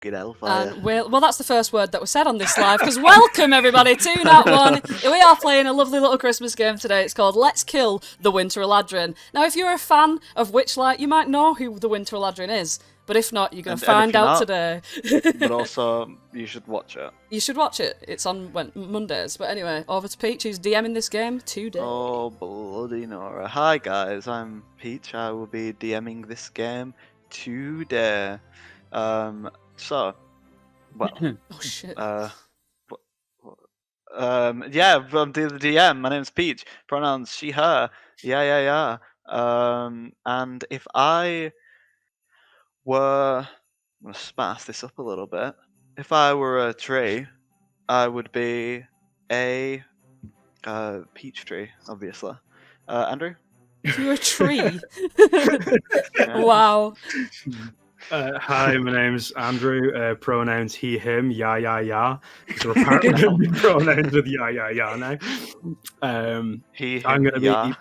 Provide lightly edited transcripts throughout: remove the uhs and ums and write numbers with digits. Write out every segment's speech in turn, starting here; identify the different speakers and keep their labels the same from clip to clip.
Speaker 1: Get hellfire.
Speaker 2: And well, that's the first word that was said on this live, because welcome everybody to Nat 1. We are playing a lovely little Christmas game today. It's called Let's Kill the Winter Eladrin. Now, if you're a fan of Witchlight, you might know who the Winter Eladrin is, but if not, you're going to find out today.
Speaker 1: But also, you should watch it.
Speaker 2: You should watch it. It's on Mondays. But anyway, over to Peach, who's DMing this game today.
Speaker 1: Oh, bloody Nora. Hi guys, I'm Peach. I will be DMing this game today. So, well,
Speaker 2: oh shit.
Speaker 1: Yeah, I'm the DM. My name's Peach. Pronouns she, her. Yeah. And if I were, I'm gonna spice this up a little bit. If I were a tree, I would be a peach tree, obviously. Andrew?
Speaker 2: You're a tree. Wow.
Speaker 3: Hi, my name's Andrew. Pronouns he, him, yeah. So apparently going to be pronouns with yeah now.
Speaker 1: He, him,
Speaker 3: I'm going to
Speaker 1: yeah.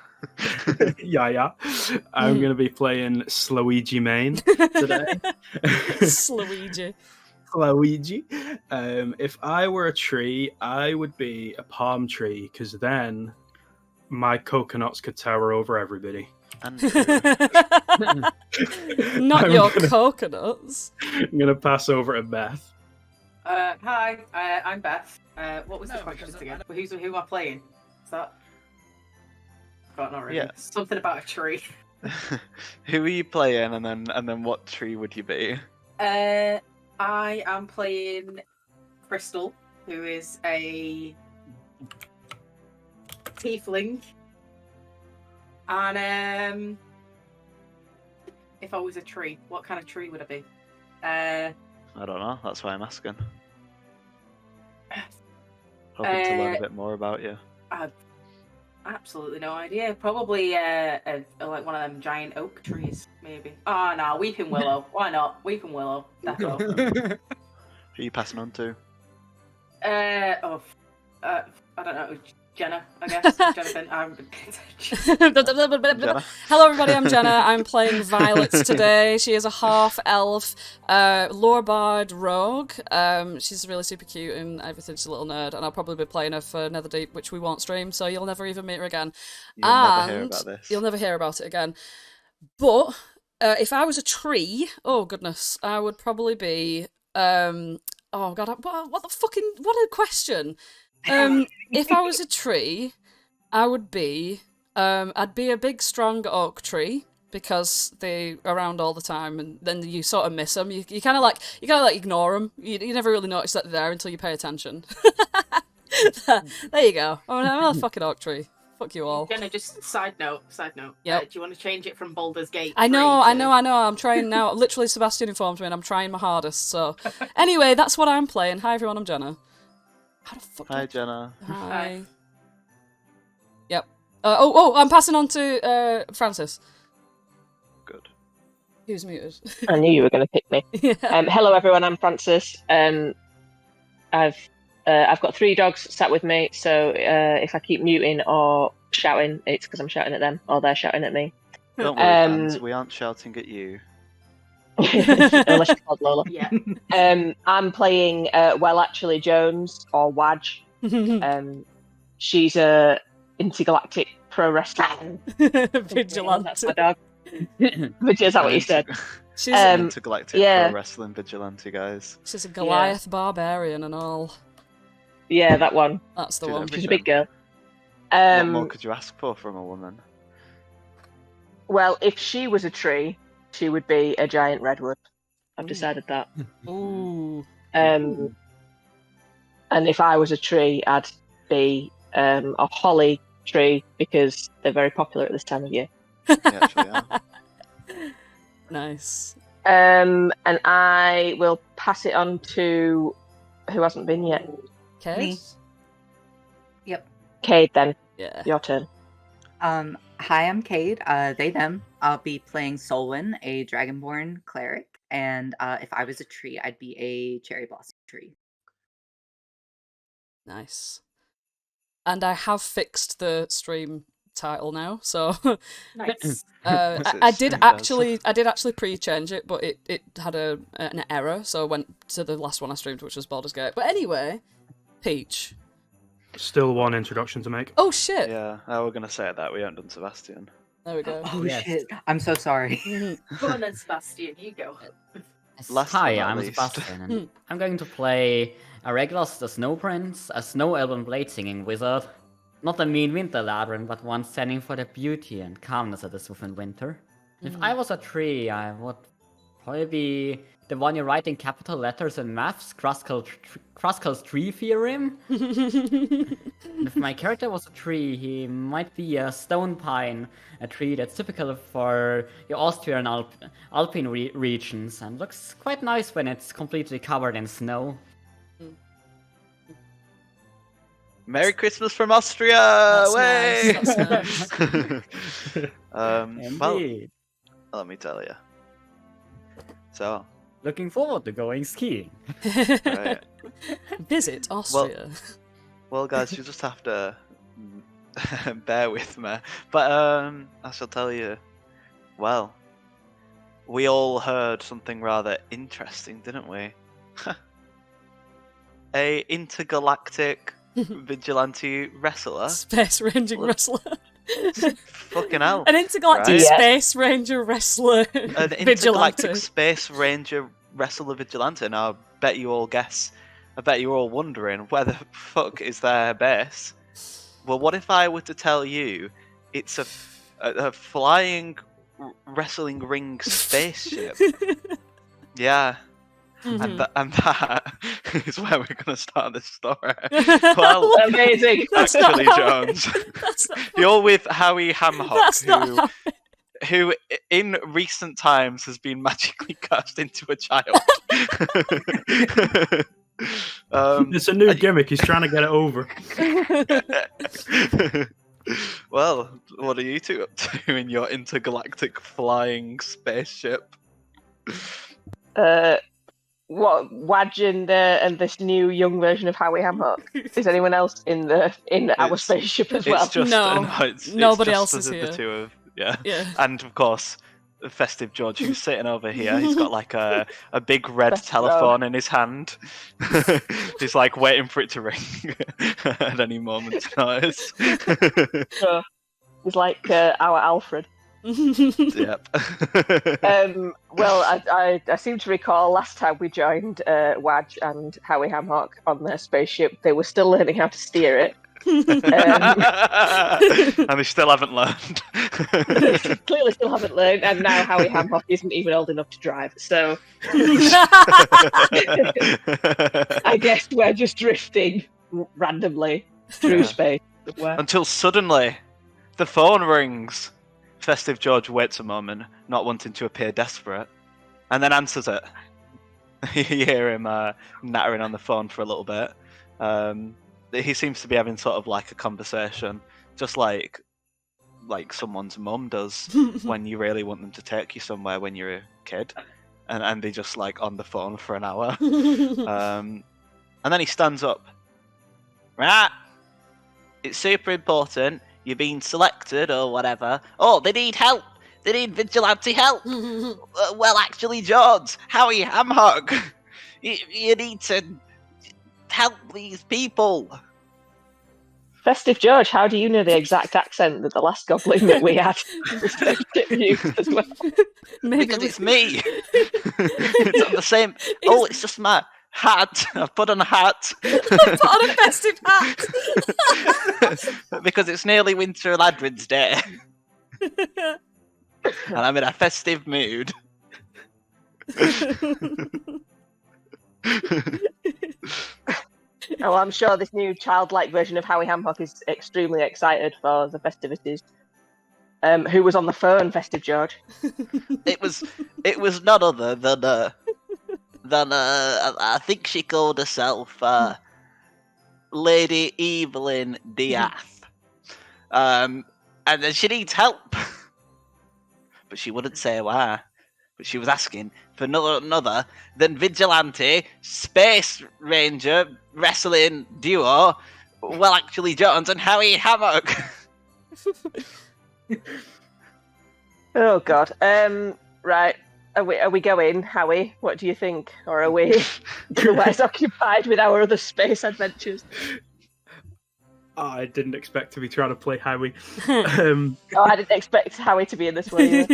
Speaker 3: be yeah. I'm going to be playing Slaweejee main today.
Speaker 2: Slaweejee.
Speaker 3: If I were a tree, I would be a palm tree, because then my coconuts could tower over everybody.
Speaker 2: Not your coconuts.
Speaker 3: I'm going to pass over to Beth.
Speaker 4: Hi, I'm Beth. What was the question again? Who am I playing? Is that? Forgotten already.
Speaker 1: Yeah.
Speaker 4: Something about a tree.
Speaker 1: Who are you playing, and then what tree would you be?
Speaker 4: I am playing Crystal, who is a tiefling. And if I was a tree, what kind of tree would I be?
Speaker 1: I don't know. That's why I'm asking. Hoping to learn a bit more about you.
Speaker 4: I've absolutely no idea. Probably like one of them giant oak trees, maybe. Oh no, weeping willow. Why not? Weeping willow. Definitely.
Speaker 1: Who are you passing on to?
Speaker 4: I don't know. Jenna, I guess. Jonathan.
Speaker 1: Jenna?
Speaker 2: Hello, everybody. I'm Jenna. I'm playing Violet today. She is a half-elf, lore-bard rogue. She's really super cute and everything. She's a little nerd, and I'll probably be playing her for Netherdeep, which we won't stream, so you'll never even meet her again.
Speaker 1: You'll never hear about this.
Speaker 2: You'll never hear about it again. But if I was a tree, oh goodness, I would probably be. Oh god, what a question. If I was a tree, I would be. I'd be a big, strong oak tree because they're around all the time, and then you sort of miss them. You kind of like ignore them. You never really notice that they're there until you pay attention. There you go. I'm a fucking oak tree. Fuck you all.
Speaker 4: Jenna, just side note.
Speaker 2: Yep.
Speaker 4: Do you want to change it from Baldur's Gate?
Speaker 2: I know. I'm trying now. Literally, Sebastian informed me, and I'm trying my hardest. So, anyway, that's what I'm playing. Hi everyone, I'm Jenna. How the fuck?
Speaker 1: Hi, Jenna.
Speaker 2: Hi. Yep. I'm passing on to Francis.
Speaker 1: Good.
Speaker 2: Who's muted?
Speaker 5: I knew you were going to pick me.
Speaker 2: Yeah.
Speaker 5: Hello, everyone. I'm Francis. I've got 3 dogs sat with me, so if I keep muting or shouting, it's because I'm shouting at them or they're shouting at me.
Speaker 1: Don't worry, fans. We aren't shouting at you.
Speaker 5: Unless you're called Lola.
Speaker 4: Yeah.
Speaker 5: I'm playing actually Jones or Wadge. She's a intergalactic pro wrestling
Speaker 2: Vigilante.
Speaker 5: That's my dog. Is that what you said?
Speaker 2: She's
Speaker 1: Intergalactic pro wrestling vigilante, guys.
Speaker 2: She's a Goliath barbarian and all.
Speaker 5: Yeah, that one.
Speaker 2: That's the
Speaker 1: Dude,
Speaker 2: one.
Speaker 5: She's a big girl.
Speaker 1: What more could you ask for from a woman?
Speaker 5: Well, if she was a tree, she would be a giant redwood. I've decided that.
Speaker 2: Ooh.
Speaker 5: And if I was a tree, I'd be a holly tree because they're very popular at this time of year.
Speaker 1: They actually are.
Speaker 2: Nice.
Speaker 5: And I will pass it on to who hasn't been yet.
Speaker 2: Okay.
Speaker 6: Me. Yep.
Speaker 5: Cade, then.
Speaker 2: Yeah.
Speaker 5: Your turn.
Speaker 6: Hi, I'm Cade. They, them. I'll be playing Solwyn, a Dragonborn cleric. And if I was a tree, I'd be a cherry blossom tree.
Speaker 2: Nice. And I have fixed the stream title now. So
Speaker 4: Nice.
Speaker 2: I did
Speaker 1: Stream
Speaker 2: actually pre-change it, but it had an error, so I went to the last one I streamed, which was Baldur's Gate. But anyway, Peach.
Speaker 3: Still one introduction to make.
Speaker 2: Oh shit!
Speaker 1: Yeah, I were gonna say that. We haven't done Sebastian.
Speaker 2: There we go.
Speaker 6: Oh
Speaker 7: Yes.
Speaker 6: shit! I'm so sorry.
Speaker 4: Go on then, Sebastian. You go.
Speaker 1: Last but
Speaker 7: Hi,
Speaker 1: not
Speaker 7: I'm
Speaker 1: least.
Speaker 7: Sebastian, and I'm going to play Araeglos the Snow Prince, a snow elven blade singing wizard. Not a mean Winter Eladrin, but one standing for the beauty and calmness that is within winter. If I was a tree, I would probably be the one you write in capital letters in maths, Kruskal's tree theorem. And if my character was a tree, he might be a stone pine, a tree that's typical for your Austrian Alpine regions and looks quite nice when it's completely covered in snow.
Speaker 1: Merry Christmas from Austria!
Speaker 2: That's
Speaker 1: Way!
Speaker 2: nice, that's
Speaker 1: Well,
Speaker 7: Indeed.
Speaker 1: let me tell you. So,
Speaker 7: Looking forward to going skiing.
Speaker 1: right.
Speaker 2: Visit Austria.
Speaker 1: Well, guys, you just have to bear with me. But I shall tell you. Well, we all heard something rather interesting, didn't we? A intergalactic vigilante wrestler.
Speaker 2: Space ranging wrestler.
Speaker 1: Fucking hell.
Speaker 2: An intergalactic
Speaker 1: Right.
Speaker 2: space ranger wrestler.
Speaker 1: An
Speaker 2: vigilante.
Speaker 1: intergalactic space ranger wrestler vigilante. Now, I bet you all wondering where the fuck is their base. Well, what if I were to tell you it's a flying wrestling ring spaceship? Yeah.
Speaker 2: Mhm.
Speaker 1: And that is where we're going to start this story. Well,
Speaker 5: Amazing.
Speaker 2: That's not
Speaker 1: actually,
Speaker 2: how-
Speaker 1: Jones,
Speaker 2: That's not
Speaker 1: you're with Howie Hamhock,
Speaker 2: That's not
Speaker 1: who in recent times has been magically cast into a child.
Speaker 3: It's a new gimmick. He's trying to get it over.
Speaker 1: Well, what are you two up to in your intergalactic flying spaceship?
Speaker 5: What Wadge and this new young version of Howie Hamhock? Is anyone else in our
Speaker 1: It's-
Speaker 5: spaceship as
Speaker 1: It's
Speaker 5: well?
Speaker 1: just
Speaker 2: No,
Speaker 1: it's
Speaker 2: nobody
Speaker 1: just
Speaker 2: else is
Speaker 1: the
Speaker 2: here.
Speaker 1: two of yeah.
Speaker 2: Yeah.
Speaker 1: And of course, Festive George, who's sitting over here, he's got like a big red
Speaker 5: Festive
Speaker 1: telephone in his hand. He's like waiting for it to ring at any moment's notice.
Speaker 5: So, he's like our Alfred.
Speaker 1: Yep.
Speaker 5: Well, I seem to recall last time we joined Wadge and Howie Hamhock on their spaceship, they were still learning how to steer it.
Speaker 1: And they still haven't learned.
Speaker 5: Clearly still haven't learned, and now Howie Hamhock isn't even old enough to drive. So I guess we're just drifting randomly through
Speaker 1: Yeah.
Speaker 5: space. somewhere.
Speaker 1: Until suddenly, the phone rings. Festive George waits a moment, not wanting to appear desperate, and then answers it. You hear him nattering on the phone for a little bit. He seems to be having sort of like a conversation, just like someone's mum does when you really want them to take you somewhere when you're a kid, and they just like on the phone for an hour. And then he stands up. Right, it's super important. You're being selected or whatever. Oh, they need help. They need vigilante help. Well, actually, George, Howie Hamhock, you need to help these people.
Speaker 5: Festive George, how do you know the exact accent that the last goblin that we had used as well?
Speaker 2: Maybe
Speaker 1: Because
Speaker 2: we-
Speaker 1: it's me. It's on the same. Oh, it's just my hat. I've put on a hat.
Speaker 2: Put on a festive hat.
Speaker 1: Because it's nearly Winter Eladrin's Day. And I'm in a festive mood.
Speaker 5: Oh, I'm sure this new childlike version of Howie Hamhock is extremely excited for the festivities. Who was on the phone, Festive George?
Speaker 1: It was none other than I think she called herself Lady Evelyn Diath. And then she needs help. But she wouldn't say why. But she was asking for none other than Vigilante, Space Ranger, Wrestling Duo, well actually Jones and Howie Hammock.
Speaker 5: Oh God. Right. Are we going, Howie? What do you think? Or are we otherwise occupied with our other space adventures?
Speaker 3: I didn't expect to be trying to play Howie.
Speaker 5: Oh, I didn't expect Howie to be in this one either.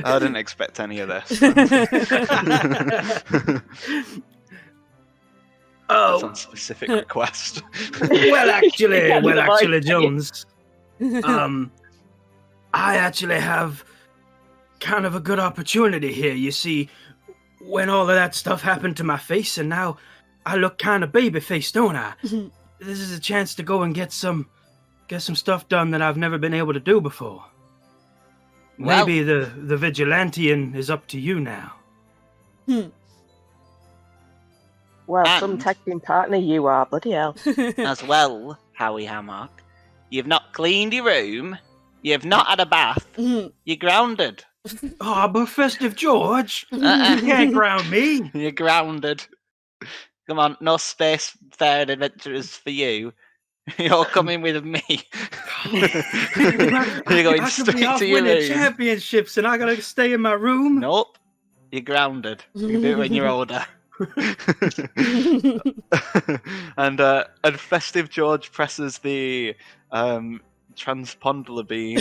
Speaker 1: I didn't expect any of this. That's on specific request.
Speaker 3: Well, actually,
Speaker 5: Can't avoid
Speaker 3: Jones. I actually have kind of a good opportunity here. You see, when all of that stuff happened to my face, and now I look kind of baby-faced, don't I? This is a chance to go and get some stuff done that I've never been able to do before.
Speaker 8: Well-
Speaker 3: Maybe the vigilantean is up to you now.
Speaker 5: Well,
Speaker 8: And-
Speaker 5: some tag team partner you are, bloody hell.
Speaker 8: As well, Howie Hammock, you've not cleaned your room, you've not had a bath, you're grounded.
Speaker 3: Oh, but Festive George, you can't ground me.
Speaker 8: You're grounded. Come on, no space fair adventures for you. You're coming with me. You're going
Speaker 3: I could be
Speaker 8: straight
Speaker 3: off
Speaker 8: to your
Speaker 3: winning
Speaker 8: room.
Speaker 3: championships, and I gotta stay in my room.
Speaker 8: Nope. You're grounded. You can do it when you're older.
Speaker 1: and Festive George presses the transpondler beam,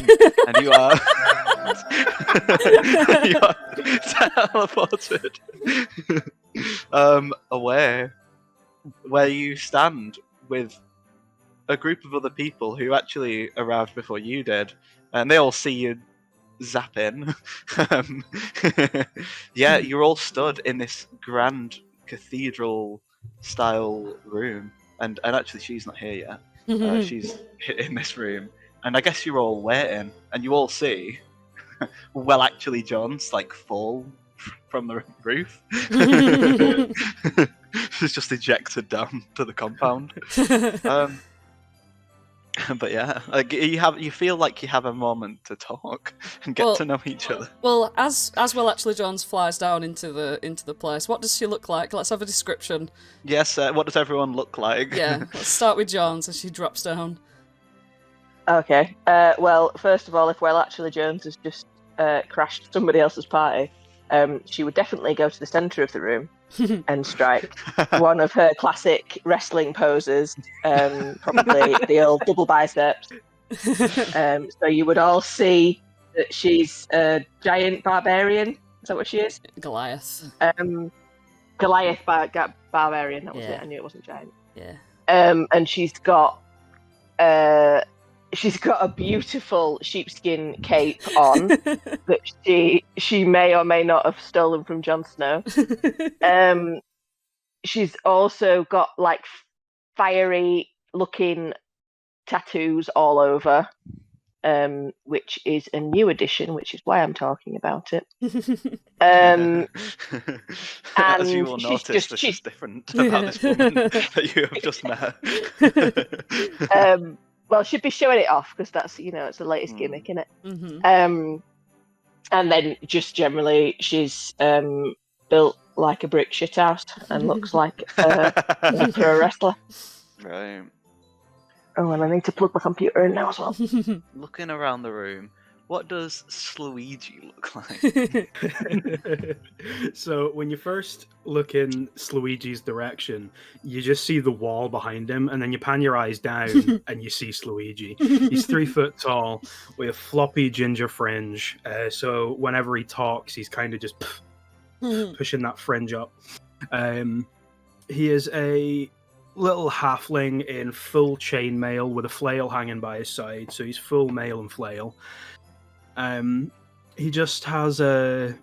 Speaker 1: and you are teleported away, where you stand with a group of other people who actually arrived before you did, and they all see you zap in. Yeah, you're all stood in this grand cathedral style room, and actually she's not here yet. She's in this room, and I guess you're all waiting, and you all see well actually John's like fall from the roof. She's just ejected down to the compound. But yeah, like you feel like you have a moment to talk and get to know each other.
Speaker 2: Well, as Will Actually Jones flies down into the place, what does she look like? Let's have a description.
Speaker 1: Yes, what does everyone look like?
Speaker 2: Yeah, let's start with Jones as she drops down.
Speaker 5: Okay. Well, first of all, if Well Actually Jones has just crashed somebody else's party, she would definitely go to the centre of the room and strike one of her classic wrestling poses, probably the old double biceps. So you would all see that she's a giant barbarian. Is that what she is?
Speaker 2: Goliath.
Speaker 5: Goliath barbarian. That was
Speaker 2: Yeah.
Speaker 5: it. I knew it wasn't giant.
Speaker 2: Yeah.
Speaker 5: And she's got a beautiful sheepskin cape on that she may or may not have stolen from Jon Snow. She's also got like fiery looking tattoos all over, which is a new addition, which is why I'm talking about it.
Speaker 1: As you will
Speaker 5: she's
Speaker 1: notice,
Speaker 5: just-
Speaker 1: this
Speaker 5: she's-
Speaker 1: is different about this woman that you have just met.
Speaker 5: Well, she'd be showing it off because that's, it's the latest gimmick, isn't it?
Speaker 2: Mhm.
Speaker 5: And then just generally, she's built like a brick shithouse and looks like a wrestler.
Speaker 1: Right.
Speaker 5: Oh, and I need to plug my computer in now as well.
Speaker 1: Looking around the room, what does Slaweejee look like?
Speaker 3: So when you first look in Slaweejee's direction, you just see the wall behind him, and then you pan your eyes down and you see Slaweejee. He's 3 foot tall with a floppy ginger fringe. So whenever he talks, he's kind of just pushing that fringe up. He is a little halfling in full chainmail with a flail hanging by his side, so he's full mail and flail. He just has a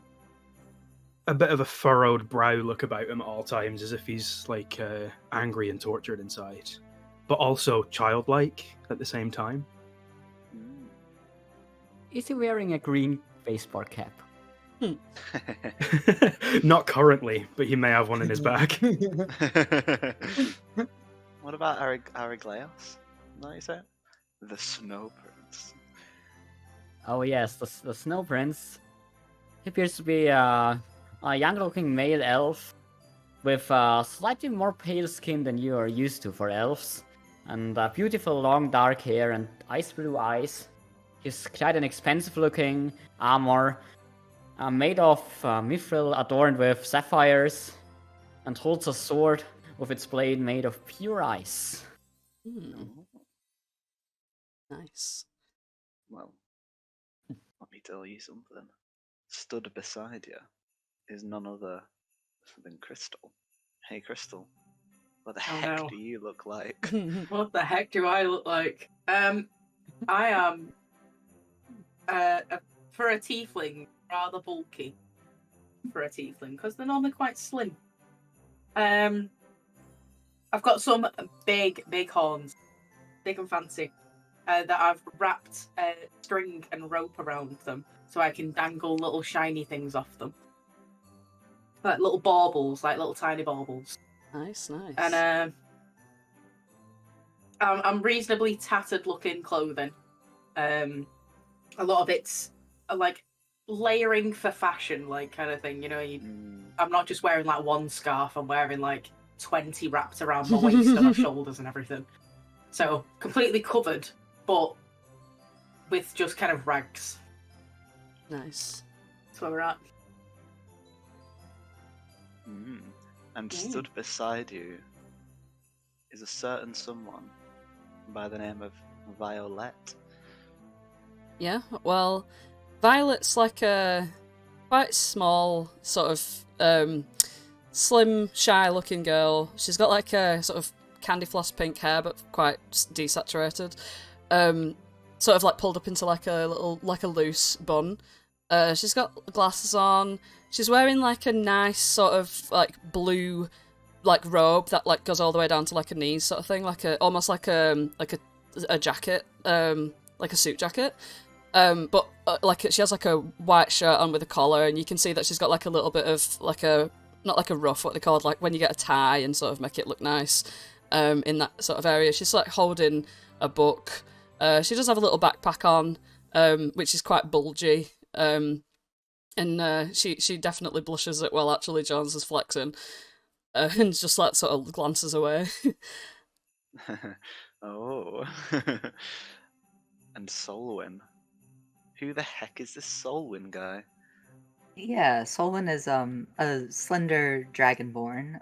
Speaker 3: bit of a furrowed brow look about him at all times, as if he's like angry and tortured inside, but also childlike at the same time.
Speaker 7: Is he wearing a green baseball cap?
Speaker 3: Not currently, but he may have one in his bag.
Speaker 1: What about Araeglos? Is that what you said? The Snow Prince.
Speaker 7: Oh yes, the Snow Prince. He appears to be a young-looking male elf with slightly more pale skin than you are used to for elves. and beautiful long dark hair and ice blue eyes. He's clad in expensive looking armor made of mithril adorned with sapphires, and holds a sword with its blade made of pure ice.
Speaker 2: Nice.
Speaker 1: Well, let me tell you something. Stood beside you is none other than Crystal. Hey, Crystal. What the heck
Speaker 4: no.
Speaker 1: do you look like?
Speaker 4: What the heck do I look like? I am, for a tiefling, rather bulky. For a tiefling, because they're normally quite slim. I've got some big horns, big and fancy, that I've wrapped string and rope around them, so I can dangle little shiny things off them, like little baubles, like little tiny baubles.
Speaker 2: Nice.
Speaker 4: And I'm reasonably tattered looking clothing. A lot of it's like layering for fashion, like kind of thing. You know, I'm not just wearing like one scarf. I'm wearing like 20 wrapped around my waist and my shoulders and everything. So completely covered, but with just kind of rags.
Speaker 2: Nice.
Speaker 4: That's where we're at.
Speaker 1: And stood beside you is a certain someone by the name of Violet.
Speaker 2: Yeah, well, Violet's like a quite small, sort of slim, shy-looking girl. She's got like a sort of candy floss pink hair, but quite desaturated. Sort of like pulled up into like a loose bun. She's got glasses on. She's wearing like a nice sort of like blue like robe that like goes all the way down to like her knees sort of thing, like almost like a jacket, like a suit jacket. But like she has like a white shirt on with a collar, and you can see that she's got like a little bit of like a, not like a ruff, what they call like when you get a tie and sort of make it look nice, in that sort of area. She's like holding a book. She does have a little backpack on, which is quite bulgy. And she definitely blushes at well actually Jones is flexing, and just like sort of glances away.
Speaker 1: Oh. And Solwyn. Who the heck is this Solwyn guy?
Speaker 6: Yeah, Solwyn is a slender dragonborn,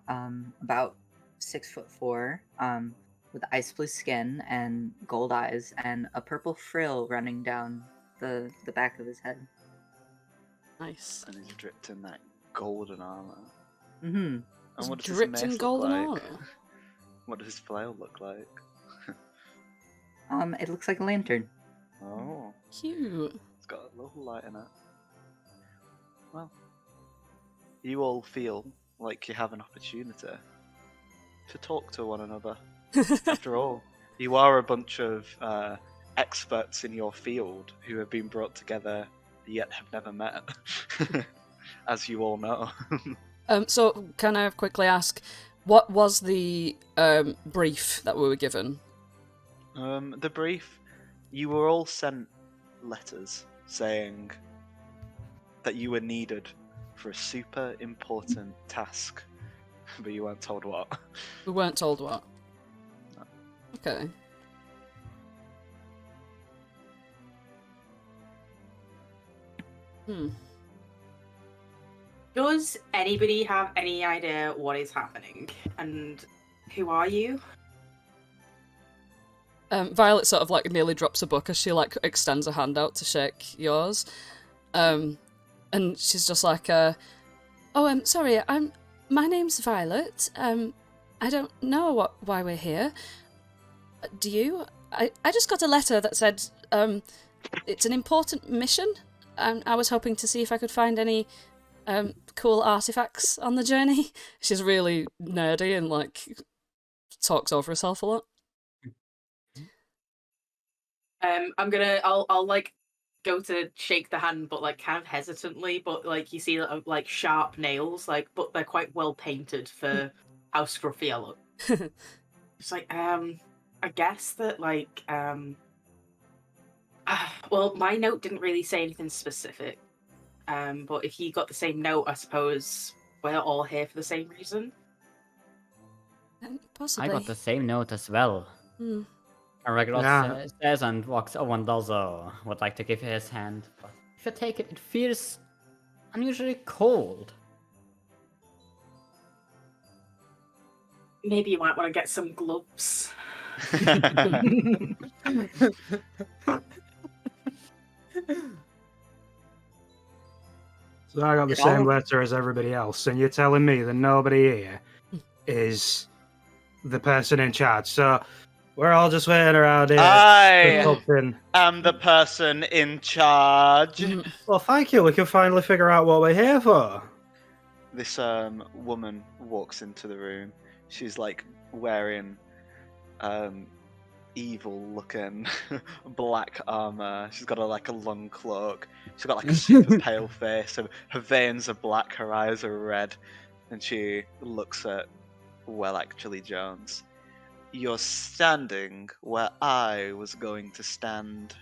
Speaker 6: about 6'4", with ice blue skin and gold eyes and a purple frill running down the back of his head.
Speaker 2: Nice.
Speaker 1: And he's dripped in that golden armor.
Speaker 6: Mm-hmm.
Speaker 1: And what does his
Speaker 2: Dripped in
Speaker 1: mace
Speaker 2: golden
Speaker 1: look like?
Speaker 2: armor.
Speaker 1: What does his flail look like?
Speaker 6: It looks like a lantern.
Speaker 1: Oh,
Speaker 2: Cute.
Speaker 1: it's got a little light in it. Well, you all feel like you have an opportunity to talk to one another. After all, you are a bunch of experts in your field who have been brought together yet have never met, as you all know.
Speaker 2: So can I quickly ask, what was the brief that we were given?
Speaker 1: The brief, you were all sent letters saying that you were needed for a super important task, but you weren't told what.
Speaker 2: We weren't told what.
Speaker 1: No.
Speaker 2: Okay.
Speaker 4: Does anybody have any idea what is happening? And who are you?
Speaker 2: Violet sort of like nearly drops a book as she like extends a hand out to shake yours. And she's just like, sorry, my name's Violet. I don't know why we're here. Do you? I just got a letter that said, it's an important mission. I was hoping to see if I could find any cool artifacts on the journey. She's really nerdy and like talks over herself a lot.
Speaker 4: I'll like go to shake the hand, but like kind of hesitantly, but like you see like sharp nails, like, but they're quite well painted for how scruffy I look. It's like, I guess that like, well, my note didn't really say anything specific. But if you got the same note, I suppose we're all here for the same reason.
Speaker 2: Possibly.
Speaker 7: I got the same note as well. Araeglos says and walks over and also would like to give you his hand. But if you take it, it feels unusually cold.
Speaker 4: Maybe you might want to get some gloves.
Speaker 3: So I got the same letter as everybody else, and you're telling me that nobody here is the person in charge. So we're all just waiting around here.
Speaker 1: I am the person in charge.
Speaker 3: Well, thank you. We can finally figure out what we're here for.
Speaker 1: This woman walks into the room. She's like wearing evil-looking black armor. She's got a long cloak. She's got like a super pale face. Her veins are black. Her eyes are red, and she looks at actually Jones. You're standing where I was going to stand.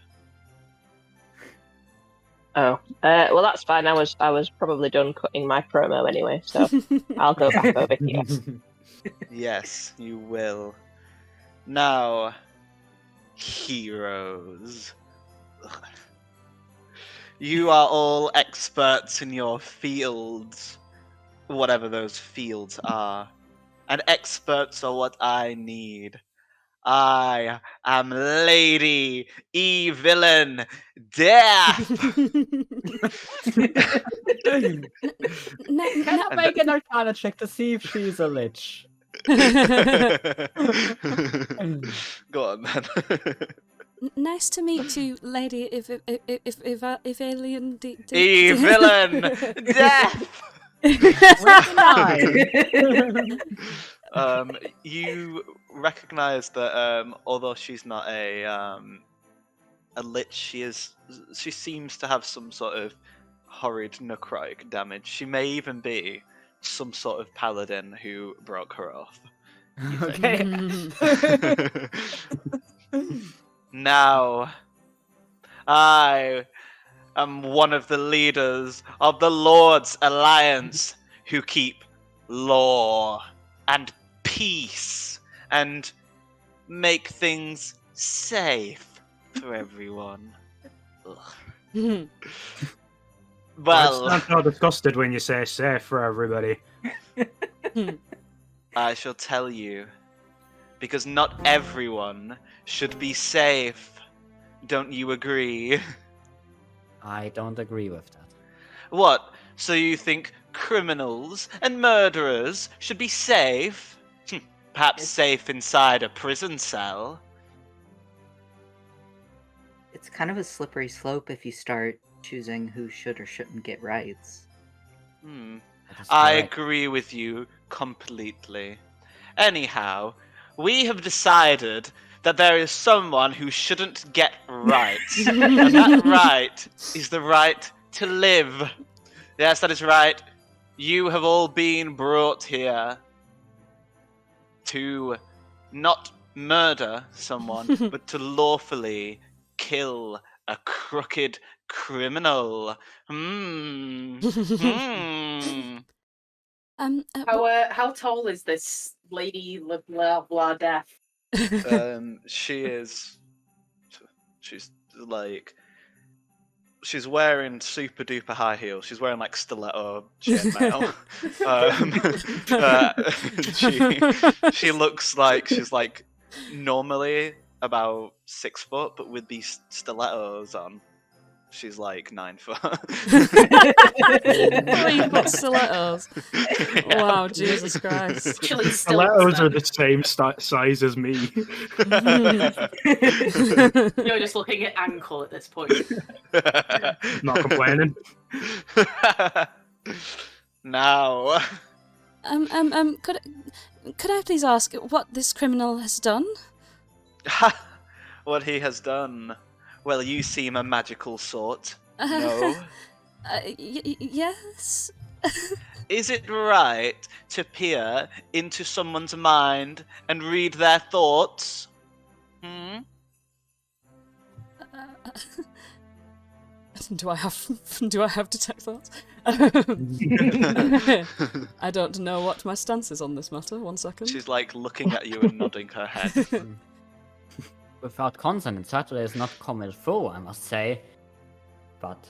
Speaker 5: Oh, well, that's fine. I was probably done cutting my promo anyway, so I'll go back over here.
Speaker 1: Yes, you will. Now, heroes. You are all experts in your fields, whatever those fields are. And experts are what I need. I am Lady E-Villain Death!
Speaker 7: Can I make an arcana check to see if she's a lich?
Speaker 1: Go on, man.
Speaker 2: Nice to meet you, Lady if Alien
Speaker 1: E-Villain Death! You recognize that although she's not a lich, she seems to have some sort of horrid necrotic damage. She may even be some sort of paladin who broke her off.
Speaker 7: Okay.
Speaker 1: Now, I am one of the leaders of the Lord's Alliance who keep law and peace and make things safe for everyone. Well,
Speaker 3: I'm so disgusted when you say safe for everybody.
Speaker 1: I shall tell you, because not everyone should be safe. Don't you agree?
Speaker 7: I don't agree with that.
Speaker 1: What? So you think criminals and murderers should be safe? Perhaps safe inside a prison cell?
Speaker 6: It's kind of a slippery slope if you start choosing who should or shouldn't get rights.
Speaker 1: I agree with you completely. Anyhow, we have decided that there is someone who shouldn't get rights. And that right is the right to live. Yes, that is right. You have all been brought here to not murder someone, but to lawfully kill a crooked criminal.
Speaker 4: How tall is this Lady blah blah Death?
Speaker 1: She's wearing super duper high heels. She's wearing like stiletto chainmail. She looks like she's like normally about 6 foot, but with these stilettos on, she's like 9 foot.
Speaker 2: 3 foot stilettos.
Speaker 1: Yeah.
Speaker 2: Wow, Jesus Christ.
Speaker 3: Stilettos are the same size as me.
Speaker 4: You're just looking at ankle at this point.
Speaker 3: Not complaining.
Speaker 1: Now.
Speaker 2: Could I please ask what this criminal has done?
Speaker 1: What he has done? Well, you seem a magical sort. No?
Speaker 2: Yes?
Speaker 1: Is it right to peer into someone's mind and read their thoughts?
Speaker 2: Do I have detect thoughts? I don't know what my stance is on this matter. 1 second.
Speaker 1: She's like looking at you and nodding her head.
Speaker 7: without consent, it certainly is not comme il faut, I must say. But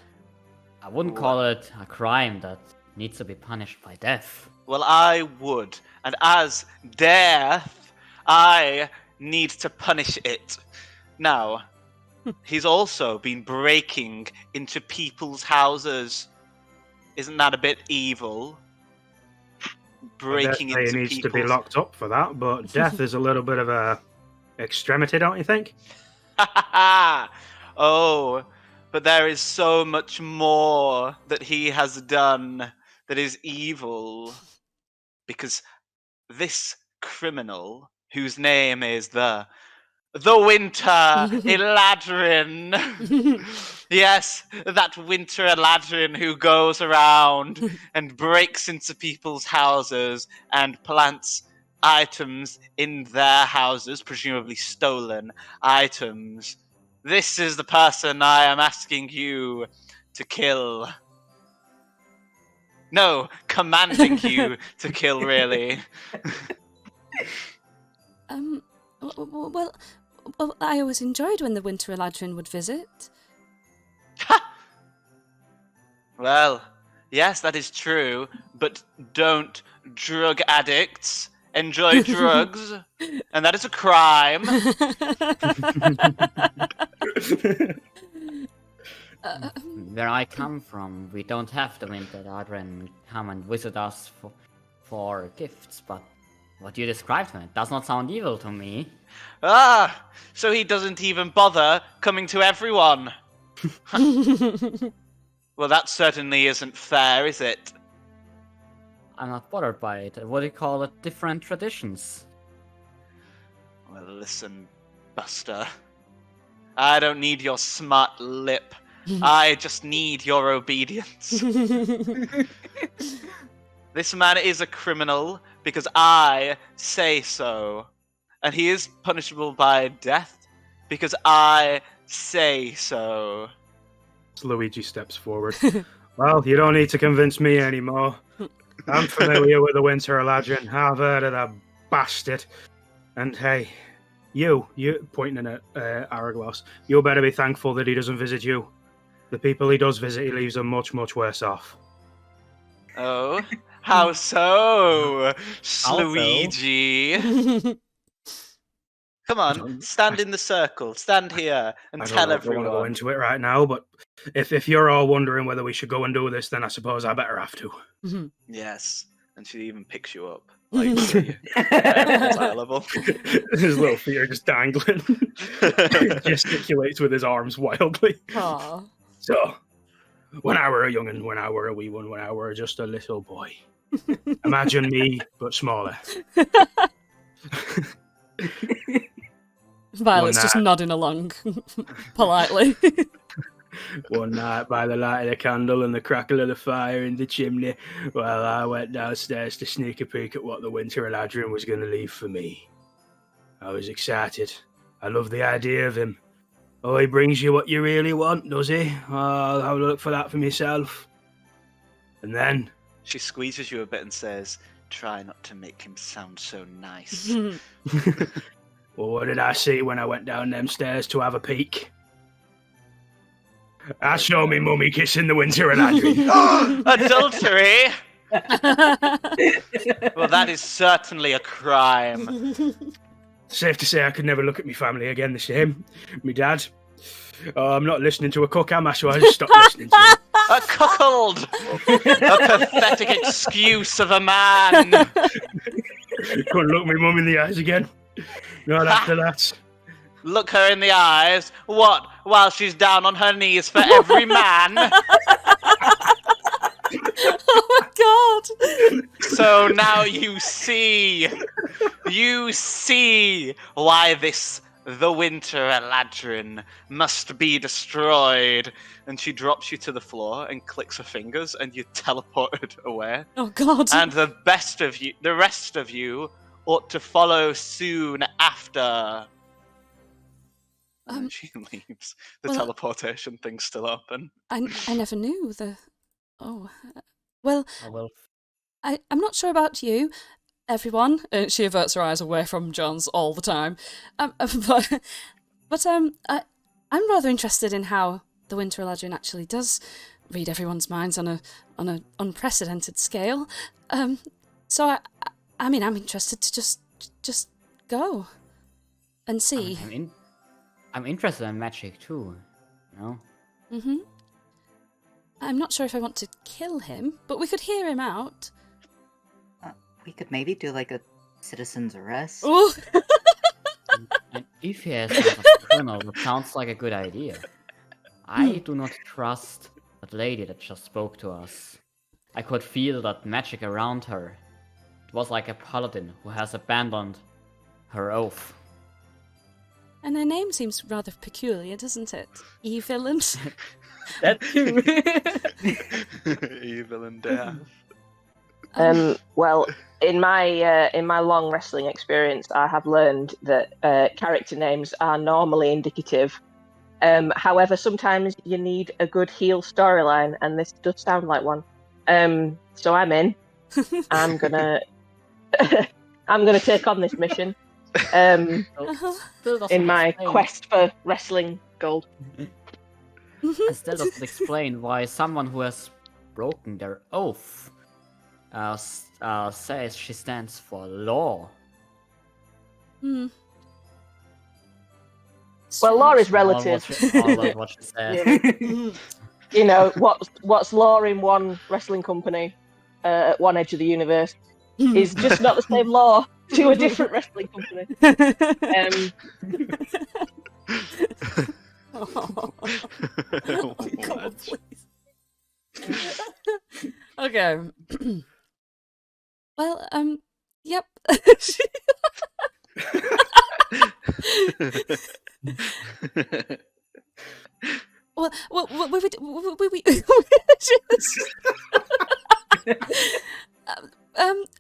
Speaker 7: I wouldn't call it a crime that needs to be punished by death.
Speaker 1: Well, I would. And as death, I need to punish it. Now, he's also been breaking into people's houses. Isn't that a bit evil? Breaking into
Speaker 3: He needs to be
Speaker 1: people's...
Speaker 3: locked up for that, but death is a little bit of a extremity, don't you think?
Speaker 1: Oh, but there is so much more that he has done that is evil. Because this criminal, whose name is the Winter Eladrin. Yes, that Winter Eladrin who goes around and breaks into people's houses and plants items in their houses, presumably stolen items. This is the person I am asking you to kill. No, commanding you to kill, really.
Speaker 2: Well, I always enjoyed when the Winter Eladrin would visit.
Speaker 1: Well, yes, that is true, but don't drug addicts enjoy drugs? And that is a crime.
Speaker 7: Where I come from, we don't have the Winter Eladrin come and visit us for gifts, but what you described it does not sound evil to me.
Speaker 1: Ah, so he doesn't even bother coming to everyone. Well, that certainly isn't fair, is it?
Speaker 7: I'm not bothered by it. What do you call it? Different traditions.
Speaker 1: Well, listen, Buster. I don't need your smart lip. I just need your obedience. This man is a criminal because I say so. And he is punishable by death because I say so.
Speaker 3: Slaweejee steps forward. Well, you don't need to convince me anymore. I'm familiar with the Winter Eladrin. I've heard of that bastard. And hey, you pointing at Araeglos, you better be thankful that he doesn't visit you. The people he does visit, he leaves them much, much worse off.
Speaker 1: Oh, how so, Slaweejee? Come on, stand in the circle. Stand here and tell everyone.
Speaker 3: I don't want to go into it right now, but if you're all wondering whether we should go and do this, then I suppose I better have to.
Speaker 1: Yes, and she even picks you up. Like, eye level.
Speaker 3: His little feet are just dangling. Gesticulates with his arms wildly.
Speaker 2: Aww.
Speaker 3: So, when I were a young'un, when I were a wee one, when I were just a little boy. Imagine me, but smaller.
Speaker 2: Violet's just nodding along politely.
Speaker 3: One night, by the light of the candle and the crackle of the fire in the chimney, well, I went downstairs to sneak a peek at what the Winter Eladrin was going to leave for me. I was excited. I loved the idea of him. Oh, he brings you what you really want, does he? Oh, I'll have a look for that for myself. And then...
Speaker 1: She squeezes you a bit and says, try not to make him sound so nice.
Speaker 3: Well, what did I see when I went down them stairs to have a peek? I saw me mummy kissing the Winter Eladrin.
Speaker 1: Adultery! Well, that is certainly a crime.
Speaker 3: Safe to say I could never look at my family again the same. Me dad. Oh, I'm not listening to a cook, am I? So I just stopped listening to him.
Speaker 1: A cuckold! A pathetic excuse of a man!
Speaker 3: Couldn't look my mum in the eyes again. Not after that.
Speaker 1: Look her in the eyes? What? While she's down on her knees for every man?
Speaker 2: Oh my god!
Speaker 1: So now you see why the Winter Eladrin must be destroyed. And she drops you to the floor and clicks her fingers, and you're teleported away.
Speaker 2: Oh god!
Speaker 1: And the rest of you, ought to follow soon after. And she leaves. The teleportation thing's still open.
Speaker 2: I never knew the... Oh. Well,
Speaker 7: Oh, well.
Speaker 2: I'm not sure about you, everyone. She averts her eyes away from John's all the time. But But I'm rather interested in how the Winter Eladrin actually does read everyone's minds on an unprecedented scale. So I'm interested to just go and see.
Speaker 7: I'm interested in magic too.
Speaker 2: Mm-hmm. I'm not sure if I want to kill him, but we could hear him out.
Speaker 6: We could maybe do like a citizen's arrest.
Speaker 2: Ooh.
Speaker 7: And if he has some criminal, that sounds like a good idea. I do not trust that lady that just spoke to us. I could feel that magic around her. It was like a paladin who has abandoned her oath.
Speaker 2: And her name seems rather peculiar, doesn't it? Evelyn.
Speaker 7: That too.
Speaker 1: Evil and death.
Speaker 5: Well, in my long wrestling experience, I have learned that character names are normally indicative. However, sometimes you need a good heel storyline, and this does sound like one. So I'm in. I'm gonna take on this mission. In my quest for wrestling gold.
Speaker 7: And still doesn't explain why someone who has broken their oath says she stands for law.
Speaker 5: Well, law is relative.
Speaker 7: All what she said.
Speaker 5: You know, what's law in one wrestling company at one edge of the universe is just not the same law to a different wrestling company.
Speaker 2: Oh, God, please. Okay. Well, yep.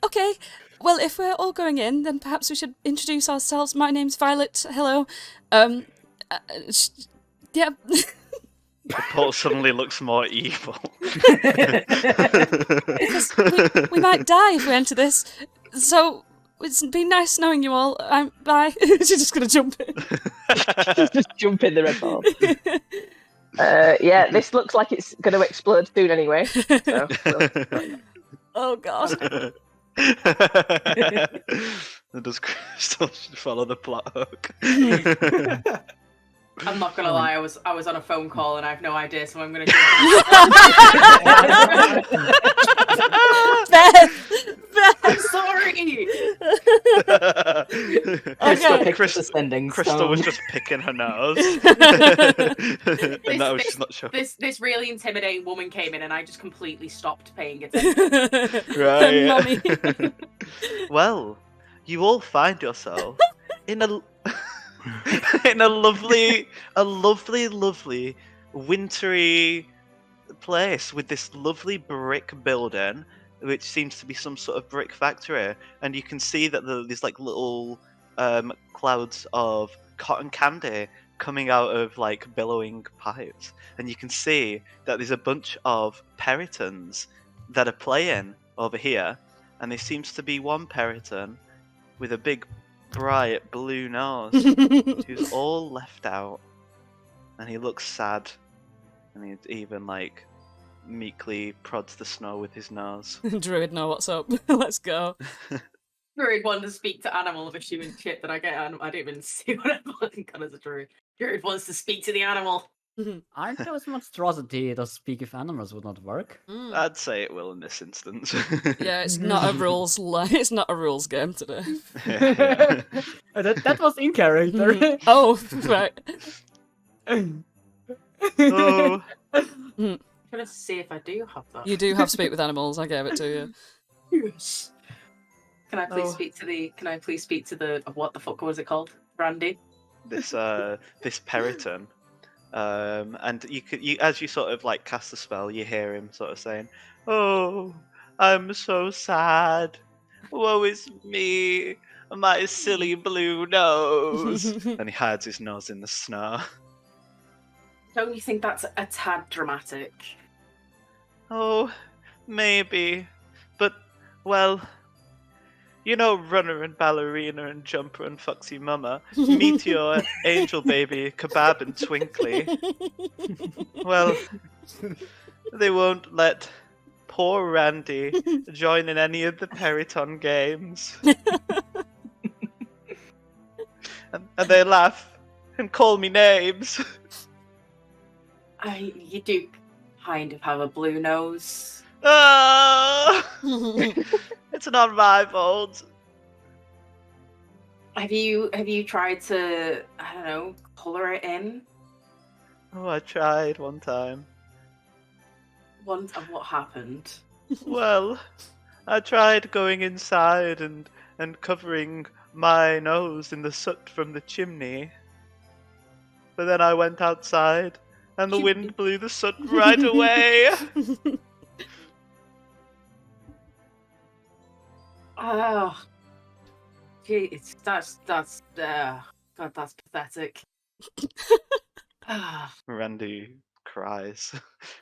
Speaker 2: Okay. Well, if we're all going in, then perhaps we should introduce ourselves. My name's Violet. Hello. Yeah.
Speaker 1: The pole suddenly looks more evil.
Speaker 2: Because we might die if we enter this. So it's been nice knowing you all. Bye. She's just gonna jump in.
Speaker 5: Just jump in the red ball. Yeah, this looks like it's going to explode soon anyway. So,
Speaker 2: Oh God.
Speaker 1: Does Crystal follow the plot hook?
Speaker 4: I'm not gonna lie, I was on a phone call and I have no idea, so I'm gonna.
Speaker 2: Beth,
Speaker 4: sorry.
Speaker 2: Okay.
Speaker 1: Crystal was just picking her nose, and that was just not sure.
Speaker 4: This really intimidating woman came in, and I just completely stopped paying attention.
Speaker 1: Right.
Speaker 2: Mummy.
Speaker 1: Well, you all find yourself in a in a lovely, wintry place with this lovely brick building, which seems to be some sort of brick factory, and you can see that there's like little clouds of cotton candy coming out of like billowing pipes, and you can see that there's a bunch of peritons that are playing over here, and there seems to be one periton with a big bright blue nose who's all left out, and he looks sad, and he even like meekly prods the snow with his nose.
Speaker 2: Druid, know what's up. Let's go.
Speaker 4: Druid wanted to speak to animals, assuming shit that I get. I don't even see what I'm looking at as a druid. Druid wants to speak to the animal.
Speaker 7: Aren't there as monstrosity that speak if animals would not work?
Speaker 1: I'd say it will in this instance.
Speaker 2: Yeah, it's not a rules it's not a rules game today.
Speaker 1: Yeah.
Speaker 7: That was in character.
Speaker 2: Oh, right.
Speaker 1: Oh.
Speaker 4: I'm gonna see if I do have that.
Speaker 2: You do have speak with animals. I gave it to you.
Speaker 4: Yes. Can I please speak to the? Can I please speak to the? What the fuck was it called? Brandy.
Speaker 1: This periton. And you as you sort of like cast the spell, you hear him sort of saying, "Oh, I'm so sad. Woe is me, my silly blue nose." And he hides his nose in the snow.
Speaker 4: Don't you think that's a tad dramatic?
Speaker 1: Oh, maybe, but well, You know, runner and ballerina and jumper and foxy mama, meteor, angel baby, kebab and twinkly. Well, they won't let poor Randy join in any of the Periton games. and they laugh and call me names.
Speaker 4: You do kind of have a blue nose.
Speaker 1: Oh! It's not my fault.
Speaker 4: Have you tried to, I don't know, colour it in?
Speaker 1: Oh, I tried one time.
Speaker 4: And what happened?
Speaker 1: Well, I tried going inside and covering my nose in the soot from the chimney. But then I went outside and the wind blew the soot right away.
Speaker 4: Oh, jeez, that's God, that's pathetic.
Speaker 1: Randy cries.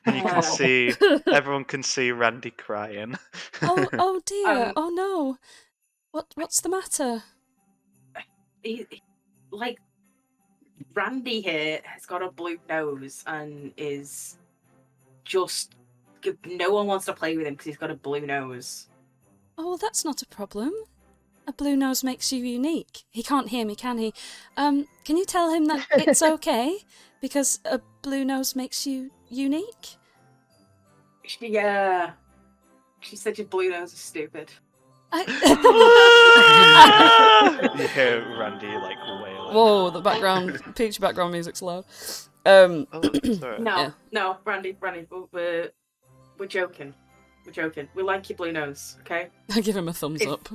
Speaker 1: And you can see, everyone can see Randy crying.
Speaker 2: Oh dear. Oh no. What's the matter?
Speaker 4: Like, Randy here has got a blue nose and is just, no one wants to play with him because he's got a blue nose.
Speaker 2: Oh, well, that's not a problem. A blue nose makes you unique. He can't hear me, can he? Can you tell him that it's okay? Because a blue nose makes you unique?
Speaker 4: She said your blue nose is stupid.
Speaker 1: You hear Randy like wailing.
Speaker 2: Whoa, the Peach background music's loud.
Speaker 1: Oh, sorry.
Speaker 4: No, Randy, we're joking. We're joking. We like your blue nose, okay?
Speaker 2: I give him a thumbs up.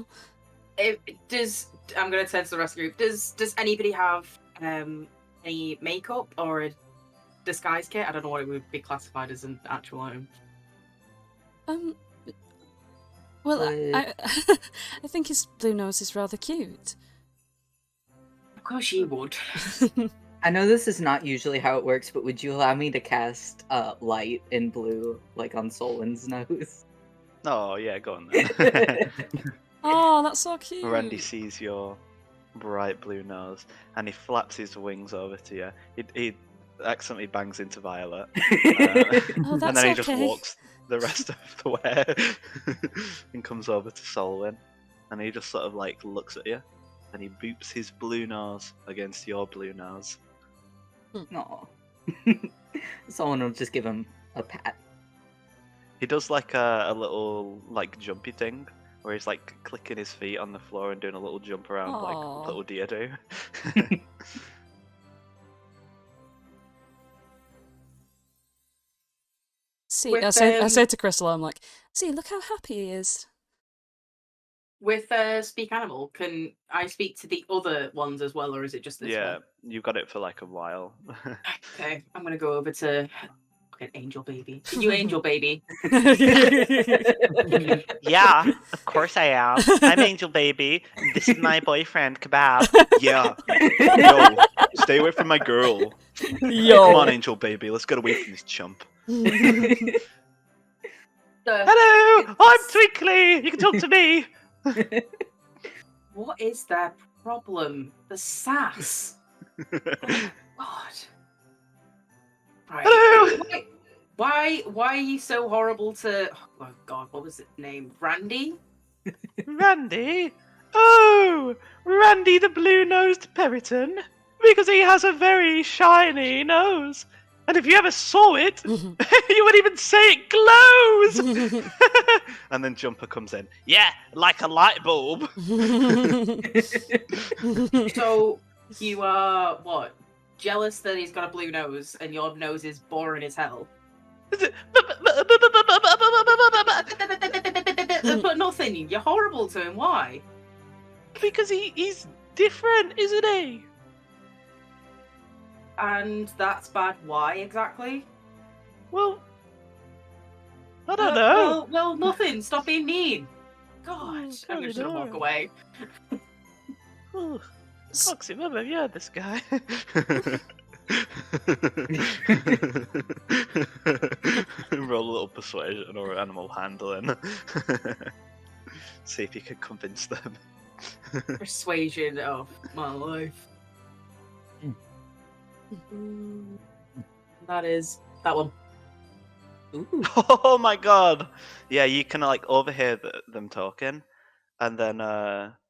Speaker 4: I'm gonna turn to the rest of the group. Does anybody have any makeup or a disguise kit? I don't know what it would be classified as an actual item.
Speaker 2: Well, I think his blue nose is rather cute.
Speaker 4: Of course you would.
Speaker 6: I know this is not usually how it works, but would you allow me to cast light in blue, like on Solon's nose?
Speaker 1: Oh, yeah, go on then.
Speaker 2: Oh, that's so cute.
Speaker 1: Randy sees your bright blue nose and he flaps his wings over to you. He accidentally bangs into Violet.
Speaker 2: Oh, that's
Speaker 1: and then he just
Speaker 2: okay.
Speaker 1: walks the rest of the way and comes over to Solwyn. And he just sort of like looks at you and he boops his blue nose against your blue nose.
Speaker 6: No. Someone will just give him a pat.
Speaker 1: He does like a little like jumpy thing where he's like clicking his feet on the floor and doing a little jump around like little deer do.
Speaker 2: See, I say to Crystal, I'm like, see, look how happy he is.
Speaker 4: With Speak Animal, can I speak to the other ones as well, or is it just this one?
Speaker 1: Yeah, you've got it for like a while.
Speaker 4: Okay, I'm gonna go over to Angel Baby. You Angel Baby.
Speaker 8: Yeah, of course I am. I'm Angel Baby. And this is my boyfriend, Kebab.
Speaker 1: Yeah. Yo, stay away from my girl.
Speaker 2: Yo.
Speaker 1: Come on, Angel Baby, let's get away from this chump.
Speaker 8: Hello, I'm Twinkly. You can talk to me.
Speaker 4: What is their problem? The sass. Oh, God. Right.
Speaker 8: Hello.
Speaker 4: Why are you so horrible to? Oh God, what was his name? Randy?
Speaker 8: Randy? Oh, Randy the blue-nosed Periton. Because he has a very shiny nose. And if you ever saw it, you wouldn't even say it glows!
Speaker 1: And then Jumper comes in.
Speaker 8: Yeah, like a light bulb.
Speaker 4: So, you are, what? Jealous that he's got a blue nose and your nose is boring as hell? But nothing, you're horrible to him, why?
Speaker 8: Because he's different, isn't he?
Speaker 4: And that's bad, why exactly?
Speaker 8: Well, I don't know.
Speaker 4: Well, nothing, stop being mean. God, I'm
Speaker 8: God,
Speaker 4: just gonna walk away.
Speaker 8: Oh, Foxy Mama, yeah, this guy.
Speaker 1: Roll a little persuasion or animal handling. See if you can convince them.
Speaker 4: Persuasion of my life. That is that one.
Speaker 6: Ooh.
Speaker 1: Oh my god! Yeah, you can like overhear them talking, and then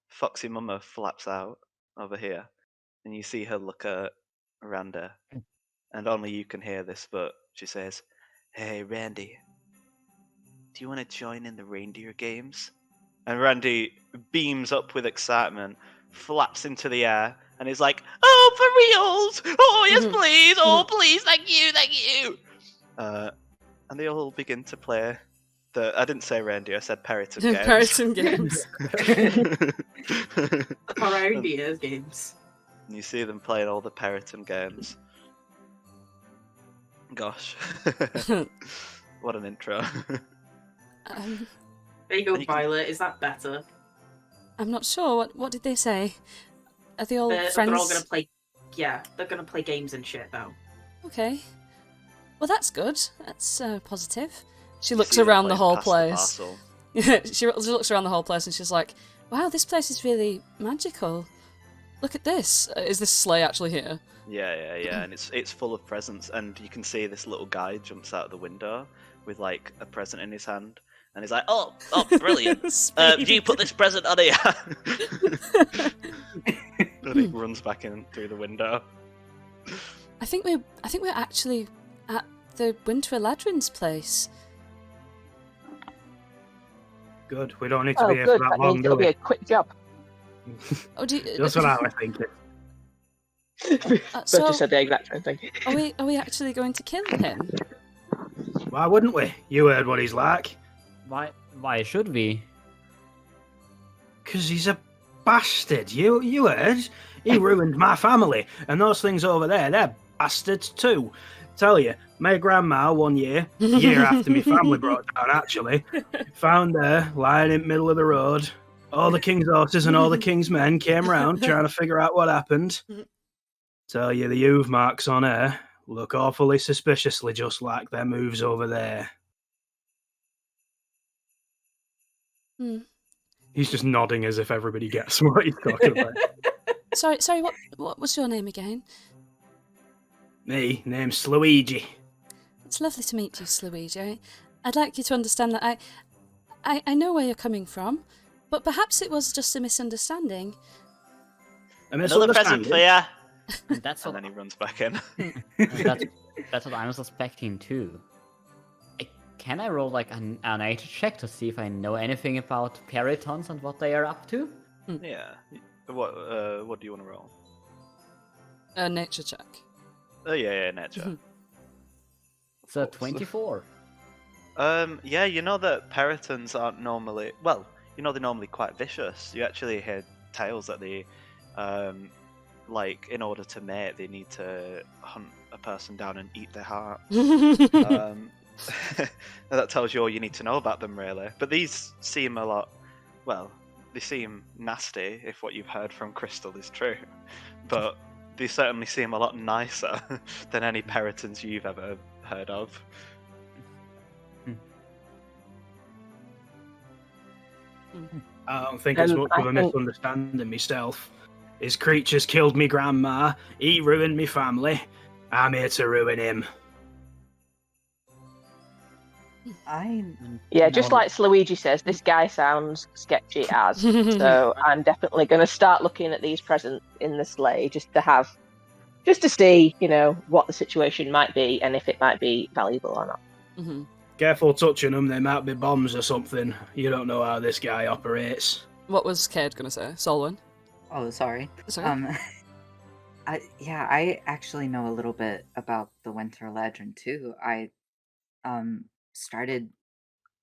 Speaker 1: Foxy Mama flaps out over here, and you see her look at Randa, and only you can hear this, but she says, "Hey, Randy, do you want to join in the reindeer games?" And Randy beams up with excitement, flaps into the air, and is like, "Oh, for reals! Oh, yes, please! Oh, please! Thank you! Thank you!" And they all begin to play I didn't say reindeer, I said Periton games.
Speaker 2: Periton games.
Speaker 4: Reindeer games.
Speaker 1: And you see them playing all the Periton games. Gosh. What an intro.
Speaker 4: There you go,
Speaker 1: And you can-
Speaker 4: Violet. Is that better?
Speaker 2: I'm not sure. What did they say? Are they all friends?
Speaker 4: They're all gonna play. Yeah, they're gonna play games and shit now.
Speaker 2: Okay. Well, that's good. That's positive. She
Speaker 1: You
Speaker 2: looks
Speaker 1: see them
Speaker 2: around the
Speaker 1: playing
Speaker 2: whole
Speaker 1: Pass the
Speaker 2: place.
Speaker 1: Parcel.
Speaker 2: She looks around the whole place and she's like, "Wow, this place is really magical. Look at this. Is this sleigh actually here?"
Speaker 1: Yeah, and it's full of presents, and you can see this little guy jumps out of the window with like a present in his hand, and he's like, "Oh, brilliant! Do you put this present on here?" And he runs back in through the window.
Speaker 2: I think we're actually at the Winter Eladrin's place.
Speaker 3: Good. We don't need to
Speaker 5: Oh,
Speaker 3: be here
Speaker 5: good.
Speaker 3: for that
Speaker 5: That
Speaker 3: long,
Speaker 5: means
Speaker 3: do
Speaker 5: it'll be
Speaker 3: we?
Speaker 5: a quick job.
Speaker 2: Oh, do you,
Speaker 3: That's what I was thinking.
Speaker 5: But
Speaker 2: so
Speaker 5: just said the exact same thing.
Speaker 2: are we actually going to kill him?
Speaker 3: Why wouldn't we? You heard what he's like.
Speaker 7: Why should we?
Speaker 3: Because he's a bastard. You heard? He ruined my family. And those things over there, they're bastards too. Tell you, my grandma one year after my family broke down actually, found her lying in the middle of the road. All the king's horses and all the king's men came round trying to figure out what happened. Tell you, the hoof marks on her look awfully suspiciously just like them hooves over there. He's just nodding as if everybody gets what he's talking about.
Speaker 2: Sorry. What was your name again?
Speaker 3: Me, name's Slaweejee.
Speaker 2: It's lovely to meet you, Slaweejee. I'd like you to understand that I know where you're coming from, but perhaps it was just a misunderstanding.
Speaker 1: Another present for ya.
Speaker 7: And that's
Speaker 1: And
Speaker 7: what
Speaker 1: then he runs back in.
Speaker 7: that's what I was suspecting too. Can I roll like a nature check to see if I know anything about peritons and what they are up to?
Speaker 1: Yeah. What do you want to roll?
Speaker 2: A nature check.
Speaker 1: Oh yeah, nature.
Speaker 7: It's a 24.
Speaker 1: Yeah, you know that peritons aren't normally they're normally quite vicious. You actually hear tales that they like in order to mate they need to hunt a person down and eat their heart. That tells you all you need to know about them really. But these seem they seem nasty if what you've heard from Crystal is true. But they certainly seem a lot nicer than any peritons you've ever heard of.
Speaker 3: I don't think it's much of a misunderstanding myself. His creatures killed me grandma, he ruined me family. I'm here to ruin him.
Speaker 5: Yeah, just like Slaweejee says, this guy sounds sketchy as. So I'm definitely going to start looking at these presents in the sleigh just to see, what the situation might be and if it might be valuable or not.
Speaker 2: Mm-hmm.
Speaker 3: Careful touching them, they might be bombs or something. You don't know how this guy operates.
Speaker 2: What was Cade going to say? Solwyn?
Speaker 6: Oh, sorry.
Speaker 2: Sorry.
Speaker 6: I actually know a little bit about the Winter Eladrin too. I started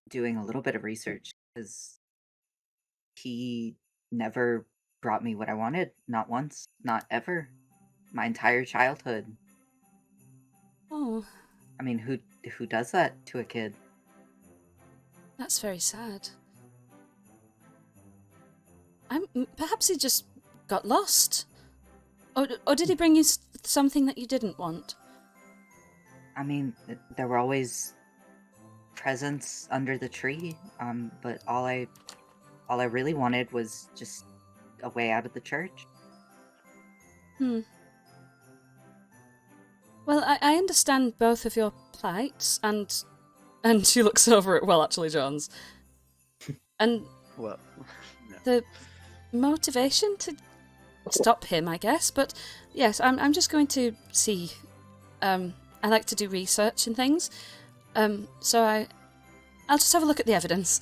Speaker 6: doing a little bit of research because he never brought me what I wanted. Not once, not ever. My entire childhood.
Speaker 2: Oh,
Speaker 6: I mean, who does that to a kid?
Speaker 2: that's very sad. Perhaps he just got lost. Or did he bring you something that you didn't want?
Speaker 6: I mean, there were always presents under the tree, but all I all I really wanted was just a way out of the church.
Speaker 2: Well, I understand both of your plights, and she looks over at Actually Jones, and
Speaker 1: Well, no.
Speaker 2: the motivation to stop him, I guess. But yes, I'm just going to see. I like to do research and things, so I'll just have a look at the evidence.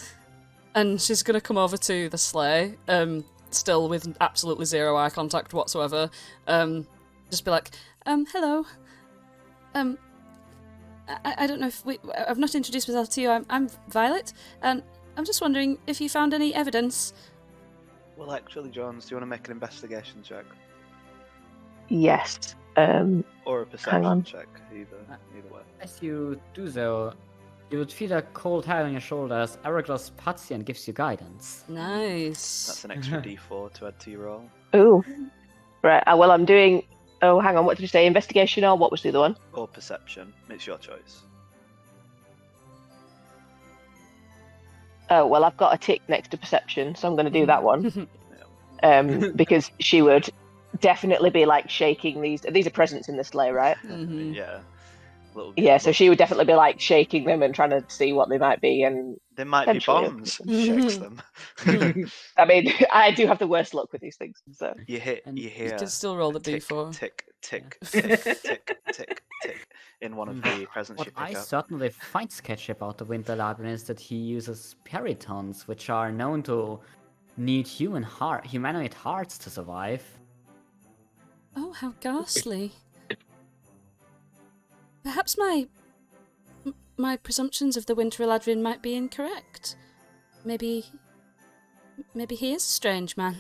Speaker 2: And she's going to come over to the sleigh, still with absolutely zero eye contact whatsoever. Just be like, hello. I don't know if I've not introduced myself to you. I'm Violet, and I'm just wondering if you found any evidence.
Speaker 1: Well, actually, Jones, do you want to make an investigation check?
Speaker 5: Yes.
Speaker 1: Or a perception check, either way.
Speaker 7: As you do so, you would feel a cold hand on your shoulder as Araeglos pats you and gives you guidance.
Speaker 2: Nice.
Speaker 1: That's an extra d4 to add to your roll.
Speaker 5: Ooh. Right. Well, I'm doing. Oh, hang on. What did you say? Investigation or what was the other one?
Speaker 1: Or perception. It's your choice.
Speaker 5: Oh, well, I've got a tick next to perception, so I'm going to do that one. Because she would definitely be like shaking these. These are presents in the sleigh, right?
Speaker 2: Mhm.
Speaker 1: Yeah.
Speaker 5: Yeah, so she would definitely be like shaking them and trying to see what they might be, and
Speaker 1: They might be
Speaker 5: Potentially.
Speaker 1: bombs. Shakes them.
Speaker 5: I mean, I do have the worst luck with these things. So
Speaker 1: You
Speaker 2: You
Speaker 1: hear
Speaker 2: can still roll the
Speaker 1: tick,
Speaker 2: d4.
Speaker 1: tick, tick, tick, tick, tick, tick in one of the presents
Speaker 7: What
Speaker 1: you
Speaker 7: I
Speaker 1: pick up.
Speaker 7: certainly find sketchy about the Winter Eladrin is that he uses peritons, which are known to need humanoid hearts to survive.
Speaker 2: Oh, how ghastly. Perhaps my presumptions of the Winter Eladrin might be incorrect. Maybe he is a strange man.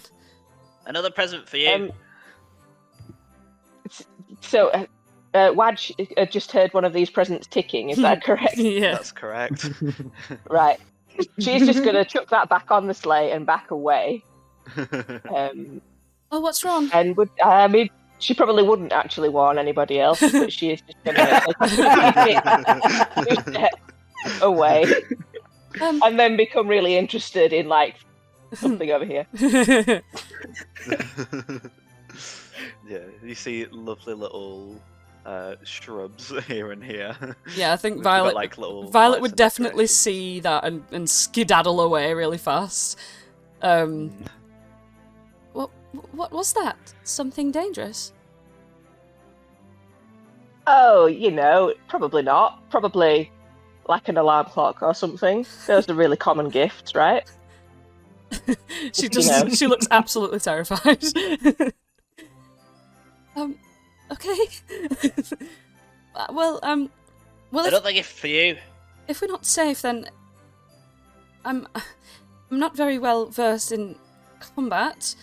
Speaker 8: Another present for you.
Speaker 5: so Wadge just heard one of these presents ticking. Is that correct?
Speaker 2: Yeah.
Speaker 1: That's correct.
Speaker 5: Right. She's just gonna chuck that back on the sleigh and back away.
Speaker 2: Oh, what's wrong?
Speaker 5: And would I mean, she probably wouldn't actually warn anybody else, but she is just gonna take two steps away and then become really interested in like something over here.
Speaker 1: Yeah, you see lovely little shrubs here and here.
Speaker 2: Yeah, I think
Speaker 1: We've got,
Speaker 2: Violet
Speaker 1: like, little
Speaker 2: Violet
Speaker 1: lights
Speaker 2: would
Speaker 1: and
Speaker 2: definitely
Speaker 1: decorations.
Speaker 2: see that and skedaddle away really fast. What was that? Something dangerous?
Speaker 5: Oh, probably not. Probably like an alarm clock or something. Those are really common gifts, right?
Speaker 2: She
Speaker 5: know.
Speaker 2: she looks absolutely terrified. Okay. Well,
Speaker 8: Another gift for you.
Speaker 2: if we're not safe, then I'm not very well versed in combat.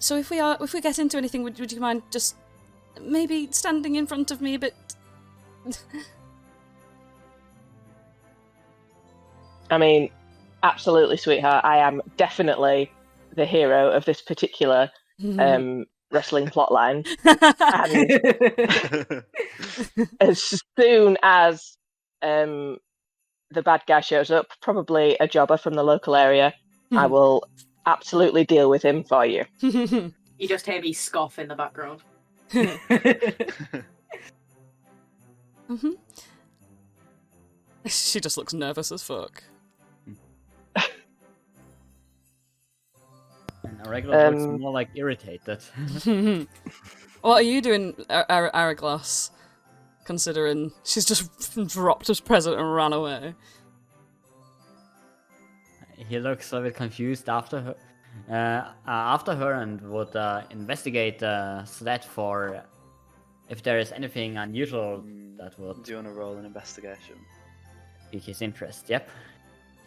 Speaker 2: So if we get into anything, would you mind just maybe standing in front of me a bit?
Speaker 5: I mean, absolutely, sweetheart. I am definitely the hero of this particular wrestling plotline. And as soon as the bad guy shows up, probably a jobber from the local area, I will absolutely deal with him for you.
Speaker 4: You just hear me scoff in the background.
Speaker 2: She just looks nervous as fuck.
Speaker 7: And Araeglos looks more like irritated.
Speaker 2: What are you doing, Araeglos? Considering she's just dropped his present and ran away.
Speaker 7: He looks a bit confused after her, and would investigate the sled for if there is anything unusual that would
Speaker 1: Do you want to roll an investigation?
Speaker 7: pique his interest. Yep,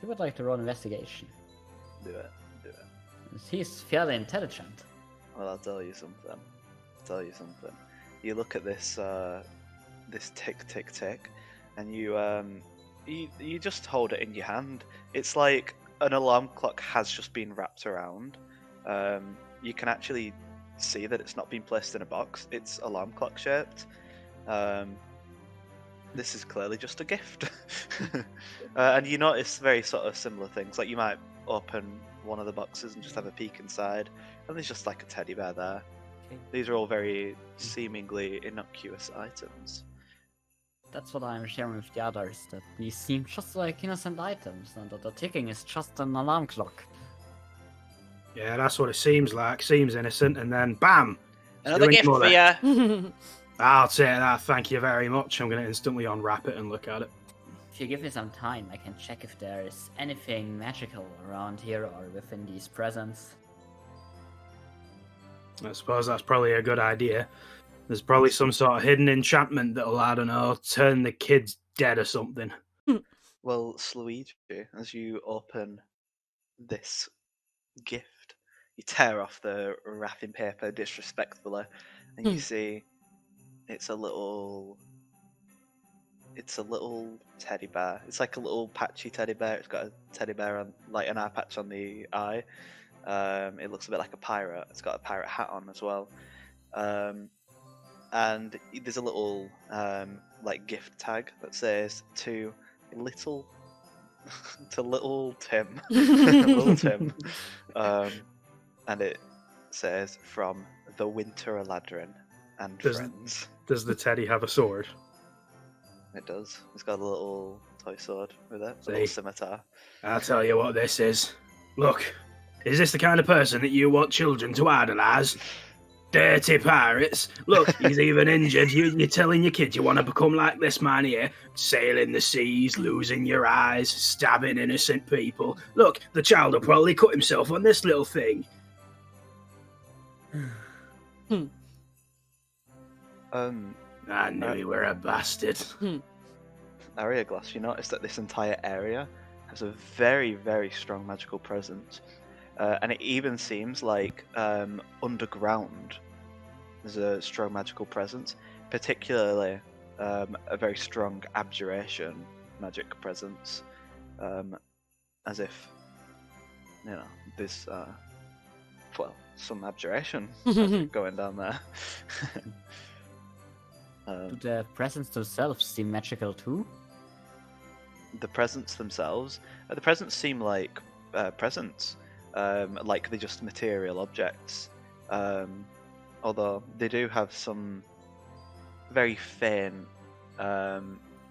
Speaker 7: he would like to roll investigation.
Speaker 1: Do it.
Speaker 7: He's fairly intelligent.
Speaker 1: Well, I'll tell you something. You look at this this tick tick tick, and you just hold it in your hand. It's like an alarm clock has just been wrapped around. You can actually see that it's not been placed in a box. It's alarm clock shaped. This is clearly just a gift. And you notice very sort of similar things. Like you might open one of the boxes and just have a peek inside, and there's just like a teddy bear there.
Speaker 7: Okay.
Speaker 1: These are all very seemingly innocuous items.
Speaker 7: That's what I'm sharing with the others, that these seem just like innocent items, and that the ticking is just an alarm clock.
Speaker 3: Yeah, that's what it seems like. Seems innocent, and then BAM!
Speaker 8: Another
Speaker 3: Doing
Speaker 8: gift for
Speaker 3: mother.
Speaker 8: you.
Speaker 3: I'll take that, thank you very much. I'm going to instantly unwrap it and look at it.
Speaker 7: If you give me some time, I can check if there is anything magical around here or within these presents.
Speaker 3: I suppose that's probably a good idea. There's probably some sort of hidden enchantment that'll, I don't know, turn the kids dead or something.
Speaker 1: Well, Slaweejee, as you open this gift, you tear off the wrapping paper disrespectfully, and you see it's a little teddy bear. It's like a little patchy teddy bear. It's got a teddy bear on, like an eye patch on the eye. It looks a bit like a pirate. It's got a pirate hat on as well. And there's a little like gift tag that says to little Tim, little Tim, and it says from the Winter Eladrin and friends.
Speaker 3: Does the teddy have a sword?
Speaker 1: It does. It's got a little toy sword with it, a
Speaker 3: See?
Speaker 1: little scimitar.
Speaker 3: I'll tell you what this is. Look, is this the kind of person that you want children to idolize? Dirty pirates. Look, he's even injured. You're telling your kid you want to become like this man here, sailing the seas, losing your eyes, stabbing innocent people. Look, the child will probably cut himself on this little thing. I knew you were a bastard.
Speaker 1: Araeglos, you notice that this entire area has a very, very strong magical presence. And it even seems like underground there's a strong magical presence, particularly a very strong abjuration magic presence, as if, you know, there's, well, some abjuration magic going down there.
Speaker 7: Do the presents themselves seem magical too?
Speaker 1: The presents themselves, the presents seem like presents. Like they're just material objects, although they do have some very faint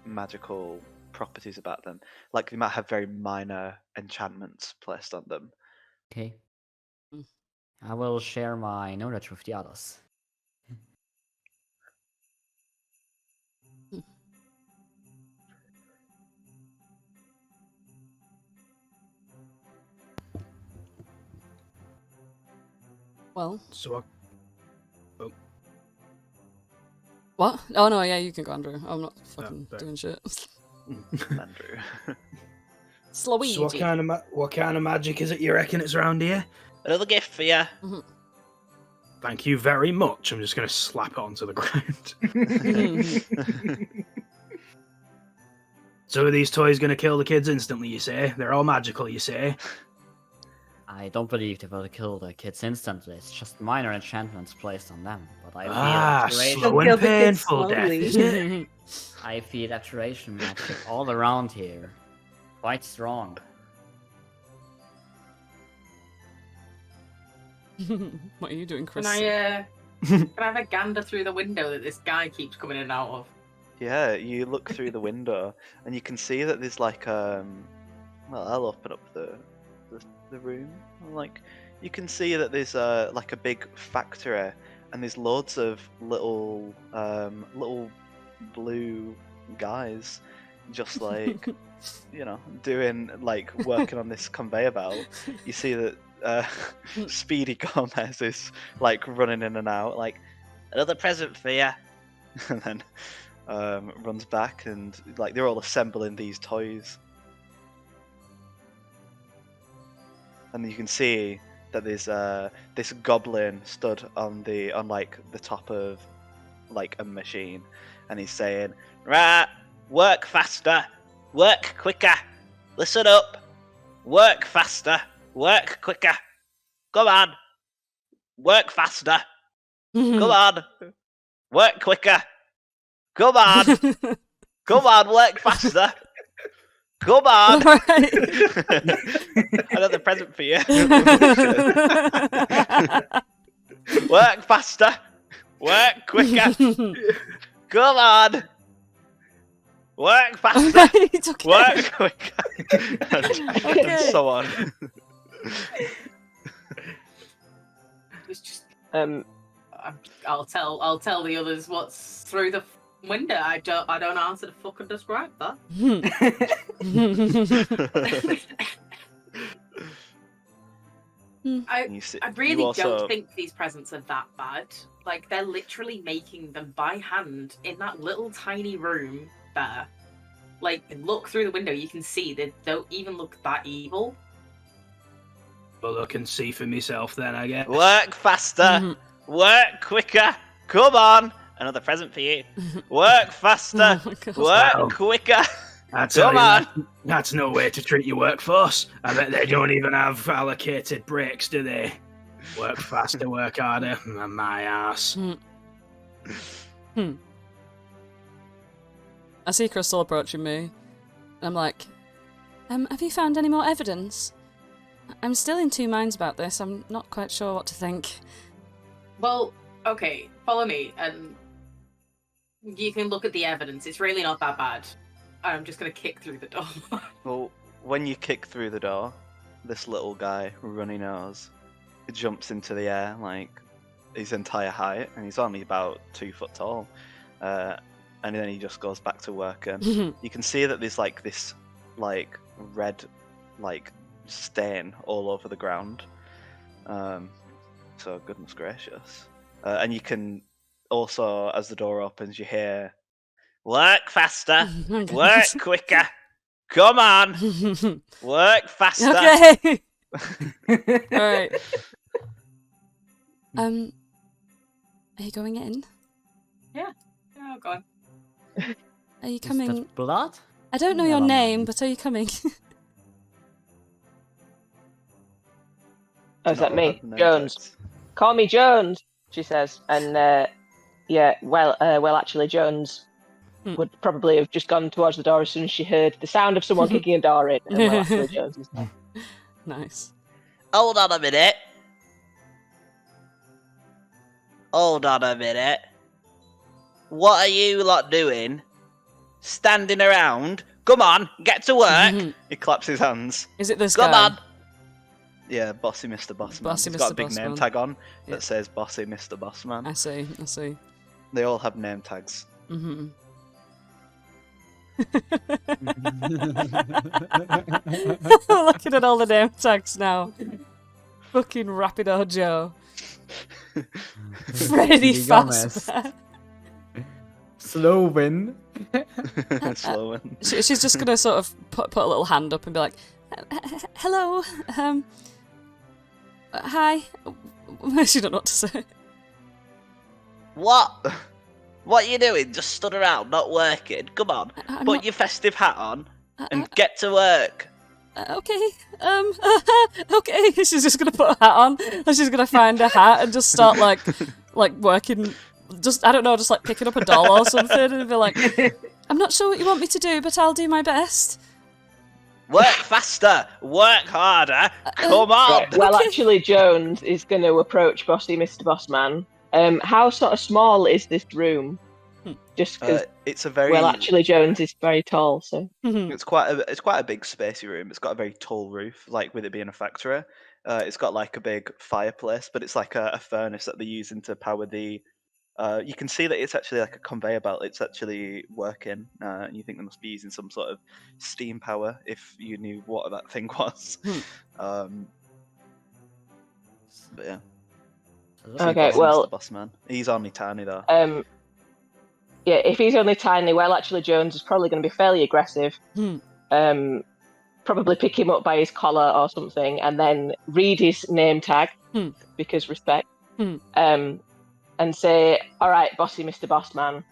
Speaker 1: magical properties about them. Like they might have very minor enchantments placed on them.
Speaker 7: Okay. I will share my knowledge with the others.
Speaker 2: Well,
Speaker 3: So,
Speaker 2: what? Oh no, yeah, you can go, Andrew. I'm not fucking
Speaker 3: fair.
Speaker 2: doing shit.
Speaker 1: Andrew.
Speaker 2: Slaweejee.
Speaker 3: So what kind of magic is it you reckon it's around here?
Speaker 8: Another gift for you.
Speaker 3: Thank you very much. I'm just going to slap it onto the ground. So are these toys going to kill the kids instantly, you say? They're all magical, you say?
Speaker 7: I don't believe they will kill the kids instantly. It's just minor enchantments placed on them. But I feel abjuration.
Speaker 3: Slow and
Speaker 9: Kill the kids
Speaker 3: painful death,
Speaker 9: slowly.
Speaker 3: isn't it?
Speaker 7: I feel abjuration magic all around here. Quite strong.
Speaker 2: What are you doing, Chris?
Speaker 4: Can I have a gander through the window that this guy keeps coming in and out of?
Speaker 1: Yeah, you look through the window and you can see that there's like well, I'll open up the room. Like you can see that there's like a big factory and there's loads of little blue guys just like you know doing like working on this conveyor belt. You see that Speedy Gomez is like running in and out like
Speaker 8: Another present for you.
Speaker 1: and then runs back and like they're all assembling these toys. And you can see that there's this goblin stood on like the top of like a machine, and he's saying,
Speaker 8: Right, work faster, work quicker. Listen up, work faster, work quicker. Come on, work faster. Come on, work quicker. Come on, come on, work faster.
Speaker 1: Come on!
Speaker 2: Alright.
Speaker 1: Another present for you. Work faster! Work quicker! Come on! Work faster!
Speaker 2: Alright, okay.
Speaker 1: Work quicker! and
Speaker 2: Okay.
Speaker 1: so on.
Speaker 4: It's just
Speaker 5: I'll
Speaker 4: I'll tell the others what's through the window. I don't know how to fucking describe that. I really don't think these presents are that bad. Like, they're literally making them by hand in that little tiny room there. Like, look through the window, you can see they don't even look that evil.
Speaker 3: Well, I can see for myself then, I guess.
Speaker 1: Work faster! Work quicker! Come on! Another present for you. Work faster!
Speaker 2: Oh my God.
Speaker 1: Work
Speaker 3: Wow.
Speaker 1: quicker!
Speaker 3: Come
Speaker 1: on!
Speaker 3: That's no way to treat your workforce. I bet they don't even have allocated breaks, do they? Work faster, work harder. My ass.
Speaker 2: I see Crystal approaching me. And I'm like, have you found any more evidence? I'm still in two minds about this. I'm not quite sure what to think.
Speaker 4: Well, okay, follow me, and you can look at the evidence. It's really not that bad. I'm just gonna kick through the door.
Speaker 1: Well, when you kick through the door, this little guy, runny nose, jumps into the air like his entire height, and he's only about 2 foot tall. And then he just goes back to work, and you can see that there's like this like red like stain all over the ground. So goodness gracious. And you can also, as the door opens, you hear, "Work faster, work quicker, come on, work faster."
Speaker 2: Okay. Alright. Are you going in?
Speaker 4: Yeah, oh god.
Speaker 2: Are you
Speaker 7: Is
Speaker 2: coming?
Speaker 7: that blood?
Speaker 2: I don't know
Speaker 7: Never
Speaker 2: your name,
Speaker 7: mind.
Speaker 2: but are you coming?
Speaker 5: Oh, is that me?
Speaker 1: No,
Speaker 5: Jones.
Speaker 1: that's-
Speaker 5: Call me Jones, she says. And well, actually, Jones would probably have just gone towards the door as soon as she heard the sound of someone kicking a door in. And well, actually, Jones is there.
Speaker 2: Nice.
Speaker 1: Hold on a minute. Hold on a minute. What are you lot doing? Standing around? Come on, get to work. He claps his hands.
Speaker 2: Is it this
Speaker 1: Come
Speaker 2: guy?
Speaker 1: on. Yeah, Bossy Mr. Bossman.
Speaker 2: Bossy
Speaker 1: He's got
Speaker 2: Mr.
Speaker 1: a big name
Speaker 2: Bossman.
Speaker 1: tag on
Speaker 2: Yeah.
Speaker 1: that says Bossy Mr. Bossman.
Speaker 2: I see. I see.
Speaker 1: They all have name tags.
Speaker 2: Mm-hmm. Looking at all the name tags now. Fucking Rapido Joe. Freddy Fazbear.
Speaker 7: Slow win.
Speaker 1: Slow one.
Speaker 2: She's just gonna sort of put a little hand up and be like, "Hello, hi." She don't know what to say.
Speaker 1: What? What are you doing? Just stood around, not working? Come on,
Speaker 2: I'm
Speaker 1: put
Speaker 2: not-
Speaker 1: your festive hat on and get to work.
Speaker 2: Okay, okay. She's just gonna put a hat on, and she's gonna find a hat and just start like working. Just I don't know, just like picking up a doll or something, and be like, "I'm not sure what you want me to do, but I'll do my best."
Speaker 1: Work faster, work harder. Come on.
Speaker 5: Right, well,
Speaker 2: Okay.
Speaker 5: actually, Jones is going to approach Bossy Mr. Bossman. How sort of small is this room? Just because,
Speaker 1: It's a very.
Speaker 5: well, actually, Jones is very tall, so.
Speaker 1: It's quite a big spacey room. It's got a very tall roof, like with it being a factory. It's got like a big fireplace, but it's like a furnace that they're using to power the. You can see that it's actually like a conveyor belt. It's actually working, and you think they must be using some sort of steam power if you knew what that thing was. But yeah.
Speaker 5: Okay,
Speaker 1: Bossy
Speaker 5: well-
Speaker 1: Mr. Bossman. He's only tiny though.
Speaker 5: Yeah, if he's only tiny, well, actually, Jones is probably going to be fairly aggressive. Probably pick him up by his collar or something, and then read his name tag, because respect. And say, "All right, Bossy Mr. Bossman,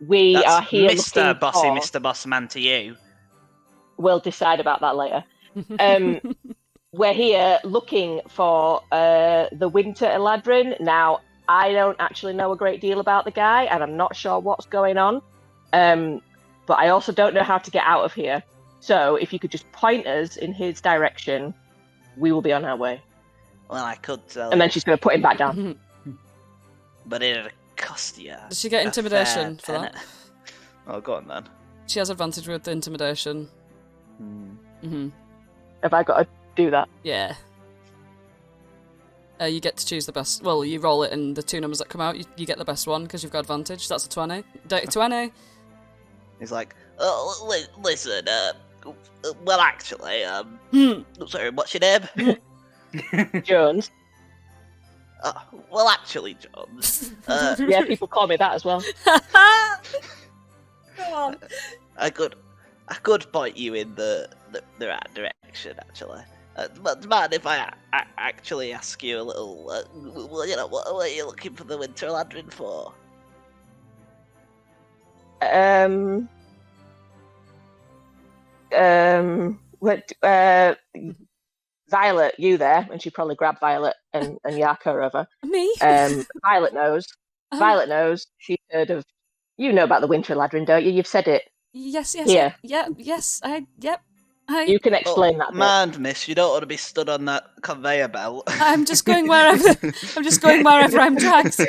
Speaker 5: we
Speaker 1: That's
Speaker 5: are here
Speaker 1: Mr.
Speaker 5: looking
Speaker 1: Bossy
Speaker 5: for."
Speaker 1: Mr. Bossman to you.
Speaker 5: We'll decide about that later. We're here looking for the Winter Eladrin. Now, I don't actually know a great deal about the guy, and I'm not sure what's going on. but I also don't know how to get out of here. So if you could just point us in his direction, we will be on our way.
Speaker 8: Well, I could tell
Speaker 5: And then
Speaker 8: you,
Speaker 5: she's going to put him back down.
Speaker 8: but it'd cost you.
Speaker 2: Does she get intimidation for that?
Speaker 1: Oh, go on then.
Speaker 2: She has advantage with the intimidation.
Speaker 5: Have I got to do that?
Speaker 2: Yeah. You get to choose the best. Well, you roll it, and the 2 numbers that come out, you get the best one because you've got advantage. That's a 20. Dirty 20.
Speaker 8: He's like, oh, listen, well, actually, sorry, what's your name?
Speaker 5: Jones.
Speaker 8: Well, actually, Jones,
Speaker 5: Yeah, people call me that as well.
Speaker 2: Go on.
Speaker 8: I could point you in the right direction, actually. But do you mind if I actually ask you a little, what are you looking for the Winter Eladrin for?
Speaker 5: Violet, you there? And she probably grabbed Violet and yak her over.
Speaker 2: Me?
Speaker 5: Violet knows. Violet knows. She's heard of. You know about the Winter Eladrin, don't you? You've said it.
Speaker 2: Yes.
Speaker 5: Here.
Speaker 2: Yes.
Speaker 5: You can explain that.
Speaker 8: Mind, miss, you don't want to be stood on that conveyor belt.
Speaker 2: I'm just going wherever. I'm dragged.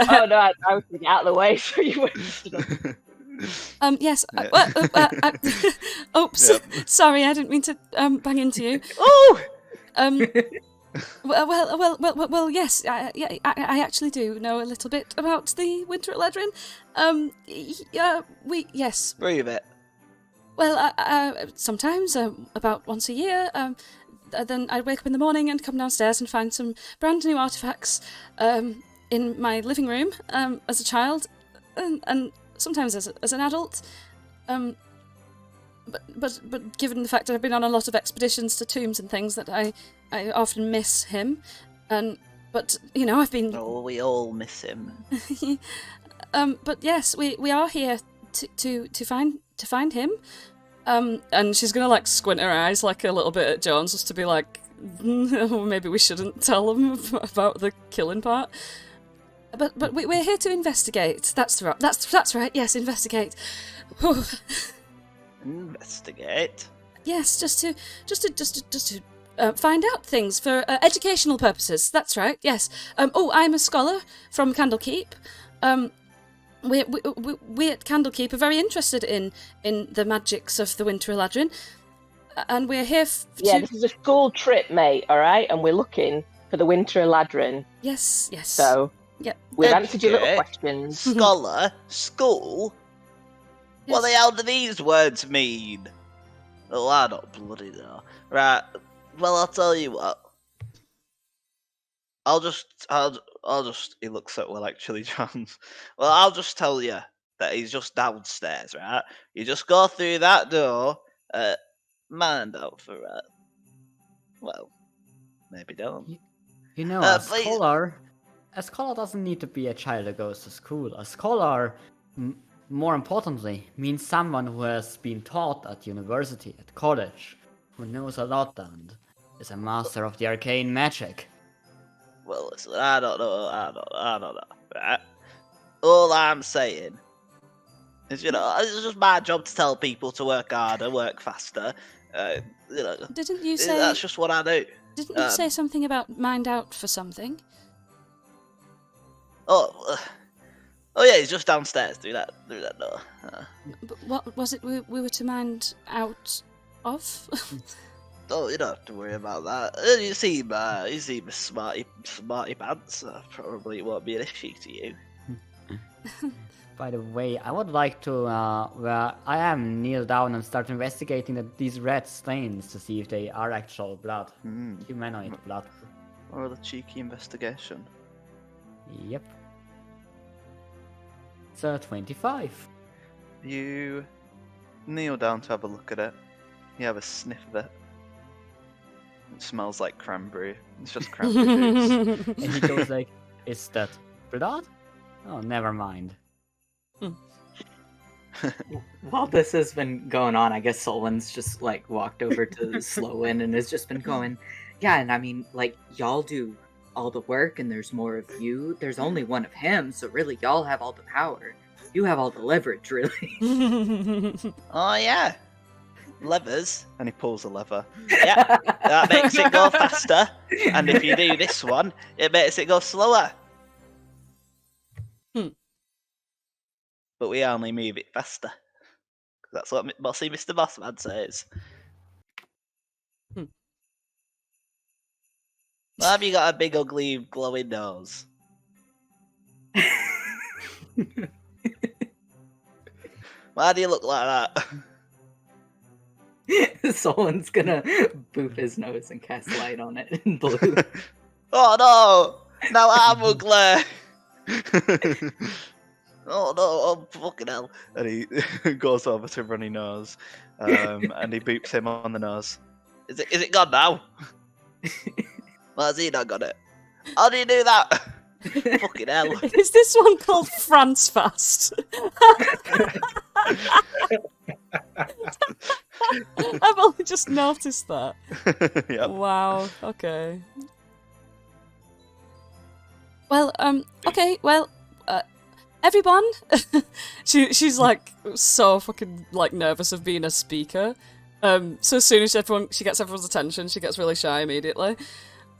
Speaker 5: Oh no, I was going to get out of the way so you wouldn't.
Speaker 2: Yes.
Speaker 1: Yeah.
Speaker 2: Oops.
Speaker 1: Yep.
Speaker 2: Sorry, I didn't mean to bang into you.
Speaker 8: Oh!
Speaker 2: Well, yes. I actually do know a little bit about the Winter Eladrin. Yes.
Speaker 8: Prove it.
Speaker 2: Well, sometimes about once a year. Then I'd wake up in the morning and come downstairs and find some brand new artifacts in my living room as a child, and sometimes as an adult. But given the fact that I've been on a lot of expeditions to tombs and things, that I often miss him, but I've been.
Speaker 8: Oh, we all miss him.
Speaker 2: But yes, we are here to find him. And she's gonna like squint her eyes like a little bit at Jones, just to be like, maybe we shouldn't tell him about the killing part. But we're here to investigate. That's right. That's right. Yes, investigate.
Speaker 8: Investigate.
Speaker 2: Yes, just to find out things for educational purposes. That's right. Yes. I'm a scholar from Candlekeep. We at Candlekeep are very interested in the magics of the Winter Eladrin, and we're here.
Speaker 5: Yeah, this is a school trip, mate. All right, and we're looking for the Winter Eladrin.
Speaker 2: Yes.
Speaker 5: So.
Speaker 2: Yep.
Speaker 5: We've answered your little questions.
Speaker 8: Scholar? School?
Speaker 2: Yes.
Speaker 8: What the hell do these words mean? Oh, I don't bloody know. Right, well, I'll tell you what. I'll just, he looks at, well, actually, Jones. Well, I'll just tell you that he's just downstairs, right? You just go through that door, mind out for it. Well, maybe don't.
Speaker 7: A scholar doesn't need to be a child who goes to school. A scholar, more importantly, means someone who has been taught at university, at college, who knows a lot and is a master of the arcane magic.
Speaker 8: Well, listen, I don't know, right? All I'm saying is, it's just my job to tell people to work harder, work faster.
Speaker 2: Didn't you say?
Speaker 8: That's just what I do.
Speaker 2: Didn't you say something about mind out for something?
Speaker 8: Oh yeah, he's just downstairs through that door.
Speaker 2: But what was it we were to mind out of?
Speaker 8: Oh, you don't have to worry about that. You seem smarty pants. Probably it won't be an issue to you.
Speaker 7: By the way, I would like to, where I am, kneel down and start investigating these red stains to see if they are actual blood. Humanoid blood.
Speaker 1: Or the cheeky investigation.
Speaker 7: Yep. So 25.
Speaker 1: You kneel down to have a look at it. You have a sniff of it. It smells like cranberry. It's just cranberry juice.
Speaker 7: And he goes like, is that blood? Oh, never mind.
Speaker 6: While this has been going on, I guess Solon's just like walked over to Slowen and has just been going, yeah, and I mean, like, y'all do all the work and there's more of you. There's only one of him, so really y'all have all the power. You have all the leverage, really.
Speaker 1: Oh yeah, levers. And he pulls a lever. Yeah, that makes it go faster. And if you do this one, it makes it go slower. But we only move it faster. That's what Bossy Mr. Bossman says. Why have you got a big, ugly, glowing nose? Why do you look like that?
Speaker 6: Someone's gonna boop his nose and cast light on it in blue.
Speaker 1: Oh no! Now I'm ugly! Oh no, oh fucking hell. And he goes over to Runny Nose and he boops him on the nose. Is it gone now? Why has he not got it? How do you do that? Fucking hell.
Speaker 2: Is this one called France Fast? I've only just noticed that.
Speaker 1: Yep.
Speaker 2: Wow, okay. Well, okay, well, everyone, she's like so fucking like nervous of being a speaker. So as soon as she gets everyone's attention, she gets really shy immediately.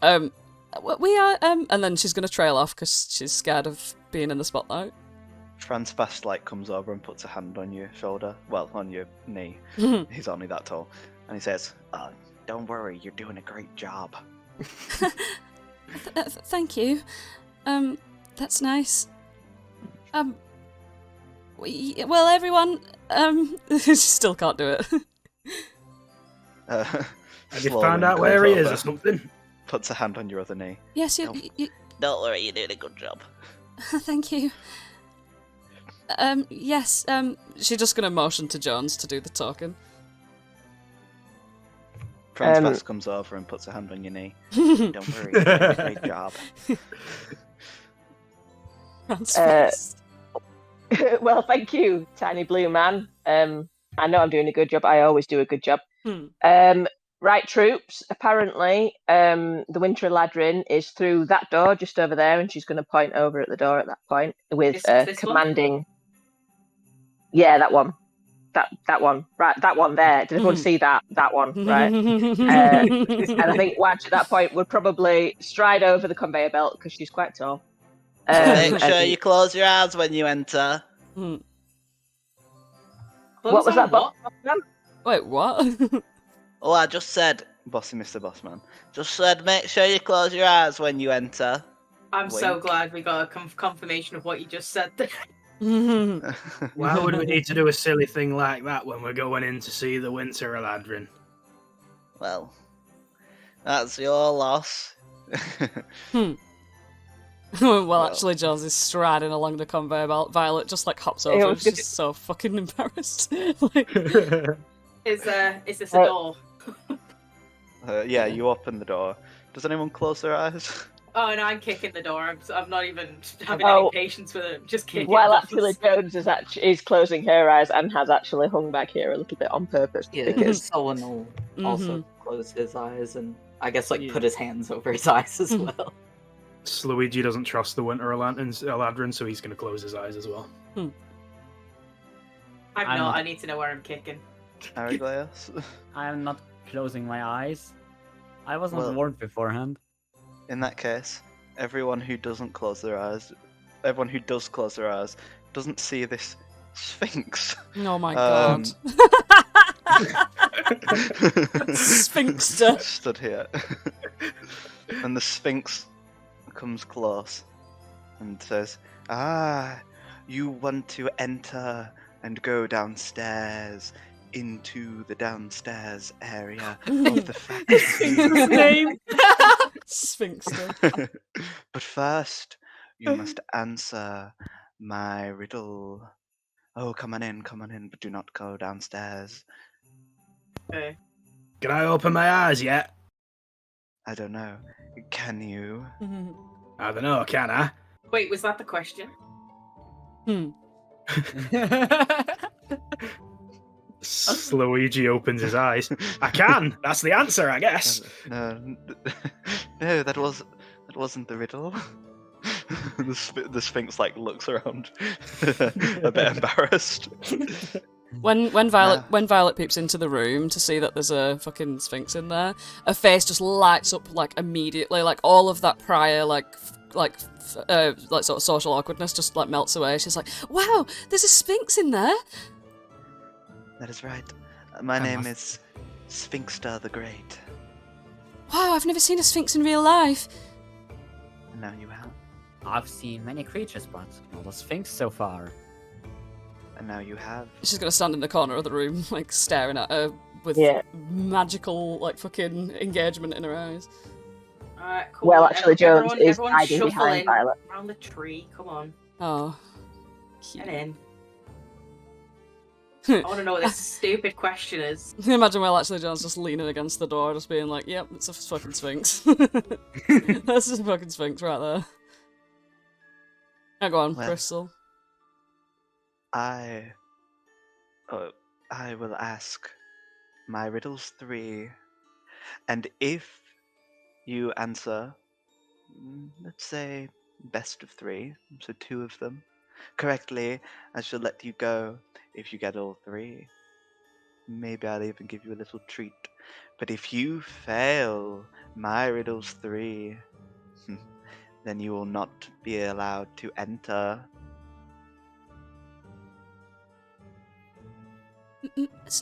Speaker 2: We are, and then she's gonna trail off because she's scared of being in the spotlight.
Speaker 1: Franz Fast comes over and puts a hand on your shoulder, well, on your knee. He's only that tall, and he says, "Don't worry, you're doing a great job."
Speaker 2: Thank you. That's nice. Well, everyone, she still can't do it.
Speaker 3: Have you found out where he is or something?
Speaker 1: Puts a hand on your other knee.
Speaker 2: Yes, you.
Speaker 1: Don't worry, you're doing a good job.
Speaker 2: Thank you. Yes, she's just gonna motion to Jones to do the talking.
Speaker 1: Franz Fast comes over and puts a hand on your knee. Don't worry, you're doing a great job.
Speaker 2: Franz Fast.
Speaker 5: Well, thank you, Tiny Blue Man. I know I'm doing a good job. I always do a good job. Right, troops. Apparently, the Winter Eladrin is through that door just over there, and she's going to point over at the door at that point with
Speaker 4: This
Speaker 5: commanding.
Speaker 4: one?
Speaker 5: Yeah, that one. That one. Right, that one there. Did everyone see that? That one, right? And I think Wadge at that point would probably stride over the conveyor belt because she's quite tall.
Speaker 1: Make sure you close your eyes when you enter.
Speaker 5: What was that?
Speaker 2: Wait, what?
Speaker 1: Oh, I just said, Bossy Mr. Bossman, just said make sure you close your eyes when you enter.
Speaker 4: I'm so
Speaker 1: Wink.
Speaker 4: glad we got a confirmation of what you just said there.
Speaker 3: Why would we need to do a silly thing like that when we're going in to see the Winter Eladrin?
Speaker 1: Well, that's your loss.
Speaker 2: Well, actually, Jones is striding along the conveyor belt. Violet just like hops over. And she's so fucking embarrassed. Like...
Speaker 4: Is this a door?
Speaker 1: Yeah, you open the door. Does anyone close their eyes?
Speaker 4: Oh, and I'm kicking the door. I'm not even having any patience with it. Just kicking.
Speaker 5: While actually Jones is closing her eyes and has actually hung back here a little bit on purpose.
Speaker 6: Yeah, because Solon will also close his eyes and I guess put his hands over his eyes as well.
Speaker 3: Slaweejee doesn't trust the Winter Eladrin, so he's going to close his eyes as well.
Speaker 4: I'm not. I need to know where I'm kicking.
Speaker 1: Araeglos?
Speaker 7: I am not closing my eyes. I wasn't warned beforehand.
Speaker 1: In that case, everyone who does close their eyes doesn't see this Sphinx.
Speaker 2: Oh my god. Sphinxter.
Speaker 1: Stood here. And the Sphinx comes close and says, you want to enter and go downstairs into the downstairs area of the factory.
Speaker 2: Sphinx's name. Sphinxter.
Speaker 1: But first, you must answer my riddle. Oh, come on in, but do not go downstairs.
Speaker 4: Okay.
Speaker 3: Can I open my eyes yet?
Speaker 1: I don't know. Can you?
Speaker 3: I don't know, can I?
Speaker 4: Wait, was that the question?
Speaker 3: Slaweejee opens his eyes. I can. That's the answer, I guess.
Speaker 1: No, that wasn't the riddle. The Sphinx like looks around, a bit embarrassed.
Speaker 2: When Violet peeps into the room to see that there's a fucking Sphinx in there, her face just lights up like immediately. Like all of that prior like sort of social awkwardness just like melts away. She's like, "Wow, there's a Sphinx in there."
Speaker 1: That is right. My name is Sphinxter the Great.
Speaker 2: Wow, I've never seen a Sphinx in real life.
Speaker 1: And now you have.
Speaker 7: I've seen many creatures, but not a sphinx so far.
Speaker 1: And now you have.
Speaker 2: She's gonna stand in the corner of the room, like staring at her with magical, like fucking engagement in her eyes.
Speaker 4: Alright, cool.
Speaker 5: Well, actually, Jones is
Speaker 4: everyone
Speaker 5: hiding
Speaker 4: shuffle
Speaker 5: behind
Speaker 4: in
Speaker 5: Violet.
Speaker 4: around the tree. Come on,
Speaker 2: Oh, cute.
Speaker 4: get in. I want to know what this stupid question is.
Speaker 2: Imagine Actually Jones just leaning against the door, just being like, "Yep, it's a fucking Sphinx." That's just a fucking Sphinx right there. Now go on,
Speaker 1: Well,
Speaker 2: Crystal.
Speaker 1: I will ask my riddles 3, and if you answer, let's say, best of 3, so 2 of them, correctly, I shall let you go. If you get all 3, maybe I'll even give you a little treat. But if you fail my riddles 3, then you will not be allowed to enter.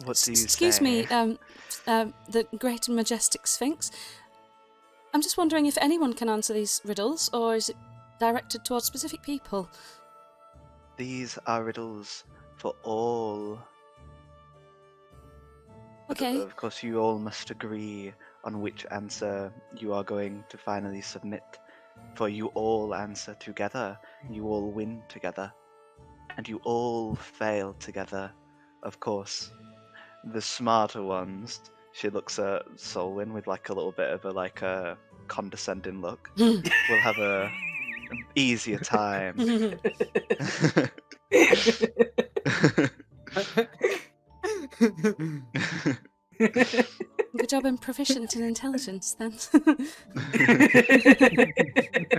Speaker 1: What do you
Speaker 2: Excuse me,
Speaker 1: say?
Speaker 2: the great and majestic Sphinx. I'm just wondering if anyone can answer these riddles, or is it directed towards specific people?
Speaker 1: These are riddles for all. But
Speaker 2: Okay.
Speaker 1: of course, you all must agree on which answer you are going to finally submit. For you all answer together, you all win together, and you all fail together. Of course, the smarter ones. She looks at Solwyn with like a little bit of a condescending look. Will have a easier time.
Speaker 2: Good job, I'm proficient in intelligence, then.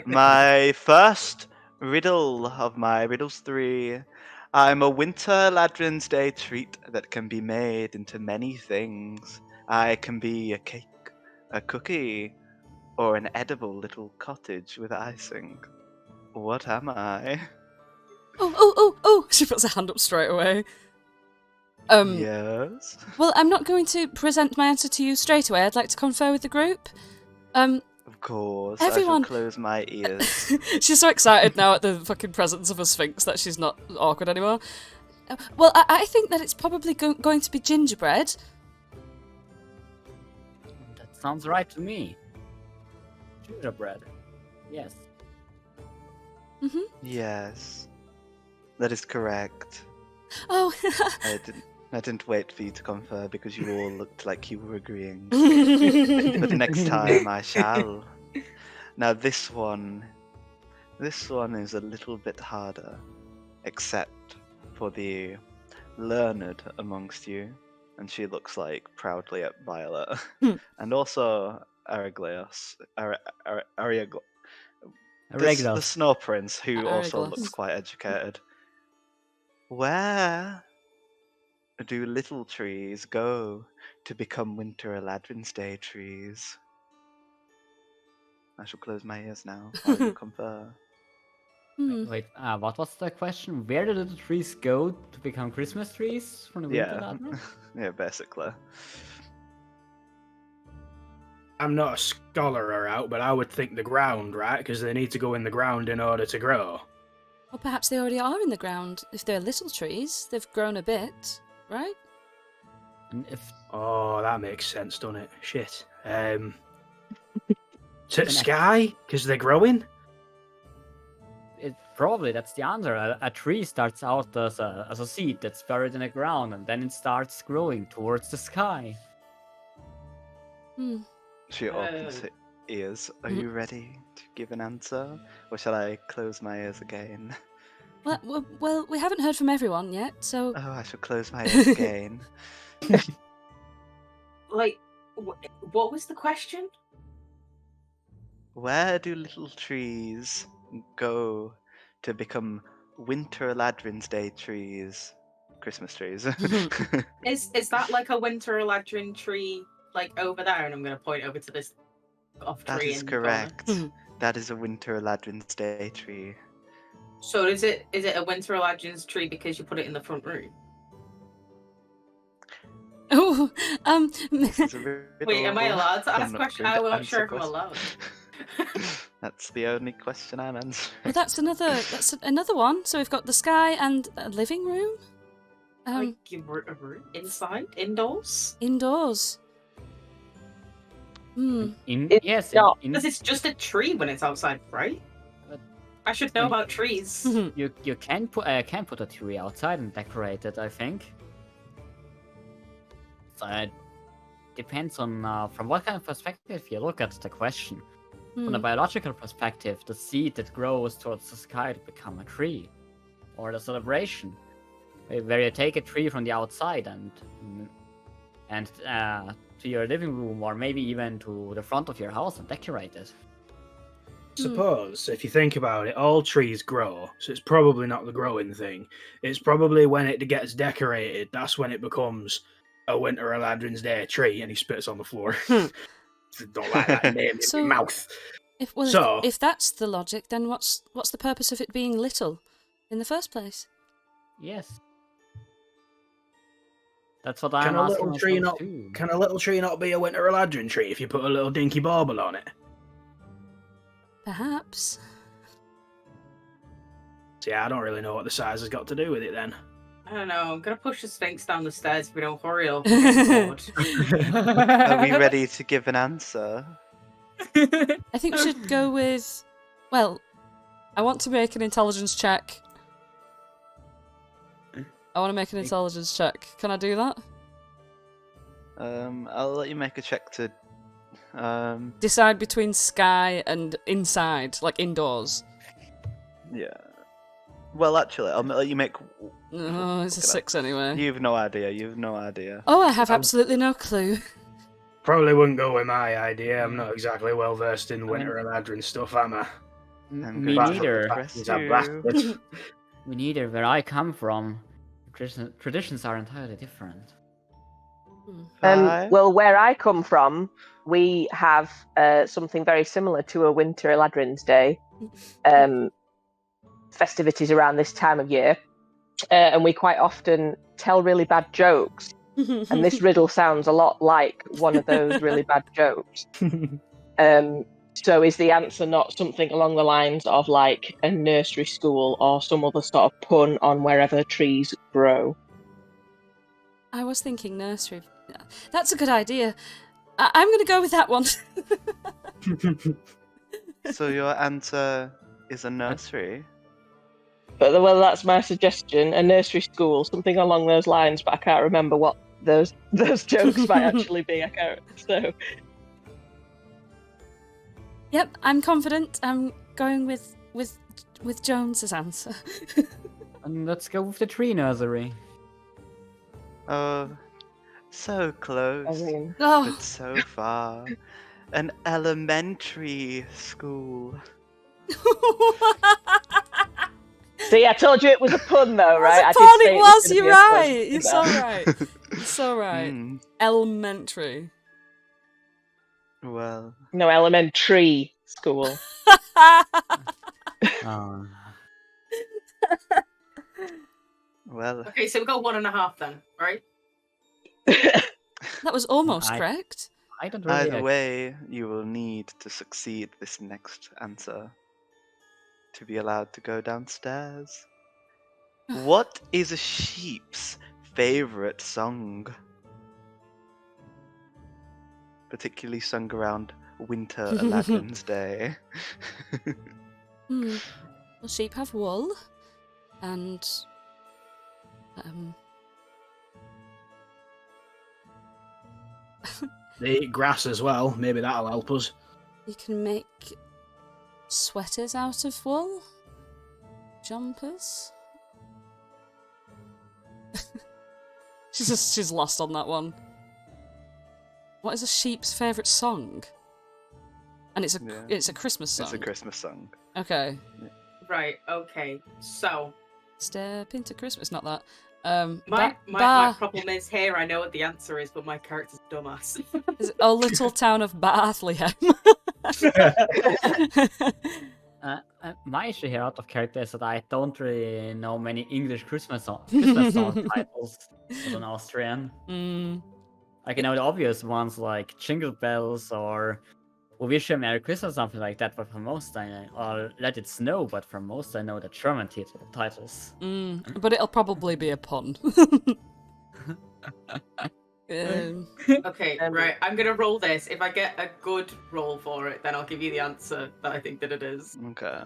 Speaker 1: My first riddle of my riddles 3. I'm a Winter Eladrin's Day treat that can be made into many things. I can be a cake, a cookie, or an edible little cottage with icing. What am I?
Speaker 2: Oh! She puts her hand up straight away.
Speaker 1: Yes?
Speaker 2: Well, I'm not going to present my answer to you straight away. I'd like to confer with the group.
Speaker 1: Of course,
Speaker 2: Everyone-
Speaker 1: I shall close my ears.
Speaker 2: She's so excited now at the fucking presence of a Sphinx that she's not awkward anymore. Well, I think that it's probably going to be gingerbread.
Speaker 7: That sounds right to me. Gingerbread. Yes.
Speaker 1: Yes, that is correct.
Speaker 2: Oh,
Speaker 1: I didn't wait for you to confer because you all looked like you were agreeing. But next time I shall. Now this one is a little bit harder, except for the learned amongst you. And she looks like proudly at Violet. And also Araeglos. Araeglos. The
Speaker 7: Araeglos.
Speaker 1: Snow Prince, who also
Speaker 2: Araeglos.
Speaker 1: looks quite educated. Where do little trees go to become Winter Eladrin's Day trees? I shall close my ears now while you confer.
Speaker 7: Wait, what was the question? Where do the trees go to become Christmas trees from the Winter
Speaker 1: Yeah,
Speaker 7: Eladrin?
Speaker 1: yeah, basically.
Speaker 3: I'm not a scholar out, but I would think the ground, right? Because they need to go in the ground in order to grow.
Speaker 2: Or perhaps they already are in the ground. If they're little trees, they've grown a bit, right?
Speaker 7: And if
Speaker 3: Oh, that makes sense, doesn't it? Shit. To sky? Because they're growing?
Speaker 7: probably that's the answer. A tree starts out as a seed that's buried in the ground, and then it starts growing towards the sky.
Speaker 1: She opens her ears. Are you ready to give an answer? Or shall I close my ears again?
Speaker 2: Well, we haven't heard from everyone yet, so...
Speaker 1: Oh, I shall close my ears again.
Speaker 4: Like, what was the question?
Speaker 1: Where do little trees go to become Winter Eladrin's Day trees, Christmas trees.
Speaker 4: Is that like a Winter Eladrin tree, like over there? And I'm going to point over to this off
Speaker 1: That
Speaker 4: tree
Speaker 1: is
Speaker 4: in
Speaker 1: correct.
Speaker 2: Mhm.
Speaker 1: That is a Winter Eladrin's Day tree.
Speaker 4: the corner. So is it a Winter Eladrin's tree because you put it in the front room?
Speaker 2: Oh,
Speaker 1: This is a riddle.
Speaker 4: Wait, am I allowed to
Speaker 1: I'm
Speaker 4: ask
Speaker 1: not
Speaker 4: questions?
Speaker 1: going to
Speaker 4: I'm not
Speaker 1: answer
Speaker 4: sure if I'm
Speaker 1: questions.
Speaker 4: allowed.
Speaker 1: That's the only question I'm answering.
Speaker 2: well, that's another one. So we've got the sky and a living room.
Speaker 4: Like a room? Inside? Indoors?
Speaker 2: Indoors.
Speaker 5: It's
Speaker 7: Yes,
Speaker 5: not.
Speaker 4: Because it's just a tree when it's outside, right? I should know about trees.
Speaker 7: you can put a tree outside and decorate it, I think. So it depends on from what kind of perspective you look at the question. From a biological perspective, the seed that grows towards the sky to become a tree, or the celebration, where you take a tree from the outside and to your living room, or maybe even to the front of your house and decorate it.
Speaker 3: Suppose, if you think about it, all trees grow, so it's probably not the growing thing. It's probably when it gets decorated, that's when it becomes a Winter Eladrin's Day tree, and he spits on the floor. Don't like that name in your mouth.
Speaker 2: If that's the logic, then what's the purpose of it being little in the first place?
Speaker 7: Yes. That's what
Speaker 3: Can
Speaker 7: I'm
Speaker 3: a
Speaker 7: asking
Speaker 3: little tree
Speaker 7: myself
Speaker 3: not?
Speaker 7: too.
Speaker 3: Can a little tree not be a Winter Eladrin tree if you put a little dinky bauble on it?
Speaker 2: Perhaps.
Speaker 3: So yeah, I don't really know what the size has got to do with it then.
Speaker 4: I don't know. I'm going to push the Sphinx down the stairs if we don't hurry up. Oh,
Speaker 1: Are we ready to give an answer?
Speaker 2: I think we should go with. Well, I want to make an intelligence check. I want to make an intelligence check. Can I do that?
Speaker 1: I'll let you make a check to
Speaker 2: Decide between sky and inside, like indoors.
Speaker 1: yeah. Well, actually, I'll let you make.
Speaker 2: Oh, it's a 6 anyway.
Speaker 1: You've no idea.
Speaker 2: Oh, I have absolutely no clue.
Speaker 3: Probably wouldn't go with my idea. I'm not exactly well versed in Winter Eladrin stuff, am I?
Speaker 7: Me
Speaker 1: going to
Speaker 7: neither.
Speaker 1: impress
Speaker 3: He's a
Speaker 1: you.
Speaker 3: bastard.
Speaker 7: Me neither. Where I come from, traditions are entirely different.
Speaker 5: Well, where I come from, we have something very similar to a Winter Eladrin's Day. Festivities around this time of year. And we quite often tell really bad jokes. And this riddle sounds a lot like one of those really bad jokes. So is the answer not something along the lines of like a nursery school or some other sort of pun on wherever trees grow?
Speaker 2: I was thinking nursery. That's a good idea. I'm going to go with that one.
Speaker 1: So your answer is a nursery.
Speaker 5: But well, that's my suggestion. A nursery school, something along those lines. But I can't remember what those jokes might actually be. I can't. So.
Speaker 2: Yep, I'm confident. I'm going with Jones's answer.
Speaker 7: And let's go with the tree nursery.
Speaker 1: Oh, so close,
Speaker 5: I mean,
Speaker 1: but so far. An elementary school.
Speaker 5: see, I told you it was a pun, though, right?
Speaker 2: It was.
Speaker 5: It
Speaker 2: Was.
Speaker 5: gonna
Speaker 2: You're
Speaker 5: be a pun.
Speaker 2: right. You're so right. You're so right.
Speaker 1: Hmm,
Speaker 2: Elementary.
Speaker 1: well,
Speaker 5: No, elementary school.
Speaker 7: Oh.
Speaker 1: well.
Speaker 4: Okay, so we got 1.5 then, right?
Speaker 2: That was almost correct.
Speaker 7: I don't really.
Speaker 1: Either way, you will need to succeed this next answer to be allowed to go downstairs. What is a sheep's favorite song? Particularly sung around Winter Eladrin's Day.
Speaker 2: Well, sheep have wool, and
Speaker 3: They eat grass as well. Maybe that'll help us.
Speaker 2: you can make sweaters out of wool, jumpers. She's lost on that one. What is a sheep's favourite song? And it's a
Speaker 1: Yeah.
Speaker 2: it's a Christmas song.
Speaker 1: It's a Christmas song.
Speaker 2: Okay.
Speaker 4: Right. Okay. So
Speaker 2: Step into Christmas. Not that.
Speaker 4: my
Speaker 2: Bath.
Speaker 4: problem is here. I know what the answer is, but my character's a dumbass.
Speaker 2: Is it, oh, little town of Bethlehem.
Speaker 7: My issue here out of character is that I don't really know many English Christmas song titles as an Austrian. Like, the obvious ones like Jingle Bells or We Wish You a Merry Christmas, something like that, but for most or Let It Snow, but for most I know the German titles.
Speaker 2: But it'll probably be a pun.
Speaker 4: Okay, right. I'm gonna roll this. If I get a good roll for it, then I'll give you the answer that I think that it is.
Speaker 1: Okay.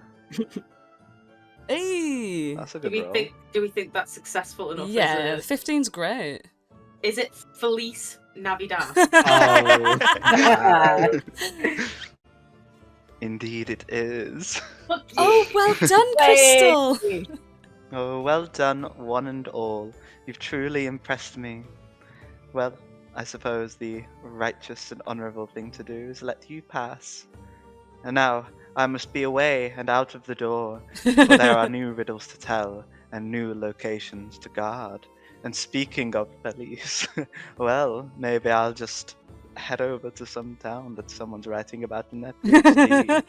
Speaker 2: Hey!
Speaker 1: That's a
Speaker 4: Do
Speaker 1: good
Speaker 4: we
Speaker 1: roll.
Speaker 4: think that's successful enough?
Speaker 2: Yeah,
Speaker 4: Is
Speaker 2: 15's great.
Speaker 4: it Feliz Navidad?
Speaker 1: Indeed it is.
Speaker 2: Oh, well done, Crystal!
Speaker 1: Oh, well done, one and all. You've truly impressed me. Well, I suppose the righteous and honourable thing to do is let you pass. And now, I must be away and out of the door, for there are new riddles to tell and new locations to guard. And speaking of Felice, well, maybe I'll just head over to some town that someone's writing about in their PhD.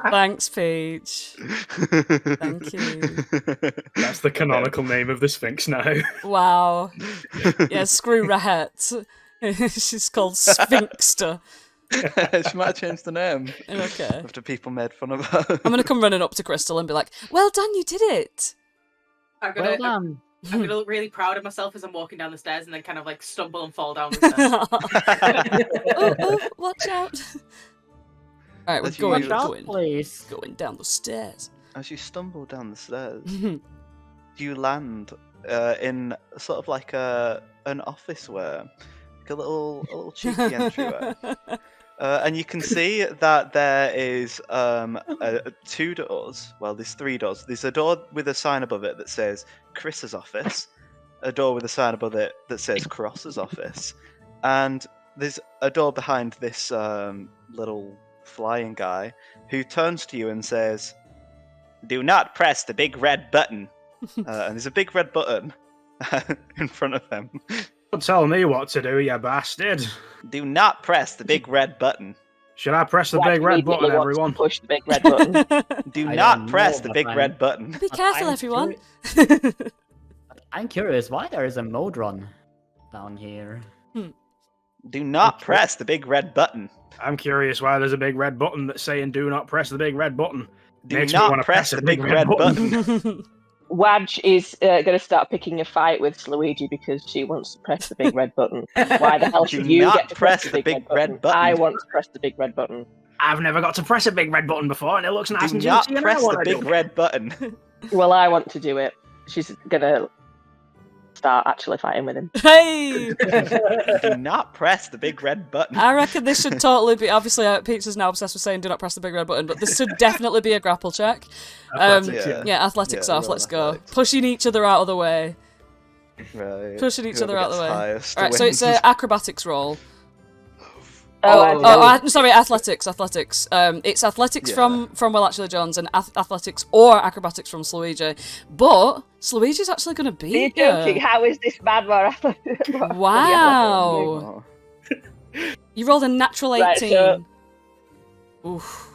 Speaker 2: Thanks, Peach. Thank you.
Speaker 3: That's the canonical name of the Sphinx now.
Speaker 2: Wow. Yeah, screw Rahet. She's called Sphinxter.
Speaker 1: She might have changed the name.
Speaker 2: Okay.
Speaker 1: After people made fun of her.
Speaker 2: I'm gonna come running up to Crystal and be like, well done, you did it!
Speaker 4: I'm
Speaker 7: Well
Speaker 4: gonna
Speaker 7: done.
Speaker 4: I'm gonna look really proud of myself as I'm walking down the stairs and then kind of like stumble and fall down the stairs.
Speaker 2: Oh, watch out. Alright, we're
Speaker 1: As you-
Speaker 2: going,
Speaker 1: Watch out,
Speaker 2: going,
Speaker 7: Please.
Speaker 2: going down the stairs.
Speaker 1: As you stumble down the stairs, you land in sort of like an office where, like a little cheeky entryway. And you can see that there is two doors. Well, there's three doors. There's a door with a sign above it that says Chris's office, a door with a sign above it that says Cross's office, and there's a door behind this little flying guy who turns to you and says, "Do not press the big red button." And there's a big red button in front of them.
Speaker 3: Don't tell me what to do, you bastard.
Speaker 1: Do not press the big red button.
Speaker 3: Should I press the
Speaker 5: Why
Speaker 3: big
Speaker 5: do you
Speaker 3: red button,
Speaker 5: immediately want to
Speaker 3: everyone?
Speaker 5: Push the big red button.
Speaker 1: Do
Speaker 7: I
Speaker 1: not
Speaker 7: don't
Speaker 1: press
Speaker 7: know,
Speaker 1: the
Speaker 7: but
Speaker 1: big
Speaker 7: I'm-
Speaker 1: red button.
Speaker 2: Be careful,
Speaker 7: I'm
Speaker 2: everyone.
Speaker 7: I'm curious why there is a Modron down here.
Speaker 1: Do not press the big red button.
Speaker 3: I'm curious why there's a big red button that's saying do not press the big red button.
Speaker 1: Do
Speaker 3: Makes me
Speaker 1: not
Speaker 3: wanna
Speaker 1: press the big red button.
Speaker 5: Wadge is going to start picking a fight with Slaweejee because she wants to press the big red button. Why the hell
Speaker 1: Do
Speaker 5: should you
Speaker 1: not
Speaker 5: get to
Speaker 1: press the big red button.
Speaker 5: I want to press the big red button.
Speaker 3: I've never got to press a big red button before, and it looks nice
Speaker 1: Do
Speaker 3: and
Speaker 1: not
Speaker 3: juicy, and I
Speaker 1: press the
Speaker 3: wanna
Speaker 1: big
Speaker 3: do it.
Speaker 1: red button.
Speaker 5: Well, I want to do it. She's going to start actually fighting with him.
Speaker 2: Hey!
Speaker 1: Do not press the big red button.
Speaker 2: I reckon this should totally be. Obviously, Peach is now obsessed with saying "do not press the big red button," but this should definitely be a grapple check.
Speaker 3: Athletics,
Speaker 1: yeah.
Speaker 2: Yeah, athletics
Speaker 1: Yeah,
Speaker 2: off.
Speaker 1: roll
Speaker 2: Let's go.
Speaker 1: athletics.
Speaker 2: Pushing each other out of the way.
Speaker 1: Right.
Speaker 2: Pushing each
Speaker 1: Whoever
Speaker 2: other out of the
Speaker 1: gets
Speaker 2: way.
Speaker 1: highest
Speaker 2: All right, so it's
Speaker 1: wins.
Speaker 2: an acrobatics roll.
Speaker 5: Oh,
Speaker 2: Sorry, athletics. It's athletics
Speaker 1: Yeah.
Speaker 2: from Well Actually John's and athletics or acrobatics from Slaweejee. But Slaweegee's actually going to
Speaker 5: Are you
Speaker 2: beat
Speaker 5: joking?
Speaker 2: you.
Speaker 5: How is this man more athletic?
Speaker 2: Wow.
Speaker 1: Oh.
Speaker 2: You rolled a natural 18.
Speaker 5: Right, so-
Speaker 2: Oof.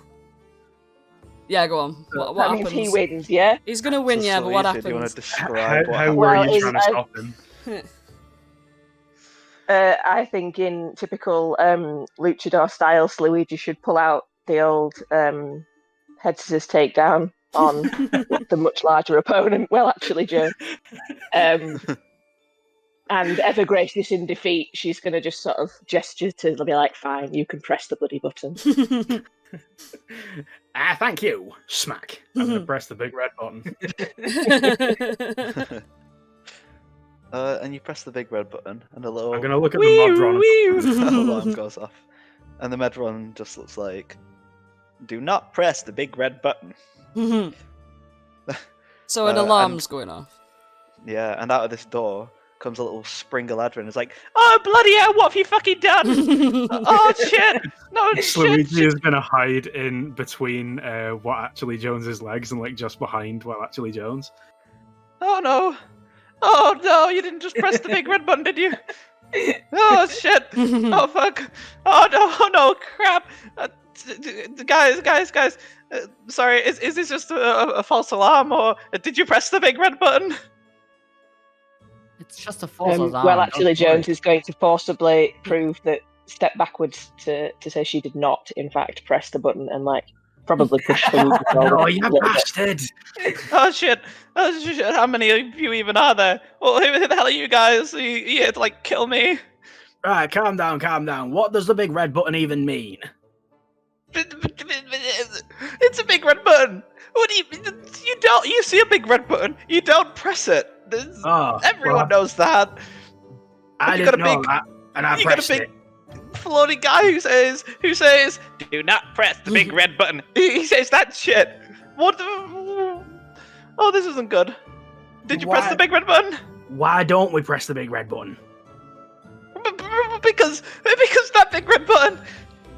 Speaker 2: Yeah, go on. What
Speaker 5: That
Speaker 2: happens?
Speaker 5: means he wins, yeah?
Speaker 2: He's going to win,
Speaker 1: So
Speaker 2: yeah, but what
Speaker 1: Slaweejee, do you want
Speaker 2: happens?
Speaker 1: to
Speaker 3: How,
Speaker 1: describe what
Speaker 3: how
Speaker 1: happened?
Speaker 3: were
Speaker 5: Well,
Speaker 3: you
Speaker 5: is-
Speaker 3: trying to stop him?
Speaker 5: I think in typical luchador style, Slaweejee should pull out the old head scissors takedown on the much larger opponent. Well, actually, Joe. And ever gracious in defeat, she's going to just sort of gesture to be like, "Fine, you can press the bloody button."
Speaker 3: Thank you. Smack. I'm going to press the big red button.
Speaker 1: And you press the big red button, and a little
Speaker 3: I'm going to look at the Modron.
Speaker 1: alarm goes off, and the Medron just looks like, "Do not press the big red button."
Speaker 2: So an
Speaker 1: and-
Speaker 2: alarm's going off.
Speaker 1: Yeah, and out of this door comes a little spring Eladrin. It's like, oh bloody hell, what have you fucking done? Oh shit! No shit!
Speaker 3: Slaweejee is gonna hide in between what actually Jones's legs and like just behind what actually Jones.
Speaker 8: Oh no! Oh no! You didn't just press the big red button, did you? Oh shit! Oh fuck! Oh no! Oh no! Crap! Guys! Sorry, is this just a false alarm, or did you press the big red button?
Speaker 7: It's just a false alarm.
Speaker 5: Well, actually,
Speaker 7: don't
Speaker 5: Jones
Speaker 7: worry.
Speaker 5: is going to forcibly prove that step backwards to say she did not, in fact, press the button and like probably push the
Speaker 3: Oh, you bastard!
Speaker 8: Oh shit! Oh shit! How many of you even are there? Well, who the hell are you guys? You here to like kill me?
Speaker 3: Right, calm down. What does the big red button even mean?
Speaker 8: It's a big red button. What do you don't? You see a big red button? You don't press it. Everyone knows that.
Speaker 3: I
Speaker 8: you
Speaker 3: didn't
Speaker 8: got a
Speaker 3: know
Speaker 8: big-
Speaker 3: that, and I
Speaker 8: you got a
Speaker 3: pressed
Speaker 8: big-
Speaker 3: it.
Speaker 8: Floaty guy who says, "Do not press the big red button." He says that shit. What? Oh, this isn't good. Did you press
Speaker 3: Why-
Speaker 8: the big red button?
Speaker 3: Why don't we press the big red button?
Speaker 8: Because that big red button.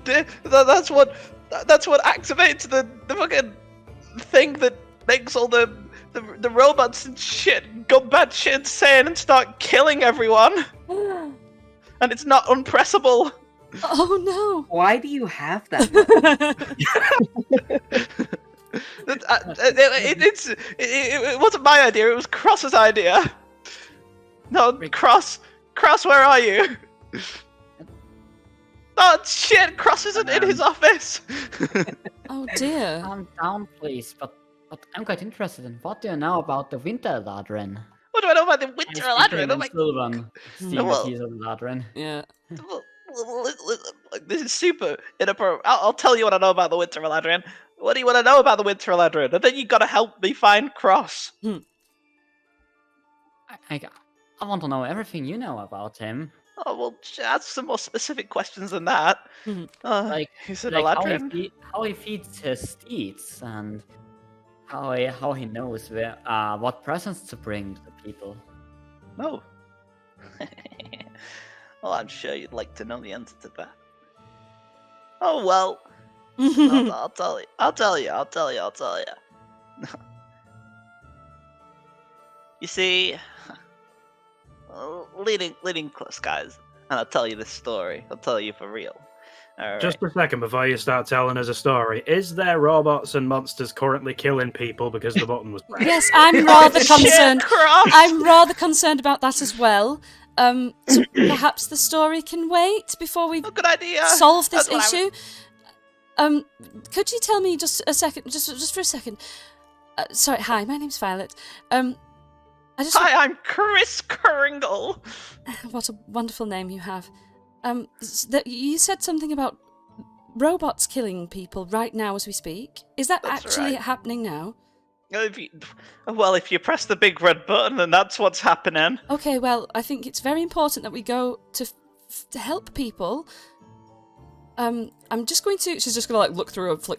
Speaker 8: That's what activates the fucking thing that makes all the robots and shit go batshit insane and start killing everyone. And it's not unpressable.
Speaker 2: Oh no!
Speaker 6: Why do you have that?
Speaker 8: It wasn't my idea. It was Cross's idea. No, Cross, where are you? Oh shit! Cross isn't in his office.
Speaker 2: Oh dear.
Speaker 7: Calm down, please. But I'm quite interested in what do you know about the Winter Eladrin?
Speaker 8: What do I know about the Winter Eladrin? Oh my.
Speaker 7: Sylvan.
Speaker 8: Well-
Speaker 7: Steam of Eladrin.
Speaker 2: Yeah.
Speaker 8: This is super inappropriate. I'll tell you what I know about the Winter Eladrin. What do you want to know about the Winter Eladrin? And then you gotta help me find Cross.
Speaker 7: I want to know everything you know about him.
Speaker 8: Oh well, ask some more specific questions than that.
Speaker 7: Like,
Speaker 8: Is it
Speaker 7: like
Speaker 8: Eladrin?
Speaker 7: how he feeds his steeds and how he knows where what presents to bring to the people.
Speaker 8: No. Well, I'm sure you'd like to know the answer to that. Oh well, I'll tell you. You see, leading close, guys, and I'll tell you this story. I'll tell you for real. All right.
Speaker 3: Just a second before you start telling us a story. Is there robots and monsters currently killing people because the button was pressed?
Speaker 2: Yes, I'm rather
Speaker 8: Shit,
Speaker 2: concerned.
Speaker 8: Cross!
Speaker 2: I'm rather concerned about that as well. So perhaps the story can wait before we
Speaker 8: Oh, good idea.
Speaker 2: solve this
Speaker 8: That's what I
Speaker 2: issue. Could you tell me just a second, just for a second? Sorry, hi, my name's Violet. I just
Speaker 8: Hi, I'm Chris Kringle.
Speaker 2: what a wonderful name you have. You said something about robots killing people right now as we speak. Is that
Speaker 8: That's
Speaker 2: actually
Speaker 8: right.
Speaker 2: happening now?
Speaker 8: If you press the big red button, then that's what's happening.
Speaker 2: Okay, well, I think it's very important that we go to help people. I'm just going to. She's just gonna like flick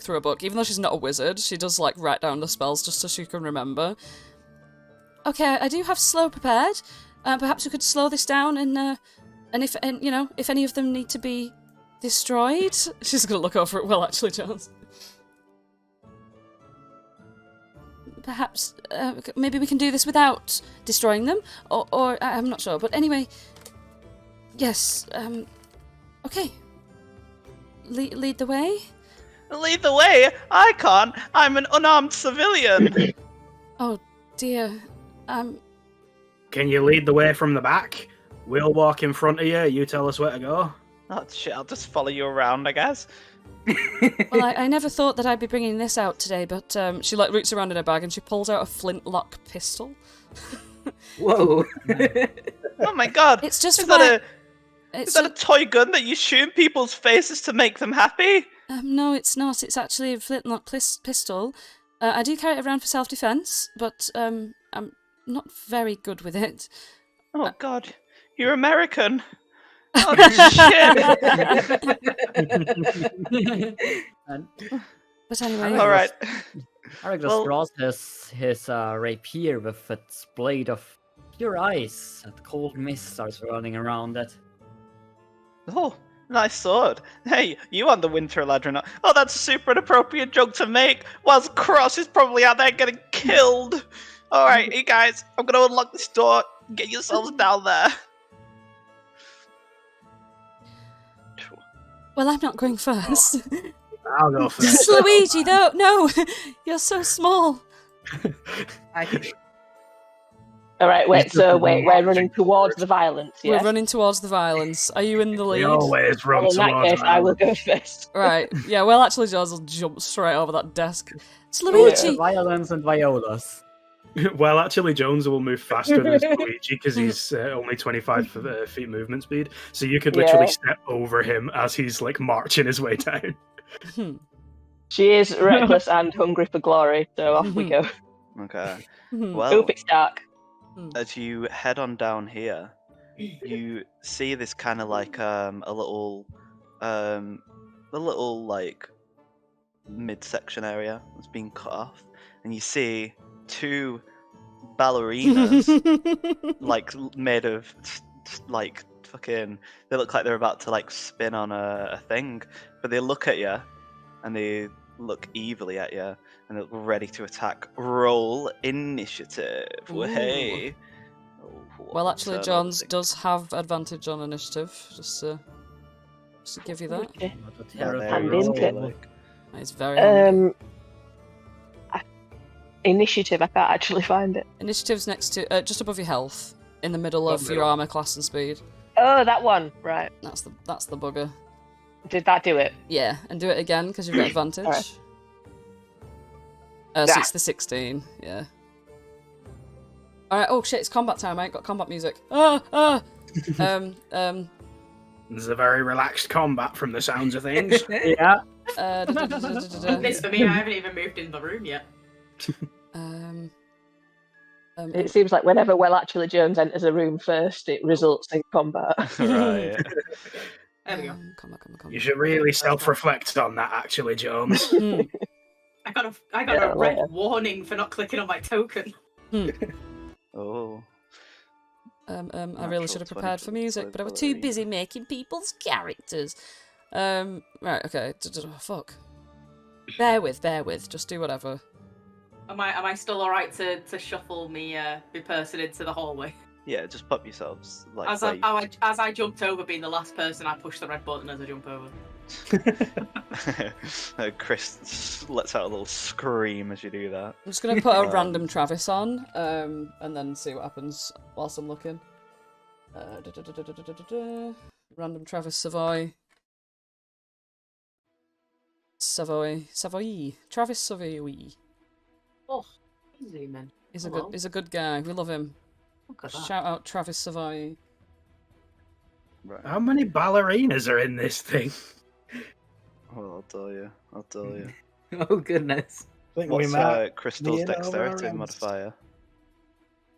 Speaker 2: through a book, even though she's not a wizard. She does like write down the spells just so she can remember. Okay, I do have slow prepared. Perhaps we could slow this down and if any of them need to be destroyed. She's gonna look over at Will actually, Jones. Perhaps maybe we can do this without destroying them, or I'm not sure. But anyway, yes. Okay. Lead the way.
Speaker 8: Lead the way. I can't. I'm an unarmed civilian.
Speaker 2: Oh dear.
Speaker 3: Can you lead the way from the back? We'll walk in front of you. You tell us where to go.
Speaker 8: Oh shit! I'll just follow you around, I guess.
Speaker 2: Well, I never thought that I'd be bringing this out today, but she like roots around in her bag and she pulls out a flintlock pistol.
Speaker 6: Whoa.
Speaker 8: Oh my god!
Speaker 2: It's just
Speaker 8: Is
Speaker 2: for
Speaker 8: that
Speaker 2: my.
Speaker 8: is that a toy gun that you shoot in people's faces to make them happy?
Speaker 2: No, it's not. It's actually a flintlock pistol. I do carry it around for self-defense, but I'm not very good with it.
Speaker 8: Oh god, you're American. Oh shit!
Speaker 2: But anyway,
Speaker 8: All right.
Speaker 7: Araeglos
Speaker 8: Well-
Speaker 7: draws his rapier with its blade of your eyes. That cold mist starts rolling around it.
Speaker 1: Oh, nice sword. Hey, you want the Winter Eladrin? Oh, that's a super inappropriate joke to make, whilst Cross is probably out there getting killed. Alright, you guys, I'm gonna unlock this door. Get yourselves down there.
Speaker 2: Well, I'm not going first.
Speaker 3: I'll go first.
Speaker 2: Slaweejee, no, you're so small.
Speaker 5: All right, wait.
Speaker 3: He's
Speaker 5: So
Speaker 3: just
Speaker 5: we're
Speaker 3: marching
Speaker 5: running towards the
Speaker 3: forward.
Speaker 5: violence. Yeah.
Speaker 2: We're running towards the violence. Are you in the
Speaker 3: We
Speaker 2: lead?
Speaker 3: always run
Speaker 5: Well, in that
Speaker 3: towards
Speaker 5: case, I will
Speaker 3: violence.
Speaker 5: go first.
Speaker 2: Right. Yeah. Well, actually, Jaws will jump straight over that desk.
Speaker 7: Luigi!
Speaker 2: Slaweejee.
Speaker 7: Violence and Violas.
Speaker 3: Well, actually, Jones will move faster than Luigi because he's only 25 feet movement speed. So you could literally step over him as he's like marching his way down.
Speaker 5: She is reckless and hungry for glory, so off we go.
Speaker 1: Okay.
Speaker 2: Hmm.
Speaker 1: Well,
Speaker 5: Hope it's dark.
Speaker 1: as you head on down here, you see this kind of like a little like midsection area that's been cut off, and you see two ballerinas like made of like fucking. They look like they're about to like spin on a thing, but they look at you, and they look evilly at you, and they look ready to attack. Roll initiative. Hey.
Speaker 2: Well, actually, Johns does have advantage on initiative. Just to give you that.
Speaker 5: Okay.
Speaker 7: What a
Speaker 1: Yeah,
Speaker 7: terrible
Speaker 1: there
Speaker 5: And
Speaker 1: you
Speaker 7: roll.
Speaker 5: into
Speaker 1: go,
Speaker 5: it.
Speaker 2: It's very handy.
Speaker 5: Initiative. I can't actually find it.
Speaker 2: Initiative's next to, just above your health, in the middle of your armor class and speed.
Speaker 5: Oh, that one. Right.
Speaker 2: That's the bugger.
Speaker 5: Did that do it?
Speaker 2: Yeah, and do it again because you've got advantage.
Speaker 5: Alright.
Speaker 2: So it's the 16. Yeah. All right. Oh shit! It's combat time. I ain't got combat music.
Speaker 3: There's a very relaxed combat from the sounds of things.
Speaker 7: Yeah.
Speaker 4: This for me, I haven't even moved in the room yet.
Speaker 5: It seems like whenever Actually Jones enters a room first, it results in combat.
Speaker 1: Right.
Speaker 4: There we go.
Speaker 2: Combat.
Speaker 3: You should really self-reflect on that, actually, Jones.
Speaker 4: I got
Speaker 5: Yeah,
Speaker 4: a red
Speaker 5: later.
Speaker 4: warning for not clicking on my token.
Speaker 1: Oh.
Speaker 2: I really
Speaker 1: Natural
Speaker 2: should have
Speaker 1: 20
Speaker 2: prepared for music, but I was too
Speaker 1: ability.
Speaker 2: busy making people's characters. Right, okay. Fuck. Bear with. Just do whatever.
Speaker 4: Am I still alright to shuffle me person into the hallway?
Speaker 1: Yeah, just pop yourselves like.
Speaker 4: As I jumped over, being the last person, I pushed the red button as I jump over.
Speaker 1: Chris lets out a little scream as you do that.
Speaker 2: I'm just gonna put a random Travis on, and then see what happens whilst I'm looking. Random Travis Savoy. Travis Savoy.
Speaker 4: Oh, easy man.
Speaker 2: He's a good guy. We love him.
Speaker 4: Look at that.
Speaker 2: Shout out Travis Savoy.
Speaker 1: Right.
Speaker 3: How many ballerinas are in this thing?
Speaker 1: Well, I'll tell you.
Speaker 6: Oh goodness.
Speaker 3: I think
Speaker 1: What's Crystal's
Speaker 3: Near over
Speaker 1: dexterity
Speaker 3: around.
Speaker 1: modifier?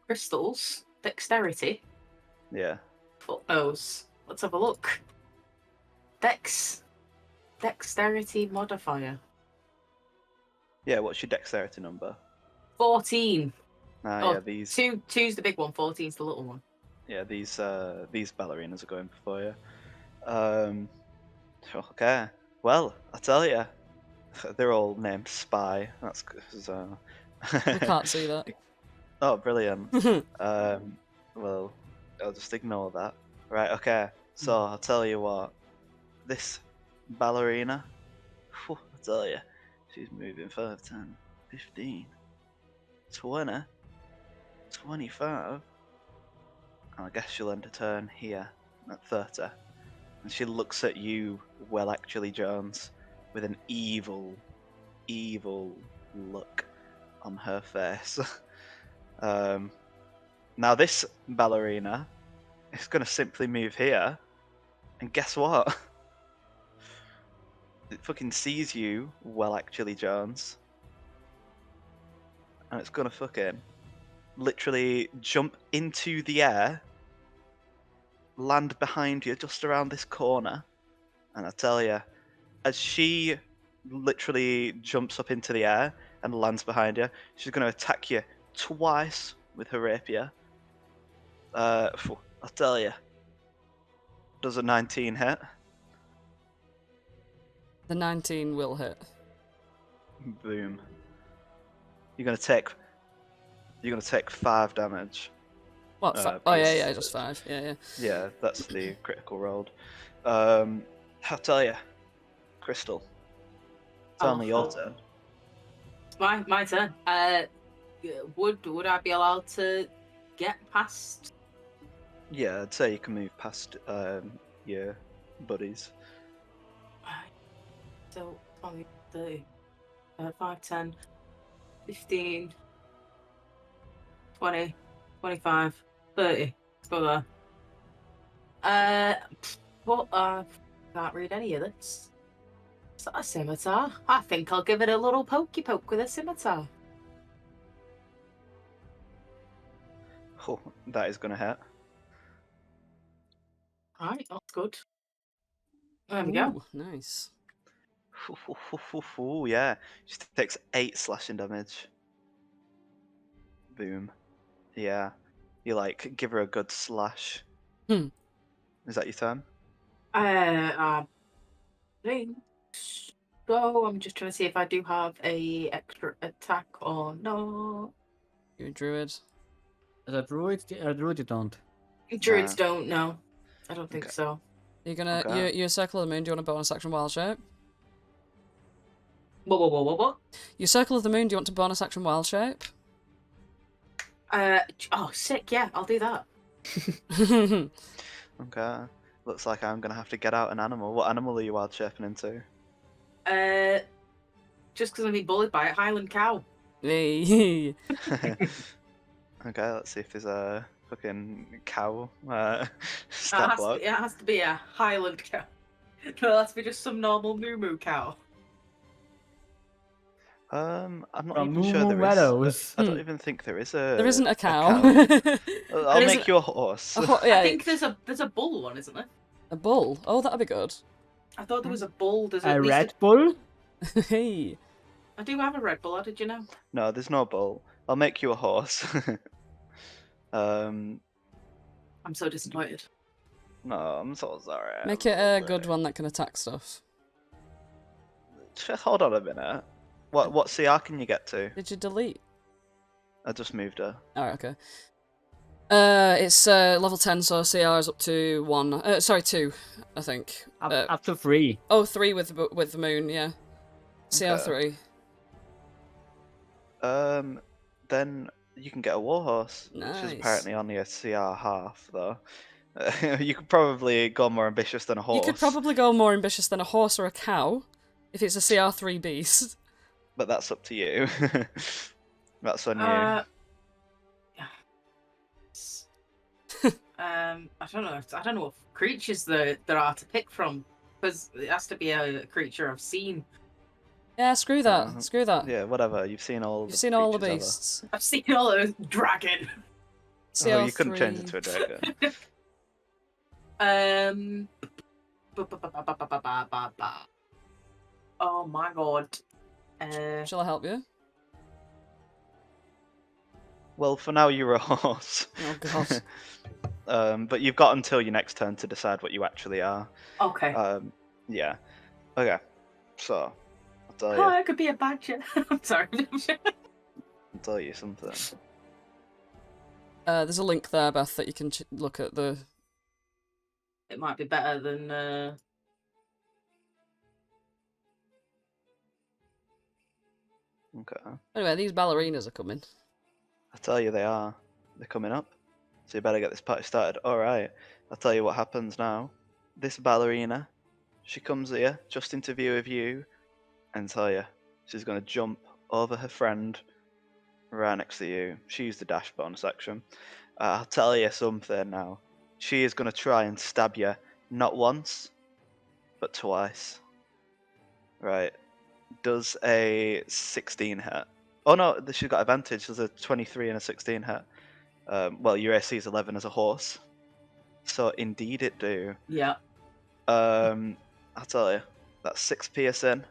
Speaker 4: Crystals, dexterity.
Speaker 1: Yeah.
Speaker 4: Fuck knows. Let's have a look. Dexterity modifier.
Speaker 1: Yeah, what's your dexterity number?
Speaker 4: 14.
Speaker 1: Ah, yeah, these.
Speaker 4: Two's the big one, 14's the little one.
Speaker 1: Yeah, these ballerinas are going before you. Okay. Well, I tell you, they're all named Spy. That's because.
Speaker 2: I can't see that.
Speaker 1: Oh, brilliant. Well, I'll just ignore that. Right. Okay. So I'll tell you what. This ballerina. I tell you, she's moving 5, 10, 15, 20, 25. And I guess she'll end her turn here at 30. And she looks at you, Actually Jones, with an evil look on her face. Now this ballerina is going to simply move here. And guess what? It fucking sees you, Actually Jones. And it's going to fucking literally jump into the air, land behind you just around this corner, and I tell you, as she literally jumps up into the air and lands behind you, she's going to attack you twice with her rapier. I'll tell you. Does a 19 hit?
Speaker 2: The 19 will hit.
Speaker 1: Boom. You're gonna take 5 damage.
Speaker 2: What? Oh yeah, just 5. Yeah.
Speaker 1: Yeah, that's the critical rolled. I'll tell you, Crystal. Tell me your turn.
Speaker 4: My turn. Would I be allowed to get past?
Speaker 1: Yeah, I'd say you can move past your buddies.
Speaker 4: So 20, 30, 5, 10, 15, 20, 25, 30. Let's go there. Can't read any of this. Is that a scimitar? I think I'll give it a little pokey poke with a scimitar.
Speaker 1: Oh, that is gonna hit.
Speaker 4: Right, that's good. There we go.
Speaker 2: Ooh, nice.
Speaker 1: Yeah, she takes 8 slashing damage. Boom. Yeah, you like give her a good slash.
Speaker 2: Hmm.
Speaker 1: Is that your turn?
Speaker 4: I think so. I'm just trying to see if I do have a extra attack or no.
Speaker 2: You're a druid.
Speaker 7: As a druid, you don't.
Speaker 4: Druids don't know. I don't think so.
Speaker 2: You're gonna
Speaker 1: Okay.
Speaker 2: you circle of the moon. Do you want a bonus action wild shape?
Speaker 4: What?
Speaker 2: Your circle of the moon. Do you want to bonus action wild shape?
Speaker 4: Oh, sick. Yeah, I'll do that.
Speaker 1: Okay. Looks like I'm gonna have to get out an animal. What animal are you wild shaping into?
Speaker 4: Just because I'm being bullied by a Highland cow.
Speaker 2: Hey.
Speaker 1: Okay, let's see if there's a fucking cow
Speaker 4: It
Speaker 1: stat block.
Speaker 4: has to be a Highland cow. No, it has to be just some normal moo cow.
Speaker 1: I'm not
Speaker 7: From
Speaker 1: even sure
Speaker 7: Moo
Speaker 1: there
Speaker 7: Meadows.
Speaker 1: is. I don't even think there is a.
Speaker 2: There isn't a cow.
Speaker 1: I'll make you a horse.
Speaker 2: Yeah,
Speaker 4: I think there's a bull one, isn't there?
Speaker 2: a bull. Oh, that'd be good.
Speaker 4: I thought there was a bull. There's
Speaker 7: A
Speaker 4: at least
Speaker 7: Red Bull?
Speaker 2: Hey.
Speaker 4: I do have a Red Bull. How did you know?
Speaker 1: No, there's no bull. I'll make you a horse.
Speaker 4: I'm so disappointed.
Speaker 1: No, I'm so sorry.
Speaker 2: Make
Speaker 1: I'm
Speaker 2: it
Speaker 1: so
Speaker 2: a good
Speaker 1: sorry.
Speaker 2: one that can attack stuff.
Speaker 1: Just hold on a minute. What CR can you get to?
Speaker 2: Did you delete?
Speaker 1: I just moved her.
Speaker 2: Alright, okay. It's level 10, so CR is up to 1. Sorry, 2, I think.
Speaker 7: Up to 3.
Speaker 2: Oh, 3 with the moon, yeah. CR 3.
Speaker 1: Then you can get a warhorse, which
Speaker 2: Nice.
Speaker 1: is apparently only a CR half, though. You could probably go more ambitious than a horse.
Speaker 2: You could probably go more ambitious than a horse or a cow if it's a CR3 beast.
Speaker 1: But that's up to you. That's on you.
Speaker 4: I don't know. I don't know what creatures there are to pick from, because it has to be a creature I've seen.
Speaker 2: Yeah, screw that. Screw that.
Speaker 1: Yeah, whatever. You've seen all.
Speaker 2: You've seen all the
Speaker 1: creatures ever.
Speaker 2: beasts.
Speaker 4: I've seen all those dragon.
Speaker 2: CR3.
Speaker 1: Oh, you couldn't change it to a dragon.
Speaker 4: Oh my god.
Speaker 2: Shall I help you?
Speaker 1: Well, for now you're a horse.
Speaker 2: Oh god.
Speaker 1: But you've got until your next turn to decide what you actually are.
Speaker 4: Okay.
Speaker 1: Yeah. Okay. So, I'll tell you.
Speaker 4: Oh, I could be a badger. I'm sorry.
Speaker 1: I'll tell you something.
Speaker 2: There's a link there, Beth, that you can look at the.
Speaker 4: It might be better than.
Speaker 1: Okay.
Speaker 2: Anyway, these ballerinas are coming.
Speaker 1: I tell you they are. They're coming up. So you better get this party started. Alright. I'll tell you what happens now. This ballerina, she comes here just into view of you and tell you she's going to jump over her friend right next to you. She used the dash bonus action. I'll tell you something now. She is going to try and stab you not once, but twice. Right. Does a 16 hit? Oh no, she's got advantage. There's a 23 and a 16 hit. Well, your AC is 11 as a horse. So indeed it do.
Speaker 4: Yeah.
Speaker 1: I'll tell you. That's 6 piercing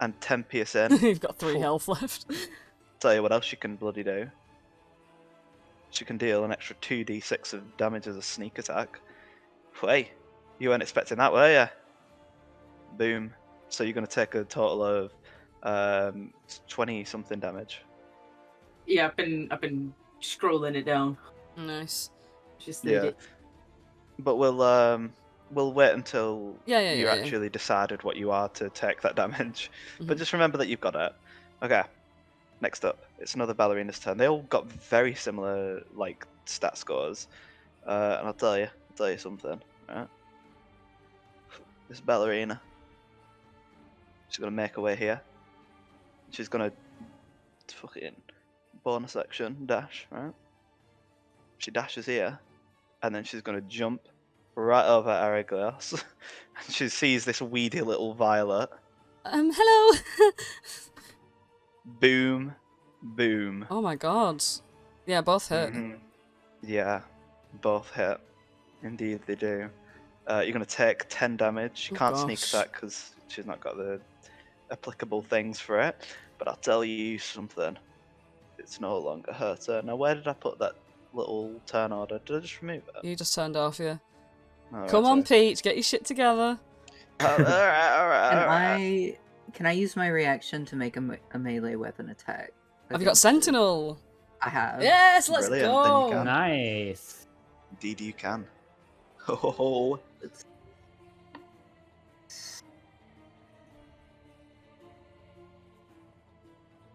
Speaker 1: and 10 piercing.
Speaker 2: You've got 3 health left.
Speaker 1: Tell you what else she can bloody do. she can deal an extra 2d6 of damage as a sneak attack. Hey, you weren't expecting that, were you? Boom. So you're going to take a total of 20 something damage.
Speaker 4: Yeah, I've been scrolling it down.
Speaker 2: Nice.
Speaker 4: Just need it.
Speaker 1: But we'll wait until you
Speaker 2: Yeah.
Speaker 1: actually decided what you are to take that damage. But
Speaker 2: Mhm.
Speaker 1: just remember that you've got it. Okay. Next up, it's another ballerina's turn. They all got very similar like stat scores, and I'll tell you something. Right? This ballerina, she's gonna make her way here. She's gonna fucking bonus action dash. Right? She dashes here, and then she's gonna jump right over Araeglos. And she sees this weedy little violet.
Speaker 2: Hello.
Speaker 1: Boom, boom.
Speaker 2: Oh my god. Yeah, both hit.
Speaker 1: Mhm. Yeah, both hit. Indeed, they do. You're going to take 10 damage. She
Speaker 2: Oh,
Speaker 1: can't sneak
Speaker 2: gosh.
Speaker 1: attack because she's not got the applicable things for it. But I'll tell you something. It's no longer her turn. Now, where did I put that little turn order? Did I just remove it?
Speaker 2: You just turned off, yeah.
Speaker 1: Oh,
Speaker 2: Come
Speaker 1: right,
Speaker 2: on,
Speaker 1: sorry.
Speaker 2: Peach, get your shit together.
Speaker 1: Alright.
Speaker 6: Can I use my reaction to make a melee weapon attack?
Speaker 2: Have you got
Speaker 6: against it?
Speaker 2: Sentinel?
Speaker 6: I have.
Speaker 2: Yes, let's
Speaker 1: Brilliant, then you
Speaker 2: go.
Speaker 1: can.
Speaker 7: Nice.
Speaker 1: Indeed, you can. Ho ho ho.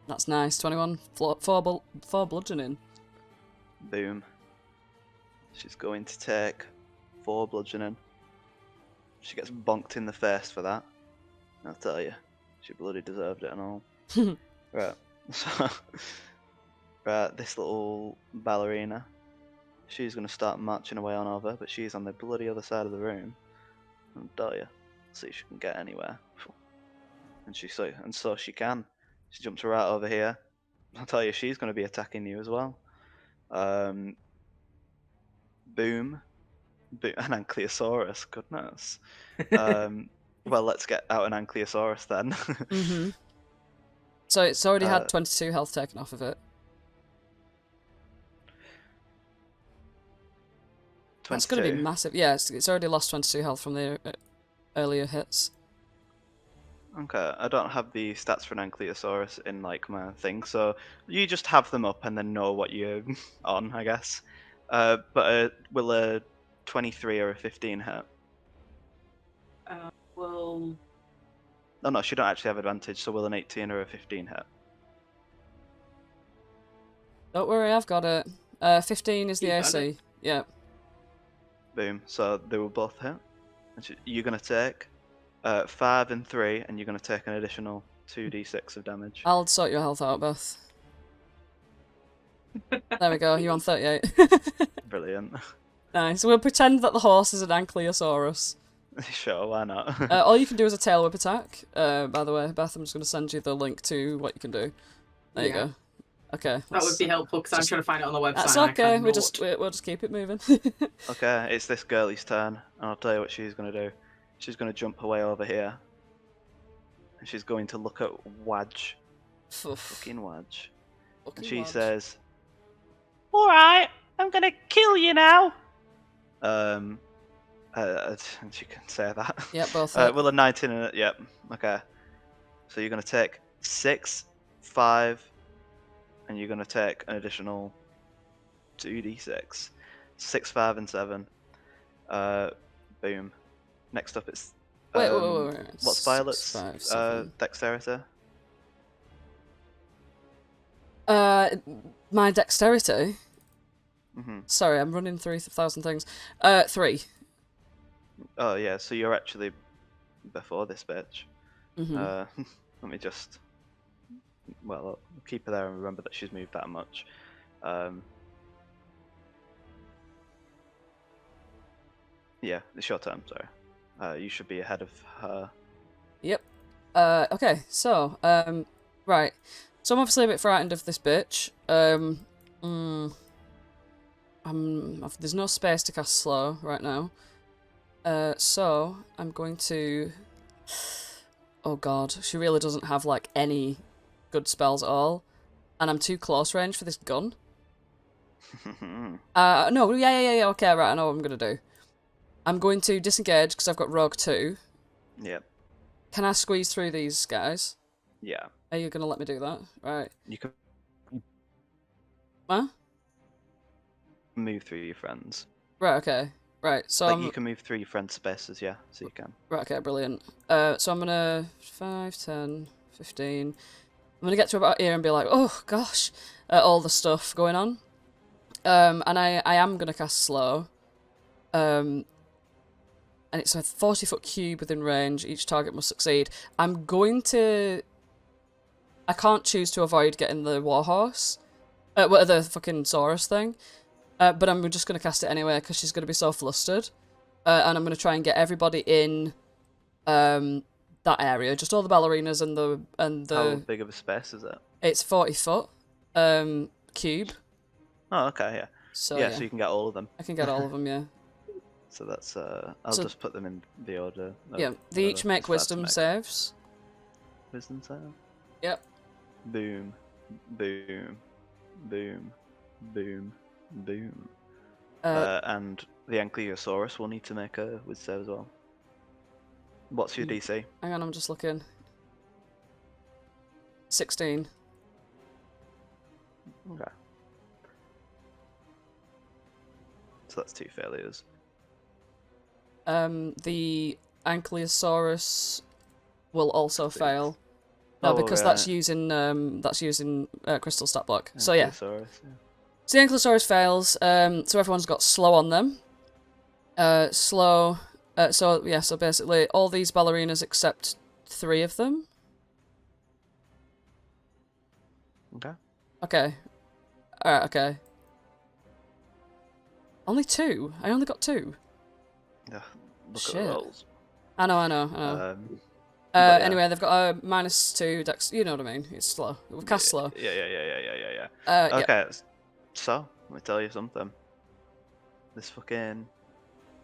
Speaker 2: That's nice. 21. Four bludgeoning.
Speaker 1: Boom. She's going to take 4 bludgeoning. She gets bonked in the face for that. I'll tell you, she bloody deserved it and all. Right. So, right, this little ballerina, she's going to start marching away on over, but she's on the bloody other side of the room. I'll tell you, see if she can get anywhere. And so she can. She jumps right over here. I'll tell you, she's going to be attacking you as well. Boom. Boom. An Ankylosaurus, goodness. Well, let's get out an Ankylosaurus then.
Speaker 2: Mm-hmm. So it's already had 22 health taken off of it.
Speaker 1: 22.
Speaker 2: That's going to be massive. Yeah, it's already lost 22 health from the earlier hits.
Speaker 1: Okay, I don't have the stats for an Ankylosaurus in like my thing, so you just have them up and then know what you're on, I guess. But will a 23 or a 15 hit?
Speaker 4: Well,
Speaker 1: Oh no, she don't actually have advantage, so will an 18 or a 15 hit?
Speaker 2: Don't worry, I've got it. 15 is the
Speaker 4: You got
Speaker 2: AC. Yeah.
Speaker 1: Boom, so they will both hit. And you're going to take 5 and 3, and you're going to take an additional 2d6 of damage.
Speaker 2: I'll sort your health out, Beth. There we go, you're on 38.
Speaker 1: Brilliant.
Speaker 2: Nice. We'll pretend that the horse is an Ankylosaurus.
Speaker 1: Sure, why not?
Speaker 2: All you can do is a tail whip attack. By the way, Beth, I'm just going to send you the link to what you can do. There you
Speaker 4: Yeah.
Speaker 2: go. Okay.
Speaker 4: that would be helpful because I'm trying to find it on the website.
Speaker 2: That's
Speaker 4: and I
Speaker 2: okay. We'll
Speaker 4: cannot.
Speaker 2: just keep it moving.
Speaker 1: Okay, it's this girlie's turn, and I'll tell you what she's going to do. She's going to jump away over here, and she's going to look at Wadge. Fucking Wadge. And she says,
Speaker 8: Alright, I'm gonna kill you now.
Speaker 1: and she can say that.
Speaker 2: Yep, both.
Speaker 1: Will a 19 in it? Yep. Okay. So you're going to take 6, 5, and you're going to take an additional 2d6. 6, 5, and 7. Boom. Next up it's...
Speaker 2: Wait.
Speaker 1: What's
Speaker 2: 6,
Speaker 1: Violet's
Speaker 2: 5, 7.
Speaker 1: dexterity?
Speaker 2: My dexterity.
Speaker 1: Mm-hmm.
Speaker 2: Sorry, I'm running through 1,000 things. 3.
Speaker 1: Oh yeah, so you're actually before this bitch.
Speaker 2: Mm-hmm.
Speaker 1: Let me just... Well, I'll keep her there and remember that she's moved that much. Yeah, it's your turn, sorry. You should be ahead of her.
Speaker 2: Yep. Okay, so, right. So I'm obviously a bit frightened of this bitch. There's no space to cast slow right now. So I'm going to... Oh god, she really doesn't have, like, any good spells at all. And I'm too close range for this gun. No, yeah. Okay, right. I know what I'm gonna do. I'm going to disengage because I've got Rogue 2.
Speaker 1: Yep.
Speaker 2: Can I squeeze through these guys?
Speaker 1: Yeah.
Speaker 2: Are you gonna let me do that? Right.
Speaker 1: You can
Speaker 2: Huh?
Speaker 1: move through your friends.
Speaker 2: Right. Okay. Right. So
Speaker 1: Like
Speaker 2: I'm...
Speaker 1: you can move through your friends' spaces, yeah. So you can.
Speaker 2: Right. Okay. Brilliant. So I'm gonna 5, 10, 15. I'm gonna get to about here and be like, oh gosh, all the stuff going on. And I am gonna cast slow. And it's a 40-foot cube within range. Each target must succeed. I'm going to... I can't choose to avoid getting the warhorse. The fucking Saurus thing. But I'm just going to cast it anyway, because she's going to be so flustered. And I'm going to try and get everybody in that area. Just all the ballerinas and the...
Speaker 1: How big of a space is it?
Speaker 2: It's 40-foot cube.
Speaker 1: Oh, okay, yeah.
Speaker 2: So,
Speaker 1: yeah, so you can get all of them.
Speaker 2: I can get all of them, yeah.
Speaker 1: So that's I'll
Speaker 2: So-
Speaker 1: just put them in the order. of
Speaker 2: Yeah, they each
Speaker 1: whatever
Speaker 2: make
Speaker 1: it's fair to
Speaker 2: wisdom
Speaker 1: make.
Speaker 2: saves.
Speaker 1: Wisdom save.
Speaker 2: Yep.
Speaker 1: Boom, boom, boom, boom, boom. And the Ankylosaurus will need to make a wisdom save as well. What's your DC?
Speaker 2: Hang on, I'm just looking. 16.
Speaker 1: Okay. So that's 2 failures.
Speaker 2: The Ankylosaurus will also fail. No,
Speaker 1: Oh,
Speaker 2: because
Speaker 1: right.
Speaker 2: that's using crystal stat block. So yeah.
Speaker 1: Ankylosaurus, yeah.
Speaker 2: So the Ankylosaurus fails. So everyone's got slow on them. Slow. So basically all these ballerinas except 3 of them.
Speaker 1: Okay.
Speaker 2: Okay. Alright, okay. Only 2? I only got 2.
Speaker 1: Yeah. Look
Speaker 2: Shit.
Speaker 1: at the rolls.
Speaker 2: I know.
Speaker 1: But yeah.
Speaker 2: Anyway, they've got a -2 dex. You know what I mean? It's slow. We've cast slow.
Speaker 1: Yeah.
Speaker 2: Yeah.
Speaker 1: Okay, so let me tell you something. This fucking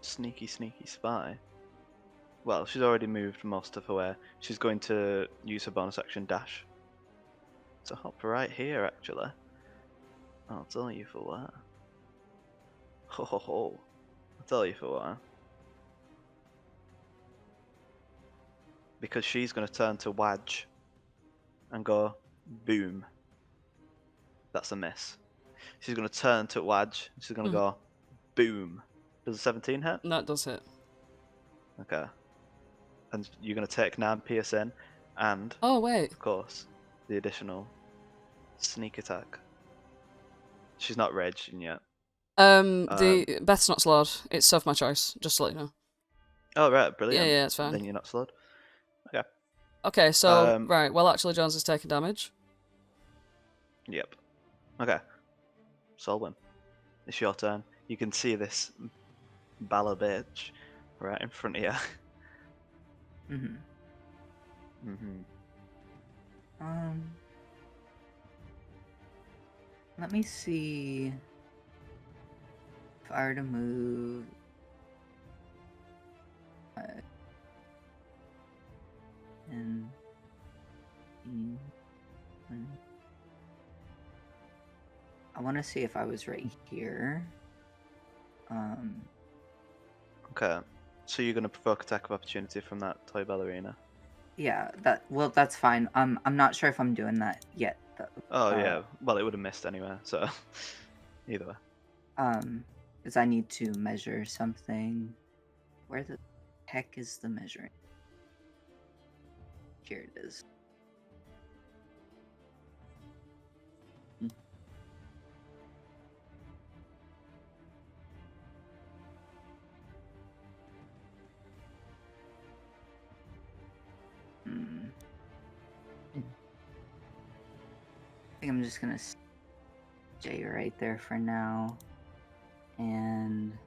Speaker 1: sneaky spy. Well, she's already moved most of her way. She's going to use her bonus action dash. So hop right here, actually. I'll tell you for what. Ho. I'll tell you for what. Because she's going to turn to Wadge and go boom. That's a miss. She's going to turn to Wadge. She's going to go boom. Does a 17 hit?
Speaker 2: That does hit.
Speaker 1: Okay. And you're going to take 9 piercing and,
Speaker 2: Oh, wait.
Speaker 1: of course, the additional sneak attack. She's not raging yet.
Speaker 2: The Beth's not slowed. It's of my choice, just to let you know.
Speaker 1: Oh, right, brilliant.
Speaker 2: Yeah, it's fine.
Speaker 1: Then you're not slowed. Okay.
Speaker 2: Okay, so, right, well, actually, Jones is taking damage.
Speaker 1: Yep. Okay. Solwyn, it's your turn. You can see this balla bitch right in front of you.
Speaker 6: Let me see if I were to move. And I want to see if I was right here.
Speaker 1: Okay. So you're gonna provoke attack of opportunity from that toy ballerina.
Speaker 6: Yeah, that's fine. I'm not sure if I'm doing that yet. Though.
Speaker 1: Oh yeah. Well, it would have missed anyway. So either way.
Speaker 6: Because I need to measure something. Where the heck is the measuring? Here it is. I think I'm just gonna stay right there for now, and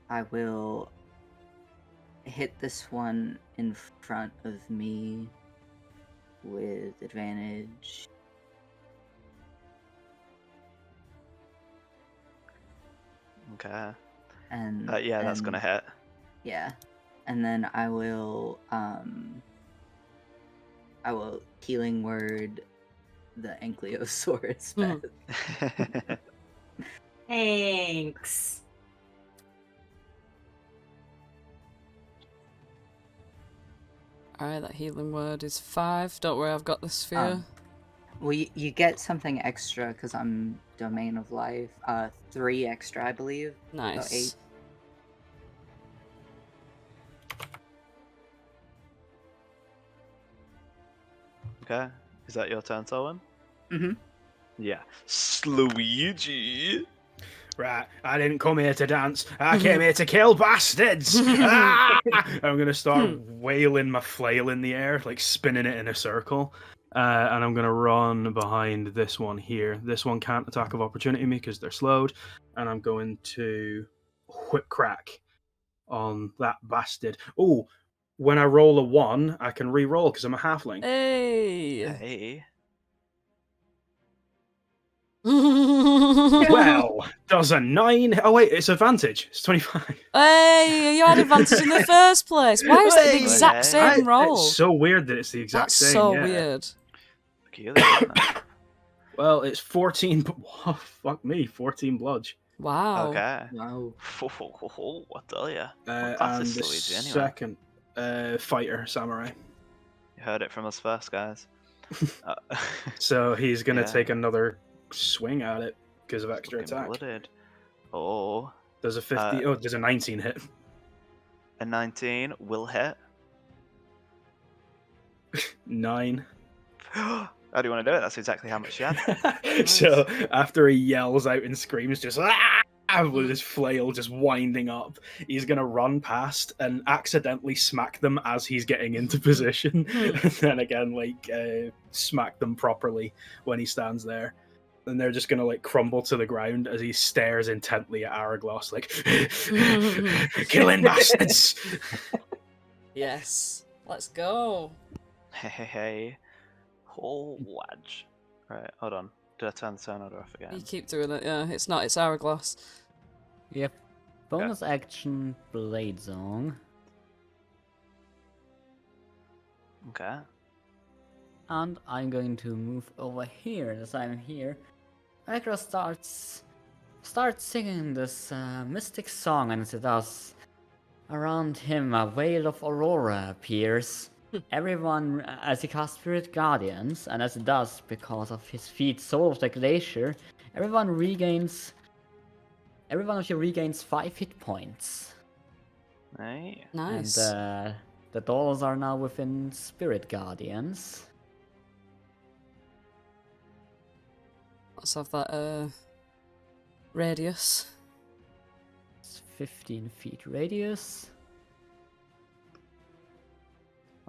Speaker 6: I will hit this one in front of me with advantage.
Speaker 1: Okay.
Speaker 6: And
Speaker 1: yeah, that's gonna hit.
Speaker 6: Yeah, and then I will healing word the Ankylosaurus, Beth.
Speaker 4: Thanks.
Speaker 2: Alright, that healing word is 5. Don't worry, I've got the sphere.
Speaker 6: Well, you get something extra because I'm Domain of Life. 3 extra, I believe.
Speaker 2: Nice.
Speaker 6: So 8.
Speaker 1: Okay. Is that your turn, Solon?
Speaker 6: Mm-hmm.
Speaker 1: Yeah. Slaweejee.
Speaker 3: Right, I didn't come here to dance. I came here to kill bastards. Ah! I'm gonna start wailing my flail in the air, like spinning it in a circle, and I'm gonna run behind this one here. This one can't attack of opportunity me because they're slowed, and I'm going to whip crack on that bastard. Oh, when I roll a 1, I can re-roll because I'm a halfling.
Speaker 2: Hey!
Speaker 1: Hey.
Speaker 3: Well, does a 9? Oh wait, it's advantage. It's 25.
Speaker 2: Hey, you had advantage in the first place. Why is it the
Speaker 3: Hey!
Speaker 2: exact same roll?
Speaker 3: It's so weird that it's the exact
Speaker 2: That's
Speaker 3: same.
Speaker 2: so
Speaker 3: yeah.
Speaker 2: weird.
Speaker 1: Peculiar, isn't it?
Speaker 3: Well, it's 14. Oh, fuck me, 14 bludge.
Speaker 2: Wow.
Speaker 1: Okay.
Speaker 6: Wow.
Speaker 1: What tell ya?
Speaker 3: And
Speaker 1: class
Speaker 3: the
Speaker 1: is Slaweejee anyway?
Speaker 3: second fighter, samurai.
Speaker 1: You heard it from us first, guys.
Speaker 3: So he's gonna
Speaker 1: Yeah.
Speaker 3: take another swing at it because of extra
Speaker 1: Fucking
Speaker 3: attack.
Speaker 1: blooded. Oh,
Speaker 3: Does a 50? Does a 19 hit?
Speaker 1: a 19 will hit.
Speaker 3: 9.
Speaker 1: How do you want to do it? That's exactly how much you had.
Speaker 3: So after he yells out and screams, just with his flail just winding up, he's gonna run past and accidentally smack them as he's getting into position, and then again smack them properly when he stands there. And they're just gonna crumble to the ground as he stares intently at Araeglos, like killing bastards.
Speaker 2: Yes. Let's go.
Speaker 1: Hey. Oh, wadge. Right, hold on. Did I turn the turn order off again?
Speaker 2: You keep doing it, yeah. It's not, it's Araeglos.
Speaker 7: Yep. Bonus action Blade Song.
Speaker 1: Okay.
Speaker 7: And I'm going to move over here as I'm here. Araeglos starts singing this mystic song, and as it does, around him a veil of aurora appears. Everyone, as he casts Spirit Guardians, and as it does because of his feat Soul of the Glacier, everyone of you regains 5 hit points.
Speaker 1: Right.
Speaker 2: Nice.
Speaker 7: And the dolls are now within Spirit Guardians.
Speaker 2: Let's have that radius.
Speaker 7: It's 15 feet radius.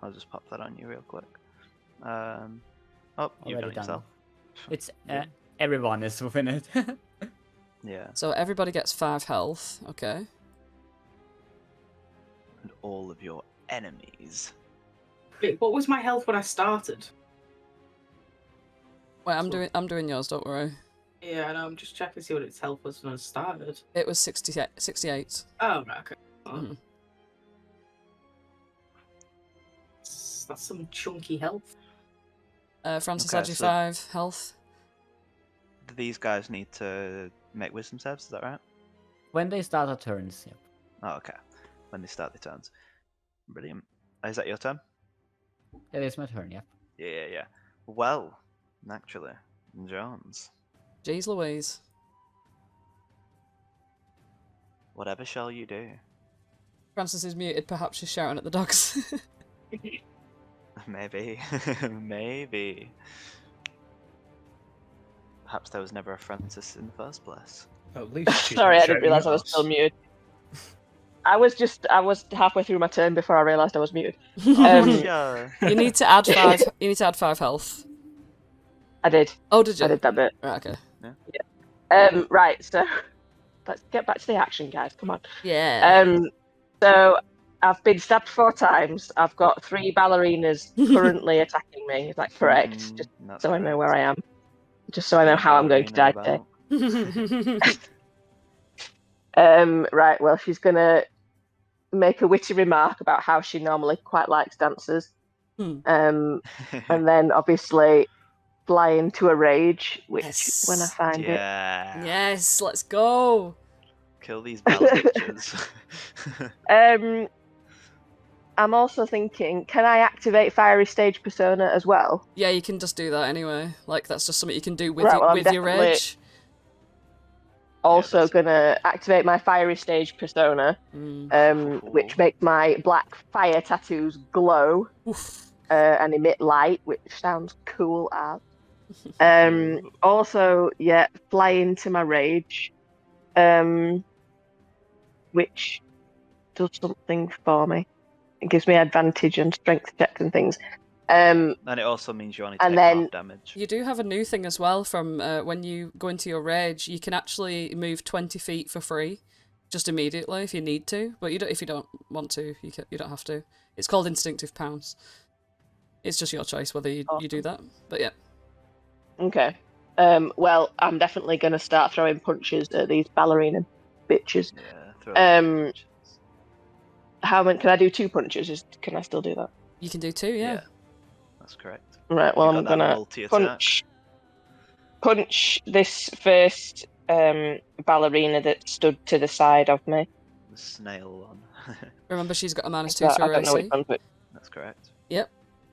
Speaker 1: I'll just pop that on you real quick. Oh, you've done
Speaker 7: Already
Speaker 1: it yourself.
Speaker 7: It's everyone is within it.
Speaker 1: Yeah.
Speaker 2: So everybody gets 5 health, okay.
Speaker 1: And all of your enemies.
Speaker 4: Wait, what was my health when I started?
Speaker 2: Wait, I'm doing yours, don't worry.
Speaker 4: Yeah, no, I'm just checking to see what its health was when I started.
Speaker 2: It was 68.
Speaker 4: Oh, right, okay.
Speaker 2: Mhm.
Speaker 4: That's some chunky health.
Speaker 2: Francis
Speaker 1: Okay,
Speaker 2: had you
Speaker 1: so-
Speaker 2: 5 health.
Speaker 1: Do these guys need to make wisdom saves? Is that right?
Speaker 7: When they start their turns, yep.
Speaker 1: Oh, okay. When they start their turns. Brilliant. Is that your turn?
Speaker 7: It is my turn, yep.
Speaker 1: Yeah. Well, naturally, Jones.
Speaker 2: Jeez Louise.
Speaker 1: Whatever shall you do?
Speaker 2: Francis is muted, perhaps she's shouting at the dogs.
Speaker 1: Maybe. Maybe. Perhaps there was never a Francis in the first place.
Speaker 3: At least she's
Speaker 5: Sorry,
Speaker 3: not
Speaker 5: I didn't
Speaker 3: shouting
Speaker 5: realise
Speaker 3: at
Speaker 5: I was
Speaker 3: us.
Speaker 5: still muted. I was halfway through my turn before I realised I was muted.
Speaker 1: Yeah.
Speaker 2: You need to add 5. You need to add 5 health.
Speaker 5: I did.
Speaker 2: Oh, did you?
Speaker 5: I did that bit.
Speaker 2: Right, okay.
Speaker 5: Right, so let's get back to the action, guys. Come on.
Speaker 2: Yeah.
Speaker 5: So I've been stabbed 4 times. I've got 3 ballerinas currently attacking me. Is that correct? Just
Speaker 1: That's
Speaker 5: so I know
Speaker 1: correct.
Speaker 5: where I am. Just so I know how I'm going to die today. Right, well, she's going to make a witty remark about how she normally quite likes dancers. And then, obviously, fly into a rage, which
Speaker 2: Yes.
Speaker 5: when I find it.
Speaker 1: Yeah.
Speaker 2: Yes, let's go.
Speaker 1: Kill these bella bitches.
Speaker 5: I'm also thinking, can I activate Fiery Stage Persona as well?
Speaker 2: Yeah, you can just do that anyway. Like, that's just something you can do with,
Speaker 5: Right, well, I'm
Speaker 2: with your
Speaker 5: definitely-
Speaker 2: rage.
Speaker 5: Also
Speaker 1: that's-
Speaker 5: gonna activate my Fiery Stage Persona, which makes my black fire tattoos glow
Speaker 2: Oof.
Speaker 5: and emit light, which sounds cool as. Also, yeah, fly into my rage, which does something for me. It gives me advantage on strength checks and things.
Speaker 1: And it also means you only take
Speaker 5: And then-
Speaker 1: half damage.
Speaker 2: You do have a new thing as well from when you go into your rage. You can actually move 20 feet for free, just immediately if you need to. But you don't, if you don't want to, you don't have to. It's called Instinctive Pounce. It's just your choice whether you do that. But yeah.
Speaker 5: Okay. Well, I'm definitely gonna start throwing punches at these ballerina bitches.
Speaker 1: Yeah, throw
Speaker 5: punches. How many? Can I do 2 punches? Can I still do that?
Speaker 2: You can do 2, yeah.
Speaker 1: That's correct.
Speaker 5: Right. Well,
Speaker 1: You
Speaker 5: I'm
Speaker 1: got that
Speaker 5: gonna
Speaker 1: multi-attack.
Speaker 5: punch this first ballerina that stood to the side of me.
Speaker 1: The snail one.
Speaker 2: Remember, she's got a -2 to
Speaker 5: I
Speaker 2: her
Speaker 5: don't know which
Speaker 2: AC.
Speaker 5: one, but
Speaker 1: That's correct.
Speaker 2: Yep.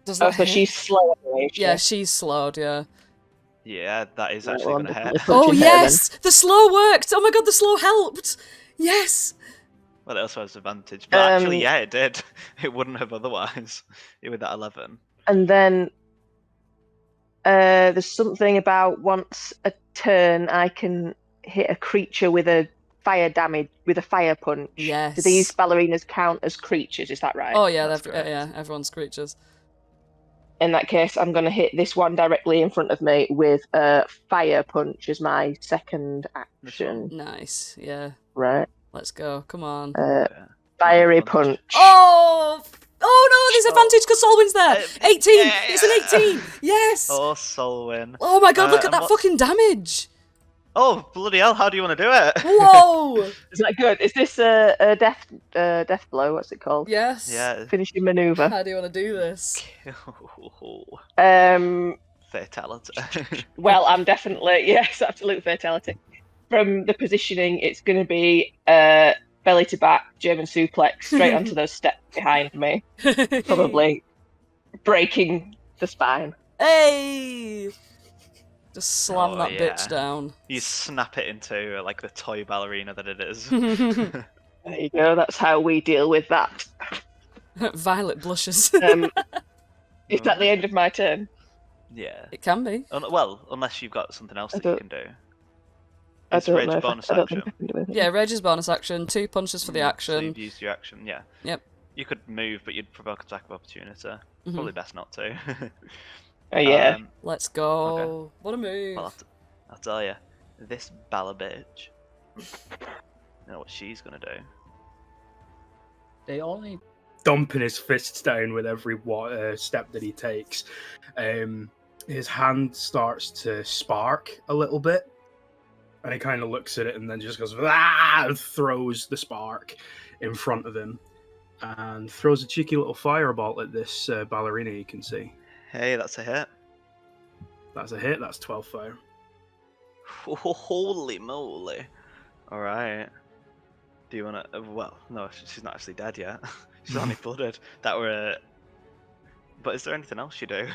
Speaker 2: Does
Speaker 5: oh,
Speaker 2: that
Speaker 5: so
Speaker 2: hit?
Speaker 5: she's slow anyway.
Speaker 2: Yeah, she's slowed, yeah.
Speaker 1: Yeah, that is
Speaker 5: Right,
Speaker 1: actually
Speaker 5: well, I'm
Speaker 1: going to
Speaker 5: definitely
Speaker 1: hit.
Speaker 2: Oh,
Speaker 5: punching her then.
Speaker 2: yes! The slow worked! Oh my god, the slow helped! Yes!
Speaker 1: Well, it also has advantage. But actually, yeah, it did. It wouldn't have otherwise. With that 11.
Speaker 5: And then there's something about once a turn I can hit a creature with a fire punch.
Speaker 2: Yes.
Speaker 5: Do these ballerinas count as creatures? Is that right?
Speaker 2: Oh yeah,
Speaker 1: That's correct.
Speaker 2: yeah, everyone's creatures.
Speaker 5: In that case, I'm going to hit this one directly in front of me with a fire punch as my second action.
Speaker 2: Nice, yeah.
Speaker 5: Right.
Speaker 2: Let's go, come on.
Speaker 1: Yeah.
Speaker 5: Fiery
Speaker 1: Punch.
Speaker 5: punch.
Speaker 2: Oh no, there's advantage because Solwyn's there! 18!
Speaker 1: yeah.
Speaker 2: It's an 18! Yes!
Speaker 1: Oh, Solwyn.
Speaker 2: Oh my god, look at
Speaker 1: and
Speaker 2: that
Speaker 1: what-
Speaker 2: fucking damage!
Speaker 1: Oh, bloody hell, how do you want to do it?
Speaker 2: Whoa!
Speaker 5: Is that good? Is this a death blow? What's it called?
Speaker 2: Yes.
Speaker 1: Yeah.
Speaker 5: Finishing maneuver.
Speaker 2: How do you want to do this?
Speaker 1: Fatality.
Speaker 5: Well, I'm definitely yes, absolute fatality. From the positioning, it's going to be belly to back German suplex straight onto those steps behind me, probably breaking the spine.
Speaker 2: Hey! Just slam
Speaker 1: Oh,
Speaker 2: that
Speaker 1: yeah.
Speaker 2: bitch down.
Speaker 1: You snap it into like the toy ballerina that it is.
Speaker 5: There you go. That's how we deal with that.
Speaker 2: Violet blushes.
Speaker 5: Is that the end of my turn?
Speaker 1: Yeah.
Speaker 2: It can be.
Speaker 1: Well, unless you've got something else
Speaker 5: I
Speaker 1: that you
Speaker 5: don't-
Speaker 1: can do.
Speaker 5: I
Speaker 1: It's
Speaker 5: don't
Speaker 1: rage
Speaker 5: know.
Speaker 1: bonus
Speaker 5: I don't think
Speaker 1: action.
Speaker 5: I can do anything.
Speaker 2: Yeah, Rage's bonus action, 2 punches for the
Speaker 1: So
Speaker 2: action.
Speaker 1: you've used your action, yeah.
Speaker 2: Yep.
Speaker 1: You could move, but you'd provoke attack of opportunity. Probably best not to.
Speaker 5: Oh yeah.
Speaker 2: Let's go.
Speaker 1: Okay.
Speaker 2: What a move.
Speaker 1: Well, I'll tell you, this balla bitch. You know what she's gonna do?
Speaker 7: They only
Speaker 3: Dumping his fists down with every step that he takes. His hand starts to spark a little bit, and he kind of looks at it and then just goes "Ah!" and throws the spark in front of him, and throws a cheeky little fireball at this ballerina. You can see
Speaker 1: Hey, that's a hit.
Speaker 3: that's a hit. That's 12 fire.
Speaker 1: Holy moly! All right. Do you wanna? Well, no, she's not actually dead yet. She's only blooded. That were. But is there anything else you do?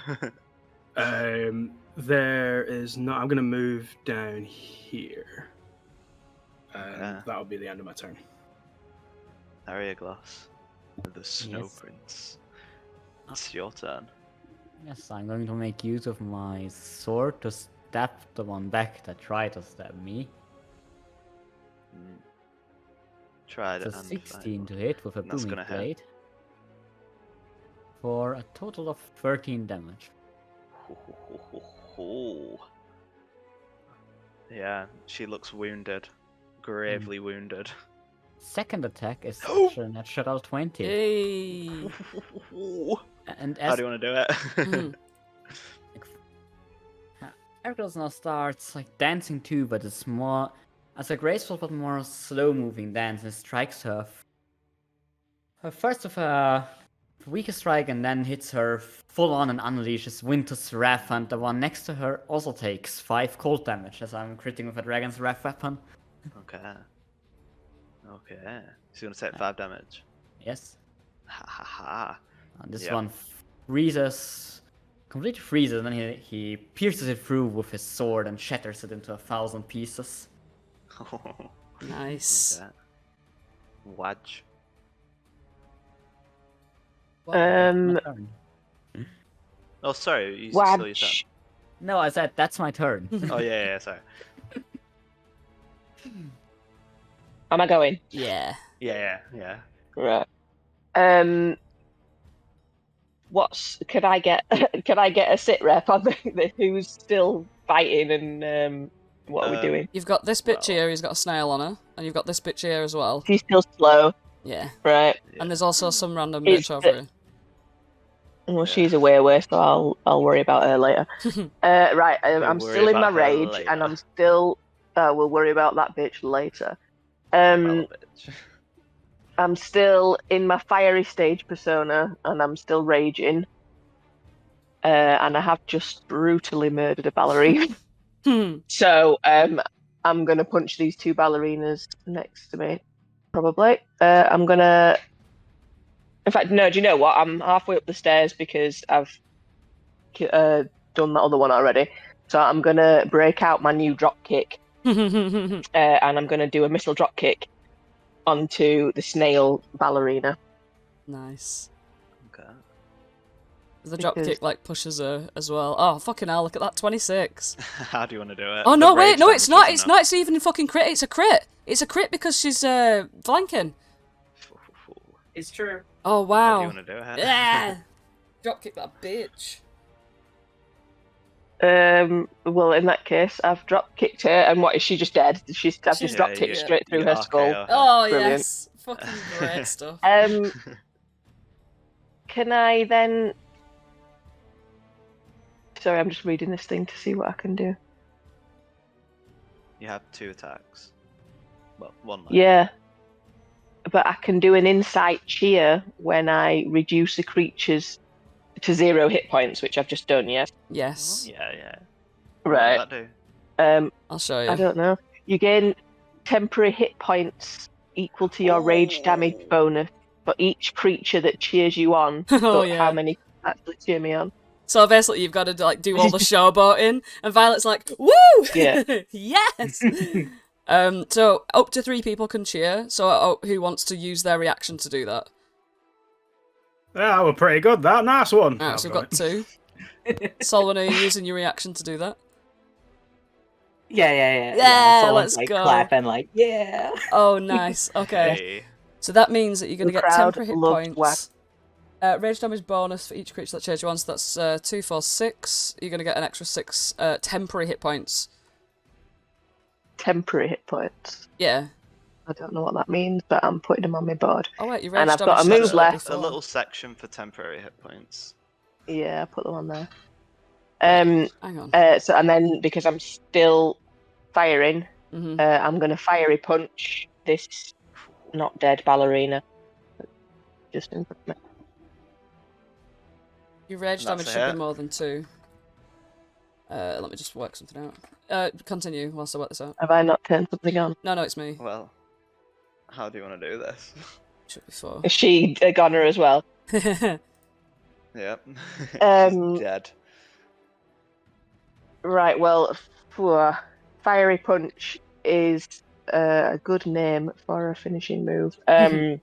Speaker 3: There is no. I'm gonna move down here.
Speaker 1: Yeah.
Speaker 3: That'll be the end of my turn.
Speaker 1: Araeglos, the Snow
Speaker 7: Yes.
Speaker 1: Prince. It's your turn.
Speaker 7: Yes, I'm going to make use of my sword to stab the one back that tried to stab me.
Speaker 1: Tried
Speaker 7: It's
Speaker 1: it
Speaker 7: a
Speaker 1: and
Speaker 7: 16 to hit with a
Speaker 1: That's
Speaker 7: booming
Speaker 1: gonna hit.
Speaker 7: blade. For a total of 13 damage.
Speaker 1: Yeah, she looks wounded. Gravely wounded.
Speaker 7: Second attack is
Speaker 1: Oh!
Speaker 7: actually a natural 20.
Speaker 2: Hey.
Speaker 7: And
Speaker 1: How
Speaker 7: as
Speaker 1: do you want to do it?
Speaker 2: Mhm.
Speaker 7: Araeglos now starts like dancing too, but it's more as a graceful but more slow moving dance and strikes her. Her first of her weakest strike and then hits her full on and unleashes Winter's Wrath, and the one next to her also takes 5 cold damage as I'm critting with a Dragon's Wrath weapon.
Speaker 1: Okay. Okay. He's gonna take 5 damage.
Speaker 7: Yes.
Speaker 1: Ha ha ha.
Speaker 7: And this
Speaker 1: Yep.
Speaker 7: one freezes, completely freezes, and then he pierces it through with his sword and shatters it into 1,000 pieces.
Speaker 2: Nice.
Speaker 1: Okay. Wadge.
Speaker 7: My turn.
Speaker 1: Oh, sorry. You still your turn.
Speaker 5: Wadge.
Speaker 7: No, I said that's my turn.
Speaker 1: Oh yeah, sorry.
Speaker 5: Am I going?
Speaker 2: Yeah.
Speaker 1: Yeah.
Speaker 5: Right. Can I get a sit rep on the who's still fighting and what are we doing?
Speaker 2: You've got this bitch
Speaker 1: Well-
Speaker 2: here who's got a snail on her, and you've got this bitch here as well.
Speaker 5: She's still slow,
Speaker 2: Yeah.
Speaker 5: right?
Speaker 2: And there's also some random
Speaker 5: Is
Speaker 2: bitch over here.
Speaker 5: Well, she's away, so I'll worry about her later. Right,
Speaker 1: We'll
Speaker 5: I'm
Speaker 1: worry
Speaker 5: still in my
Speaker 1: about her
Speaker 5: rage,
Speaker 1: later.
Speaker 5: and I'm still. We'll worry about that bitch later.
Speaker 1: Well, bitch.
Speaker 5: I'm still in my fiery stage persona, and I'm still raging. And I have just brutally murdered a ballerina. So I'm gonna punch these 2 ballerinas next to me, probably. I'm gonna. In fact, no. Do you know what? I'm halfway up the stairs because I've done that other one already. So I'm gonna break out my new drop kick, and I'm gonna do a missile drop kick onto the snail ballerina.
Speaker 2: Nice.
Speaker 1: Okay.
Speaker 2: The drop
Speaker 5: Because-
Speaker 2: kick like pushes her as well. Oh fucking hell! Look at that 26.
Speaker 1: How do you want to do it?
Speaker 2: Oh
Speaker 1: The
Speaker 2: no! Wait,
Speaker 1: rage
Speaker 2: no, it's
Speaker 1: damage
Speaker 2: not.
Speaker 1: is
Speaker 2: It's
Speaker 1: enough.
Speaker 2: not. It's even a fucking crit. It's a crit. It's a crit because she's flanking.
Speaker 4: It's true.
Speaker 2: Oh
Speaker 1: How do
Speaker 2: wow.
Speaker 1: you want to do it?
Speaker 2: Yeah. Drop kick that bitch.
Speaker 5: Well, in that case, I've drop kicked her, and what is she just dead? I've just
Speaker 2: She's-
Speaker 5: drop kicked
Speaker 2: yeah,
Speaker 5: straight through
Speaker 1: You
Speaker 5: her
Speaker 1: RKO
Speaker 5: skull.
Speaker 1: her.
Speaker 2: Oh
Speaker 5: Brilliant.
Speaker 2: yes. Fucking great stuff.
Speaker 5: Can I then? Sorry, I'm just reading this thing to see what I can do.
Speaker 1: You have 2 attacks. Well, 1 left.
Speaker 5: Yeah, but I can do an insight cheer when I reduce the creatures to 0 hit points, which I've just done. Yes.
Speaker 2: Yes.
Speaker 1: Yeah.
Speaker 5: Right.
Speaker 1: What does that do?
Speaker 2: I'll show you.
Speaker 5: I don't know. You gain temporary hit points equal to your rage damage bonus for each creature that cheers you on.
Speaker 2: Oh,
Speaker 5: But
Speaker 2: yeah.
Speaker 5: how many actually cheer me on?
Speaker 2: So basically, you've got to like do all the showboating, and Violet's like, "Woo!
Speaker 5: Yeah.
Speaker 2: Yes." So up to 3 people can cheer. So who wants to use their reaction to do that?
Speaker 3: Yeah, we're pretty good. That nice one.
Speaker 2: Alright, so we've got 2. Solon, are you using your reaction to do that?
Speaker 6: Yeah.
Speaker 2: Yeah,
Speaker 6: Someone's,
Speaker 2: let's go.
Speaker 6: clapping, yeah.
Speaker 2: Oh, nice. Okay.
Speaker 1: Hey.
Speaker 2: So that means that you're going to
Speaker 5: The
Speaker 2: get
Speaker 5: crowd
Speaker 2: temporary hit
Speaker 5: loved
Speaker 2: points. Rage damage bonus for each creature that cheers you on, so that's 2, 4, 6. You're going to get an extra 6 temporary hit points.
Speaker 5: Temporary hit points.
Speaker 2: Yeah.
Speaker 5: I don't know what that means, but I'm putting them on my board.
Speaker 2: Oh wait, your rage
Speaker 5: And I've
Speaker 2: damage
Speaker 5: got a
Speaker 2: is
Speaker 5: move
Speaker 2: actually
Speaker 5: left.
Speaker 1: A
Speaker 2: before.
Speaker 1: little section for temporary hit points.
Speaker 5: Yeah, I put them on there.
Speaker 2: Hang on.
Speaker 5: So and then because I'm still firing,
Speaker 2: Mhm.
Speaker 5: I'm gonna fiery punch this not dead ballerina. Just in front of me.
Speaker 2: Your rage
Speaker 1: And that's
Speaker 2: damage
Speaker 1: a
Speaker 2: should
Speaker 1: hit.
Speaker 2: be more than 2. Let me just work something out. Continue whilst I work this out.
Speaker 5: Have I not turned something on?
Speaker 2: No, it's me.
Speaker 1: Well, how do you want to do this?
Speaker 2: Should be 4.
Speaker 5: Is she a goner as well?
Speaker 1: Yep.
Speaker 5: Um,
Speaker 1: She's dead.
Speaker 5: Right. Well, fiery punch is a good name for a finishing move. I'm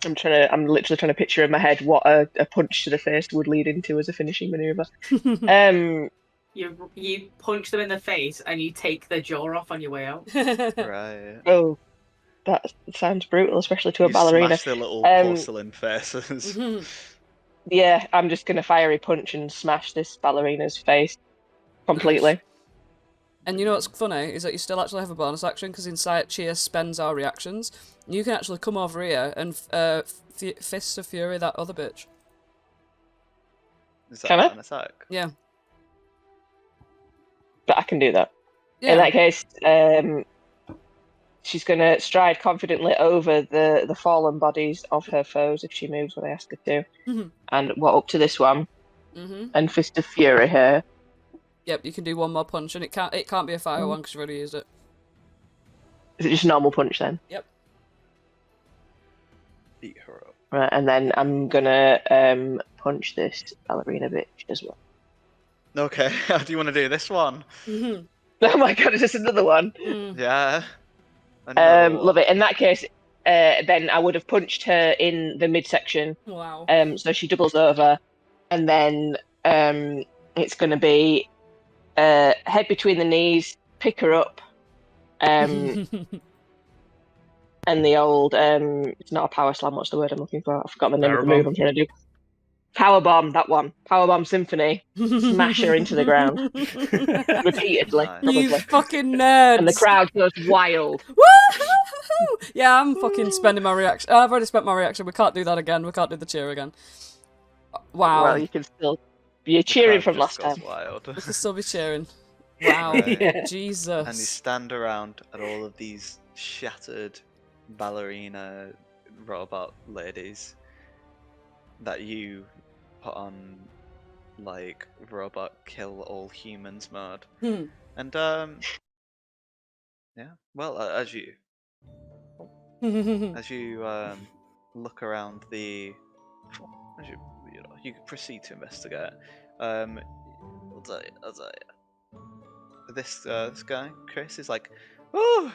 Speaker 5: literally trying to picture in my head what a punch to the face would lead into as a finishing maneuver.
Speaker 4: You punch them in the face and you take their jaw off on your way out.
Speaker 1: Right.
Speaker 5: Oh, that sounds brutal, especially to a
Speaker 1: You
Speaker 5: ballerina.
Speaker 1: smash the little porcelain faces.
Speaker 5: Yeah, I'm just gonna fiery punch and smash this ballerina's face completely.
Speaker 2: And you know what's funny is that you still actually have a bonus action because Insight Cheer spends our reactions. You can actually come over here and Fist of Fury that other bitch.
Speaker 1: Is that
Speaker 5: Can I?
Speaker 1: an attack?
Speaker 2: Yeah.
Speaker 5: But I can do that.
Speaker 2: Yeah.
Speaker 5: In that case, she's going to stride confidently over the fallen bodies of her foes if she moves when I ask her to, and walk up to this one and Fist of Fury her.
Speaker 2: Yep, you can do one more punch, and it can't be a fire one because you've already used it.
Speaker 5: Is it just a normal punch then?
Speaker 2: Yep.
Speaker 1: Beat her up.
Speaker 5: Right, and then I'm gonna punch this ballerina bitch as well.
Speaker 1: Okay, how do you want to do this one?
Speaker 5: Oh my god, is this another one?
Speaker 1: Yeah.
Speaker 5: Love it. In that case, then I would have punched her in the midsection.
Speaker 2: Wow.
Speaker 5: So she doubles over, and then it's going to be head between the knees, pick her up, and the old it's not a power slam. What's the word I'm looking for? I forgot the name of the move I'm trying to do. Power bomb, that one. Power bomb symphony. Smash her into the ground repeatedly. Probably.
Speaker 2: You fucking nerds.
Speaker 5: And the crowd goes wild.
Speaker 2: Woo-hoo-hoo-hoo! Yeah, I'm fucking spending my reaction. I've already spent my reaction. We can't do that again. We can't do the cheer again. Wow.
Speaker 5: Well, you can still. You're cheering from last time.
Speaker 1: Wild.
Speaker 2: We can still be cheering. Wow.
Speaker 5: Yeah.
Speaker 2: Jesus.
Speaker 1: And you stand around at all of these shattered ballerina robot ladies that you put on like robot kill all humans mode. And yeah, well, as you look around the, you proceed to investigate. I'll tell you. This guy, Chris, is like, oh,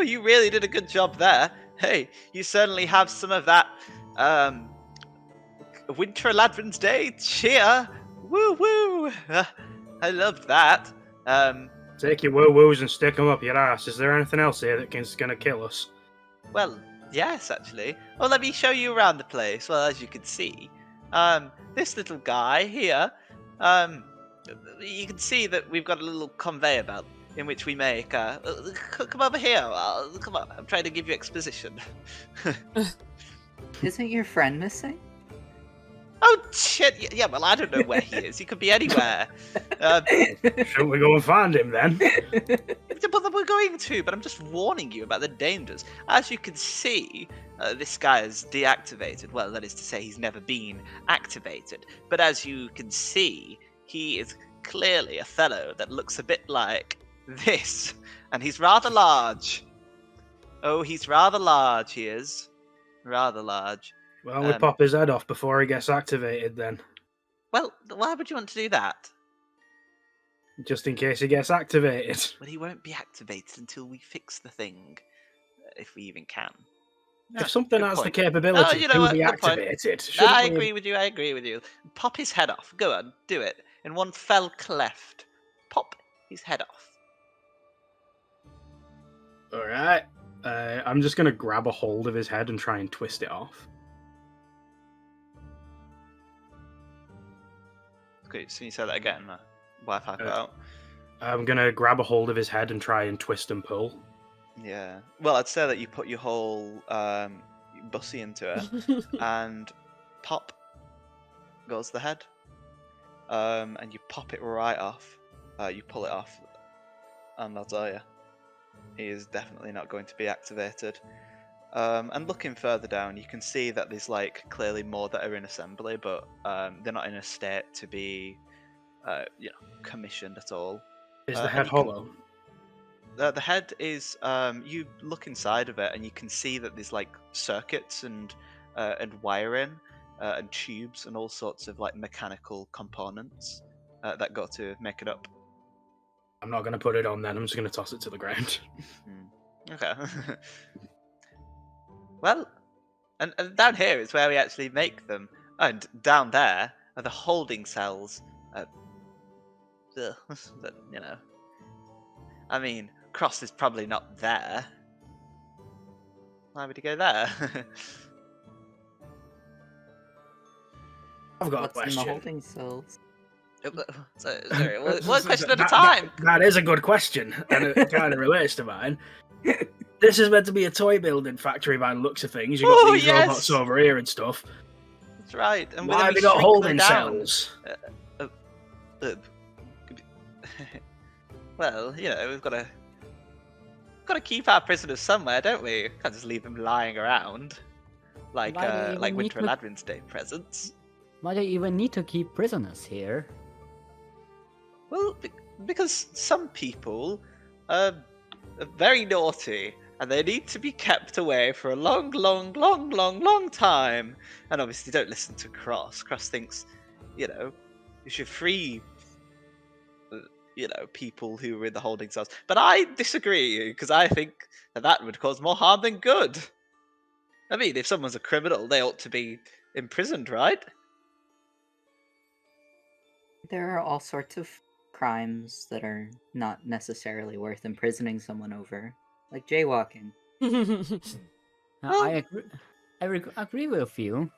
Speaker 1: you really did a good job there. Hey, you certainly have some of that Winter Eladrin's Day cheer. Woo woo! I loved that.
Speaker 3: Take your woo-woos and stick them up your ass. Is there anything else here that's going to kill us?
Speaker 1: Well, yes, actually. Well, let me show you around the place. Well, as you can see, this little guy here, you can see that we've got a little conveyor belt in which we make. Come over here. Come on. I'm trying to give you exposition.
Speaker 6: Isn't your friend missing?
Speaker 1: Oh shit! Yeah, well, I don't know where he is. He could be anywhere.
Speaker 3: Shouldn't we go and find him then?
Speaker 1: But we're going to. But I'm just warning you about the dangers. As you can see, this guy is deactivated. Well, that is to say, he's never been activated. But as you can see, he is clearly a fellow that looks a bit like this, and he's rather large. Oh, he's rather large. He is rather large.
Speaker 3: Well, we pop his head off before he gets activated then.
Speaker 1: Well, why would you want to do that?
Speaker 3: Just in case he gets activated.
Speaker 1: Well, he won't be activated until we fix the thing, if we even can.
Speaker 3: If something
Speaker 1: Good
Speaker 3: has
Speaker 1: point.
Speaker 3: the capability
Speaker 1: you know
Speaker 3: to
Speaker 1: what?
Speaker 3: be
Speaker 1: Good point.
Speaker 3: activated,
Speaker 1: I
Speaker 3: shouldn't we-
Speaker 1: agree with you. Pop his head off. Go on, do it. In one fell cleft. Pop his head off.
Speaker 3: Alright. I'm just going to grab a hold of his head and try and twist it off.
Speaker 1: Okay, so you say that again. Wi-Fi cut out.
Speaker 3: I'm going to grab a hold of his head and try and twist and pull.
Speaker 1: Yeah. Well, I'd say that you put your whole bussy into it, and pop goes the head, and you pop it right off. You pull it off, and I'll tell you, he is definitely not going to be activated. And looking further down, you can see that there's like clearly more that are in assembly, but they're not in a state to be, commissioned at all.
Speaker 3: Is the head hollow?
Speaker 1: The head is. You look inside of it, and you can see that there's like circuits and wiring and tubes and all sorts of like mechanical components that go to make it up.
Speaker 3: I'm not going to put it on then. I'm just going to toss it to the ground.
Speaker 1: Okay. Well, and down here is where we actually make them, and down there are the holding cells. That, I mean, Cross is probably not there. Why would he go there?
Speaker 3: I've got
Speaker 6: What's
Speaker 3: a
Speaker 6: in the
Speaker 3: question.
Speaker 6: holding cells?
Speaker 1: Sorry, one question at a time.
Speaker 3: That is a good question, and it kind of relates to mine. This is meant to be a toy building factory by the looks of things. You've got these robots over here and stuff.
Speaker 1: That's right. And
Speaker 3: why have they got holding cells?
Speaker 1: Well, we've got to Gotta keep our prisoners somewhere, don't we? Can't just leave them lying around. Like
Speaker 7: Why do you even
Speaker 1: Winter
Speaker 7: need to-
Speaker 1: Eladrin's Day presents.
Speaker 7: Why do you even need to keep prisoners here?
Speaker 1: Well, because some people are very naughty, and they need to be kept away for a long, long, long, long, long time. And obviously, don't listen to Cross. Cross thinks, you should free, people who are in the holding cells. But I disagree, because I think that would cause more harm than good. I mean, if someone's a criminal, they ought to be imprisoned, right?
Speaker 6: There are all sorts of crimes that are not necessarily worth imprisoning someone over, like jaywalking.
Speaker 7: I agree with you.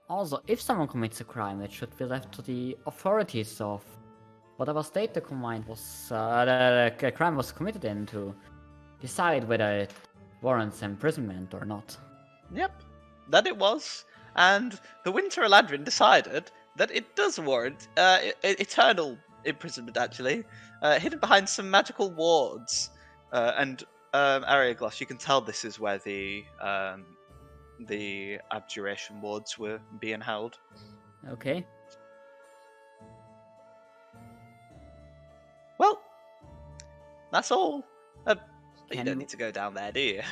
Speaker 7: Also, if someone commits a crime, it should be left to the authorities of whatever state the crime was committed in to decide whether it warrants imprisonment or not.
Speaker 1: Yep, that it was. And the Winter Eladrin decided that it does warrant eternal imprisonment, actually, hidden behind some magical wards. And Araeglos, you can tell this is where the abjuration wards were being held.
Speaker 7: Okay.
Speaker 1: Well, that's all. But you
Speaker 7: Can
Speaker 1: don't
Speaker 7: you-
Speaker 1: need to go down there, do you?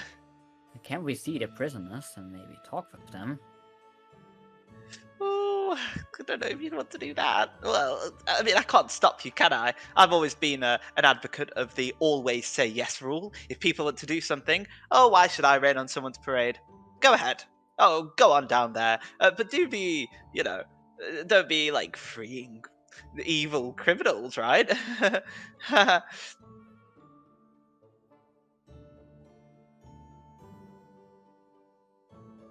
Speaker 7: Can we see the prisoners and maybe talk with them?
Speaker 1: Oh, I don't know if you'd want to do that. Well, I mean, I can't stop you, can I? I've always been an advocate of the always say yes rule. If people want to do something, oh, why should I rain on someone's parade? Go ahead. Oh, go on down there. But do be, don't be like freeing the evil criminals, right?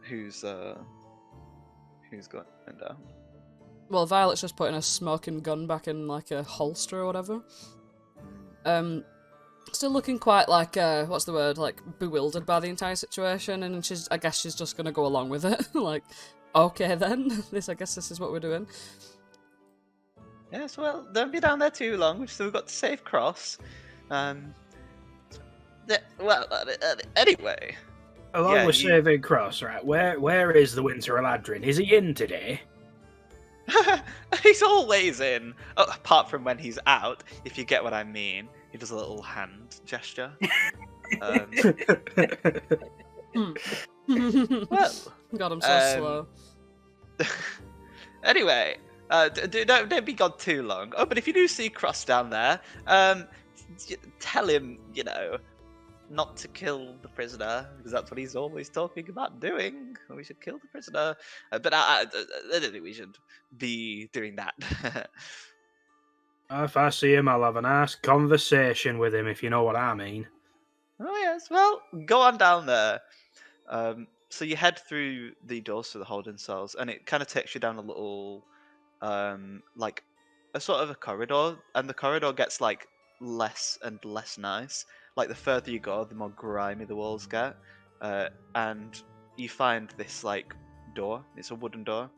Speaker 1: Who's going down?
Speaker 2: Well, Violet's just putting a smoking gun back in like a holster or whatever. Still looking quite like what's the word? Like bewildered by the entire situation, and I guess she's just gonna go along with it. Like, okay then, I guess this is what we're doing.
Speaker 1: Yes, well, don't be down there too long. We've still got to save Cross. Anyway.
Speaker 3: Along
Speaker 1: Yeah,
Speaker 3: with
Speaker 1: you-
Speaker 3: saving Cross, right? Where is the Winter Eladrin? Is he in today?
Speaker 1: He's always in. Oh, apart from when he's out, if you get what I mean. He does a little hand gesture. Well,
Speaker 2: God, I'm so slow.
Speaker 1: anyway, don't be gone too long. Oh, but if you do see Cross down there, tell him, not to kill the prisoner, because that's what he's always talking about doing. We should kill the prisoner. But I don't think we should be doing that.
Speaker 3: If I see him, I'll have a nice conversation with him, if you know what I mean.
Speaker 1: Oh, yes, well, go on down there. So you head through the doors to the holding cells, and it kind of takes you down a little, like, a sort of a corridor, and the corridor gets, like, less and less nice. Like, the further you go, the more grimy the walls get. And you find this, like, door. It's a wooden door.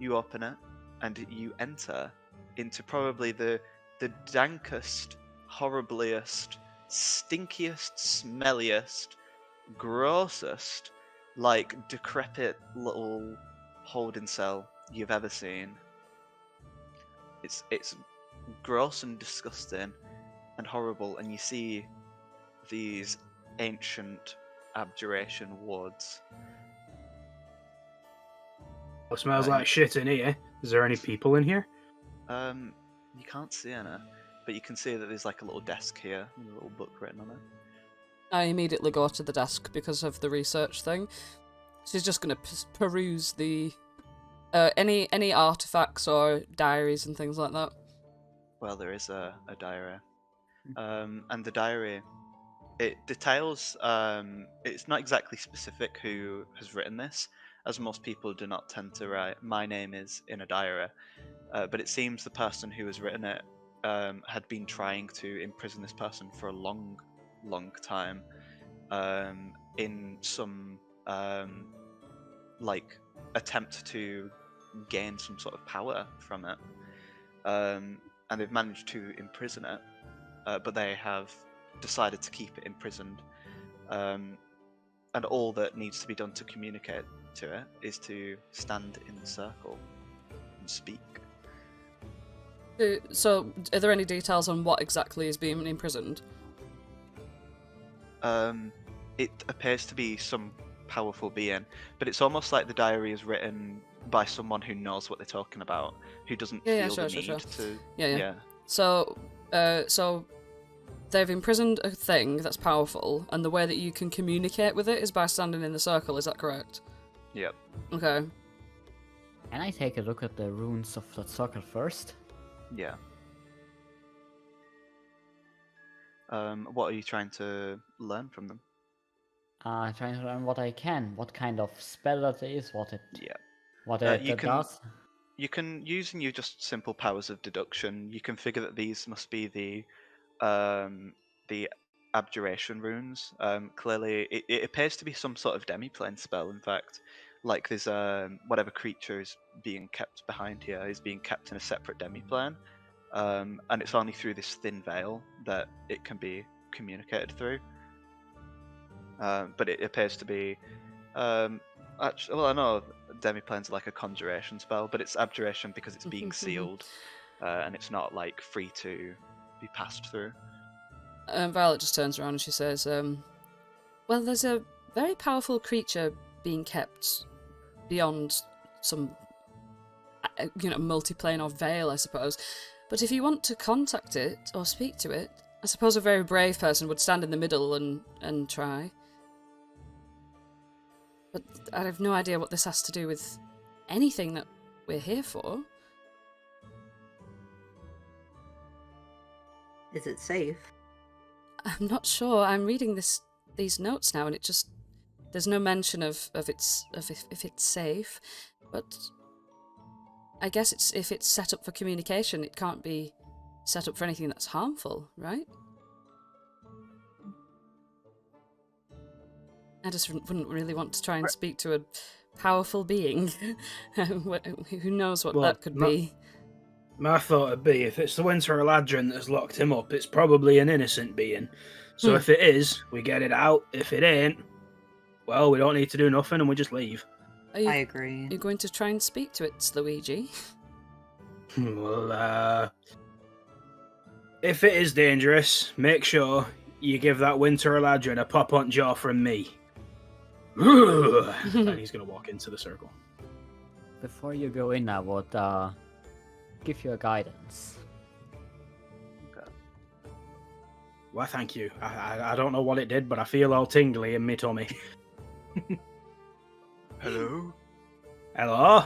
Speaker 1: You open it, and you enter into probably the dankest, horribliest, stinkiest, smelliest, grossest, like, decrepit little holding cell you've ever seen. It's gross and disgusting and horrible, and you see these ancient abjuration wards.
Speaker 3: It smells like shit in here. Is there any people in here?
Speaker 1: You can't see any, but you can see that there's like a little desk here with a little book written on it.
Speaker 2: I immediately go to the desk because of the research thing. She's just going to peruse the any artifacts or diaries and things like that.
Speaker 1: Well, there is a diary, and the diary, it details. It's not exactly specific who has written this, as most people do not tend to write "my name is" in a diary. But it seems the person who has written it had been trying to imprison this person for a long, long time, in some like attempt to gain some sort of power from it, and they've managed to imprison it, but they have decided to keep it imprisoned. And all that needs to be done to communicate to it is to stand in the circle and speak.
Speaker 2: So, are there any details on what exactly is being imprisoned?
Speaker 1: It appears to be some powerful being, but it's almost like the diary is written by someone who knows what they're talking about, who doesn't feel the need to.
Speaker 2: Yeah. So, they've imprisoned a thing that's powerful, and the way that you can communicate with it is by standing in the circle. Is that correct?
Speaker 1: Yep.
Speaker 2: Okay.
Speaker 7: Can I take a look at the runes of that circle first?
Speaker 1: Yeah. What are you trying to learn from them?
Speaker 7: Trying to learn what I can, what kind of spell that is, what it does.
Speaker 1: You can, using your just simple powers of deduction, you can figure that these must be the abjuration runes. Clearly, it appears to be some sort of demiplane spell. In fact, like there's whatever creature is being kept behind here is being kept in a separate demiplane, and it's only through this thin veil that it can be communicated through. But it appears to be, actually, well, I know demiplanes are like a conjuration spell, but it's abjuration because it's being sealed, and it's not like free to be passed through.
Speaker 2: Violet just turns around and she says, well, there's a very powerful creature being kept beyond some, multiplane or veil, I suppose. But if you want to contact it or speak to it, I suppose a very brave person would stand in the middle and try. But I have no idea what this has to do with anything that we're here for.
Speaker 6: Is it safe?
Speaker 2: I'm not sure. I'm reading these notes now, and it just there's no mention of if it's safe. But I guess if it's set up for communication, it can't be set up for anything that's harmful, right? I just wouldn't really want to try and speak to a powerful being. Who knows what that could be.
Speaker 3: My thought would be, if it's the Winter Eladrin that's locked him up, it's probably an innocent being. So if it is, we get it out. If it ain't, well, we don't need to do nothing and we just leave.
Speaker 6: I agree.
Speaker 2: You're going to try and speak to it, Slaweejee?
Speaker 3: Well, if it is dangerous, make sure you give that Winter Eladrin a pop-on jaw from me. And he's going to walk into the circle.
Speaker 7: Before you go in, I would give you a guidance.
Speaker 1: Okay.
Speaker 3: Well, thank you. I don't know what it did, but I feel all tingly in my tummy.
Speaker 1: Hello?
Speaker 3: Hello?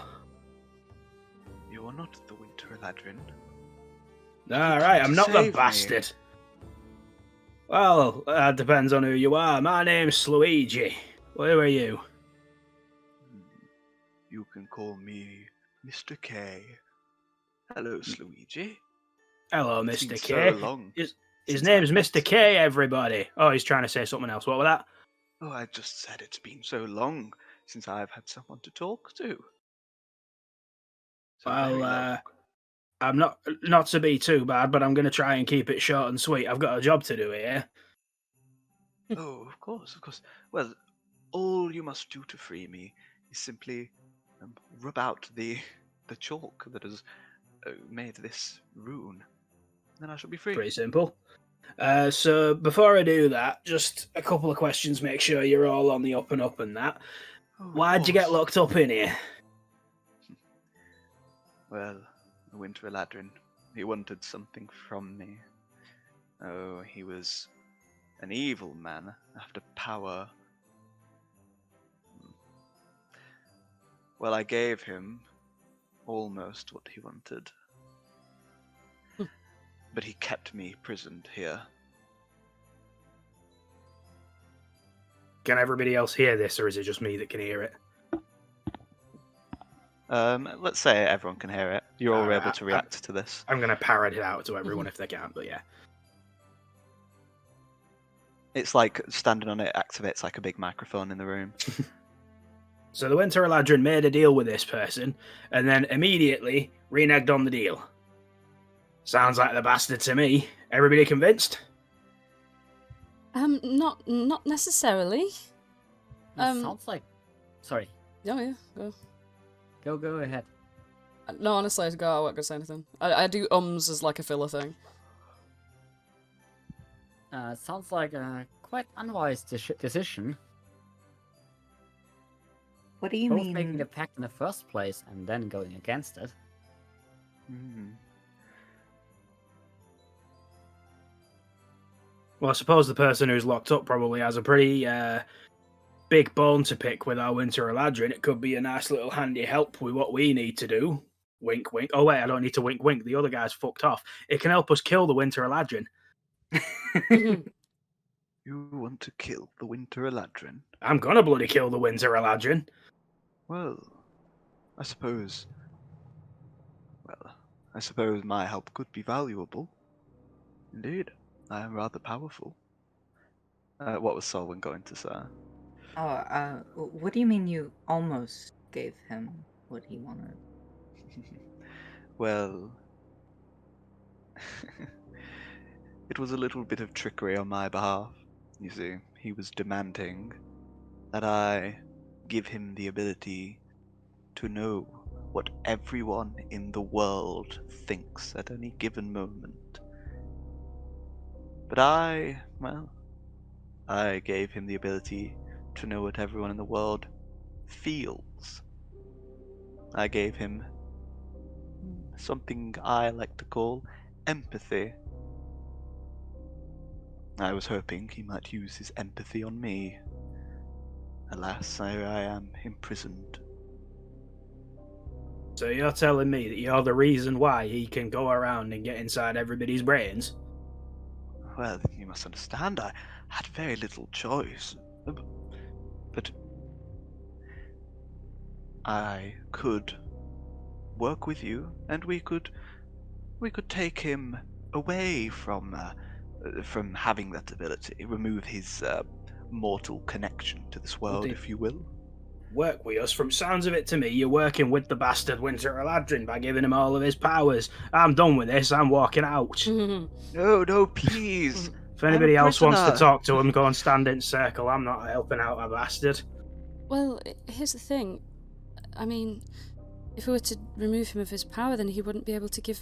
Speaker 1: You're not the Winter Eladrin.
Speaker 3: Alright, I'm not the
Speaker 1: Save me.
Speaker 3: bastard. Well, that depends on who you are. My name's Slaweejee. Who are you?
Speaker 1: You can call me Mr. K. Hello, Slaweejee.
Speaker 3: Hello,
Speaker 1: It's
Speaker 3: Mr.
Speaker 1: been
Speaker 3: K.
Speaker 1: so long
Speaker 3: His
Speaker 1: since
Speaker 3: name's
Speaker 1: I've met-
Speaker 3: Mr. K, everybody. Oh, he's trying to say something else. What was that?
Speaker 1: Oh, I just said it's been so long since I've had someone to talk to. So very long.
Speaker 3: Well, I'm not to be too bad, but I'm going to try and keep it short and sweet. I've got a job to do here.
Speaker 1: Oh, of course, of course. Well, all you must do to free me is simply rub out the chalk that has made this rune. Then I shall be free.
Speaker 3: Pretty simple. So before I do that, just a couple of questions. Make sure you're all on the up and up and that.
Speaker 1: Oh, of
Speaker 3: Why'd you get
Speaker 1: course.
Speaker 3: locked up in here?
Speaker 1: Well, the Winter Eladrin, he wanted something from me. Oh, he was an evil man after power. Well, I gave him almost what he wanted. But he kept me prisoned here.
Speaker 3: Can everybody else hear this, or is it just me that can hear it?
Speaker 1: Let's say everyone can hear it. You're all
Speaker 3: Alright,
Speaker 1: able to react to this.
Speaker 3: I'm going to parrot it out to everyone if they can, but yeah.
Speaker 1: It's like standing on it activates like a big microphone in the room.
Speaker 3: So the Winter Eladrin made a deal with this person, and then immediately reneged on the deal. Sounds like the bastard to me. Everybody convinced?
Speaker 2: Not necessarily.
Speaker 7: It sounds like. Sorry.
Speaker 2: Yeah, go.
Speaker 7: Go ahead.
Speaker 2: No, honestly, I wasn't gonna say anything. I do as like a filler thing.
Speaker 7: Sounds like a quite unwise decision.
Speaker 6: What do you
Speaker 7: Both
Speaker 6: mean?
Speaker 7: making the pact in the first place and then going against it.
Speaker 3: Well, I suppose the person who's locked up probably has a pretty big bone to pick with our Winter Eladrin. It could be a nice little handy help with what we need to do. Wink, wink. Oh, wait, I don't need to wink, wink. The other guy's fucked off. It can help us kill the Winter Eladrin.
Speaker 1: You want to kill the Winter Eladrin?
Speaker 3: I'm gonna bloody kill the Winter Eladrin.
Speaker 1: Well, I suppose my help could be valuable. Indeed, I am rather powerful. What was Solwyn going to say?
Speaker 6: What do you mean you almost gave him what he wanted?
Speaker 1: Well, it was a little bit of trickery on my behalf. You see, he was demanding that I give him the ability to know what everyone in the world thinks at any given moment. But I gave him the ability to know what everyone in the world feels. I gave him something I like to call empathy. I was hoping he might use his empathy on me. Alas, I am imprisoned.
Speaker 3: So you're telling me that you're the reason why he can go around and get inside everybody's brains?
Speaker 1: Well, you must understand, I had very little choice. But I could work with you, and we could take him away from having that ability, remove his mortal connection to this world, if you will.
Speaker 3: Work with us? From sounds of it to me, you're working with the bastard Winter Eladrin by giving him all of his powers. I'm done with this, I'm walking out.
Speaker 1: No, please.
Speaker 3: If anybody else wants to talk to him, go and stand in circle. I'm not helping out a bastard.
Speaker 2: Well, here's the thing. I mean, if we were to remove him of his power, then he wouldn't be able to give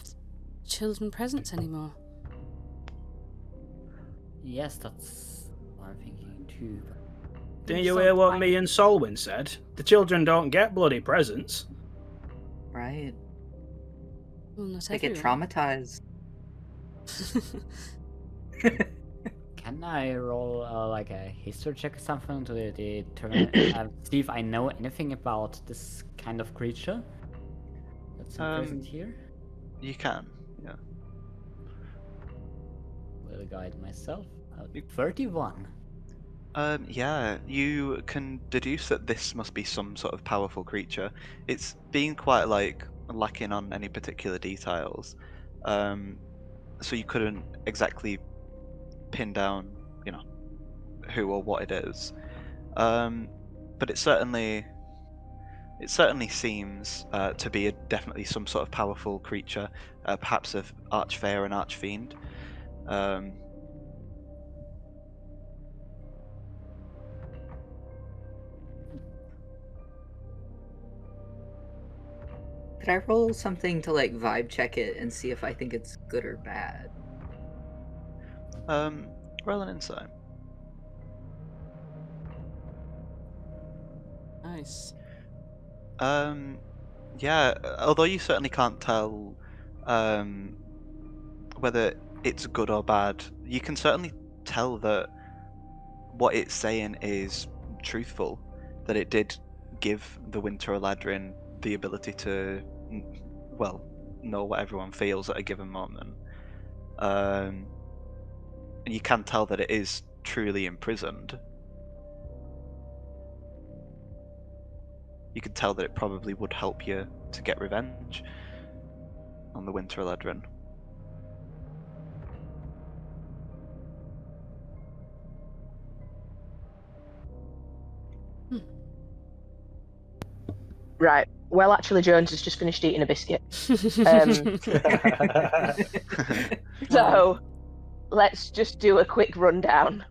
Speaker 2: children presents anymore.
Speaker 7: Yes, that's what I'm thinking too.
Speaker 3: Didn't you hear what me and Solwyn said? The children don't get bloody presents.
Speaker 6: Right.
Speaker 2: Well, not
Speaker 6: They get
Speaker 2: everyone.
Speaker 6: traumatized.
Speaker 7: Can I roll like a history check or something to determine see if I know anything about this kind of creature that's present here?
Speaker 1: You can, yeah.
Speaker 7: Will guide myself. 31.
Speaker 1: Yeah, you can deduce that this must be some sort of powerful creature. It's being quite lacking on any particular details, so you couldn't exactly pin down, who or what it is. But it certainly seems to be definitely some sort of powerful creature, perhaps of archfey and archfiend.
Speaker 6: Could I roll something to vibe check it and see if I think it's good or bad?
Speaker 1: Roll an insight.
Speaker 2: Nice.
Speaker 1: Yeah, although you certainly can't tell whether it's good or bad, you can certainly tell that what it's saying is truthful, that it did give the Winter Eladrin the ability to, know what everyone feels at a given moment. And you can tell that it is truly imprisoned. You can tell that it probably would help you to get revenge on the Winter Eladrin.
Speaker 5: Right. Well, actually, Jones has just finished eating a biscuit. So, let's just do a quick rundown.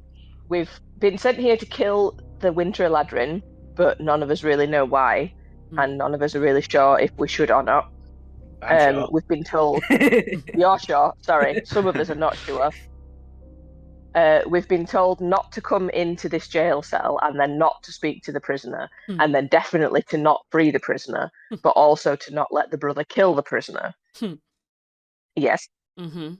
Speaker 5: we've been sent here to kill the Winter Eladrin, but none of us really know why, and none of us are really sure if we should or not.
Speaker 3: I'm sure.
Speaker 5: We've been told. You're sure? Sorry, some of us are not sure. We've been told not to come into this jail cell, and then not to speak to the prisoner, and then definitely to not free the prisoner, but also to not let the brother kill the prisoner. Yes.
Speaker 2: Mm-hmm.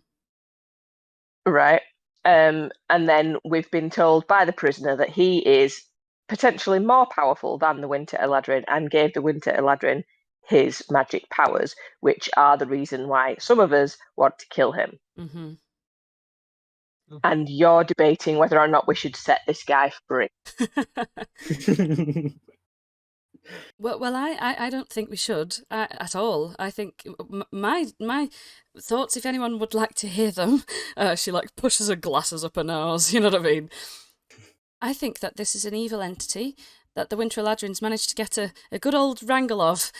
Speaker 5: Right. And then we've been told by the prisoner that he is potentially more powerful than the Winter Eladrin, and gave the Winter Eladrin his magic powers, which are the reason why some of us want to kill him.
Speaker 2: Mm-hmm.
Speaker 5: And you're debating whether or not we should set this guy free.
Speaker 2: Well, I don't think we should at all. I think my thoughts, if anyone would like to hear them, she like pushes her glasses up her nose. You know what I mean? I think that this is an evil entity that the Winter Eladrin's managed to get a good old wrangle of,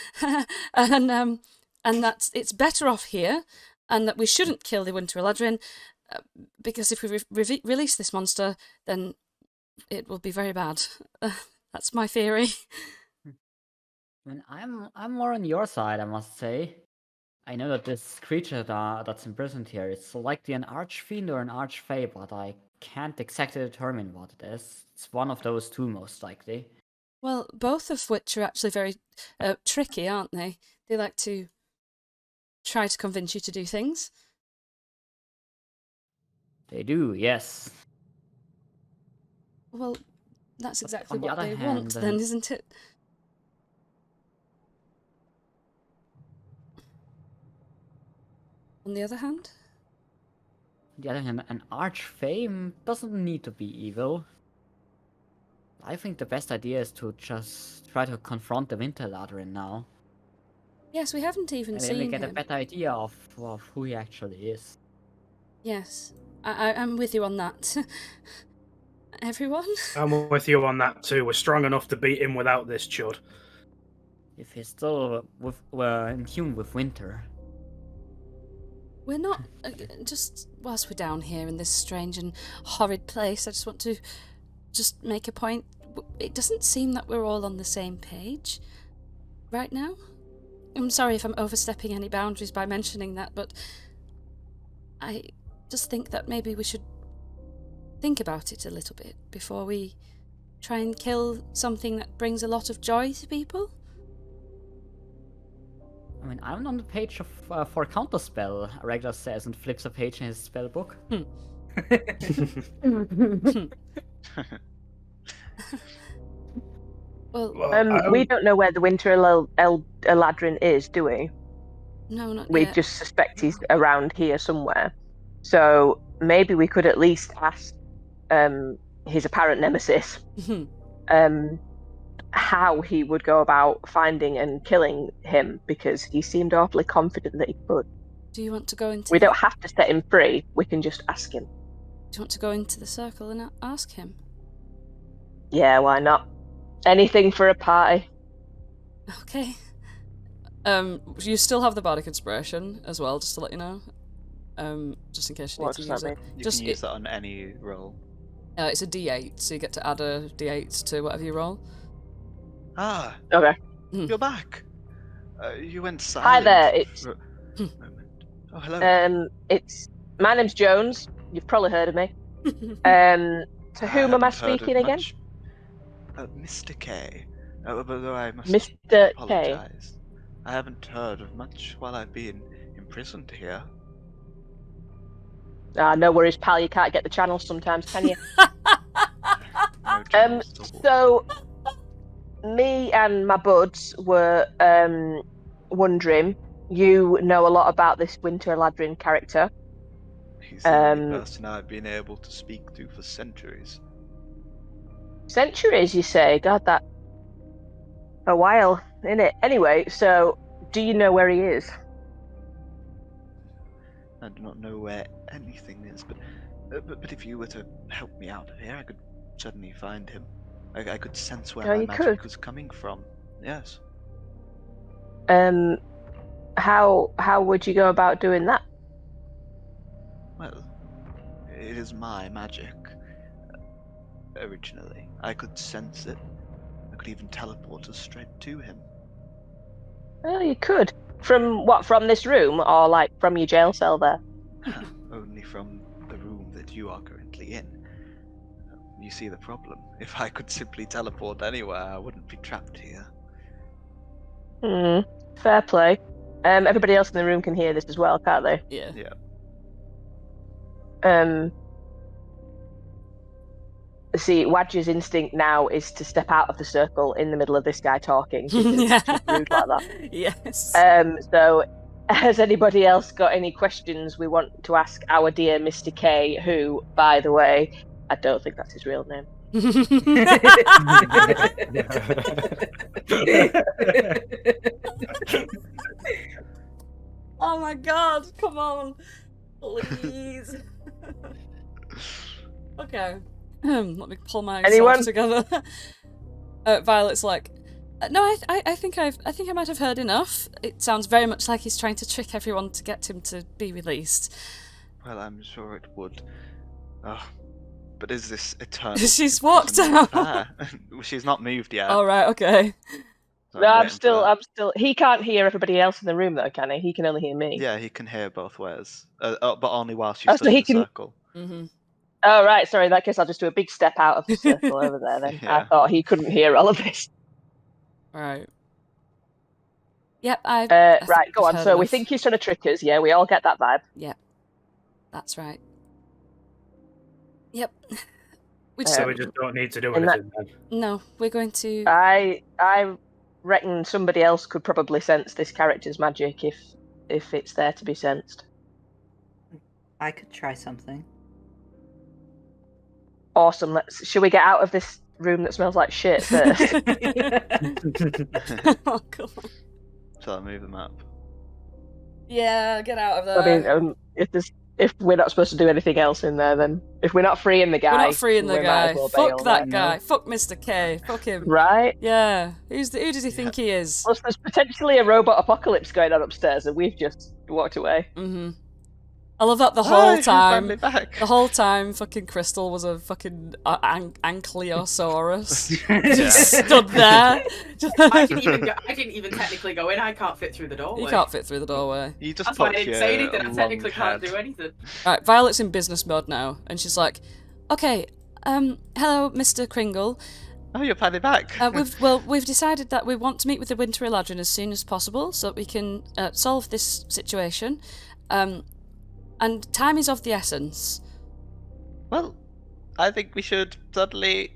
Speaker 2: and that it's better off here, and that we shouldn't kill the Winter Eladrin, because if we release this monster, then it will be very bad. That's my theory.
Speaker 7: I mean, I'm more on your side, I must say. I know that this creature that's imprisoned here is likely an archfiend or an archfey, but I can't exactly determine what it is. It's one of those two, most likely.
Speaker 2: Well, both of which are actually very tricky, aren't they? They like to try to convince you to do things.
Speaker 7: They do, yes.
Speaker 2: Well, that's
Speaker 7: But
Speaker 2: exactly
Speaker 7: on the
Speaker 2: what
Speaker 7: other
Speaker 2: they
Speaker 7: hand,
Speaker 2: want, then, isn't it? On the other hand?
Speaker 7: On the other hand, an archfey doesn't need to be evil. I think the best idea is to just try to confront the Winter Eladrin now.
Speaker 2: Yes, we haven't even
Speaker 7: And then we
Speaker 2: seen
Speaker 7: get a
Speaker 2: him.
Speaker 7: better idea of who he actually is.
Speaker 2: Yes, I'm with you on that. Everyone?
Speaker 3: I'm with you on that too. We're strong enough to beat him without this chud.
Speaker 7: If he's still in tune with Winter.
Speaker 2: We're not... just whilst we're down here in this strange and horrid place, I just want to just make a point. It doesn't seem that we're all on the same page right now. I'm sorry if I'm overstepping any boundaries by mentioning that, but I just think that maybe we should think about it a little bit before we try and kill something that brings a lot of joy to people.
Speaker 7: I mean, I'm on the page of for counterspell, Araeglos says, and flips a page in his spell book.
Speaker 2: Well,
Speaker 5: We don't know where the Winter Eladrin is, do we?
Speaker 2: no, not
Speaker 5: We
Speaker 2: yet.
Speaker 5: just suspect he's around here somewhere. So maybe we could at least ask his apparent nemesis how he would go about finding and killing him, because he seemed awfully confident that he could.
Speaker 2: Do you want to go into...
Speaker 5: We don't have to set him free, we can just ask him.
Speaker 2: Do you want to go into the circle and ask him?
Speaker 5: Yeah, why not? Anything for a party.
Speaker 2: Okay. You still have the bardic inspiration as well, just to let you know. Just in case you need
Speaker 5: What
Speaker 2: to
Speaker 5: does
Speaker 2: use
Speaker 5: that
Speaker 2: it.
Speaker 5: mean?
Speaker 1: You
Speaker 2: Just
Speaker 1: can use that on any roll.
Speaker 2: it's a D8, so you get to add a D8 to whatever you roll.
Speaker 1: Ah,
Speaker 5: Okay.
Speaker 1: you're back. You went silent.
Speaker 5: Hi there, it's
Speaker 1: for a moment. Oh, hello.
Speaker 5: my name's Jones. You've probably heard of me. To whom am I
Speaker 1: haven't heard of
Speaker 5: speaking again?
Speaker 1: much. Mr. K. But I must
Speaker 5: Mr. K.
Speaker 1: apologize. I haven't heard of much while I've been imprisoned here.
Speaker 5: No worries, pal. You can't get the channels sometimes, can you?
Speaker 1: No channels at all.
Speaker 5: So, me and my buds were wondering. You know a lot about this Winter Eladrin character.
Speaker 1: He's the only person I've been able to speak to for centuries.
Speaker 5: Centuries, you say? God, that a while, innit? Anyway, so do you know where he is?
Speaker 1: I do not know where anything is, but if you were to help me out of here, I could certainly find him. I could sense where
Speaker 5: Oh,
Speaker 1: my
Speaker 5: you
Speaker 1: magic
Speaker 5: could?
Speaker 1: was coming from. Yes.
Speaker 5: How would you go about doing that?
Speaker 1: Well, it is my magic. originally. I could sense it. I could even teleport us straight to him.
Speaker 5: Well, you could. From what? From this room, or like from your jail cell there?
Speaker 1: Only from the room that you are currently in. You see the problem. If I could simply teleport anywhere, I wouldn't be trapped here.
Speaker 5: Fair play. Everybody else in the room can hear this as well, can't they?
Speaker 2: Yeah.
Speaker 1: Yeah.
Speaker 5: See, Wadge's instinct now is to step out of the circle in the middle of this guy talking. Because it's too rude like that.
Speaker 2: Yes.
Speaker 5: So, has anybody else got any questions we want to ask our dear Mr. K, who, by the way, I don't think that's his real name.
Speaker 2: Oh my god, come on. Please. Okay. Let me pull myself
Speaker 5: Anyone?
Speaker 2: together. Violet's like, no, I think I might have heard enough. It sounds very much like he's trying to trick everyone to get him to be released.
Speaker 1: Well, I'm sure it would. Oh, but is this eternal?
Speaker 2: She's walked
Speaker 1: imprisonment
Speaker 2: out.
Speaker 1: fair? She's not moved yet.
Speaker 2: All right, okay.
Speaker 1: So
Speaker 5: No, I'm
Speaker 1: waiting for that.
Speaker 5: still. He can't hear everybody else in the room, though, can he? He can only hear me.
Speaker 1: Yeah, he can hear both ways, but only while she's
Speaker 5: Oh,
Speaker 1: stood
Speaker 5: so he
Speaker 1: in the
Speaker 5: can-
Speaker 1: circle.
Speaker 2: Mm-hmm.
Speaker 5: Oh, right. Sorry, in that case, I'll just do a big step out of the circle over there then. I
Speaker 1: Yeah.
Speaker 5: thought he couldn't hear all of this.
Speaker 2: All right. Yep, I
Speaker 5: Right, go
Speaker 2: I've
Speaker 5: on.
Speaker 2: heard
Speaker 5: So we
Speaker 2: enough.
Speaker 5: think he's trying to trick us. Yeah, we all get that vibe.
Speaker 2: Yep, that's right. Yep. We just
Speaker 3: So we just don't need to do
Speaker 5: in that-
Speaker 3: anything then.
Speaker 2: no. We're going to.
Speaker 5: I reckon somebody else could probably sense this character's magic if it's there to be sensed.
Speaker 6: I could try something.
Speaker 5: Awesome. Should we get out of this room that smells like shit first?
Speaker 2: Oh, come on.
Speaker 1: Shall I move the map?
Speaker 2: Yeah, get out of there.
Speaker 5: I mean, if we're not supposed to do anything else in there, then if we're not freeing the guy,
Speaker 2: We're not freeing the
Speaker 5: we might
Speaker 2: guy.
Speaker 5: as well
Speaker 2: Fuck
Speaker 5: bail,
Speaker 2: that
Speaker 5: right?
Speaker 2: guy. Fuck Mr. K. Fuck him.
Speaker 5: Right?
Speaker 2: Yeah. Who does he think he is?
Speaker 5: Plus, there's potentially a robot apocalypse going on upstairs, and we've just walked away.
Speaker 2: Mm-hmm. I love that the whole
Speaker 1: Hi,
Speaker 2: time.
Speaker 1: me back.
Speaker 2: The whole time, fucking Crystal was a fucking ankylosaurus.
Speaker 1: Yeah.
Speaker 2: Just stood there.
Speaker 4: I didn't even technically go in. I can't fit through the doorway.
Speaker 2: You can't fit through the doorway.
Speaker 1: You just
Speaker 4: That's why I
Speaker 1: put
Speaker 4: didn't
Speaker 1: your
Speaker 4: say anything. I
Speaker 1: long
Speaker 4: technically can't
Speaker 1: head.
Speaker 4: do anything.
Speaker 2: Right, Violet's in business mode now, and she's like, "Okay, hello, Mr. Kringle.
Speaker 1: Oh, you're finally back.
Speaker 2: We've decided that we want to meet with the Winter Eladrin as soon as possible, so that we can solve this situation. And time is of the essence."
Speaker 1: Well, I think we should totally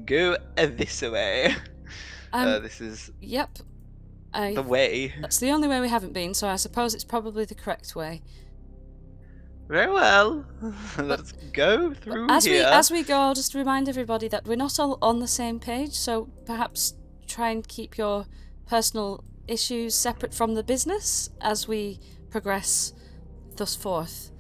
Speaker 1: go this way. This is
Speaker 2: Yep.
Speaker 1: the way.
Speaker 2: That's the only way we haven't been, so I suppose it's probably the correct way.
Speaker 1: Very well. Let's go through here.
Speaker 2: As we go, I'll just remind everybody that we're not all on the same page, so perhaps try and keep your personal issues separate from the business as we progress thus forth.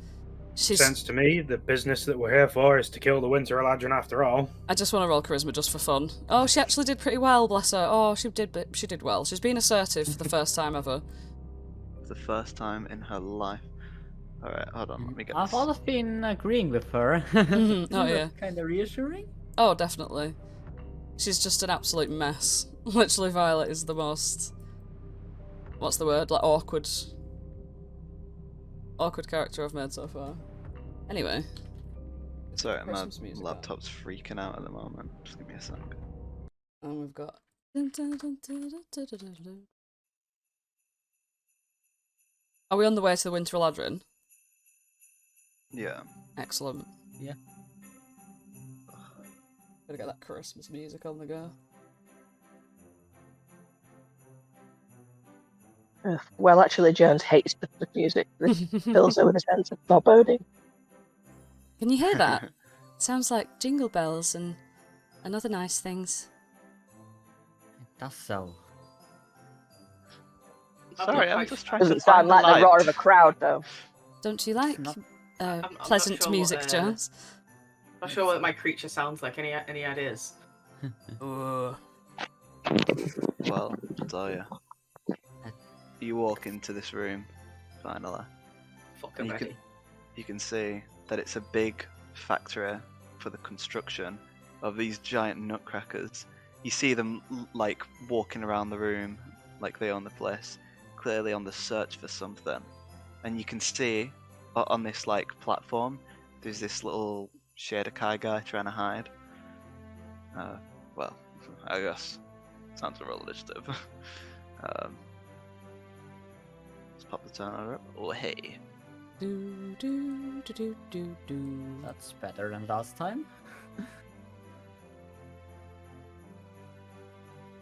Speaker 3: Sense to me, the business that we're here for is to kill the Winter Eladrin after all.
Speaker 2: I just want to roll charisma just for fun. Oh, she actually did pretty well, bless her. Oh, she did well. She's been assertive for the first time ever.
Speaker 1: The first time in her life. Alright, hold on, let me get
Speaker 7: I've
Speaker 1: this.
Speaker 7: always been agreeing with her.
Speaker 2: Oh, yeah.
Speaker 7: Kind of reassuring.
Speaker 2: Oh, definitely. She's just an absolute mess. Literally, Violet is the most... What's the word? Like, awkward character I've made so far. Anyway.
Speaker 1: Sorry, my
Speaker 2: Christmas music on.
Speaker 1: laptop's freaking out at the moment. Just give me a sec.
Speaker 2: And we've got... Are we on the way to the Winter Eladrin?
Speaker 1: Yeah.
Speaker 2: Excellent.
Speaker 7: Yeah.
Speaker 2: Gotta get that Christmas music on the go.
Speaker 5: Well, actually, Jones hates the music. This fills her with a sense of foreboding.
Speaker 2: Can you hear that? Sounds like jingle bells and other nice things.
Speaker 7: It does so.
Speaker 1: Sorry, I'm just trying to
Speaker 5: Doesn't sound
Speaker 1: find the
Speaker 5: like the
Speaker 1: light.
Speaker 5: roar of a crowd, though.
Speaker 2: Don't you like
Speaker 7: not-
Speaker 4: not
Speaker 2: pleasant
Speaker 4: sure
Speaker 2: music,
Speaker 4: what,
Speaker 2: Jones?
Speaker 4: Not sure what my creature sounds like. Any ideas?
Speaker 1: Well, I'll tell you. You walk into this room, finally.
Speaker 4: Fucking
Speaker 1: You can see that it's a big factory for the construction of these giant nutcrackers. You see them like walking around the room like they own the place, clearly on the search for something. And you can see on this like platform, there's this little Shaderkai guy trying to hide. Well, I guess sounds a roll initiative. Let's pop the turner up. Oh hey.
Speaker 2: Do, do, do, do, do, do.
Speaker 7: That's better than last time.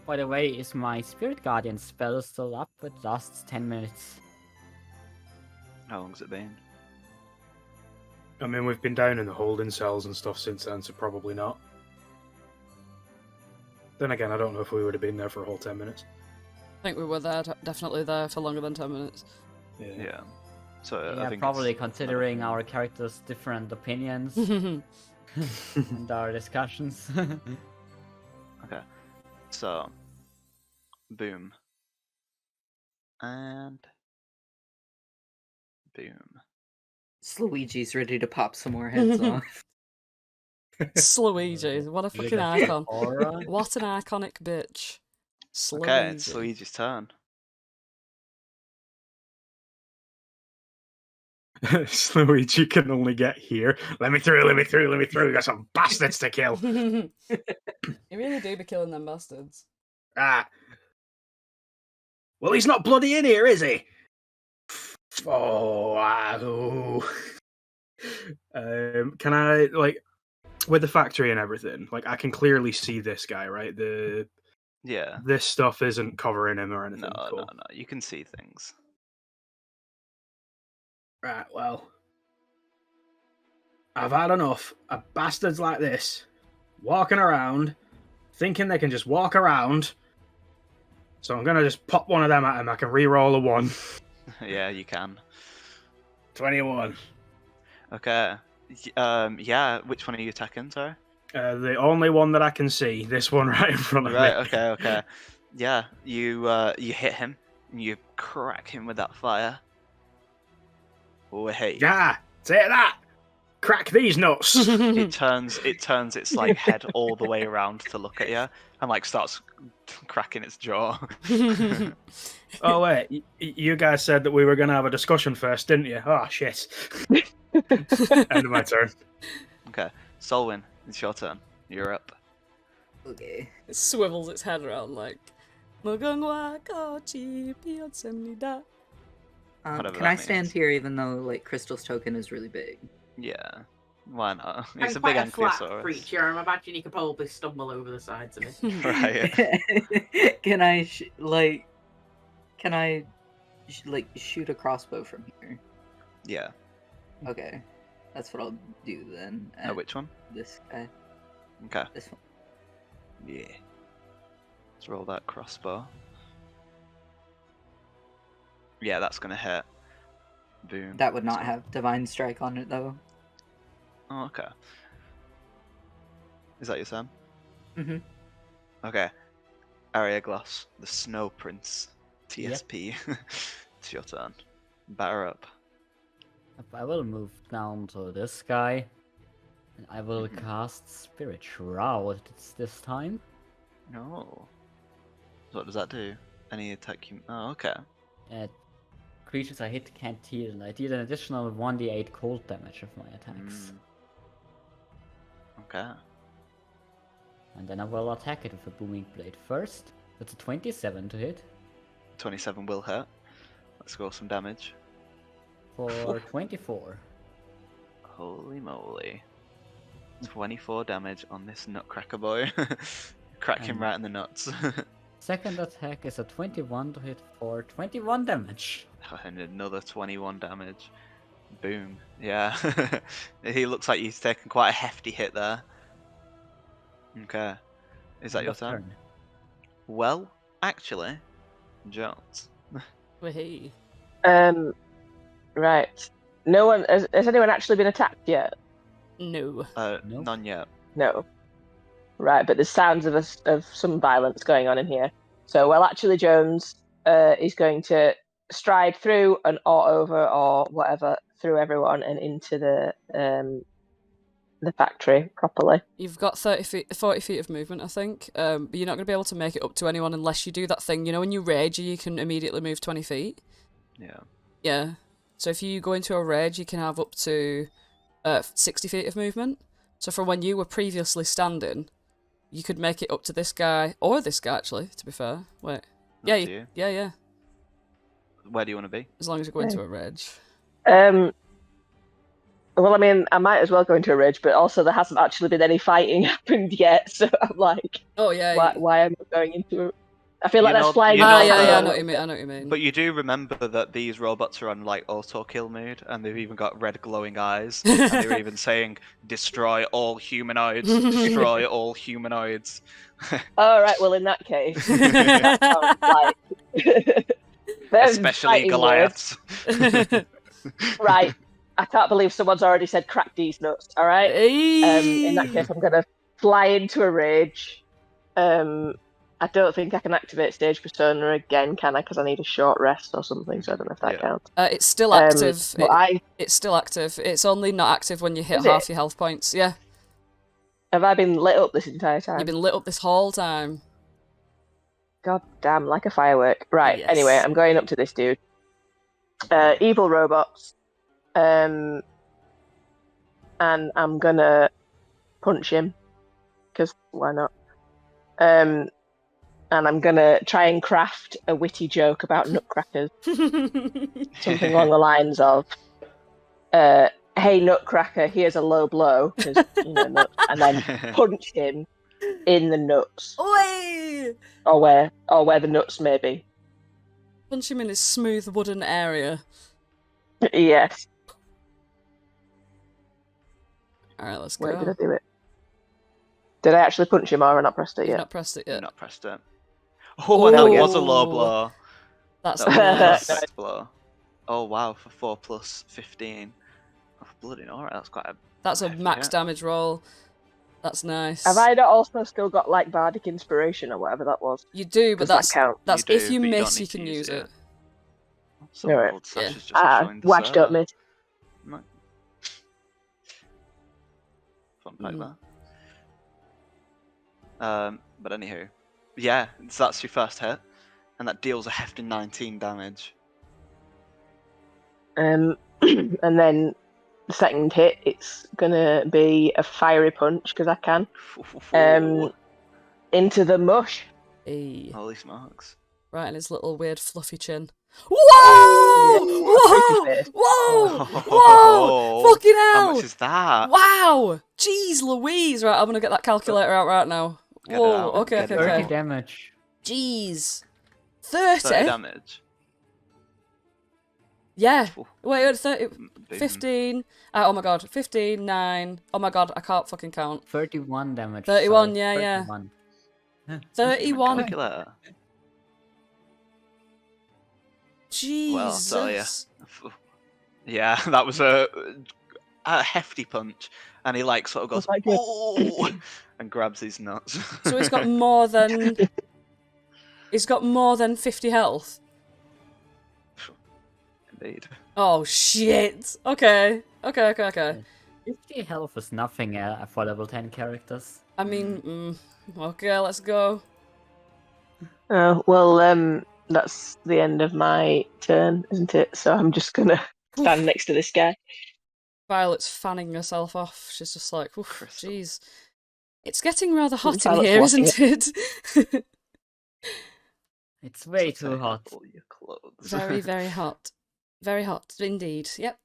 Speaker 7: By the way, is my Spirit Guardian spell still up? It lasts 10 minutes.
Speaker 1: How long's it been?
Speaker 3: I mean, we've been down in the holding cells and stuff since then, so probably not. Then again, I don't know if we would have been there for a whole 10 minutes.
Speaker 2: I think we were there, definitely there for longer than 10 minutes.
Speaker 1: Yeah. So
Speaker 7: Yeah,
Speaker 1: I think
Speaker 7: probably
Speaker 1: it's
Speaker 7: considering our characters' different opinions and our discussions.
Speaker 1: Okay. So, boom. And boom.
Speaker 6: Slaweejee's ready to pop some more heads off.
Speaker 2: Slaweejee, what a fucking icon. What an iconic bitch.
Speaker 1: Okay, it's
Speaker 2: Slaweejee.
Speaker 1: Luigi's turn.
Speaker 3: Slaweejee can only get here. Let me through, let me through, let me through. We got some bastards to kill.
Speaker 2: You really do be killing them bastards.
Speaker 3: Ah. Well, he's not bloody in here, is he? Oh, can I, like, with the factory and everything, like, I can clearly see this guy, right?
Speaker 1: Yeah.
Speaker 3: This stuff isn't covering him or anything.
Speaker 1: No,
Speaker 3: Cool.
Speaker 1: no. You can see things.
Speaker 3: Right, well, I've had enough of bastards like this walking around, thinking they can just walk around. So I'm gonna just pop one of them at him. I can re-roll a 1.
Speaker 1: Yeah, you can.
Speaker 3: 21.
Speaker 1: Okay. Yeah. Which one are you attacking? Sorry.
Speaker 3: The only one that I can see. This one right in front of
Speaker 1: Right.
Speaker 3: me.
Speaker 1: Okay. Yeah. You hit him. And you crack him with that fire. Oh hey.
Speaker 3: Yeah, take that. Crack these nuts.
Speaker 1: It turns its like head all the way around to look at you and like starts cracking its jaw.
Speaker 3: Oh wait, you guys said that we were gonna have a discussion first, didn't you? Oh shit. End of my turn.
Speaker 1: Okay, Solwyn, it's your turn. You're up.
Speaker 6: Okay.
Speaker 2: It swivels its head around like. Whatever
Speaker 1: Whatever
Speaker 6: Can I
Speaker 1: that
Speaker 6: stand
Speaker 1: means.
Speaker 6: here even though like Crystal's token is really big?
Speaker 1: Yeah. Why not?
Speaker 4: I'm
Speaker 1: It's a
Speaker 4: quite
Speaker 1: big
Speaker 4: a flat
Speaker 1: Ankylosaurus.
Speaker 4: creature. I imagine you could probably stumble over the sides of it.
Speaker 1: Right.
Speaker 6: Can I shoot a crossbow from here?
Speaker 1: Yeah.
Speaker 6: Okay, that's what I'll do then.
Speaker 1: Oh, which one?
Speaker 6: This guy.
Speaker 1: Okay.
Speaker 6: This one.
Speaker 1: Yeah. Let's roll that crossbow. Yeah, that's gonna hit. Boom.
Speaker 6: That would not
Speaker 1: So-
Speaker 6: have divine strike on it though.
Speaker 1: Oh, okay. Is that your turn?
Speaker 6: Mm-hmm.
Speaker 1: Okay. Araeglos, the Snow Prince, TSP. It's your turn. Batter up.
Speaker 7: I will move down to this guy. And I will
Speaker 1: Mhm.
Speaker 7: cast Spirit Shroud this time.
Speaker 1: Oh. What does that do? Any attack you... Oh, okay.
Speaker 7: Creatures I hit can't heal, and I deal an additional 1d8 cold damage with my attacks.
Speaker 1: Okay.
Speaker 7: And then I will attack it with a Booming Blade first. That's a 27 to hit.
Speaker 1: 27 will hit. Let's go some damage.
Speaker 7: For 24.
Speaker 1: Holy moly. 24 damage on this nutcracker boy. Crack him
Speaker 7: And-
Speaker 1: right in the nuts.
Speaker 7: Second attack is a 21 to hit for 21 damage.
Speaker 1: And another 21 damage. Boom. Yeah. He looks like he's taken quite a hefty hit there. Okay. Is that
Speaker 7: End
Speaker 1: your
Speaker 7: of
Speaker 1: turn? Well, actually, Jones.
Speaker 2: Wahey.
Speaker 5: Right. No one has anyone actually been attacked yet?
Speaker 2: No.
Speaker 7: Nope.
Speaker 1: None yet.
Speaker 5: No. Right, but there's sounds of some violence going on in here. So, well, actually, Jones is going to stride through and or over or whatever through everyone and into the the factory properly.
Speaker 2: You've got 40 feet of movement, I think. But you're not going to be able to make it up to anyone unless you do that thing. You know, when you rage, you can immediately move 20 feet.
Speaker 1: Yeah.
Speaker 2: Yeah. So if you go into a rage, you can have up to 60 feet of movement. So from when you were previously standing, you could make it up to this guy, or this guy, actually, to be fair. Wait. Yeah,
Speaker 1: Up to you.
Speaker 2: yeah.
Speaker 1: Where do you want to be?
Speaker 2: As long as you go into a rage.
Speaker 5: Well, I mean, I might as well go into a rage, but also there hasn't actually been any fighting happened yet, so I'm like,
Speaker 2: Oh, yeah.
Speaker 5: why am I going into a... I feel like
Speaker 1: You
Speaker 5: that's
Speaker 1: know-
Speaker 5: flying.
Speaker 1: you know
Speaker 2: Ah,
Speaker 1: the-
Speaker 2: yeah, I know what you mean, I know what you mean.
Speaker 1: But you do remember that these robots are on like auto kill mode, and they've even got red glowing eyes, and they're even saying "destroy all humanoids, destroy all humanoids."
Speaker 5: All right, well, in that case, that sounds like... There's
Speaker 1: Especially
Speaker 5: fighting
Speaker 1: Goliaths.
Speaker 5: words. Right, I can't believe someone's already said crack these nuts, all right? In that case, I'm going to fly into a rage. I don't think I can activate stage persona again, can I? Because I need a short rest or something, so I don't know if that
Speaker 1: Yeah.
Speaker 5: counts.
Speaker 2: It's still active.
Speaker 5: But
Speaker 2: It's still active. It's only not active when you hit
Speaker 5: Is
Speaker 2: half
Speaker 5: it?
Speaker 2: your health points. Yeah.
Speaker 5: Have I been lit up this entire time?
Speaker 2: You've been lit up this whole time.
Speaker 5: God damn, like a firework. Right,
Speaker 2: Yes.
Speaker 5: anyway, I'm going up to this dude. Evil robots. And I'm gonna punch him. Because why not? And I'm gonna try and craft a witty joke about nutcrackers. Something along the lines of, hey nutcracker, here's a low blow, 'cause, you know, nuts, and then punch him in the nuts.
Speaker 2: Oi!
Speaker 5: Or where the nuts may be.
Speaker 2: Punch him in his smooth wooden area.
Speaker 5: Yes.
Speaker 2: Alright, let's
Speaker 5: Wait,
Speaker 2: go.
Speaker 5: did I do it? Did I actually punch him or have I not pressed it
Speaker 2: You've
Speaker 5: yet?
Speaker 2: not pressed it
Speaker 1: You've
Speaker 2: yet.
Speaker 1: not pressed it. Oh, and that
Speaker 5: Ooh.
Speaker 1: was a low blow.
Speaker 2: That's
Speaker 1: That was a
Speaker 2: nice.
Speaker 1: perfect blow. Oh wow, for 4 plus 15. Oh, bloody alright, that's quite a...
Speaker 2: That's a
Speaker 1: hefty
Speaker 2: max
Speaker 1: hit.
Speaker 2: damage roll. That's nice.
Speaker 5: Have I not also still got like bardic inspiration or whatever that was?
Speaker 2: You do, but
Speaker 5: Does that count?
Speaker 2: that's
Speaker 1: You
Speaker 2: if
Speaker 1: do,
Speaker 2: you
Speaker 1: but you don't
Speaker 2: miss,
Speaker 1: need
Speaker 2: you
Speaker 1: to
Speaker 2: can
Speaker 1: use
Speaker 2: use
Speaker 1: it.
Speaker 2: it.
Speaker 1: Some
Speaker 5: Alright.
Speaker 1: old Sash
Speaker 2: Yeah.
Speaker 1: has just joined the
Speaker 5: Watch
Speaker 1: server.
Speaker 5: don't miss.
Speaker 1: Right. Fun fact there. But anywho, yeah, so that's your first hit, and that deals a hefty 19 damage.
Speaker 5: And then the second hit, it's gonna be a fiery punch because I can. Into the mush.
Speaker 2: Hey.
Speaker 1: Holy smokes.
Speaker 2: Right, and his little weird fluffy chin. Whoa!
Speaker 5: Oh,
Speaker 2: Whoa!
Speaker 5: pretty face.
Speaker 2: Whoa! Whoa!
Speaker 1: Oh,
Speaker 2: Fucking
Speaker 1: How
Speaker 2: hell!
Speaker 1: much is that?
Speaker 2: Wow! Jeez Louise! Right, I'm gonna get that calculator out right now.
Speaker 1: Get it
Speaker 2: Whoa,
Speaker 1: out,
Speaker 2: okay,
Speaker 1: get
Speaker 2: okay,
Speaker 1: it
Speaker 7: 30
Speaker 2: okay.
Speaker 1: out.
Speaker 7: damage.
Speaker 2: Jeez.
Speaker 1: 30
Speaker 2: 30?
Speaker 1: damage.
Speaker 2: Yeah.
Speaker 1: Ooh,
Speaker 2: Wait, 30,
Speaker 1: boom.
Speaker 2: 15. Oh my god, 15, 9. Oh my god, I can't fucking count.
Speaker 7: 31 damage.
Speaker 2: 31,
Speaker 7: sorry,
Speaker 2: yeah, yeah.
Speaker 7: 31.
Speaker 2: 31.
Speaker 1: Calculator. Well, I'll tell ya.
Speaker 2: Jesus.
Speaker 1: Yeah, that was a hefty punch, and he like sort of goes,
Speaker 5: Oh my God.
Speaker 1: oh, and grabs his nuts.
Speaker 2: So he's got more than... He's got more than 50 health.
Speaker 1: Indeed.
Speaker 2: Oh shit. Okay. Okay.
Speaker 7: 50 health is nothing for level 10 characters.
Speaker 2: I mean, okay, let's go.
Speaker 5: Oh, well, that's the end of my turn, isn't it? So I'm just gonna stand next to this guy.
Speaker 2: Violet's fanning herself off. She's just like, oof,
Speaker 1: Crystal.
Speaker 2: jeez. It's getting rather hot in
Speaker 5: Violet's
Speaker 2: here,
Speaker 5: watching
Speaker 2: isn't it?
Speaker 7: It's way
Speaker 1: So
Speaker 7: too
Speaker 1: take
Speaker 7: hot.
Speaker 1: off all your clothes.
Speaker 2: Very, very hot. Very hot indeed. Yep.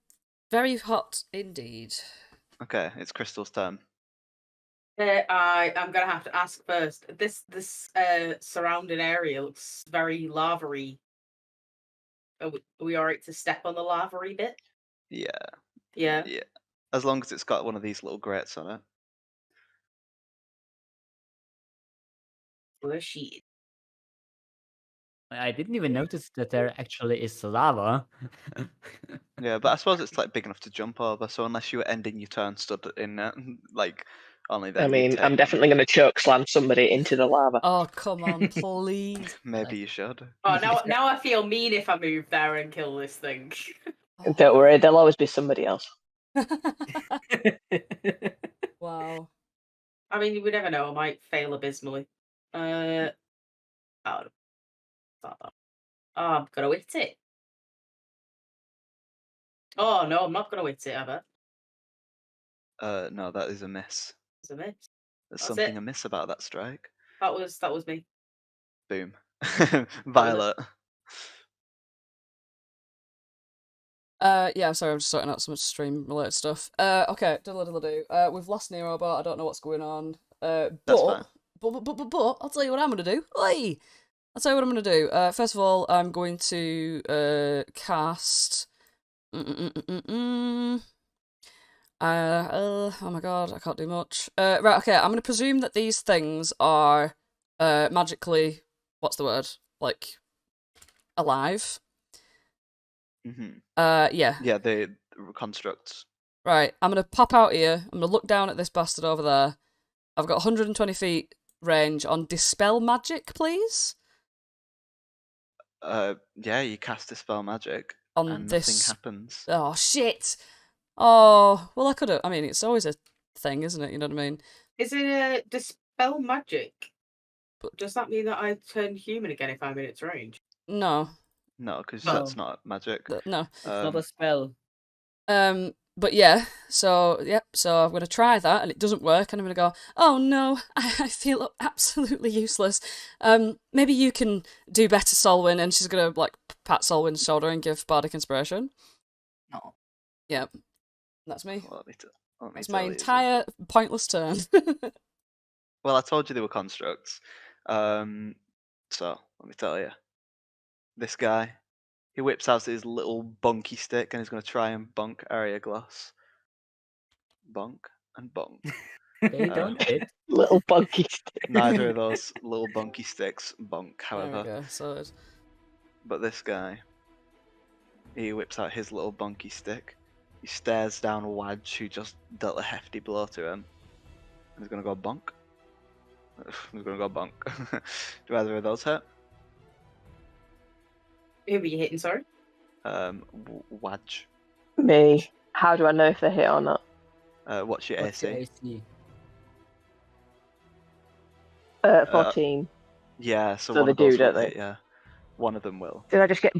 Speaker 2: Very hot indeed.
Speaker 1: Okay, it's Crystal's turn.
Speaker 4: I'm gonna have to ask first. This surrounding area looks very lava-y. Are we alright to step on the lava-y bit?
Speaker 1: Yeah.
Speaker 4: Yeah.
Speaker 1: Yeah. As long as it's got one of these little grates on it.
Speaker 4: Oh shit.
Speaker 7: I didn't even notice that there actually is lava.
Speaker 1: Yeah, but I suppose it's like big enough to jump over. So unless you were ending your turn stood in it, like only then.
Speaker 5: I
Speaker 1: you'd
Speaker 5: mean,
Speaker 1: take
Speaker 5: I'm definitely gonna choke slam somebody into the lava.
Speaker 2: Oh, come on, please.
Speaker 1: Maybe you should.
Speaker 4: Oh, now I feel mean if I move there and kill this thing.
Speaker 5: Don't worry, there'll always be somebody else.
Speaker 4: I mean, we never know. I might fail abysmally. Oh, start that. Oh, I'm gonna hit it. Oh no, I'm not gonna hit it ever.
Speaker 1: No, that is a miss.
Speaker 4: It's a miss.
Speaker 1: There's
Speaker 4: That's
Speaker 1: something
Speaker 4: it.
Speaker 1: amiss about that strike.
Speaker 4: That was me.
Speaker 1: Boom. Violet.
Speaker 2: Yeah, sorry, I'm just sorting out some stream related stuff. Okay, diddle-diddle-do. We've lost Nero, but I don't know what's going on.
Speaker 1: That's fine.
Speaker 2: But, I'll tell you what I'm gonna do. Oi! I'll tell you what I'm gonna do. First of all, I'm going to cast. Oh my god, I can't do much. Right, okay, I'm gonna presume that these things are magically, what's the word? Like, alive.
Speaker 1: Mm-hmm.
Speaker 2: Yeah.
Speaker 1: Yeah, they constructs.
Speaker 2: Right, I'm gonna pop out here. I'm gonna look down at this bastard over there. I've got 120 feet range on Dispel Magic, please.
Speaker 1: Yeah, you cast Dispel Magic,
Speaker 2: On
Speaker 1: and
Speaker 2: this.
Speaker 1: nothing happens.
Speaker 2: Oh, shit! Oh, well, I could have. I mean, it's always a thing, isn't it? You know what I mean?
Speaker 4: Is it a Dispel Magic?
Speaker 2: But
Speaker 4: does that mean that I turn human again if I'm in its range?
Speaker 2: No.
Speaker 1: No, because
Speaker 7: No.
Speaker 1: that's not magic.
Speaker 2: No.
Speaker 7: It's not a spell.
Speaker 2: But yeah, so I'm gonna try that, and it doesn't work, and I'm gonna go, oh no, I feel absolutely useless. Maybe you can do better, Solwyn, and she's gonna like pat Solwyn's shoulder and give bardic inspiration.
Speaker 6: No.
Speaker 2: Yep, that's me.
Speaker 1: Well, let me
Speaker 2: That's
Speaker 1: tell
Speaker 2: my
Speaker 1: you.
Speaker 2: entire pointless turn.
Speaker 1: Well, I told you they were constructs. So let me tell you. This guy, he whips out his little bunky stick and he's going to try and bunk Araeglos. Bunk and bunk.
Speaker 7: They don't hit.
Speaker 5: Little bunky stick.
Speaker 1: Neither of those little bunky sticks bunk,
Speaker 2: There we
Speaker 1: however.
Speaker 2: go. So
Speaker 1: But this guy, he whips out his little bunky stick. He stares down Wadge, who just dealt a hefty blow to him. And he's going to go bunk. He's going to go bunk. Do either of those hit?
Speaker 4: Who were you hitting, sorry?
Speaker 1: Wadge.
Speaker 5: Me. How do I know if they hit or not?
Speaker 1: What's your
Speaker 7: What's your
Speaker 1: AC?
Speaker 7: AC?
Speaker 5: 14.
Speaker 1: Yeah, so
Speaker 5: So
Speaker 1: one
Speaker 5: they
Speaker 1: of those
Speaker 5: do, don't
Speaker 1: will
Speaker 5: they?
Speaker 1: hit, yeah. One of them will.
Speaker 5: Did I just get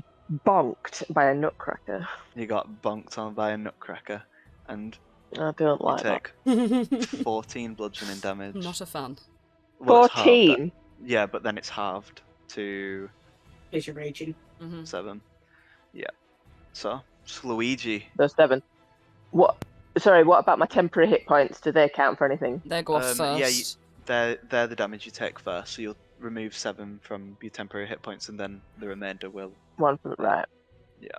Speaker 5: bonked by a nutcracker?
Speaker 1: You got bunked on by a nutcracker, and
Speaker 5: I don't
Speaker 1: you
Speaker 5: like that.
Speaker 1: take 14 bludgeoning damage.
Speaker 2: not a fan.
Speaker 1: Well, it's halved,
Speaker 5: 14?
Speaker 1: yeah, but then it's halved to
Speaker 4: Is your raging?
Speaker 1: 7. Yeah. So, Slaweejee.
Speaker 5: Those 7. What? Sorry, what about my temporary hit points? Do they count for anything?
Speaker 2: They go first.
Speaker 1: Yeah, they're the damage you take first, so you'll remove 7 from your temporary hit points, and then the remainder will.
Speaker 5: One from right.
Speaker 1: Yeah.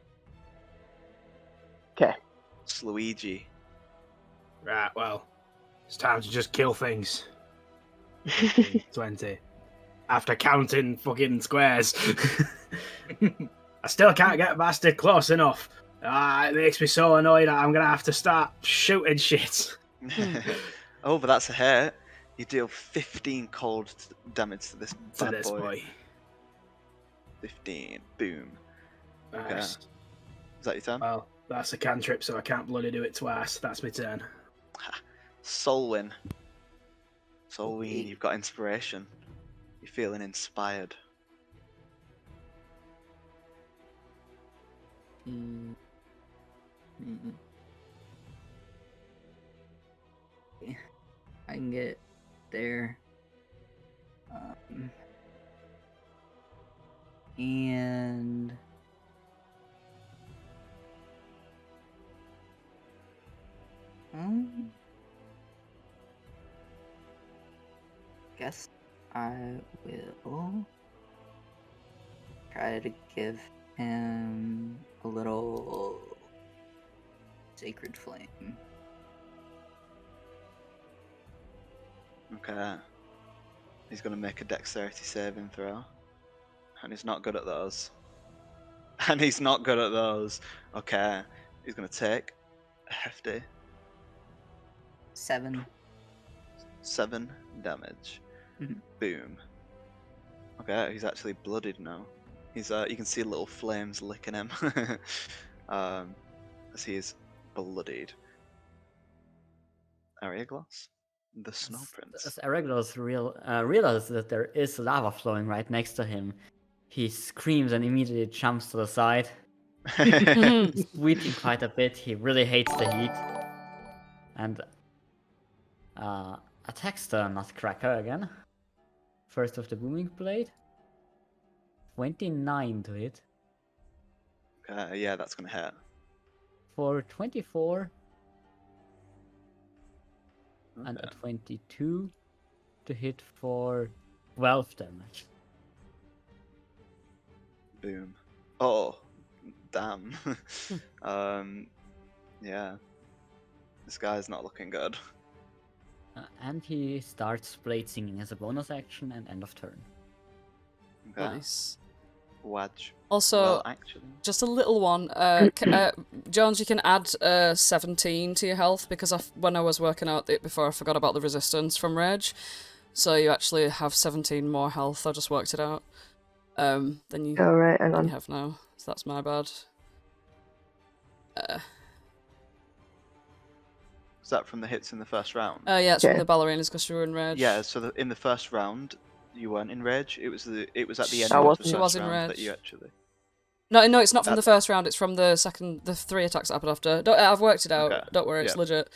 Speaker 5: Okay.
Speaker 1: Slaweejee.
Speaker 3: Right, well, it's time to just kill things. 20. After counting fucking squares. I still can't get Bastard close enough. It makes me so annoyed I'm gonna have to start shooting shit.
Speaker 1: Oh, but that's a hit. You deal 15 cold damage to this bad boy. 15. Boom. Okay.
Speaker 3: Nice.
Speaker 1: Is that your turn?
Speaker 3: Well, that's a cantrip, so I can't bloody do it twice. That's my turn.
Speaker 1: Solwyn. Solwyn, you've got inspiration. You're feeling inspired.
Speaker 6: I can get there. And guess I will try to give him a little sacred flame.
Speaker 1: Okay. He's going to make a dexterity saving throw. And he's not good at those. And he's not good at those. Okay. He's going to take a hefty
Speaker 6: 7.
Speaker 1: 7 damage.
Speaker 6: Mhm.
Speaker 1: Boom. Okay, he's actually bloodied now. He's you can see little flames licking him. As he is bloodied. Araeglos? The Snow Prince.
Speaker 7: As Araeglos realizes that there is lava flowing right next to him, he screams and immediately jumps to the side. He's sweating quite a bit. He really hates the heat. And attacks the Nutcracker again. First with the Booming Blade. 29 to hit.
Speaker 1: Yeah, that's gonna hit.
Speaker 7: For 24. And a
Speaker 1: Okay.
Speaker 7: 22 to hit for 12 damage.
Speaker 1: Boom. Oh, damn. Yeah. This guy's not looking good.
Speaker 7: And he starts Blade Singing as a bonus action and end of turn.
Speaker 1: Okay.
Speaker 2: Nice.
Speaker 1: Wadge.
Speaker 2: Also,
Speaker 1: Well, actually.
Speaker 2: just a little one. Jones, you can add 17 to your health because when I was working out it before, I forgot about the resistance from Rage. So you actually have 17 more health. I just worked it out. Than you,
Speaker 5: Oh, right, hang
Speaker 2: than
Speaker 5: on.
Speaker 2: you have now. So that's my bad.
Speaker 1: Is that from the hits in the first round?
Speaker 2: Yeah, it's from
Speaker 5: Okay.
Speaker 2: the ballerinas because you were in Rage.
Speaker 1: Yeah. So in the first round, you weren't in Rage. It was at the end
Speaker 5: I
Speaker 1: of
Speaker 5: wasn't.
Speaker 1: the
Speaker 2: She
Speaker 1: first
Speaker 2: was in
Speaker 1: round that
Speaker 2: Rage.
Speaker 1: you actually.
Speaker 2: No, it's not from
Speaker 1: That-
Speaker 2: the first round. It's from the 3 attacks that happened after. I've worked it out.
Speaker 1: Okay,
Speaker 2: Don't worry, it's
Speaker 1: yeah.
Speaker 2: legit.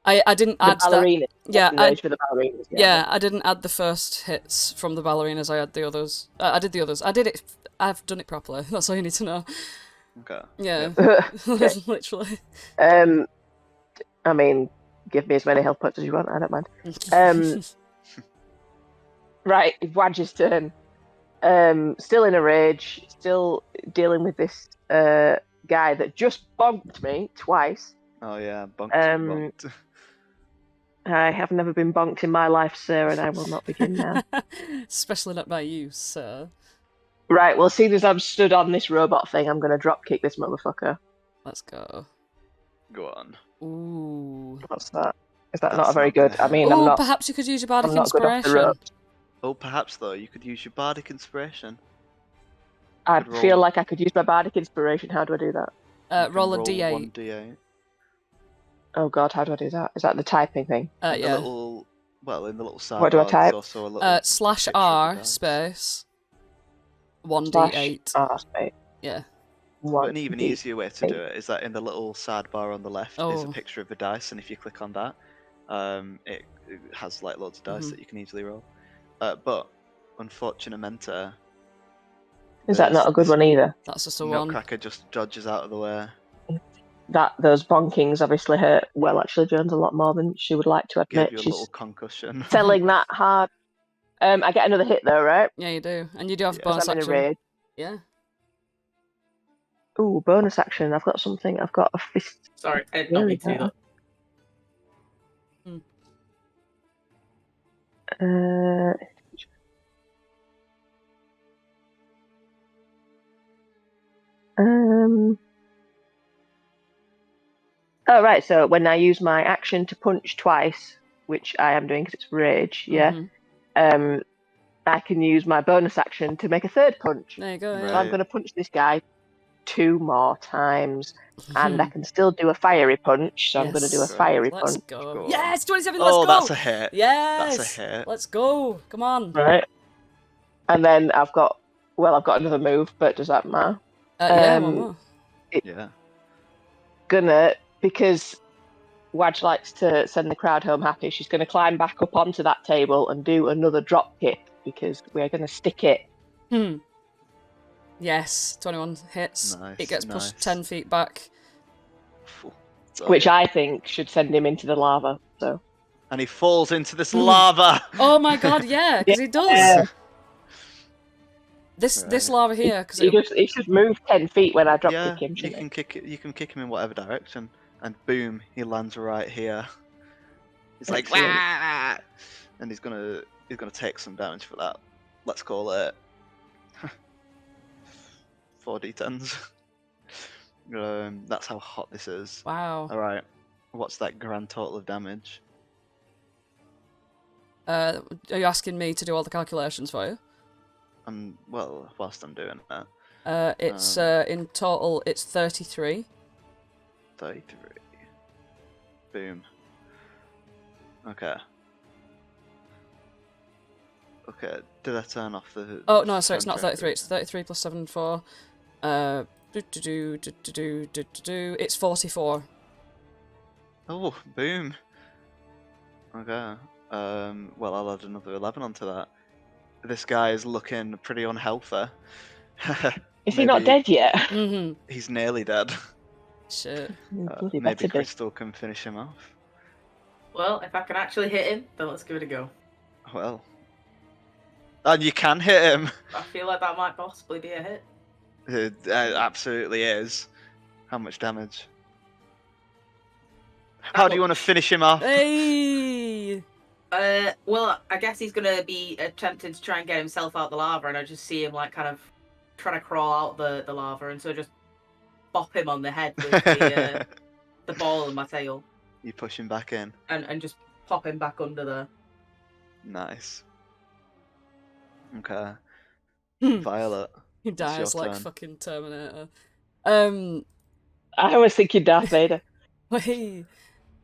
Speaker 2: I didn't
Speaker 5: The
Speaker 2: add that.
Speaker 5: ballerina.
Speaker 2: Yeah,
Speaker 5: Rage for the ballerinas.
Speaker 2: Yeah, I didn't add the first hits from the ballerinas. I had the others. I did the others. I did it. I've done it properly. That's all you need to know.
Speaker 1: Okay.
Speaker 2: Yeah,
Speaker 5: Okay.
Speaker 2: literally.
Speaker 5: I mean, give me as many health points as you want. I don't mind. Right, Wadge's turn. Still in a rage. Still dealing with this guy that just bonked me twice.
Speaker 1: Oh yeah, bonked. bonked.
Speaker 5: I have never been bonked in my life, sir, and I will not begin now.
Speaker 2: Especially not by you, sir.
Speaker 5: Right, well, seeing as I'm stood on this robot thing, I'm going to drop kick this motherfucker.
Speaker 2: Let's go.
Speaker 1: Go on.
Speaker 2: Ooh.
Speaker 5: What's that? Is that
Speaker 1: That's
Speaker 5: not a very
Speaker 1: not gonna
Speaker 5: good? I
Speaker 1: hit.
Speaker 5: mean, I'm
Speaker 2: Ooh,
Speaker 5: not.
Speaker 2: perhaps you could use your bardic
Speaker 5: I'm not good off the
Speaker 2: inspiration.
Speaker 5: ropes.
Speaker 1: Oh, perhaps though you could use your bardic inspiration.
Speaker 5: I
Speaker 1: Good roll.
Speaker 5: feel like I could use my bardic inspiration. How do I do that?
Speaker 1: You can
Speaker 2: Roll a d8.
Speaker 1: 1d8.
Speaker 5: Oh God, how do I do that? Is that the typing thing?
Speaker 1: In the
Speaker 2: Yeah.
Speaker 1: little sidebar.
Speaker 5: What do I type?
Speaker 1: There's also a little
Speaker 2: Slash
Speaker 1: picture of the
Speaker 2: R
Speaker 1: dice.
Speaker 2: space.
Speaker 5: Slash
Speaker 2: 1d8.
Speaker 5: R space.
Speaker 2: Yeah.
Speaker 1: But an even
Speaker 5: 1d8.
Speaker 1: easier way to do it is that in the little sidebar on the left is
Speaker 2: Oh.
Speaker 1: a picture of the dice, and if you click on that, it has like loads of dice
Speaker 2: Mhm.
Speaker 1: that you can easily roll. But unfortunatamente,
Speaker 5: Is that not a good one either?
Speaker 2: That's just a 1.
Speaker 1: Nutcracker just dodges out of the way.
Speaker 5: Those bonkings obviously hurt. Well, actually, Jones a lot more than she would like to
Speaker 1: Gave
Speaker 5: admit.
Speaker 1: you a
Speaker 5: She's
Speaker 1: little concussion.
Speaker 5: selling that hard. I get another hit though, right?
Speaker 2: Yeah, you do. And you do have
Speaker 1: Yeah.
Speaker 2: bonus
Speaker 5: Because I'm in a
Speaker 2: action.
Speaker 5: rage.
Speaker 2: Yeah.
Speaker 5: Ooh, bonus action. I've got something. I've got a fist.
Speaker 4: Sorry, not
Speaker 5: Really
Speaker 4: me to do
Speaker 5: bad.
Speaker 4: that.
Speaker 5: Oh right. So when I use my action to punch twice, which I am doing because it's rage, yeah.
Speaker 2: Mhm.
Speaker 5: I can use my bonus action to make a third punch.
Speaker 2: There you go.
Speaker 1: Right.
Speaker 5: So I'm going to punch this guy 2 more times, and I
Speaker 2: Mhm.
Speaker 5: can still do a fiery punch. So I'm going to do a
Speaker 2: Yes.
Speaker 5: fiery
Speaker 2: Let's
Speaker 5: punch.
Speaker 2: go.
Speaker 1: Go on.
Speaker 2: Yes, 27. Let's
Speaker 1: Oh,
Speaker 2: go.
Speaker 1: that's a hit.
Speaker 2: Yes.
Speaker 1: That's a hit.
Speaker 2: Let's go. Come on.
Speaker 5: Right. And then I've got another move, but does that matter?
Speaker 2: Yeah, one
Speaker 5: Um,
Speaker 2: more.
Speaker 1: Yeah.
Speaker 5: Because Wadge likes to send the crowd home happy, she's going to climb back up onto that table and do another drop kick because we're going to stick it.
Speaker 2: Yes, 21 hits.
Speaker 1: Nice,
Speaker 2: It gets pushed
Speaker 1: nice.
Speaker 2: 10 feet back.
Speaker 1: Phew, it's
Speaker 5: Which
Speaker 1: okay.
Speaker 5: I think should send him into the lava. So
Speaker 1: And he falls into this lava.
Speaker 2: Oh my god, yeah, because he does.
Speaker 5: Yeah.
Speaker 2: This
Speaker 1: Right.
Speaker 2: lava here, because
Speaker 5: he should move 10 feet when I drop
Speaker 1: Yeah,
Speaker 5: kick him.
Speaker 1: you
Speaker 5: Shouldn't
Speaker 1: can kick it. You can kick him in whatever direction, and boom, he lands right here. He's like,
Speaker 5: Excellent.
Speaker 1: "Wah!" And he's gonna take some damage for that. Let's call it 4d10s. That's how hot this is.
Speaker 2: wow.
Speaker 1: All right, what's that grand total of damage?
Speaker 2: Are you asking me to do all the calculations for you?
Speaker 1: Well, whilst I'm doing that,
Speaker 2: It's in total, it's 33.
Speaker 1: 33. Boom. Okay. Okay, did I turn off the...
Speaker 2: Oh, no, sorry, it's not
Speaker 1: soundtrack?
Speaker 2: 33. It's 33 plus 7, 4. It's 44.
Speaker 1: Oh, boom. Okay. Well, I'll add another 11 onto that. This guy is looking pretty unhealthy.
Speaker 5: Is he not
Speaker 1: Maybe
Speaker 5: dead yet?
Speaker 2: Mm-hmm.
Speaker 1: He's nearly dead.
Speaker 2: Shit.
Speaker 5: Bloody
Speaker 1: Maybe
Speaker 5: better be.
Speaker 1: Crystal can finish him off.
Speaker 4: Well, if I can actually hit him, then let's give it a go.
Speaker 1: Well. And you can hit him.
Speaker 4: I feel like that might possibly be a hit.
Speaker 1: It absolutely is. How much damage? How do you want to finish him off?
Speaker 2: Hey!
Speaker 4: Well, I guess he's gonna be attempting to try and get himself out the lava, and I just see him like kind of trying to crawl out the lava, and so just bop him on the head with the ball in my tail,
Speaker 1: You push him back in.
Speaker 4: and just pop him back under there.
Speaker 1: Nice. Okay.
Speaker 2: Hmm.
Speaker 1: Violet.
Speaker 2: He
Speaker 1: It's
Speaker 2: dies
Speaker 1: your
Speaker 2: like
Speaker 1: turn.
Speaker 2: fucking Terminator.
Speaker 5: I always think you're Darth Vader.
Speaker 2: Hey.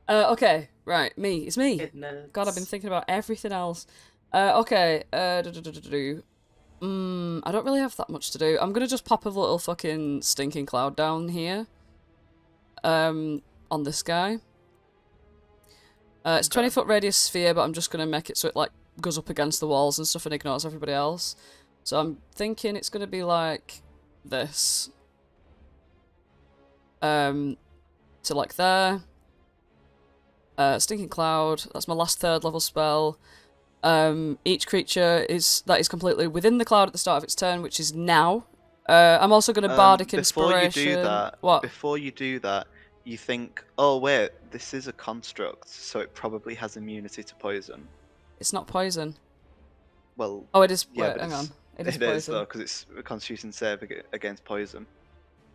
Speaker 2: Okay, right, me. It's me.
Speaker 4: Kid nerds.
Speaker 2: God, I've been thinking about everything else. Okay, I don't really have that much to do. I'm gonna just pop a little fucking stinking cloud down here. On this guy. It's 20-foot radius sphere, but I'm just gonna make it so it like goes up against the walls and stuff and ignores everybody else. So I'm thinking it's gonna be like this. To like there. Stinking Cloud, that's my last 3rd level spell. Each creature that is completely within the cloud at the start of its turn, which is now. I'm also going to Bardic Inspiration.
Speaker 1: Before you do that, you think, oh wait, this is a construct, so it probably has immunity to poison.
Speaker 2: It's not poison.
Speaker 1: Well,
Speaker 2: Oh, it is.
Speaker 1: yeah,
Speaker 2: Wait,
Speaker 1: but
Speaker 2: hang on. It is
Speaker 1: it is
Speaker 2: poison.
Speaker 1: though, because it's a Constitution save against poison.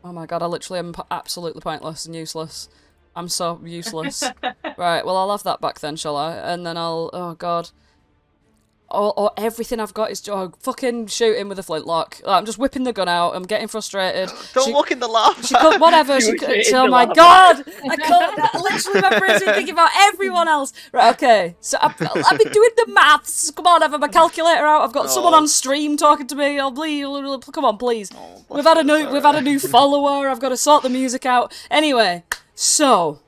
Speaker 2: Oh my god, I literally am absolutely pointless and useless. I'm so useless. Right, well, I'll have that back then, shall I? And then I'll... Oh, God. Or everything I've got is fucking shooting with a flintlock. Like, I'm just whipping the gun out. I'm getting frustrated.
Speaker 1: Don't look in the lava!
Speaker 2: Whatever. Oh, my God! I can't... Literally, my brain's been thinking about everyone else. Right, okay. So I've been doing the maths. Come on, I have my calculator out. I've got someone on stream talking to me. Come on, please. We've had a new follower. I've got to sort the music out. Anyway... So,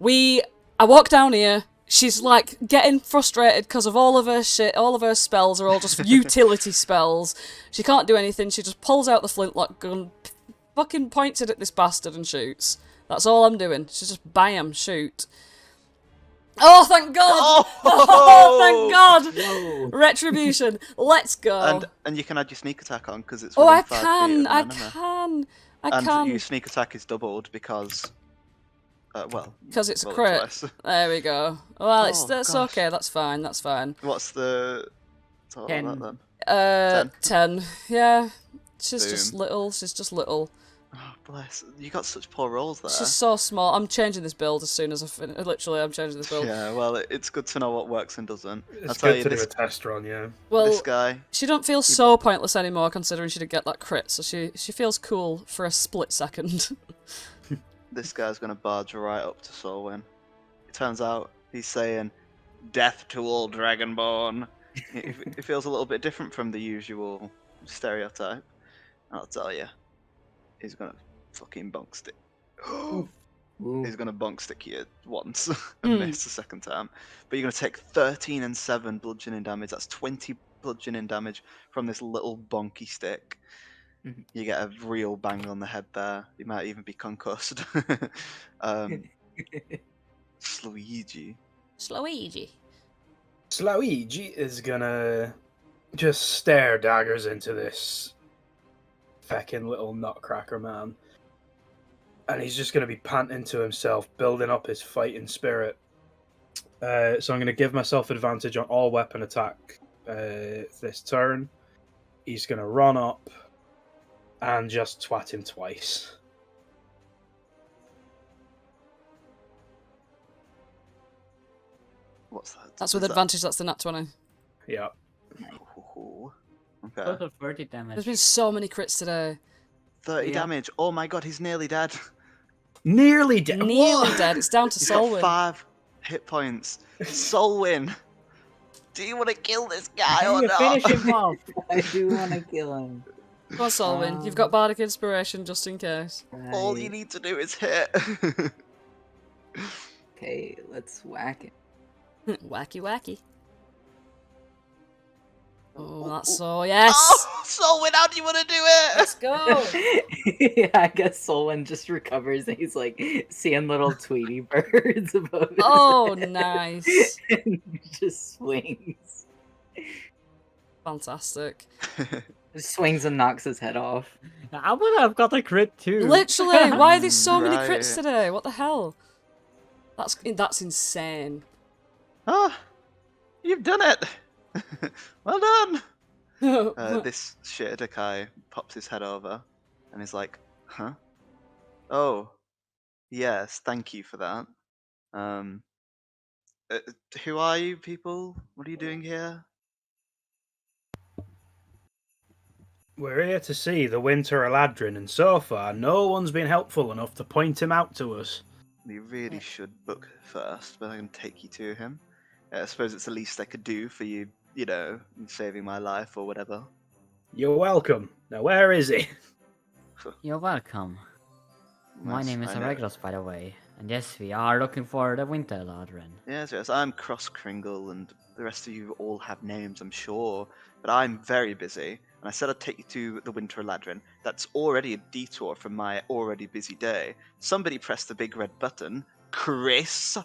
Speaker 2: I walk down here, she's like getting frustrated because of all of her shit, all of her spells are all just utility spells. She can't do anything, she just pulls out the flintlock gun, fucking points it at this bastard and shoots. That's all I'm doing. She's just bam, shoot. Oh, thank God! Oh, thank God!
Speaker 3: Whoa.
Speaker 2: Retribution, let's go.
Speaker 1: And you can add your sneak attack on, because it's
Speaker 2: Oh, I
Speaker 1: within 5 feet of
Speaker 2: can,
Speaker 1: an
Speaker 2: I
Speaker 1: enemy.
Speaker 2: can.
Speaker 1: And
Speaker 2: can.
Speaker 1: your sneak attack is doubled because,
Speaker 2: because it's a
Speaker 1: roll it
Speaker 2: crit.
Speaker 1: twice.
Speaker 2: There we go. Well,
Speaker 1: Oh,
Speaker 2: that's
Speaker 1: gosh.
Speaker 2: okay. That's fine. That's fine.
Speaker 1: What's the total
Speaker 7: 10.
Speaker 1: of that then?
Speaker 2: 10. Yeah. She's
Speaker 1: Boom.
Speaker 2: just little. She's just little.
Speaker 1: Oh, bless. You got such poor rolls there.
Speaker 2: She's so small. I'm changing this build as soon as I finish. Literally, I'm changing this build.
Speaker 1: Yeah, well, it's good to know what works and doesn't. I'll
Speaker 3: It's
Speaker 1: tell
Speaker 3: good
Speaker 1: you,
Speaker 3: to do
Speaker 1: this,
Speaker 3: a test run, yeah.
Speaker 2: Well,
Speaker 1: this guy,
Speaker 2: she don't feel so pointless anymore, considering she did get that crit. So she feels cool for a split second.
Speaker 1: this guy's going to barge right up to Solwyn. It turns out he's saying, "Death to all Dragonborn." It feels a little bit different from the usual stereotype. I'll tell you, he's going to fucking bonk stick. He's going to bonk stick you once and miss the second time. But you're going to take 13 and 7 bludgeoning damage. That's 20 bludgeoning damage from this little bonky stick.
Speaker 6: Mhm.
Speaker 1: You get a real bang on the head there. You might even be concussed. Slaweejee.
Speaker 2: Slaweejee.
Speaker 3: Slaweejee is gonna just stare daggers into this feckin' little nutcracker man. And he's just gonna be panting to himself, building up his fighting spirit. So I'm gonna give myself advantage on all weapon attack this turn. He's gonna run up and just twat him twice.
Speaker 1: What's that?
Speaker 2: That's with
Speaker 1: Is that-
Speaker 2: advantage. That's the nat 20.
Speaker 3: Yeah.
Speaker 1: Ooh, okay.
Speaker 7: Total 30 damage.
Speaker 2: There's been so many crits today.
Speaker 1: 30
Speaker 7: Yeah.
Speaker 1: damage. Oh my god, he's nearly dead.
Speaker 3: Nearly dead.
Speaker 2: Nearly dead. It's down to
Speaker 1: He's got
Speaker 2: Solwyn.
Speaker 1: 5 hit points. Solwyn. Do you want to kill this guy or
Speaker 7: You
Speaker 1: not?
Speaker 7: finish him off.
Speaker 6: I do want to kill him.
Speaker 2: Go on, Solwyn. You've got bardic inspiration just in case.
Speaker 1: All you
Speaker 6: Right.
Speaker 1: need to do is hit.
Speaker 6: Okay, let's whack it.
Speaker 2: Wacky, wacky. Oh, that's so yes.
Speaker 1: Oh, Solwyn, how do you want to do it?
Speaker 2: Let's go.
Speaker 6: Yeah, I guess Solon just recovers and he's like seeing little Tweety birds above his
Speaker 2: Oh,
Speaker 6: head.
Speaker 2: nice.
Speaker 6: And just swings.
Speaker 2: Fantastic.
Speaker 6: Just swings and knocks his head off.
Speaker 7: I would have got a crit too.
Speaker 2: Literally, why are there so many
Speaker 1: Right.
Speaker 2: crits today? What the hell? That's insane.
Speaker 1: Oh, you've done it. Well done. This Shitakai pops his head over and is like, huh? Oh, yes, thank you for that. Who are you people? What are you doing here?
Speaker 3: We're here to see the Winter Eladrin, and so far, no one's been helpful enough to point him out to us.
Speaker 1: You really should book first, but I can take you to him. I suppose it's the least I could do for you, you know, in saving my life or whatever.
Speaker 3: You're welcome. Now, where is he?
Speaker 7: You're welcome. My
Speaker 1: Yes,
Speaker 7: name is
Speaker 1: I know.
Speaker 7: Araeglos, by the way. And yes, we are looking for the Winter Eladrin.
Speaker 1: Yes, I'm Cross Kringle, and the rest of you all have names, I'm sure. But I'm very busy, and I said I'd take you to the Winter Eladrin. That's already a detour from my already busy day. Somebody pressed the big red button. Chris!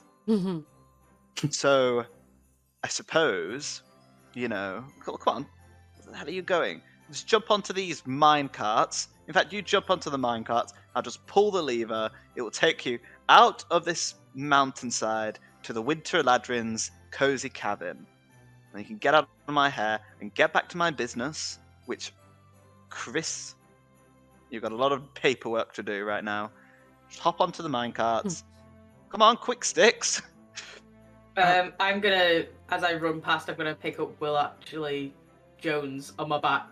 Speaker 1: So, I suppose, you know... Come on, where the hell are you going? Just jump onto these mine carts. In fact, you jump onto the mine carts, I'll just pull the lever, it will take you out of this mountainside to the Winter Eladrin's cozy cabin. And you can get out of my hair and get back to my business, which, Chris, you've got a lot of paperwork to do right now. Just hop onto the minecarts. Come on, quick sticks.
Speaker 4: I'm gonna, as I run past, I'm gonna pick up Will actually Jones on my back,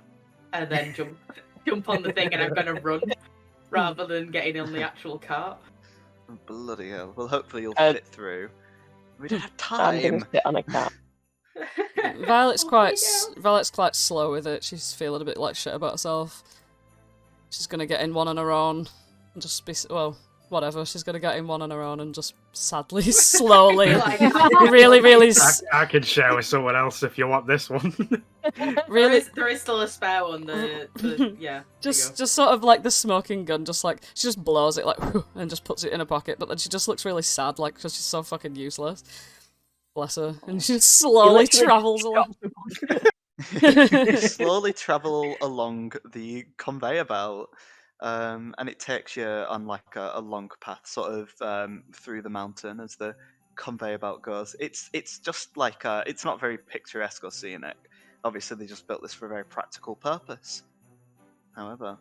Speaker 4: and then jump on the thing, and I'm gonna run rather than getting on the actual cart.
Speaker 1: Bloody hell. Well, hopefully you'll
Speaker 5: Uh,
Speaker 1: fit through. We don't have
Speaker 5: I'm
Speaker 1: time.
Speaker 5: gonna sit on a cat.
Speaker 2: Violet's
Speaker 4: Oh
Speaker 2: quite
Speaker 4: my God.
Speaker 2: Violet's quite slow with it. She's feeling a bit like shit about herself. She's gonna get in one on her own and just be whatever. She's gonna get in one on her own and just sadly, slowly, really,
Speaker 3: I can share with someone else if you want this one.
Speaker 2: really,
Speaker 4: There is still a spare one. Yeah.
Speaker 2: just sort of like the smoking gun. Just like she just blows it like and just puts it in her pocket. But then she just looks really sad, like because she's so fucking useless. Bless her, and she just slowly
Speaker 5: literally
Speaker 2: travels along.
Speaker 1: You slowly travel along the conveyor belt, and it takes you on like a long path, sort of through the mountain as the conveyor belt goes. It's just like it's not very picturesque or scenic. Obviously, they just built this for a very practical purpose. However,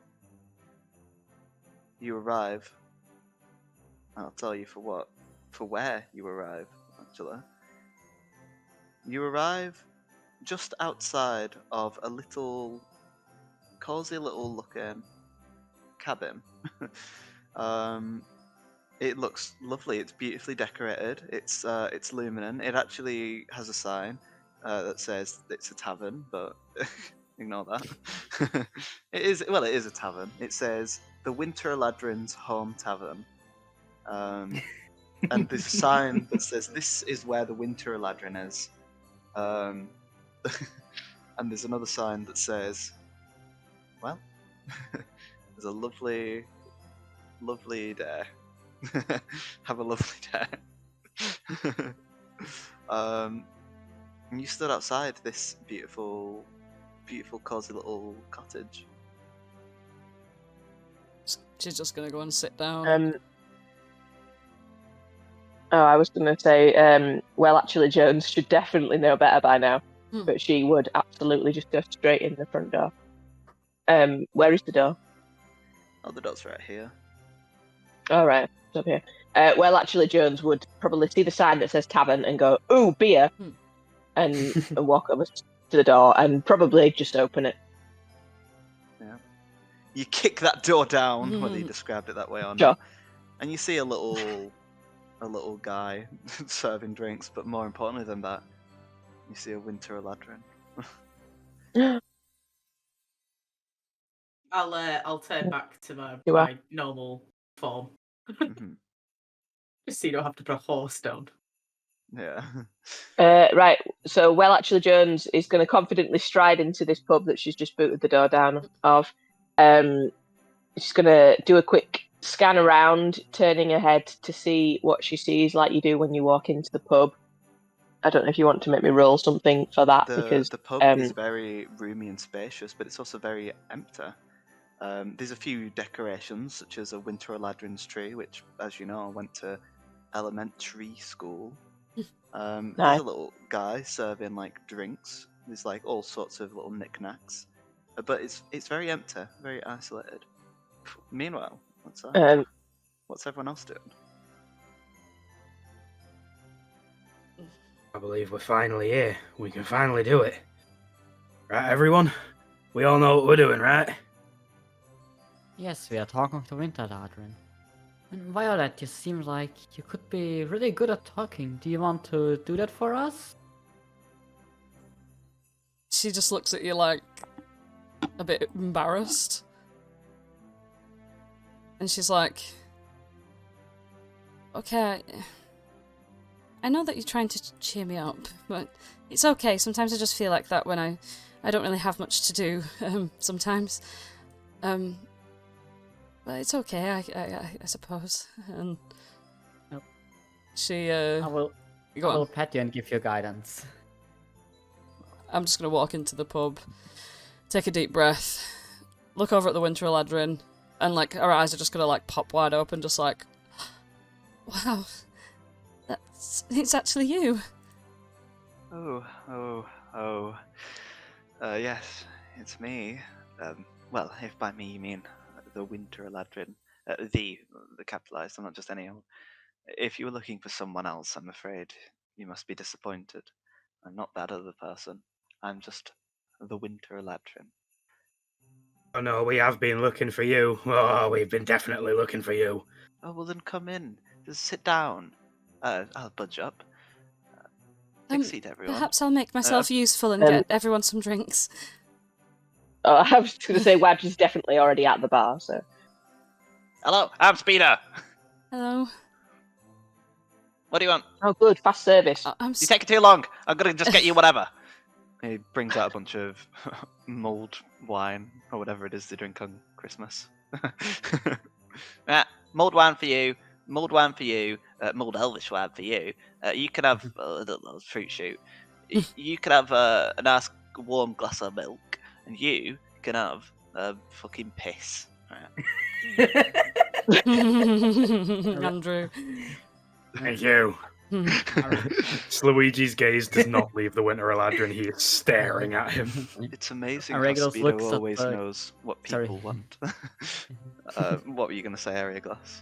Speaker 1: you arrive. I'll tell you for where you arrive. Actually, you arrive just outside of a little, cozy little looking cabin. It looks lovely. It's beautifully decorated. It's luminant. It actually has a sign that says it's a tavern, but ignore that. It is a tavern. It says the Winter Eladrin's Home Tavern. And there's a sign that says this is where the Winter Eladrin is. And there's another sign that says, well, there's a lovely day. Have a lovely day. And you stood outside this beautiful, cozy little cottage.
Speaker 2: She's just gonna go and sit down.
Speaker 5: I was going to say, well, actually, Jones should definitely know better by now, but she would absolutely just go straight in the front door. Where is the door?
Speaker 1: Oh, the door's right here.
Speaker 5: All right, it's up here. Well, actually, Jones would probably see the sign that says tavern and go, "Ooh, beer," and walk over to the door and probably just open it.
Speaker 1: Yeah. You kick that door down, whether you described it that way or
Speaker 5: Sure.
Speaker 1: not, and you see a little guy serving drinks. But more importantly than that, You see a Winter Eladrin.
Speaker 4: I'll turn back to
Speaker 5: You are.
Speaker 4: my normal form.
Speaker 1: Mhm.
Speaker 4: Just so you don't have to put a horse down.
Speaker 1: Yeah.
Speaker 5: Right, so Well Actually Jones is going to confidently stride into this pub that she's just booted the door down of. She's going to do a quick scan around, turning her head to see what she sees, like you do when you walk into the pub. I don't know if you want to make me roll something for that, because
Speaker 1: The pub is very roomy and spacious, but it's also very empty. There's a few decorations, such as a Winter Eladrin's tree, which, as you know, I went to elementary school. There's
Speaker 5: Nice.
Speaker 1: a little guy serving like drinks. There's like all sorts of little knickknacks, but it's very empty, very isolated. Meanwhile, what's everyone else doing?
Speaker 3: I believe we're finally here. We can finally do it. Right, everyone? We all know what we're doing, right?
Speaker 7: Yes, we are talking to Winter Eladrin. And Violet, you seem like you could be really good at talking. Do you want to do that for us?
Speaker 2: She just looks at you like a bit embarrassed. And she's like, okay, I know that you're trying to cheer me up, but it's okay. Sometimes I just feel like that when I don't really have much to do, sometimes. But it's okay, I suppose. And
Speaker 7: Nope.
Speaker 2: she,
Speaker 7: I will
Speaker 2: go on.
Speaker 7: pet you and give you guidance.
Speaker 2: I'm just gonna walk into the pub, take a deep breath, look over at the Winter Eladrin, and like her eyes are just gonna like pop wide open, just like, wow, it's actually you.
Speaker 1: Yes, it's me. Well, if by me you mean the Winter Eladrin, the capitalized, I'm not just any old. If you were looking for someone else, I'm afraid you must be disappointed. I'm not that other person. I'm just the Winter Eladrin.
Speaker 3: Oh no, we have been looking for you. Oh, we've been definitely looking for you.
Speaker 1: Oh, well then come in. Just sit down. I'll budge up. Take a seat, everyone.
Speaker 2: Perhaps I'll make myself useful and
Speaker 5: um,
Speaker 2: get everyone some drinks.
Speaker 5: Oh, I was going to say Wadge is definitely already at the bar, so.
Speaker 8: Hello, I'm Speeder.
Speaker 2: Hello.
Speaker 8: What do you want?
Speaker 5: Oh, good, fast service.
Speaker 2: I'm
Speaker 8: You taking too long. I'm gonna just get you whatever.
Speaker 1: He brings out a bunch of mulled wine, or whatever it is they drink on Christmas.
Speaker 8: Mulled wine for you. Mulled wine for you. Mulled Elvish wine for you. You can have I don't know, fruit shoot. You can have a nice warm glass of milk, and you can have fucking piss. Right.
Speaker 2: Andrew.
Speaker 3: Thank you. Slaweejee's gaze does not leave the Winter Eladrin. He is staring at him.
Speaker 1: It's amazing how
Speaker 7: Araeglos
Speaker 1: Speedo
Speaker 7: looks at
Speaker 1: always
Speaker 7: the-
Speaker 1: knows what
Speaker 7: Sorry.
Speaker 1: people want. What were you going to say, Araeglos?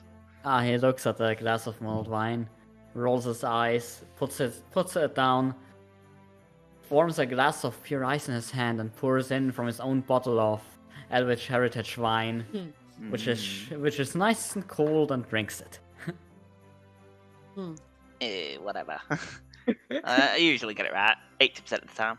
Speaker 7: He looks at the glass of mulled wine, rolls his eyes, puts it down, forms a glass of pure ice in his hand, and pours in from his own bottle of Elvish heritage wine, which is nice and cold, and drinks it.
Speaker 8: Whatever. I usually get it right 80% of the time.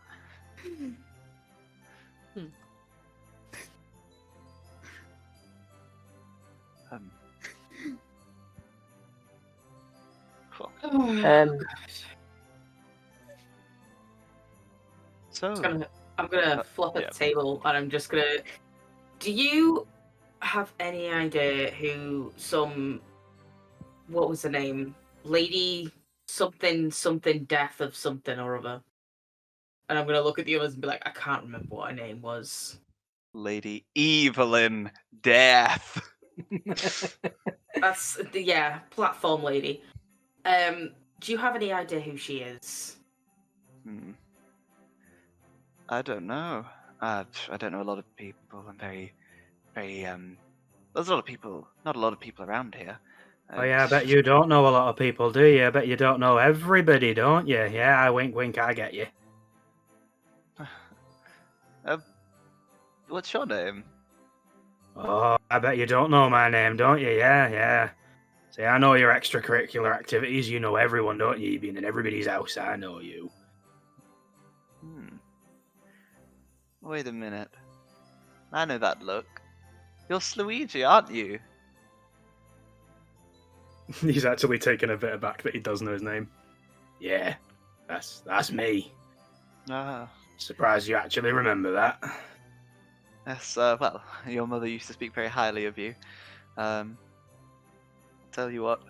Speaker 1: Cool. So,
Speaker 4: I'm gonna flop at
Speaker 1: yeah.
Speaker 4: the table, and I'm just gonna. Do you have any idea who what was the name? Lady something death of something or other. And I'm gonna look at the others and be like, I can't remember what her name was.
Speaker 1: Lady Evelyn Death.
Speaker 4: That's platform lady. Do you have any idea who she is?
Speaker 1: I don't know. I don't know a lot of people. I'm very, there's a lot of people. Not a lot of people around here.
Speaker 3: Oh yeah, I bet you don't know a lot of people, do you? I bet you don't know everybody, don't you? Yeah, wink, wink, I get you.
Speaker 1: What's your name?
Speaker 3: Oh, I bet you don't know my name, don't you? Yeah. See, I know your extracurricular activities. You know everyone, don't you? You've been in everybody's house. I know you.
Speaker 1: Wait a minute. I know that look. You're Slaweejee, aren't you?
Speaker 3: He's actually taken a bit aback that he does know his name. Yeah, that's me.
Speaker 1: Ah.
Speaker 3: Surprised you actually remember that.
Speaker 1: Yes, well, your mother used to speak very highly of you. Tell you what.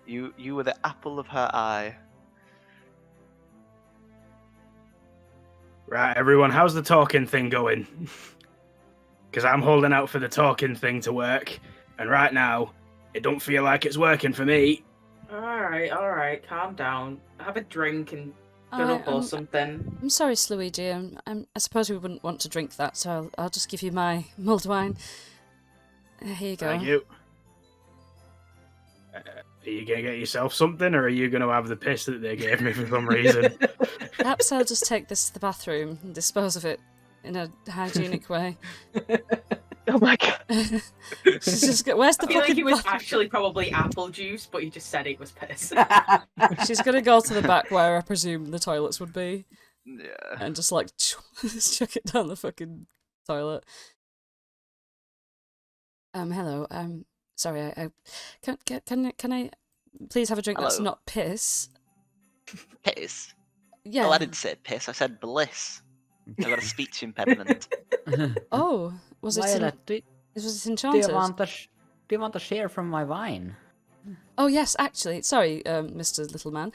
Speaker 1: You were the apple of her eye.
Speaker 3: Right, everyone, how's the talking thing going? Because I'm holding out for the talking thing to work, and right now, it don't feel like it's working for me.
Speaker 4: Alright, calm down. Have a drink and shut up or something.
Speaker 2: I'm sorry, Slaweejee. I suppose we wouldn't want to drink that, so I'll just give you my mulled wine. Here you go.
Speaker 3: Thank you. Are you going to get yourself something, or are you going to have the piss that they gave me for some reason?
Speaker 2: Perhaps I'll just take this to the bathroom and dispose of it in a hygienic way.
Speaker 5: Oh my god.
Speaker 2: She's just where's the
Speaker 4: I feel like
Speaker 2: fucking
Speaker 4: it was
Speaker 2: bathroom?
Speaker 4: actually probably apple juice, but you just said it was piss.
Speaker 2: She's gonna go to the back where I presume the toilets would be.
Speaker 1: Yeah.
Speaker 2: And just like just chuck it down the fucking toilet. Hello. Sorry. I can I please have a drink that's
Speaker 1: Hello.
Speaker 2: not piss?
Speaker 1: Piss?
Speaker 2: Yeah.
Speaker 1: Oh, I didn't say piss. I said bliss. I've got a speech impediment.
Speaker 2: Oh, was it?
Speaker 7: Violet, do
Speaker 2: Was it
Speaker 7: you
Speaker 2: enchanted?
Speaker 7: want do you want a share from my wine?
Speaker 2: Oh yes, actually. Sorry, Mr. Little Man.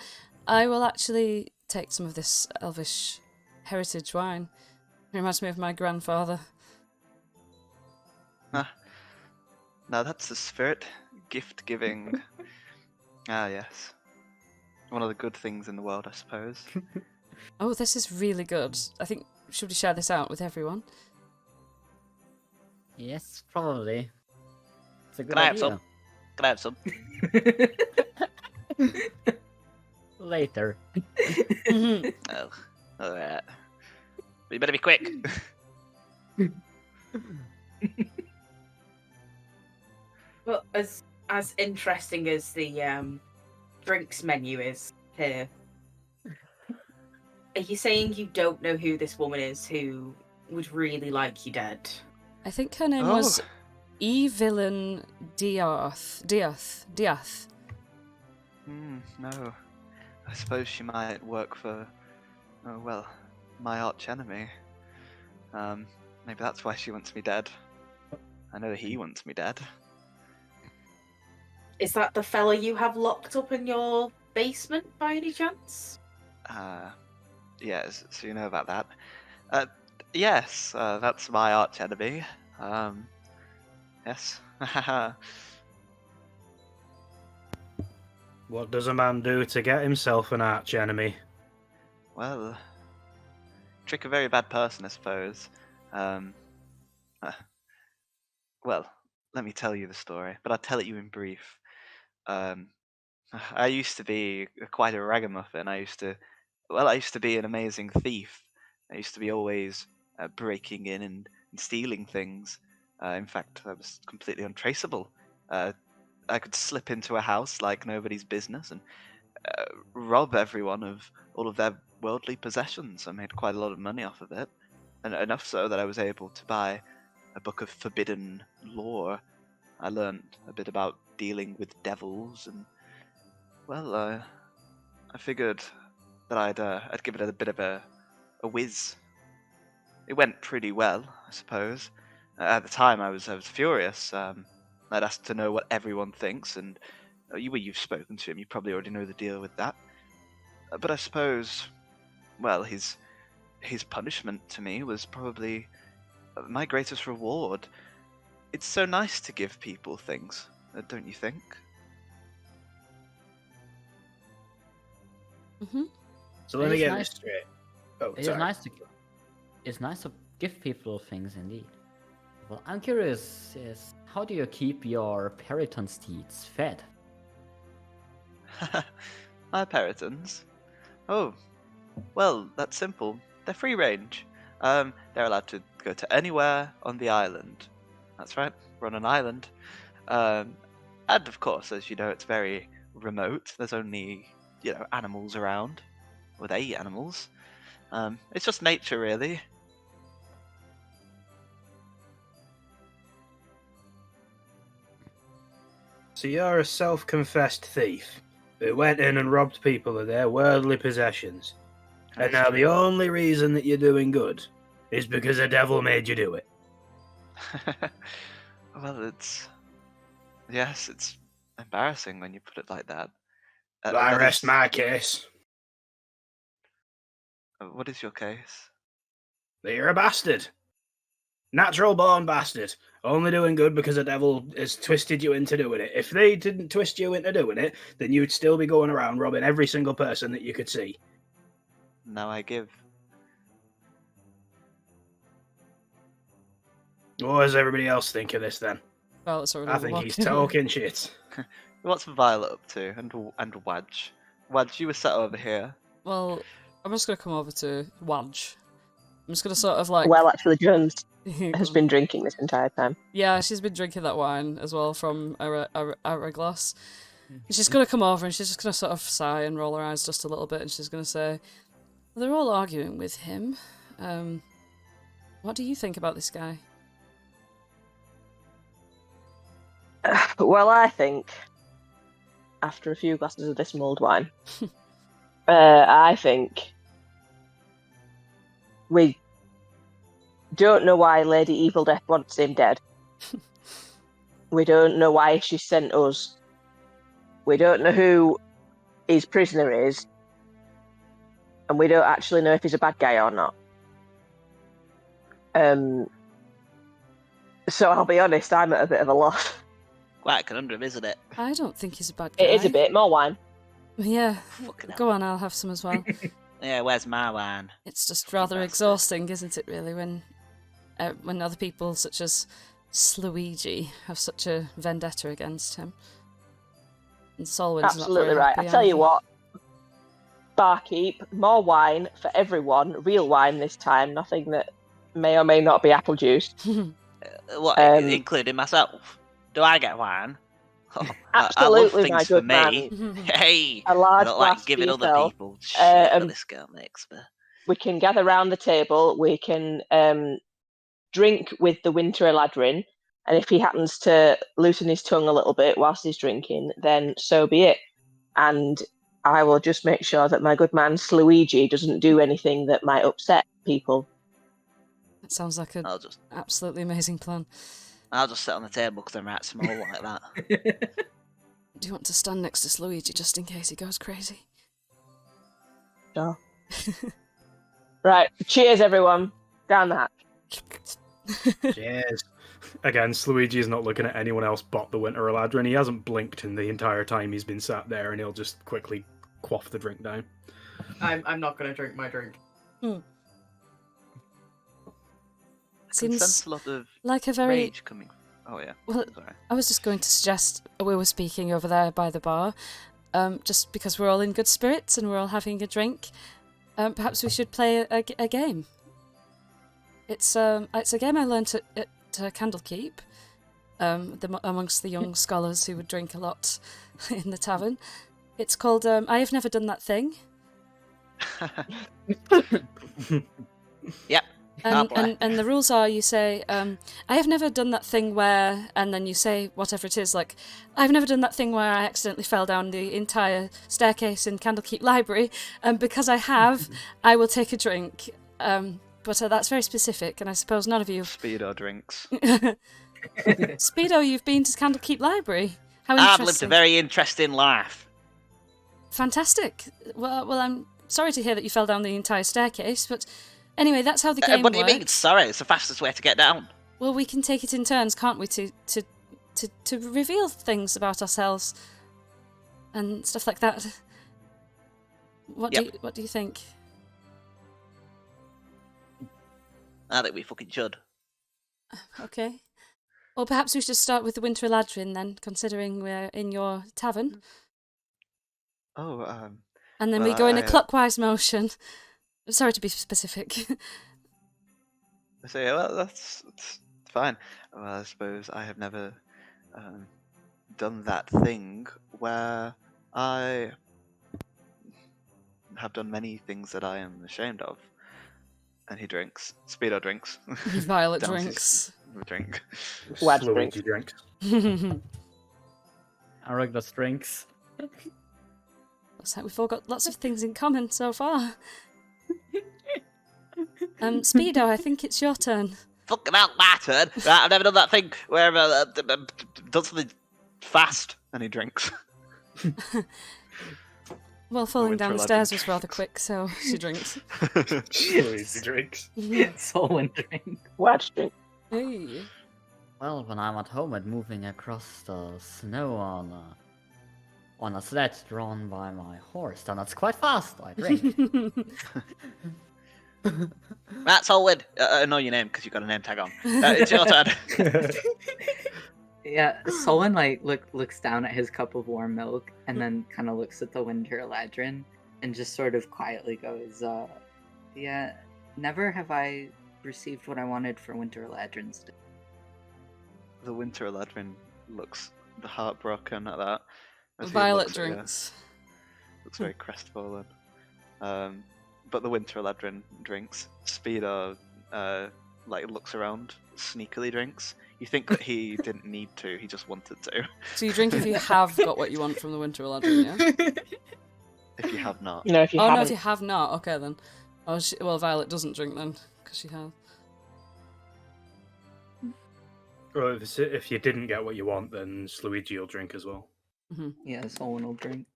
Speaker 2: I will actually take some of this elvish heritage wine. It reminds me of my grandfather.
Speaker 1: Now that's the spirit. Gift giving. Ah, yes. One of the good things in the world, I suppose.
Speaker 2: Oh, this is really good. I think should we share this out with everyone?
Speaker 7: Yes, probably. It's a good
Speaker 1: Can I have
Speaker 7: idea.
Speaker 1: some? Can I have some?
Speaker 7: Later.
Speaker 1: Oh, alright. But you better be quick.
Speaker 4: But as interesting as the drinks menu is here, are you saying you don't know who this woman is who would really like you dead?
Speaker 2: I think her name was Evelyn Diath.
Speaker 1: No. I suppose she might work for, oh well, my arch enemy. Maybe that's why she wants me dead. I know he wants me dead.
Speaker 4: Is that the fella you have locked up in your basement by any chance?
Speaker 1: Yes, so you know about that. Yes, that's my arch enemy. Yes.
Speaker 3: What does a man do to get himself an arch enemy?
Speaker 1: Well, trick a very bad person, I suppose. Well, let me tell you the story, but I'll tell it you in brief. I used to be quite a ragamuffin. I used to be an amazing thief. I used to be always breaking in and stealing things. In fact, I was completely untraceable. I could slip into a house like nobody's business and rob everyone of all of their worldly possessions. I made quite a lot of money off of it, and enough so that I was able to buy a book of forbidden lore. I learned a bit about dealing with devils, and well, I figured that I'd give it a bit of a whiz. It went pretty well, I suppose. At the time, I was furious. I'd asked to know what everyone thinks, and you've spoken to him. You probably already know the deal with that. But I suppose, well, his punishment to me was probably my greatest reward. It's so nice to give people things, don't you think?
Speaker 2: Mm-hmm.
Speaker 3: So let
Speaker 7: It
Speaker 3: me
Speaker 7: is
Speaker 3: get
Speaker 7: nice-
Speaker 3: this straight. Oh,
Speaker 7: It is
Speaker 3: sorry.
Speaker 7: it's nice to give people things indeed. Well, I'm curious, how do you keep your Periton steeds fed?
Speaker 1: My Peritons? Oh, well, that's simple. They're free range. They're allowed to go to anywhere on the island. That's right, we're on an island. And of course, as you know, it's very remote. There's only, animals around. Well, they eat animals. It's just nature, really.
Speaker 3: So you're a self-confessed thief who went in and robbed people of their worldly possessions. And now the only reason that you're doing good is because the devil made you do it.
Speaker 1: Well, yes, it's embarrassing when you put it like that.
Speaker 3: I rest my case.
Speaker 1: What is your case?
Speaker 3: That you're a bastard. Natural-born bastard. Only doing good because the devil has twisted you into doing it. If they didn't twist you into doing it, then you'd still be going around robbing every single person that you could see.
Speaker 1: Now I give.
Speaker 3: What does everybody else think of this, then?
Speaker 2: Well, it's already
Speaker 3: I think he's talking shit.
Speaker 1: What's Violet up to? And Wadge? Wadge, you were sat over here.
Speaker 2: Well, I'm just gonna come over to Wadge. I'm just gonna sort of like.
Speaker 5: Well, actually, Jones has been drinking this entire time.
Speaker 2: Yeah, she's been drinking that wine as well from Araeglos. She's gonna come over and she's just gonna sort of sigh and roll her eyes just a little bit, and she's gonna say, "They're all arguing with him. What do you think about this guy?"
Speaker 5: Well, I think, after a few glasses of this mulled wine, I think we don't know why Lady Evil Death wants him dead. We don't know why she sent us. We don't know who his prisoner is. And we don't actually know if he's a bad guy or not. So I'll be honest, I'm at a bit of a loss.
Speaker 1: Quite a conundrum, isn't it?
Speaker 2: I don't think he's a bad guy.
Speaker 5: It is a bit. More wine.
Speaker 2: Yeah,
Speaker 1: Fucking
Speaker 2: go on, I'll have some as well.
Speaker 1: Yeah, where's my wine?
Speaker 2: It's just rather exhausting, isn't it, really, when other people such as Slaweejee have such a vendetta against him. And Solwyn's
Speaker 5: Absolutely
Speaker 2: not
Speaker 5: right.
Speaker 2: very
Speaker 5: I tell you
Speaker 2: happy.
Speaker 5: what, barkeep, more wine for everyone. Real wine this time, nothing that may or may not be apple juice.
Speaker 1: What, including myself? Do I get wine? Oh,
Speaker 5: Absolutely,
Speaker 1: I
Speaker 5: my
Speaker 1: love things for
Speaker 5: good
Speaker 1: me.
Speaker 5: man.
Speaker 1: Hey,
Speaker 5: A
Speaker 1: I
Speaker 5: large
Speaker 1: don't like
Speaker 5: glass
Speaker 1: giving
Speaker 5: for
Speaker 1: other
Speaker 5: yourself.
Speaker 1: people shit that this girl makes me.
Speaker 5: We can gather round the table. We can drink with the Winter Eladrin, and if he happens to loosen his tongue a little bit whilst he's drinking, then so be it. And I will just make sure that my good man Slaweejee doesn't do anything that might upset people.
Speaker 2: That sounds like an absolutely amazing plan.
Speaker 1: I'll just sit on the table because I'm right small like that.
Speaker 2: Do you want to stand next to Slaweejee just in case he goes crazy?
Speaker 5: Sure. Right, cheers everyone. Down the hatch.
Speaker 3: Cheers. Again, Slaweejee is not looking at anyone else but the Winter Eladrin. He hasn't blinked in the entire time he's been sat there, and he'll just quickly quaff the drink down.
Speaker 4: I'm not going to drink my drink.
Speaker 2: Seems
Speaker 1: a lot of
Speaker 2: like a very
Speaker 1: rage coming. Oh yeah.
Speaker 2: Well,
Speaker 1: sorry.
Speaker 2: I was just going to suggest we were speaking over there by the bar, just because we're all in good spirits and we're all having a drink. Perhaps we should play a game. It's a game I learnt at Candlekeep, amongst the young scholars who would drink a lot in the tavern. It's called I Have Never Done That Thing.
Speaker 1: Yep.
Speaker 2: And the rules are you say, I have never done that thing where, and then you say whatever it is, like, I've never done that thing where I accidentally fell down the entire staircase in Candlekeep Library, and because I have, I will take a drink. But that's very specific, and I suppose none of you...
Speaker 1: Speedo drinks.
Speaker 2: Speedo, you've been to Candlekeep Library. How
Speaker 1: I've
Speaker 2: interesting.
Speaker 1: lived a very interesting life.
Speaker 2: Fantastic. Well, I'm sorry to hear that you fell down the entire staircase, but... Anyway, that's how the game
Speaker 1: What do
Speaker 2: works.
Speaker 1: you mean? Sorry, it's the fastest way to get down.
Speaker 2: Well, we can take it in turns, can't we, to reveal things about ourselves and stuff like that. What do you think?
Speaker 1: I think we fucking should.
Speaker 2: Okay. Well, perhaps we should start with the Winter Eladrin then, considering we're in your tavern.
Speaker 1: Oh,
Speaker 2: and then we go in a clockwise motion. Sorry to be specific.
Speaker 1: So yeah, well, that's fine. Well, I suppose I have never done that thing where I have done many things that I am ashamed of. And he drinks. Speedo drinks.
Speaker 2: Violet
Speaker 1: Downs
Speaker 2: drinks.
Speaker 1: his drink.
Speaker 5: Wad
Speaker 3: Slaweejee drinks.
Speaker 7: Araeglos drinks.
Speaker 2: Looks like we've all got lots of things in common so far. Speedo, I think it's your turn.
Speaker 1: Fucking hell, my turn. Right, I've never done that thing where does something fast and he drinks.
Speaker 2: Well, falling
Speaker 1: Winter
Speaker 2: down the
Speaker 1: Eladrin
Speaker 2: stairs was rather quick, so she drinks.
Speaker 3: Slaweejee drinks.
Speaker 6: Solon drink.
Speaker 5: Wad drink.
Speaker 2: Hey.
Speaker 7: Well, when I'm at home and moving across the snow on a sled drawn by my horse, then that's quite fast. I drink.
Speaker 1: That's Olwyn. I know your name because you've got a name tag on. It's your turn.
Speaker 6: Yeah, Solon looks down at his cup of warm milk and then kind of looks at the Winter Eladrin and just sort of quietly goes, yeah, never have I received what I wanted for Winter Eladrin's Day.
Speaker 1: The Winter Eladrin looks heartbroken at that. as he
Speaker 2: Violet
Speaker 1: looks at you.
Speaker 2: drinks.
Speaker 1: Looks very crestfallen. But the Winter Eladrin drinks. Speedo looks around, sneakily drinks. You think that he didn't need to, he just wanted to.
Speaker 2: So you drink if you have got what you want from the Winter Eladrin, yeah?
Speaker 1: If you have not.
Speaker 5: No, if you
Speaker 2: Oh, no,
Speaker 5: haven't.
Speaker 2: if you have not, okay then. Oh, well, Violet doesn't drink then, because she has.
Speaker 3: Well, if you didn't get what you want, then Slaweejee will drink as well.
Speaker 6: Yeah, Solon will drink.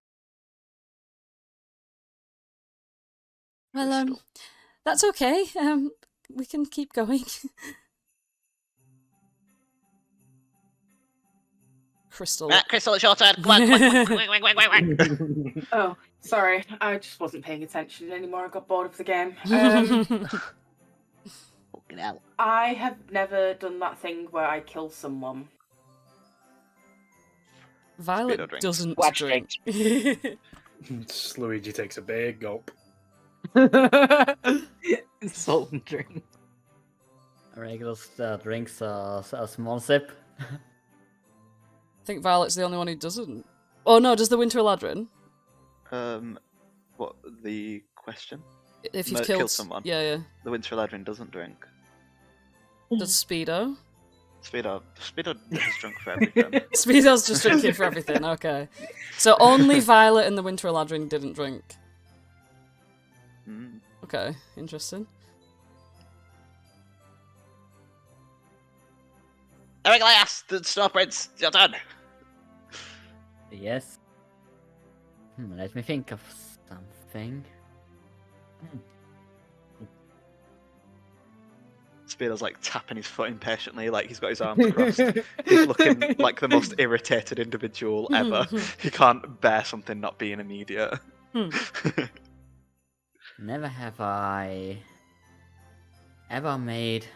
Speaker 2: Well, that's okay. We can keep going. Crystal.
Speaker 1: Crystal, it's your turn. Come on, quick.
Speaker 4: Oh, sorry. I just wasn't paying attention anymore. I got bored of the game.
Speaker 1: Fucking hell.
Speaker 4: I have never done that thing where I kill someone.
Speaker 2: Violet
Speaker 1: Speedo drinks.
Speaker 2: doesn't
Speaker 5: Watch
Speaker 2: drink.
Speaker 3: Slaweejee takes a big gulp.
Speaker 6: Solon drink.
Speaker 7: Araeglos drinks a small sip.
Speaker 2: I think Violet's the only one who doesn't. Oh no, does the Winter Eladrin?
Speaker 1: What, the question?
Speaker 2: If you've
Speaker 1: Kill
Speaker 2: killed
Speaker 1: someone.
Speaker 2: Yeah.
Speaker 1: The Winter Eladrin doesn't drink.
Speaker 2: Does Speedo?
Speaker 1: Speedo has drunk for everything.
Speaker 2: Speedo's just drinking for everything, okay. So only Violet and the Winter Eladrin didn't drink.
Speaker 1: Mm.
Speaker 2: Okay, interesting.
Speaker 1: Araeglos, the Snow Prince, your turn.
Speaker 7: Yes. Let me think of something.
Speaker 1: Speedo's tapping his foot impatiently, he's got his arms crossed. He's looking like the most irritated individual ever. He can't bear something not being immediate.
Speaker 7: Never have I ever made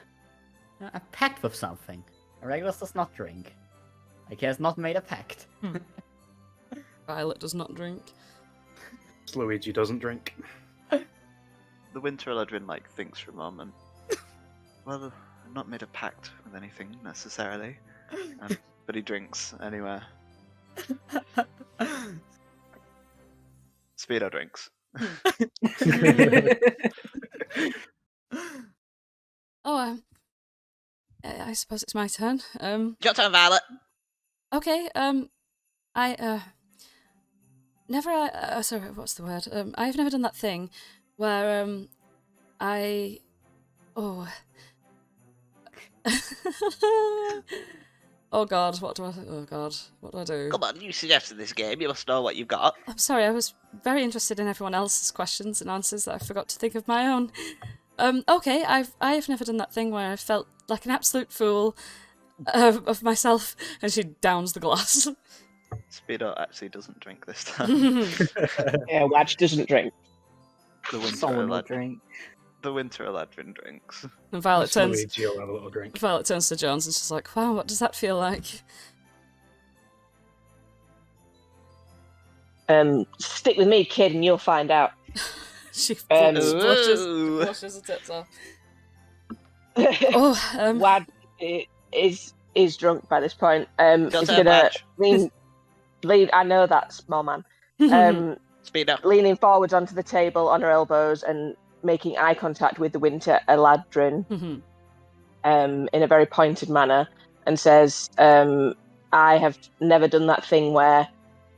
Speaker 7: a pact with something. Araeglos does not drink. He has not made a pact.
Speaker 2: Violet does not drink.
Speaker 3: Slaweejee doesn't drink.
Speaker 1: The Winter Eladrin thinks for a moment. Well, I've not made a pact with anything necessarily, but he drinks anyway. Speedo drinks.
Speaker 2: Oh, I suppose it's my turn.
Speaker 1: Your turn, Violet.
Speaker 2: Okay, I never, sorry, what's the word? I've never done that thing where, oh god, what do I do?
Speaker 1: Come on, you suggested this game. You must know what you've got.
Speaker 2: I'm sorry, I was very interested in everyone else's questions and answers that I forgot to think of my own. Okay, I've never done that thing where I felt like an absolute fool of myself, and she downs the glass.
Speaker 1: Speedo actually doesn't drink this time.
Speaker 5: Yeah, Wadge doesn't drink.
Speaker 1: The Winter
Speaker 6: Solon will
Speaker 1: Eladrin.
Speaker 6: drink.
Speaker 1: The Winter Eladrin drinks.
Speaker 2: And Violet turns
Speaker 3: Slaweejee will have a little drink.
Speaker 2: to Jones and she's like, wow, what does that feel like?
Speaker 5: Stick with me, kid, and you'll find out.
Speaker 2: She
Speaker 1: Ooh.
Speaker 2: washes her tits off. Oh,
Speaker 5: Wad is drunk by this point.
Speaker 1: Your
Speaker 5: He's
Speaker 1: turn,
Speaker 5: gonna
Speaker 1: Madge.
Speaker 5: lean. I know that, small man.
Speaker 1: Speedo.
Speaker 5: Leaning forwards onto the table on her elbows and making eye contact with the Winter Eladrin in a very pointed manner and says, I have never done that thing where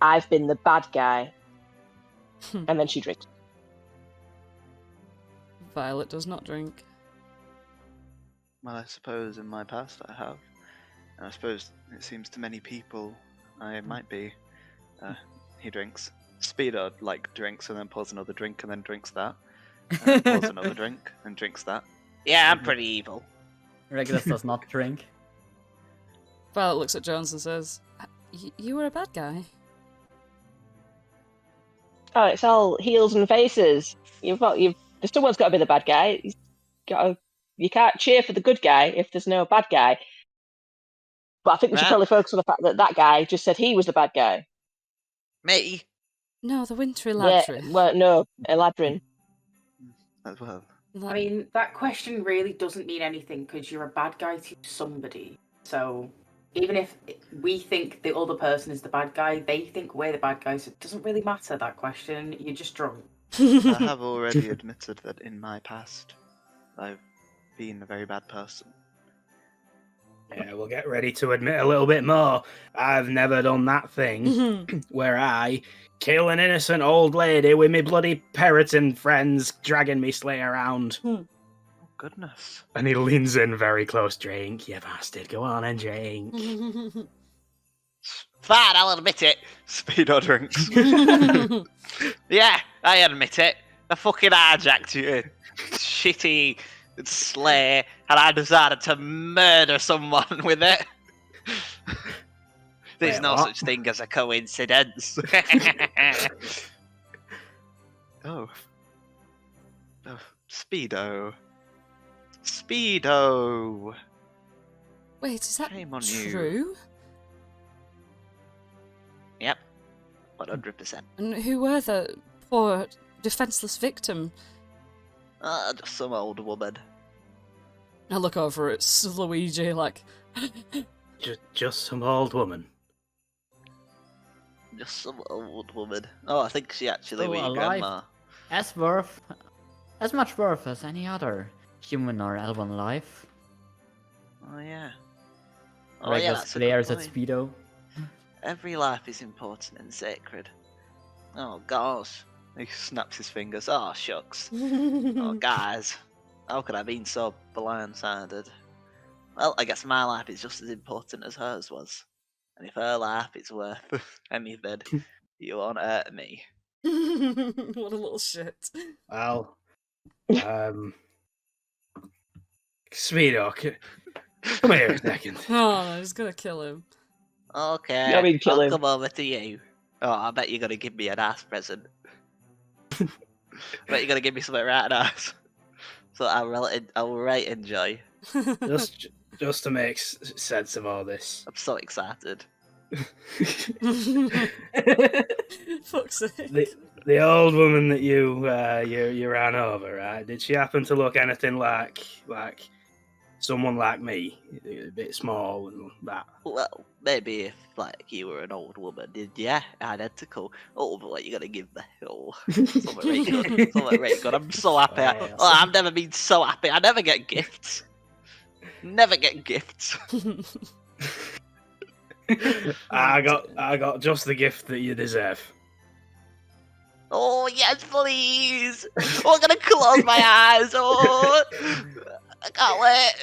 Speaker 5: I've been the bad guy. And then she drinks.
Speaker 2: Violet does not drink.
Speaker 1: Well, I suppose in my past I have. And I suppose it seems to many people I might be. He drinks. Speedo, drinks and then pours another drink and then drinks that. Pours another drink and drinks that. Yeah, I'm pretty evil.
Speaker 7: Regulus does not drink.
Speaker 2: Violet looks at Jones and says, you were a bad guy.
Speaker 5: Oh, it's all heels and faces. Someone's got to be the bad guy. You can't cheer for the good guy if there's no bad guy. But I think we should probably focus on the fact that guy just said he was the bad guy.
Speaker 1: Me?
Speaker 2: No, the Winter Eladrin.
Speaker 5: Yeah, well, no, Eladrin.
Speaker 1: As well.
Speaker 4: I mean, that question really doesn't mean anything because you're a bad guy to somebody. So even if we think the other person is the bad guy, they think we're the bad guys. So it doesn't really matter, that question. You're just drunk.
Speaker 1: I have already admitted that in my past I've been a very bad person.
Speaker 3: Yeah, we'll get ready to admit a little bit more. I've never done that thing where I kill an innocent old lady with me bloody Periton friends dragging me sleigh around.
Speaker 1: Oh, goodness.
Speaker 3: And he leans in very close. Drink, you bastard. Go on and drink.
Speaker 1: Fine, I'll admit it. Speedo drinks. Yeah, I admit it. I fucking hijacked you, shitty sleigh, and I decided to murder someone with it. There's no such thing as a coincidence. Oh, Speedo. Speedo.
Speaker 2: Wait, is that
Speaker 1: Shame on
Speaker 2: true?
Speaker 1: you. Yep, 100%.
Speaker 2: And who were the poor, defenseless victim?
Speaker 1: Just some old woman.
Speaker 2: I look over at Slaweejee like...
Speaker 3: just some old woman.
Speaker 1: Just some old woman. Oh, I think she actually was your grandma.
Speaker 7: As much worth as any other human or elven life.
Speaker 1: Oh yeah.
Speaker 7: Regulus glares at Speedo.
Speaker 1: Every life is important and sacred. Oh gosh. He snaps his fingers. Oh shucks. Oh guys. How could I have been so blindsided? Well, I guess my life is just as important as hers was. And if her life is worth anything, you won't hurt me.
Speaker 2: What a little shit.
Speaker 3: Well, Speedo, come here a second.
Speaker 2: Oh, I was gonna kill him.
Speaker 1: Okay,
Speaker 5: Yeah, we'd kill
Speaker 1: I'll
Speaker 5: him.
Speaker 1: come over to you. Oh, I bet you're gonna give me a nice present. I bet you're gonna give me something right nice. So I'll right enjoy.
Speaker 3: Just to make sense of all this.
Speaker 1: I'm so excited.
Speaker 2: Fuck's sake.
Speaker 3: The old woman that you ran over, right? Did she happen to look anything like someone like me, a bit small and that?
Speaker 1: Well, maybe if you were an old woman, yeah, identical. Oh, but what you gonna give me? Oh, something really good. Something really good. I'm so happy. I've never been so happy. I never get gifts. Never get gifts.
Speaker 3: I got just the gift that you deserve.
Speaker 1: Oh yes, please. Oh, I'm gonna close my eyes. Oh, I can't wait.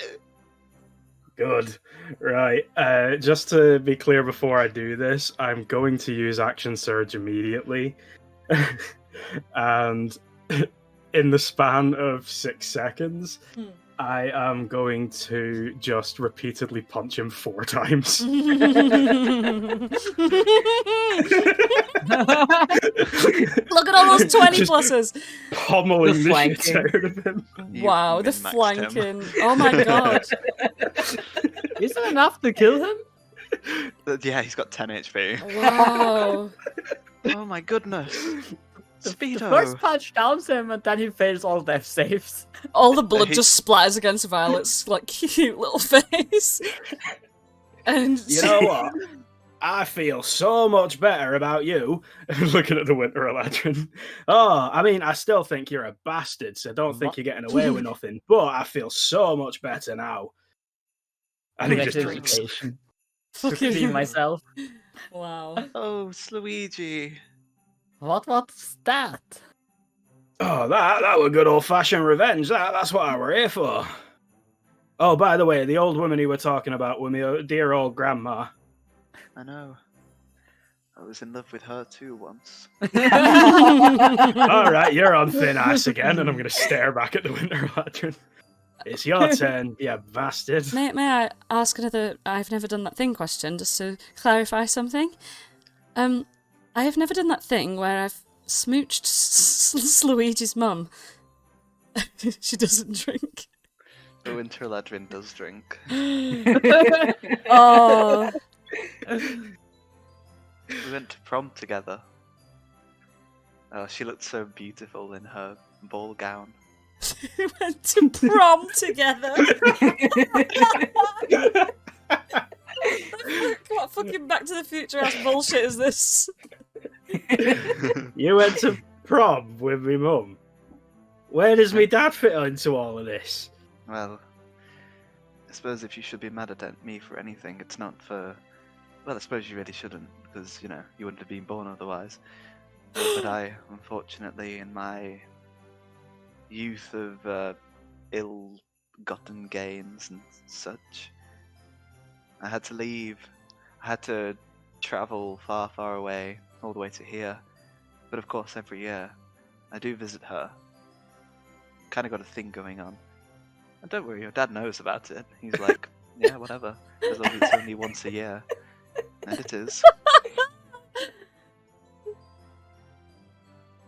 Speaker 3: Good. Right. Just to be clear before I do this, I'm going to use Action Surge immediately. And in the span of 6 seconds, I am going to just repeatedly punch him 4 times.
Speaker 2: Look at all those 20
Speaker 3: Just
Speaker 2: pluses.
Speaker 3: Pummeling the
Speaker 6: flanking.
Speaker 3: shit out of him.
Speaker 2: Wow, the
Speaker 1: min-maxed
Speaker 2: flanking. Oh my god.
Speaker 7: Is it enough to kill him?
Speaker 1: Yeah, he's got 10 HP.
Speaker 2: Wow.
Speaker 1: Oh my goodness. Speedo.
Speaker 7: The first punch downs him and then he fails all death saves.
Speaker 2: All the blood just splatters against Violet's cute little face. And
Speaker 3: You know what? I feel so much better about you. Looking at the Winter Eladrin. Oh, I mean, I still think you're a bastard, so don't think
Speaker 7: What?
Speaker 3: you're getting away with nothing. But I feel so much better now. And he just drinks.
Speaker 7: Congratulations. To
Speaker 2: Fucking
Speaker 7: clean myself.
Speaker 2: Wow.
Speaker 1: Oh, Slaweejee.
Speaker 7: What's that?
Speaker 3: Oh, that were good old-fashioned revenge. That's what I were here for. Oh, by the way, the old woman you were talking about with me dear old grandma.
Speaker 1: I know. I was in love with her too once.
Speaker 3: All right, you're on thin ice again, and I'm going to stare back at the Winter Eladrin. It's your turn, you bastard.
Speaker 2: May I ask another I've never done that thing question, just to clarify something? I have never done that thing where I've smooched Slaweejee's mum. She doesn't drink.
Speaker 1: The Winter Eladrin does drink.
Speaker 2: Oh.
Speaker 1: We went to prom together. Oh, she looked so beautiful in her ball gown.
Speaker 2: We went to prom together. What fucking Back to the Future ass bullshit is this?
Speaker 3: You went to prom with me mum. Where does me dad fit into all of this?
Speaker 1: Well, I suppose if you should be mad at me for anything, it's not for... Well, I suppose you really shouldn't, because, you know, you wouldn't have been born otherwise. But I, unfortunately, in my youth of ill-gotten gains and such, I had to leave. I had to travel far, far away, all the way to here. But of course, every year, I do visit her. Kind of got a thing going on. And don't worry, your dad knows about it. He's like, yeah, whatever, as long as it's only once a year. And it is.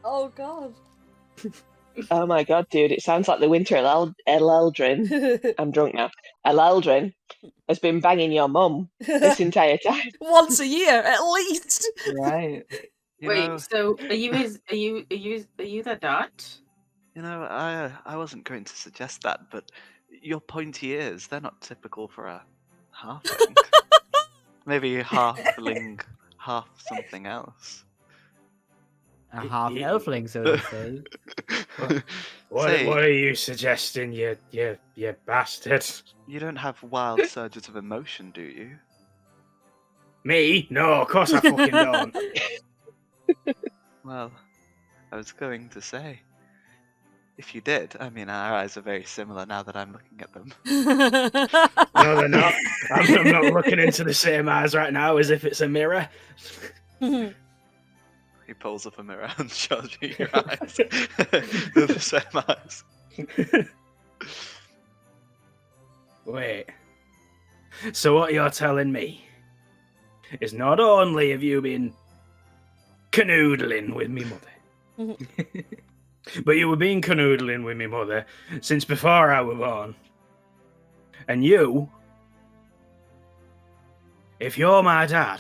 Speaker 2: Oh god.
Speaker 5: Oh my god, dude, it sounds like the Winter Eladrin. I'm drunk now. Eladrin has been banging your mum this entire time.
Speaker 2: Once a year, at least.
Speaker 6: Right.
Speaker 1: You
Speaker 4: Wait,
Speaker 1: know,
Speaker 4: so are you their dad?
Speaker 1: you know, I wasn't going to suggest that, but your pointy ears, they're not typical for a halfling. Maybe halfling, half something else.
Speaker 7: A half elfling, so to say.
Speaker 3: What
Speaker 1: Say,
Speaker 3: are you suggesting, you bastard?
Speaker 1: you don't have wild surges of emotion, do you?
Speaker 3: Me? No, of course I fucking don't.
Speaker 1: Well, I was going to say, if you did, I mean, our eyes are very similar now that I'm looking at them.
Speaker 3: No, they're not. I'm not looking into the same eyes right now as if it's a mirror.
Speaker 1: He pulls up a mirror and shows you your eyes. They're the same eyes.
Speaker 3: Wait. So what you're telling me is not only have you been canoodling with me mother, but you were been canoodling with me mother since before I were born. And you, if you're my dad,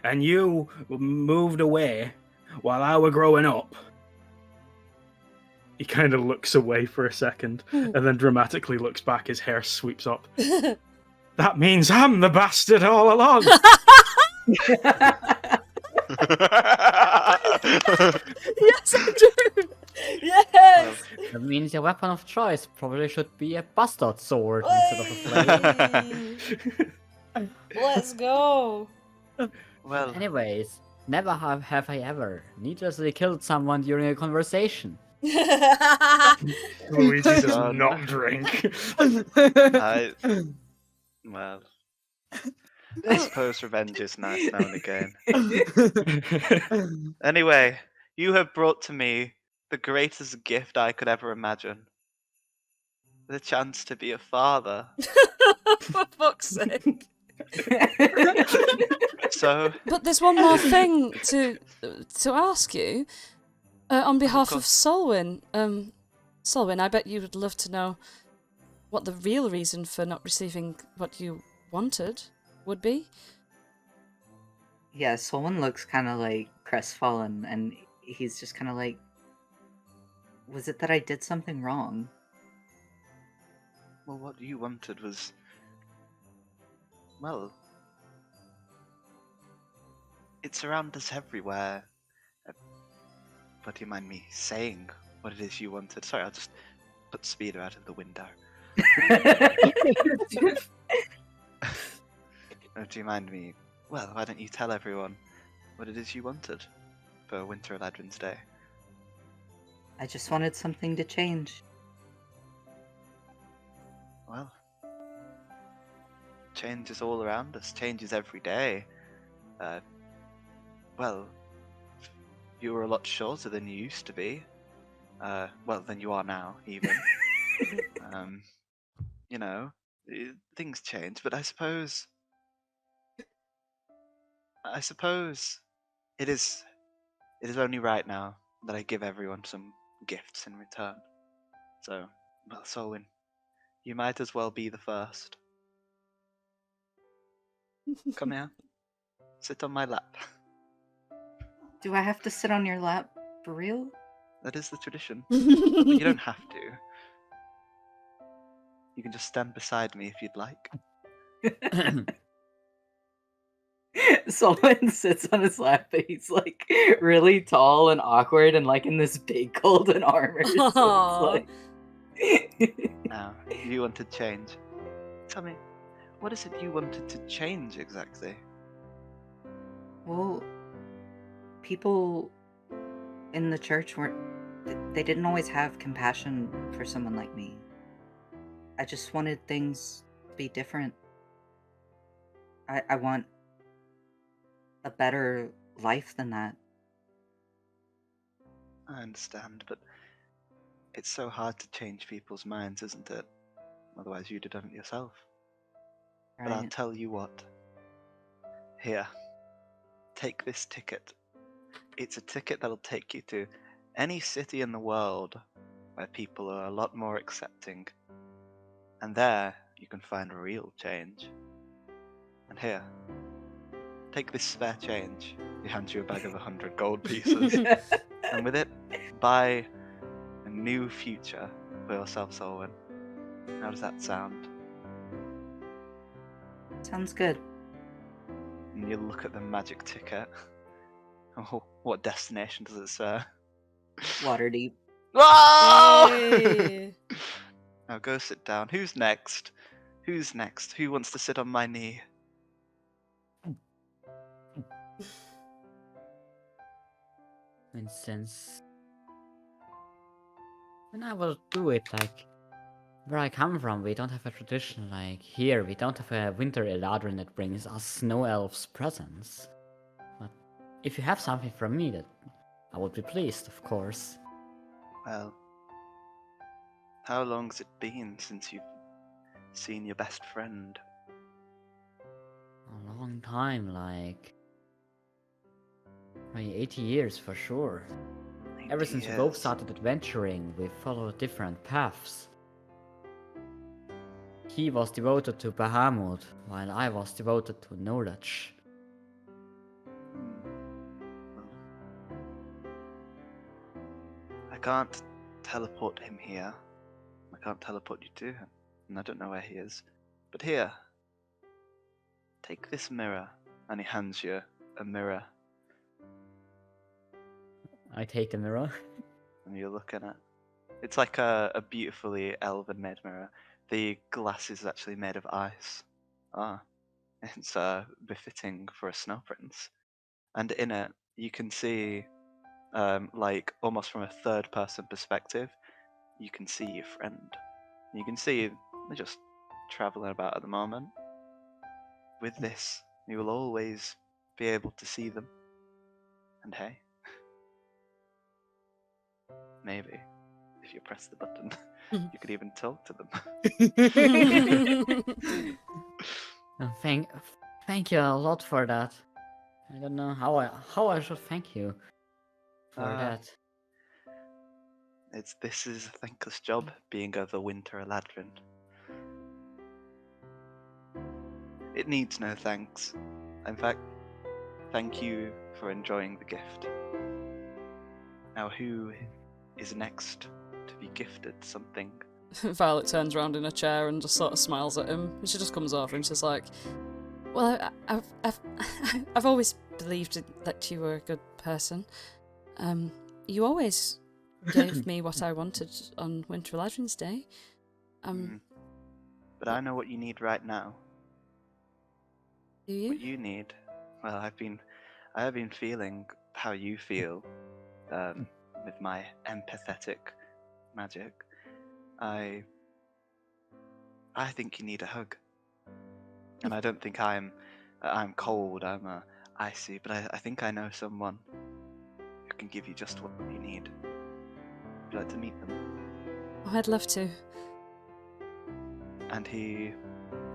Speaker 3: and you moved away while I were growing up. He kind of looks away for a second, and then dramatically looks back, his hair sweeps up. That means I'm the bastard all along!
Speaker 2: Yes, I do! Yes!
Speaker 7: That means your weapon of choice probably should be a bastard sword instead of a flame.
Speaker 2: Hey! Let's go!
Speaker 1: Well,
Speaker 7: Anyways, never have I ever needlessly killed someone during a conversation.
Speaker 3: Luigi does
Speaker 1: God.
Speaker 3: not drink.
Speaker 1: well, I suppose revenge is nice now and again. Anyway, you have brought to me the greatest gift I could ever imagine. The chance to be a father.
Speaker 2: For fuck's sake.
Speaker 1: So,
Speaker 2: But there's one more thing to ask you. On behalf of
Speaker 1: course.
Speaker 2: Solwyn. Solwyn, I bet you would love to know what the real reason for not receiving what you wanted would be.
Speaker 6: Yeah, someone looks kind of like crestfallen, and he's just kind of like, was it that I did something wrong?
Speaker 1: well, what you wanted was, well, it's around us everywhere. But do you mind me saying what it is you wanted? Sorry, I'll just put Speeder out of the window. Do you mind me? Well, why don't you tell everyone what it is you wanted for Winter Eladrin's Day?
Speaker 6: I just wanted something to change.
Speaker 1: Well, change is all around us. Change is every day. Well, you were a lot shorter than you used to be. Well, than you are now, even. You know, things change, but I suppose it is only right now that I give everyone some gifts in return. So, well, Solwyn, you might as well be the first. Come here. Sit on my lap.
Speaker 6: Do I have to sit on your lap for real?
Speaker 1: That is the tradition. You don't have to. You can just stand beside me if you'd like.
Speaker 6: Someone sits on his lap, but he's like really tall and awkward and like in this big golden armor. So it's like...
Speaker 1: Now, you wanted change. Tell me, what is it you wanted to change exactly?
Speaker 6: Well, people in the church they didn't always have compassion for someone like me. I just wanted things to be different. I want a better life than that.
Speaker 1: I understand, but it's so hard to change people's minds, isn't it? Otherwise you'd have done it yourself. But I'll
Speaker 6: Right?
Speaker 1: tell you what. Here, take this ticket. It's a ticket that'll take you to any city in the world where people are a lot more accepting. And there, you can find real change. And here, take this spare change. He hands you a bag of 100 gold pieces. And with it, buy a new future for yourself, Solwyn. How does that sound?
Speaker 6: Sounds good.
Speaker 1: And you look at the magic ticket. Oh, what destination does it say?
Speaker 6: Waterdeep.
Speaker 1: Oh!
Speaker 2: Hey.
Speaker 1: Now go sit down. Who's next? Who's next? Who wants to sit on my knee?
Speaker 7: And since then I will do it. Like where I come from, we don't have a tradition like here. We don't have a Winter Eladrin that brings us snow elves presents. But if you have something from me, that I would be pleased, of course.
Speaker 1: Well, how long's it been since you've seen your best friend?
Speaker 7: A long time, like maybe 80 years for sure. Ever
Speaker 1: 80
Speaker 7: since we both
Speaker 1: years.
Speaker 7: started adventuring, we followed different paths. He was devoted to Bahamut, while I was devoted to knowledge.
Speaker 1: Well, I can't teleport him here. I can't teleport you to him, and I don't know where he is. But here, take this mirror, and he hands you a mirror,
Speaker 7: I take the mirror.
Speaker 1: and you look in it. It's like a beautifully elven-made mirror. The glass is actually made of ice. Ah, it's befitting for a snow prince. And in it, you can see, like almost from a third-person perspective, you can see your friend. You can see they're just traveling about at the moment. With this, you will always be able to see them. And hey, maybe if you press the button, you could even talk to them.
Speaker 7: Oh, thank you a lot for that. I don't know how I should thank you for that.
Speaker 1: This is a thankless job, being the Winter Eladrin. It needs no thanks. In fact, thank you for enjoying the gift. Now, who is next to be gifted something?
Speaker 2: Violet turns around in a chair and just sort of smiles at him. And she just comes over and she's like, Well, I've always believed that you were a good person. You always gave me what I wanted on Winter Eladrin's day.
Speaker 1: But I know what you need right now.
Speaker 2: Do you?
Speaker 1: What you need? Well, I have been feeling how you feel with my empathetic magic. I think you need a hug. And I don't think I'm cold, I'm icy, but I think I know someone who can give you just what you need. Would you like to meet them?
Speaker 2: Oh, I'd love to.
Speaker 1: And he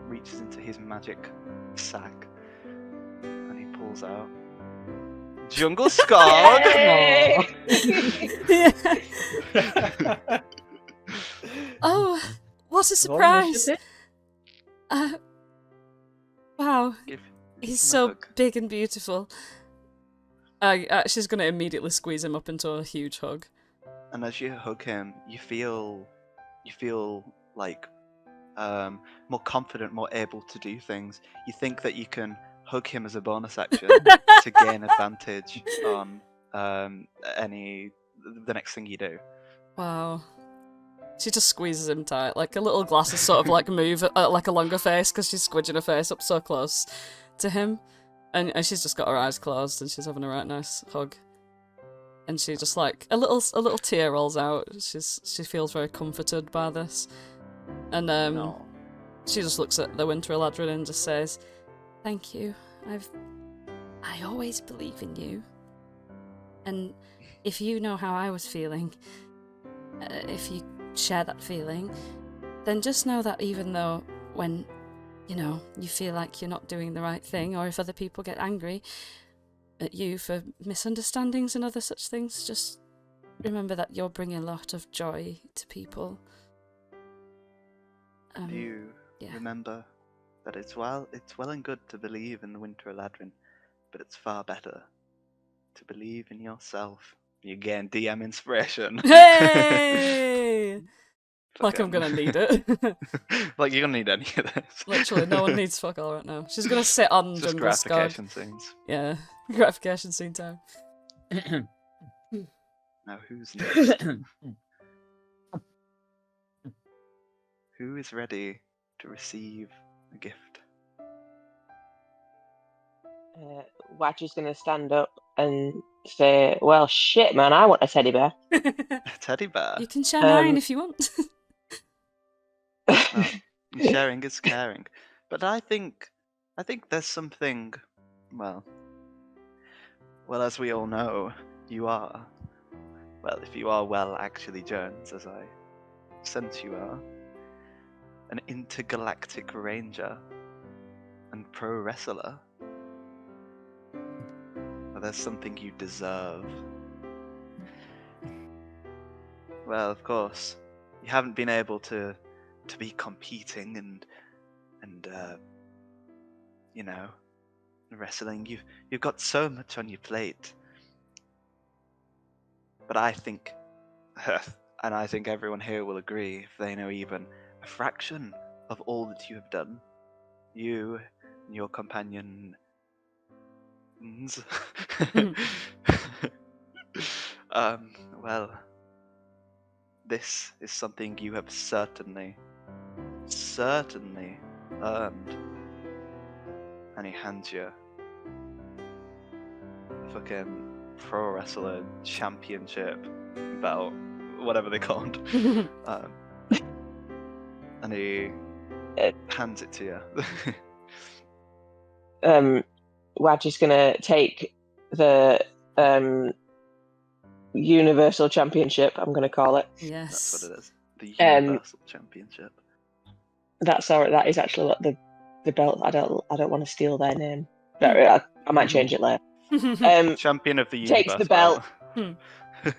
Speaker 1: reaches into his magic sack and he pulls out Jungle Skog!
Speaker 2: Oh, what a
Speaker 9: Roll
Speaker 2: surprise!
Speaker 9: initiative.
Speaker 2: Wow,
Speaker 1: Give
Speaker 2: he's
Speaker 1: him a
Speaker 2: so
Speaker 1: hug.
Speaker 2: big and beautiful. She's gonna immediately squeeze him up into a huge hug.
Speaker 1: And as you hug him, you feel like more confident, more able to do things. You think that you can hug him as a bonus action to gain advantage on the next thing you do.
Speaker 2: Wow. She just squeezes him tight, like a little glasses sort of like move like a longer face because she's squidging her face up so close to him, and she's just got her eyes closed and she's having a right nice hug, and she just like a little tear rolls out. She feels very comforted by this, and
Speaker 1: No.
Speaker 2: she just looks at the Winter Eladrin and just says, "Thank you. I always believe in you, and if you know how I was feeling, if you share that feeling, then just know that even though when, you feel like you're not doing the right thing, or if other people get angry at you for misunderstandings and other such things, just remember that you're bringing a lot of joy to people."
Speaker 1: Do you
Speaker 2: yeah.
Speaker 1: remember that it's well and good to believe in the Winter Eladrin, but it's far better to believe in yourself. You gain DM inspiration.
Speaker 2: Hey! Like I'm gonna need it.
Speaker 1: Like you're gonna need any of this.
Speaker 2: Literally, no one needs fuck all right now. She's gonna sit on
Speaker 1: Just
Speaker 2: Jungle Skog.
Speaker 1: gratification scenes.
Speaker 2: Yeah, gratification scene time.
Speaker 1: Now who's next? Who is ready to receive a gift?
Speaker 5: Wadger's going to stand up and say, "Well, shit, man, I want a teddy bear."
Speaker 1: A teddy bear.
Speaker 2: You can share mine if you want.
Speaker 1: Well, sharing is caring, but I think there's something. Well, as we all know, you are. Well, if you are actually Jones, as I sense you are, an intergalactic ranger and pro wrestler. Well, there's something you deserve. Well, of course, you haven't been able to be competing and wrestling. You've got so much on your plate. But I think, and I think everyone here will agree, if they know even a fraction of all that you have done, you and your companion. Well, this is something you have certainly earned. And he hands you a fucking pro wrestler championship belt, whatever they called. And he hands it to you.
Speaker 5: Wadger's going to take the Universal Championship, I'm going to call it.
Speaker 2: Yes.
Speaker 1: That's what it is. The Universal Championship.
Speaker 5: That's all right. That is actually what the belt. I don't want to steal their name. I might change it later.
Speaker 1: Champion of the universe.
Speaker 5: Takes the belt.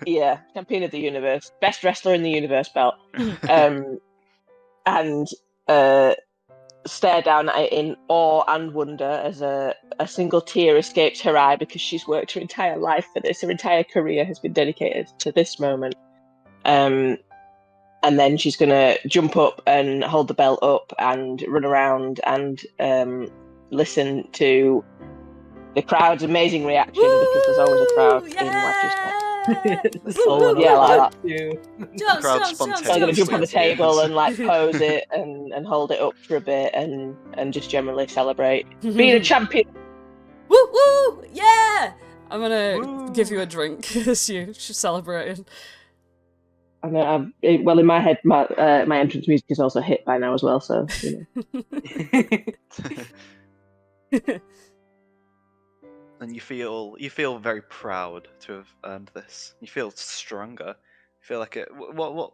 Speaker 5: Yeah, champion of the universe, best wrestler in the universe belt. And stare down at it in awe and wonder as a single tear escapes her eye because she's worked her entire life for this. Her entire career has been dedicated to this moment. And then she's going to jump up and hold the belt up and run around and listen to the crowd's amazing reaction because there's always a crowd in
Speaker 2: Yeah!
Speaker 5: yeah, like that.
Speaker 2: Jumps,
Speaker 1: Crowd
Speaker 2: jumps, jumps,
Speaker 5: So I'm gonna
Speaker 1: spontaneously
Speaker 5: jump on the
Speaker 1: appears.
Speaker 5: table and like pose it and hold it up for a bit and just generally celebrate being a champion.
Speaker 2: Woo woo! Yeah! I'm gonna
Speaker 1: Woo.
Speaker 2: give you a drink as you're celebrating.
Speaker 5: Well, in my head, my entrance music is also hit by now as well. So
Speaker 1: And you feel very proud to have earned this. You feel stronger. You feel like it. What?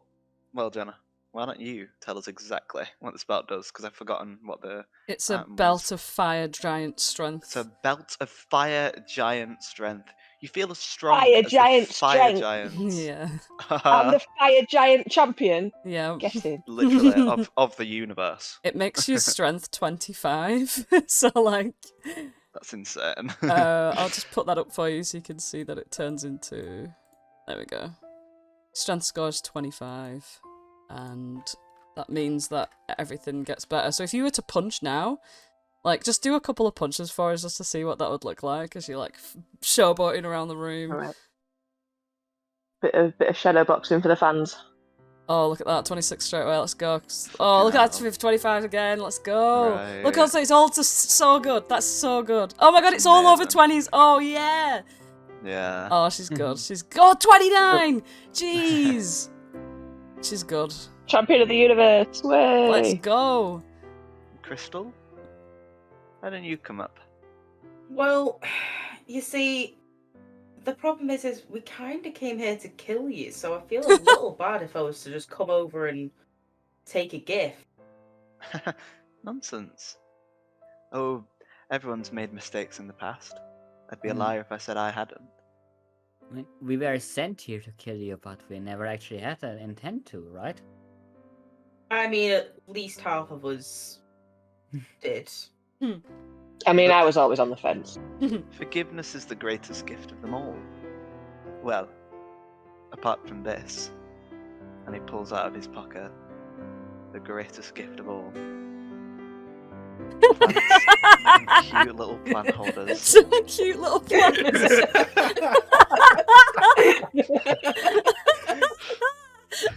Speaker 1: Well, Jenna, why don't you tell us exactly what the spell does? Because I've forgotten what the.
Speaker 2: It's a
Speaker 1: was.
Speaker 2: belt of fire giant strength.
Speaker 1: It's a belt of fire giant strength. You feel as strong
Speaker 5: Fire
Speaker 1: as
Speaker 5: giant
Speaker 1: the fire
Speaker 5: strength.
Speaker 1: giants.
Speaker 2: Yeah.
Speaker 5: I'm the fire giant champion.
Speaker 2: Yeah.
Speaker 5: Guessing.
Speaker 1: Literally of the universe.
Speaker 2: It makes your strength 25. So, like.
Speaker 1: That's insane.
Speaker 2: I'll just put that up for you so you can see that it turns into. There we go. Strength score is 25. And that means that everything gets better. So if you were to punch now, like, just do a couple of punches for us just to see what that would look like as you're, like, showboating around the room.
Speaker 5: All right. Bit of shadow boxing for the fans.
Speaker 2: Oh, look at that, 26 straight away, let's go. Oh, look at that, 25 again, let's go.
Speaker 1: Right.
Speaker 2: Look, also, it's all just so good, that's so good. Oh my god, it's all over 20s, oh yeah.
Speaker 1: Yeah.
Speaker 2: Oh, she's good, she's good. 29! Jeez. She's good.
Speaker 5: Champion of the universe, way!
Speaker 2: Let's go.
Speaker 1: Crystal? Why don't you come up?
Speaker 4: Well, you see, the problem is we kind of came here to kill you, so I feel a little bad if I was to just come over and take a gift.
Speaker 1: Nonsense. Oh, everyone's made mistakes in the past. I'd be a liar if I said I hadn't.
Speaker 7: We were sent here to kill you, but we never actually had an intent to, right?
Speaker 4: I mean, at least half of us did.
Speaker 5: I mean, I was always on the fence.
Speaker 1: Forgiveness is the greatest gift of them all. Well, apart from this. And he pulls out of his pocket the greatest gift of all. Plants. Cute little plant holders.
Speaker 2: Some cute little plants.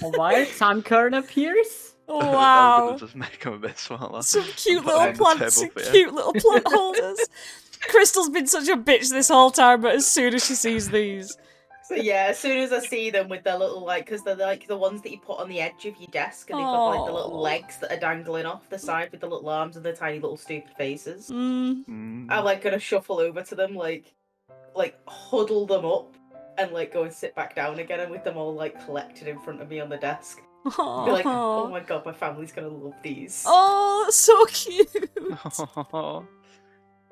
Speaker 7: A wild sun kern appears?
Speaker 2: Oh,
Speaker 1: I'm
Speaker 2: wow.
Speaker 1: gonna just make him a bit smaller.
Speaker 2: Some cute
Speaker 1: Put them
Speaker 2: little
Speaker 1: on the
Speaker 2: plants
Speaker 1: table
Speaker 2: and
Speaker 1: for you.
Speaker 2: cute little plant holders. Crystal's been such a bitch this whole time, but as soon as she sees these.
Speaker 4: So yeah, as soon as I see them with their little, like, because they're like the ones that you put on the edge of your desk, and they've got like the little
Speaker 2: Aw.
Speaker 4: legs that are dangling off the side with the little arms and the tiny little stupid faces.
Speaker 2: Mm.
Speaker 4: I'm like gonna shuffle over to them, like huddle them up, and like go and sit back down again, and with them all like collected in front of me on the desk. Be like, oh my god, my family's gonna love these.
Speaker 2: Oh, that's so cute.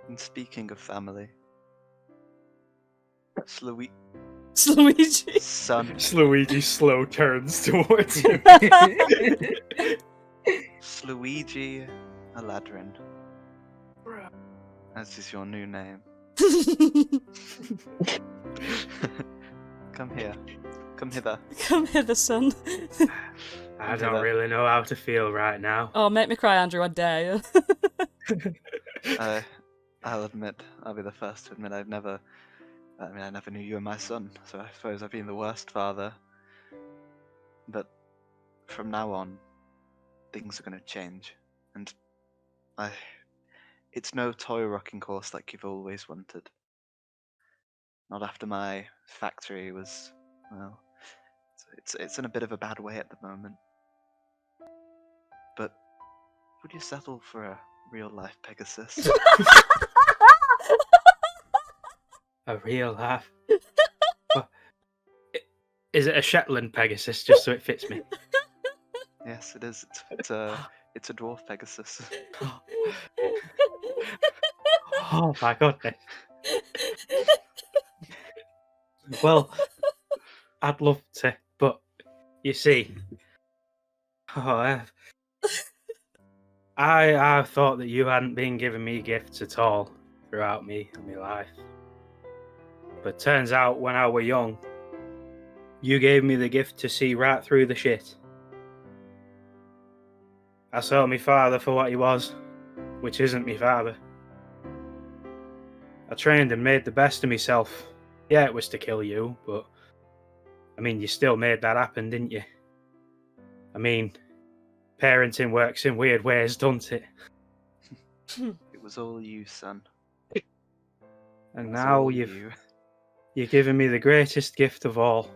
Speaker 1: And speaking of family,
Speaker 2: Slaweejee.
Speaker 1: son,
Speaker 3: Slaweejee slow turns towards him.
Speaker 1: Slaweejee Eladrin, as is your new name. Come here. Come hither.
Speaker 2: Come hither, son.
Speaker 3: I don't really know how to feel right now.
Speaker 2: Oh, make me cry, Andrew, I dare you.
Speaker 1: I'll admit, I'll be the first to admit I never knew you were my son, so I suppose I've been the worst father. But from now on, things are going to change. And it's no toy rocking course like you've always wanted. Not after my factory was, well, it's in a bit of a bad way at the moment. But would you settle for a real life Pegasus?
Speaker 3: A real laugh. Is it a Shetland Pegasus, just so it fits me?
Speaker 1: Yes, it is. It's a dwarf Pegasus.
Speaker 3: Oh my goodness. Well, I'd love to, but you see, I thought that you hadn't been giving me gifts at all throughout me and my life. But turns out when I were young, you gave me the gift to see right through the shit. I saw my father for what he was, which isn't my father. I trained and made the best of myself. Yeah, it was to kill you, but I mean, you still made that happen, didn't you? I mean, parenting works in weird ways, don't it?
Speaker 1: It was all you, son.
Speaker 3: And
Speaker 1: It was
Speaker 3: now
Speaker 1: all
Speaker 3: you're giving me the greatest gift of all.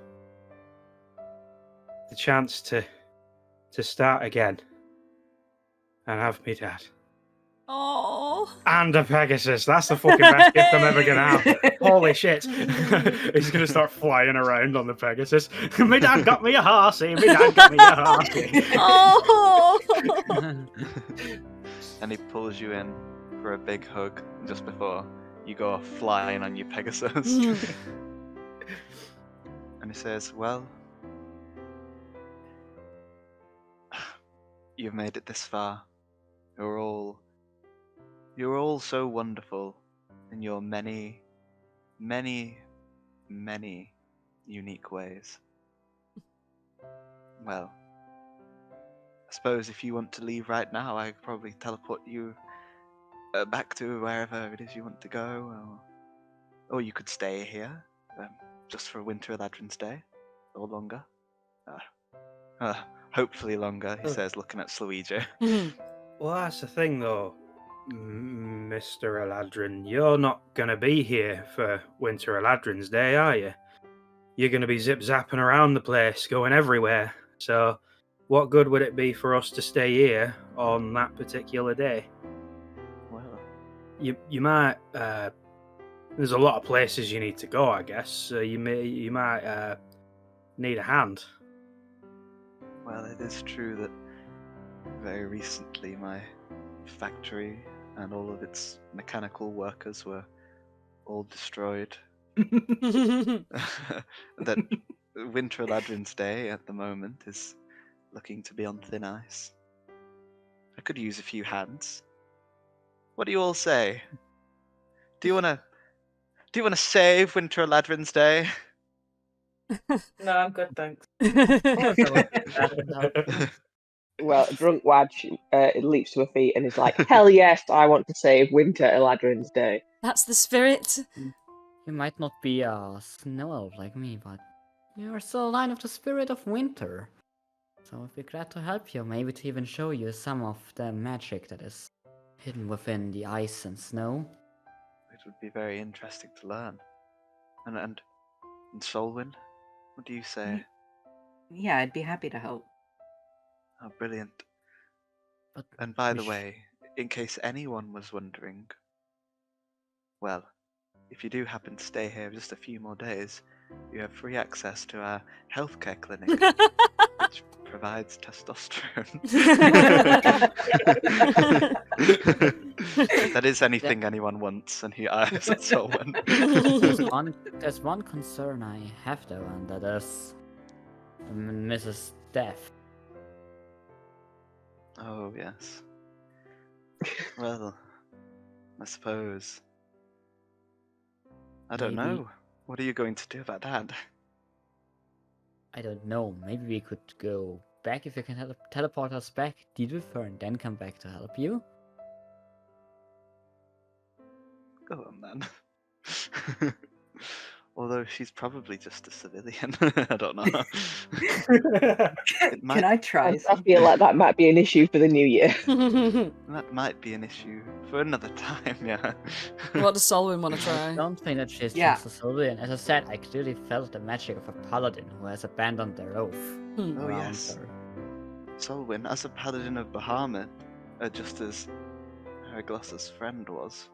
Speaker 3: The chance to start again. And have me dad.
Speaker 2: Oh.
Speaker 3: And a Pegasus. That's the fucking best gift I'm ever gonna have. Holy shit. He's gonna start flying around on the Pegasus. My dad got me a horsey. My dad got me a horsey.
Speaker 2: Oh.
Speaker 1: And he pulls you in for a big hug just before you go off flying on your Pegasus. And he says, well, you've made it this far. You're all so wonderful in your many, many, many unique ways. Well, I suppose if you want to leave right now, I could probably teleport you back to wherever it is you want to go, or you could stay here, just for Winter Eladrin's day, or longer. Hopefully longer, he says, looking at Slaweejee.
Speaker 3: Well, that's the thing, though, Mr. Eladrin. You're not gonna be here for Winter Eladrin's day, are you? You're gonna be zip-zapping around the place, going everywhere. So, what good would it be for us to stay here on that particular day?
Speaker 1: Well,
Speaker 3: You might. There's a lot of places you need to go, I guess. So you might need a hand.
Speaker 1: well, it is true that very recently my factory and all of its mechanical workers were all destroyed. That Winter Eladrin's day at the moment is looking to be on thin ice. I could use a few hands. What do you all say? Do you wanna save Winter Eladrin's day?
Speaker 4: No, I'm good, thanks.
Speaker 5: Well, drunk Wadge leaps to her feet and is like, hell yes, I want to save Winter Eladrin's day.
Speaker 2: That's the spirit.
Speaker 7: You might not be a snow elf like me, but you're still a line of the spirit of winter. So I'd be glad to help you, maybe to even show you some of the magic that is hidden within the ice and snow.
Speaker 1: It would be very interesting to learn. And Solwyn, what do you say?
Speaker 6: Yeah, I'd be happy to help.
Speaker 1: Oh, brilliant.
Speaker 7: But
Speaker 1: And by the
Speaker 7: we
Speaker 1: way, in case anyone was wondering, well, if you do happen to stay here just a few more days, you have free access to our healthcare clinic, which provides testosterone. If that is anything anyone wants, and he eyes at Solwyn.
Speaker 7: there's one concern I have though, and that is Mrs. Death.
Speaker 1: Oh, yes. Well, I suppose. I don't
Speaker 7: Maybe-
Speaker 1: know. What are you going to do about that?
Speaker 7: I don't know, maybe we could go back if you can teleport us back, deal with her, and then come back to help you.
Speaker 1: Go on, then. Although she's probably just a civilian. I don't know. It might,
Speaker 6: Can I try?
Speaker 5: I feel like that might be an issue for the new year.
Speaker 1: that might be an issue for another time, yeah.
Speaker 2: What does Solwyn want to
Speaker 7: I
Speaker 2: try?
Speaker 7: don't think that she's
Speaker 6: Yeah.
Speaker 7: just a civilian. As I said, I clearly felt the magic of a paladin who has abandoned their oath
Speaker 2: Hmm.
Speaker 1: Oh,
Speaker 7: around
Speaker 1: yes.
Speaker 7: her.
Speaker 1: Solwyn, as a paladin of Bahamut, just as Araeglos' friend was,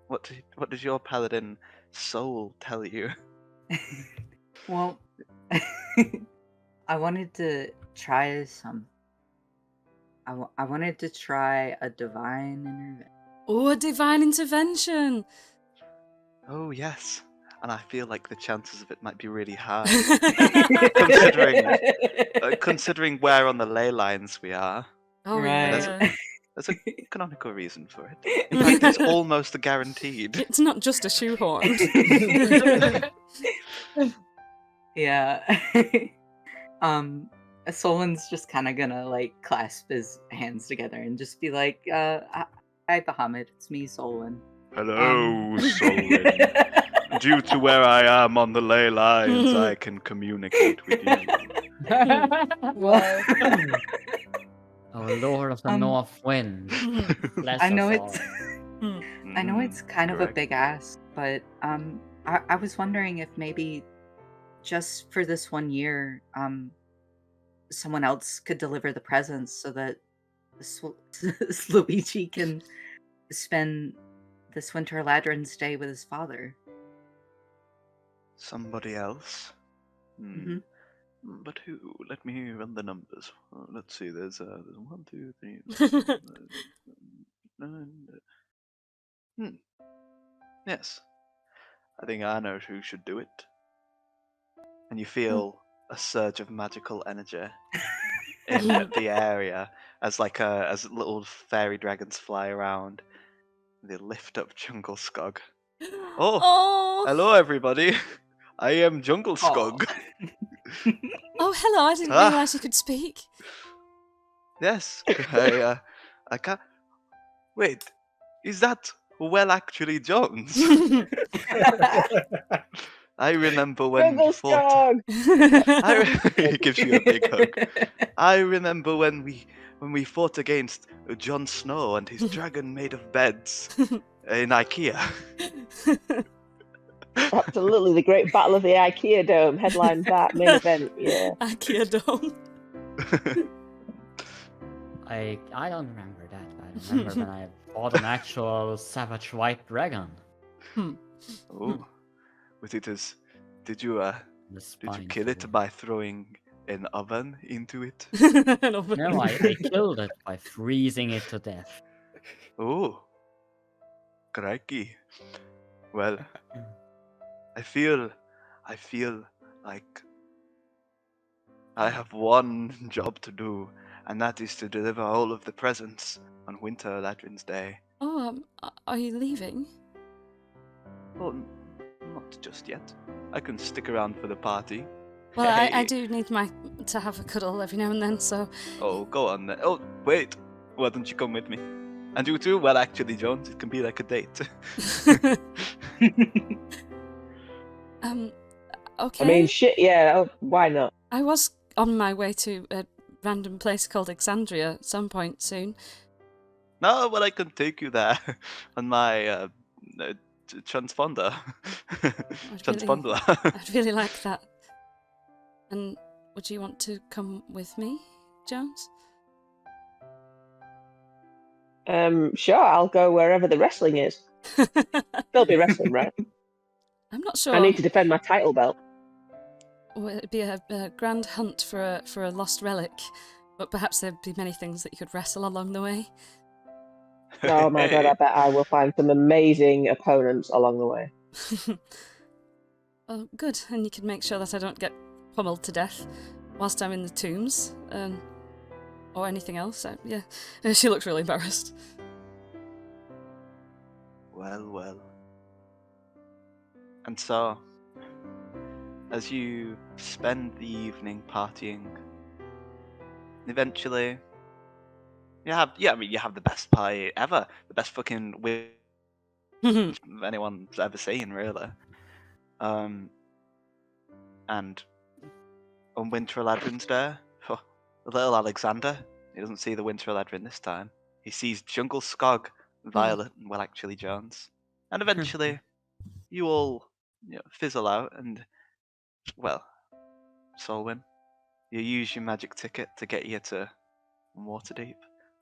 Speaker 1: what does your paladin soul tell you?
Speaker 6: Well, I wanted to try some. I wanted to try a divine intervention.
Speaker 2: Oh, a divine intervention.
Speaker 1: Oh, yes. And I feel like the chances of it might be really high,
Speaker 2: Oh,
Speaker 1: considering where on the ley lines we are.
Speaker 6: Right.
Speaker 2: yeah.
Speaker 1: There's an economical reason for it. In fact, it's almost guaranteed.
Speaker 2: It's not just a shoehorn.
Speaker 6: Yeah. Solon's just kind of gonna like clasp his hands together and just be like, "Hi, Bahamut. It's me, Solon."
Speaker 1: Hello, Solwyn. Due to where I am on the ley lines, I can communicate with you.
Speaker 2: Wow.
Speaker 7: Oh, Lord of the North Wind. Bless
Speaker 6: I know
Speaker 7: us
Speaker 6: it's
Speaker 7: all.
Speaker 6: I know it's kind of a
Speaker 1: correct.
Speaker 6: big ask, but I was wondering if maybe just for this 1 year, someone else could deliver the presents so that Slaweejee can spend this Winter Eladrin stay with his father.
Speaker 1: Somebody else?
Speaker 6: Mhm.
Speaker 1: But who? Let me run the numbers. Let's see. There's 1, 2, 3. 9. Yes. I think I know who should do it. And you feel a surge of magical energy in the area as little fairy dragons fly around. They lift up Jungle Skog. Oh, hello everybody. I am Jungle Skog.
Speaker 2: Oh, hello. I didn't
Speaker 1: Ah.
Speaker 2: realise you could speak.
Speaker 1: Yes. I can't. Wait, is that actually Jones? I remember when we fought. He gives you a big hug. I remember when we fought against Jon Snow and his dragon made of beds in IKEA.
Speaker 5: Absolutely, the Great Battle of the IKEA Dome, headline that main event. Yeah.
Speaker 2: IKEA Dome.
Speaker 7: I don't remember that. I remember when I fought an actual savage white dragon.
Speaker 1: Oh, was it as? Did you kill it by throwing an oven into it?
Speaker 7: No, I killed it by freezing it to death.
Speaker 1: Oh, crikey. Well, I feel like I have one job to do, and that is to deliver all of the presents on Winter Eladrin's Day.
Speaker 2: Oh, are you leaving?
Speaker 1: Oh, not just yet. I can stick around for the party.
Speaker 2: Well,
Speaker 1: Hey.
Speaker 2: I do need to have a cuddle every now and then, so...
Speaker 1: Oh, go on then. Oh, wait. Why don't you come with me? And you too? Well, actually, Jones, it can be like a date.
Speaker 2: Okay.
Speaker 5: I mean, shit, yeah, why not?
Speaker 2: I was on my way to a random place called Exandria at some point soon.
Speaker 1: No, well, I can take you there on my transponder. Transponder.
Speaker 2: I'd really like that. And would you want to come with me, Jones?
Speaker 5: Sure, I'll go wherever the wrestling is. There'll be wrestling, right?
Speaker 2: I'm not sure.
Speaker 5: I need to defend my title belt.
Speaker 2: Well, it'd be a grand hunt for a lost relic, but perhaps there'd be many things that you could wrestle along the way.
Speaker 5: Oh my god, I bet I will find some amazing opponents along the way.
Speaker 2: Oh, good. And you can make sure that I don't get pummeled to death whilst I'm in the tombs, or anything else. Yeah, she looks really embarrassed.
Speaker 1: Well. And so, as you spend the evening partying, eventually, you have the best party ever, the best fucking anyone's ever seen, really. And on Winter Eladrin's Day, little Alexander, he doesn't see the Winter Eladrin this time. He sees Jungle Skog, Violet, and well, actually Jones. And eventually, you all fizzle out, and well, Solwyn, you use your magic ticket to get you to Waterdeep,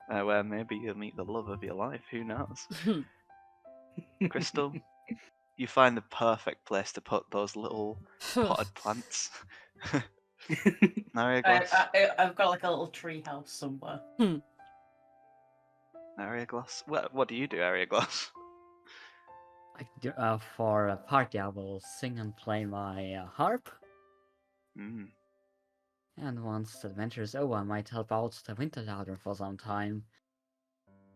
Speaker 1: where maybe you'll meet the love of your life. Who knows? Crystal, you find the perfect place to put those little potted plants. Araeglos.
Speaker 4: I've got like a little tree house somewhere.
Speaker 1: Araeglos. What do you do, Araeglos?
Speaker 7: For a party, I will sing and play my harp. And once the adventure is over, I might help out the Winter Eladrin for some time.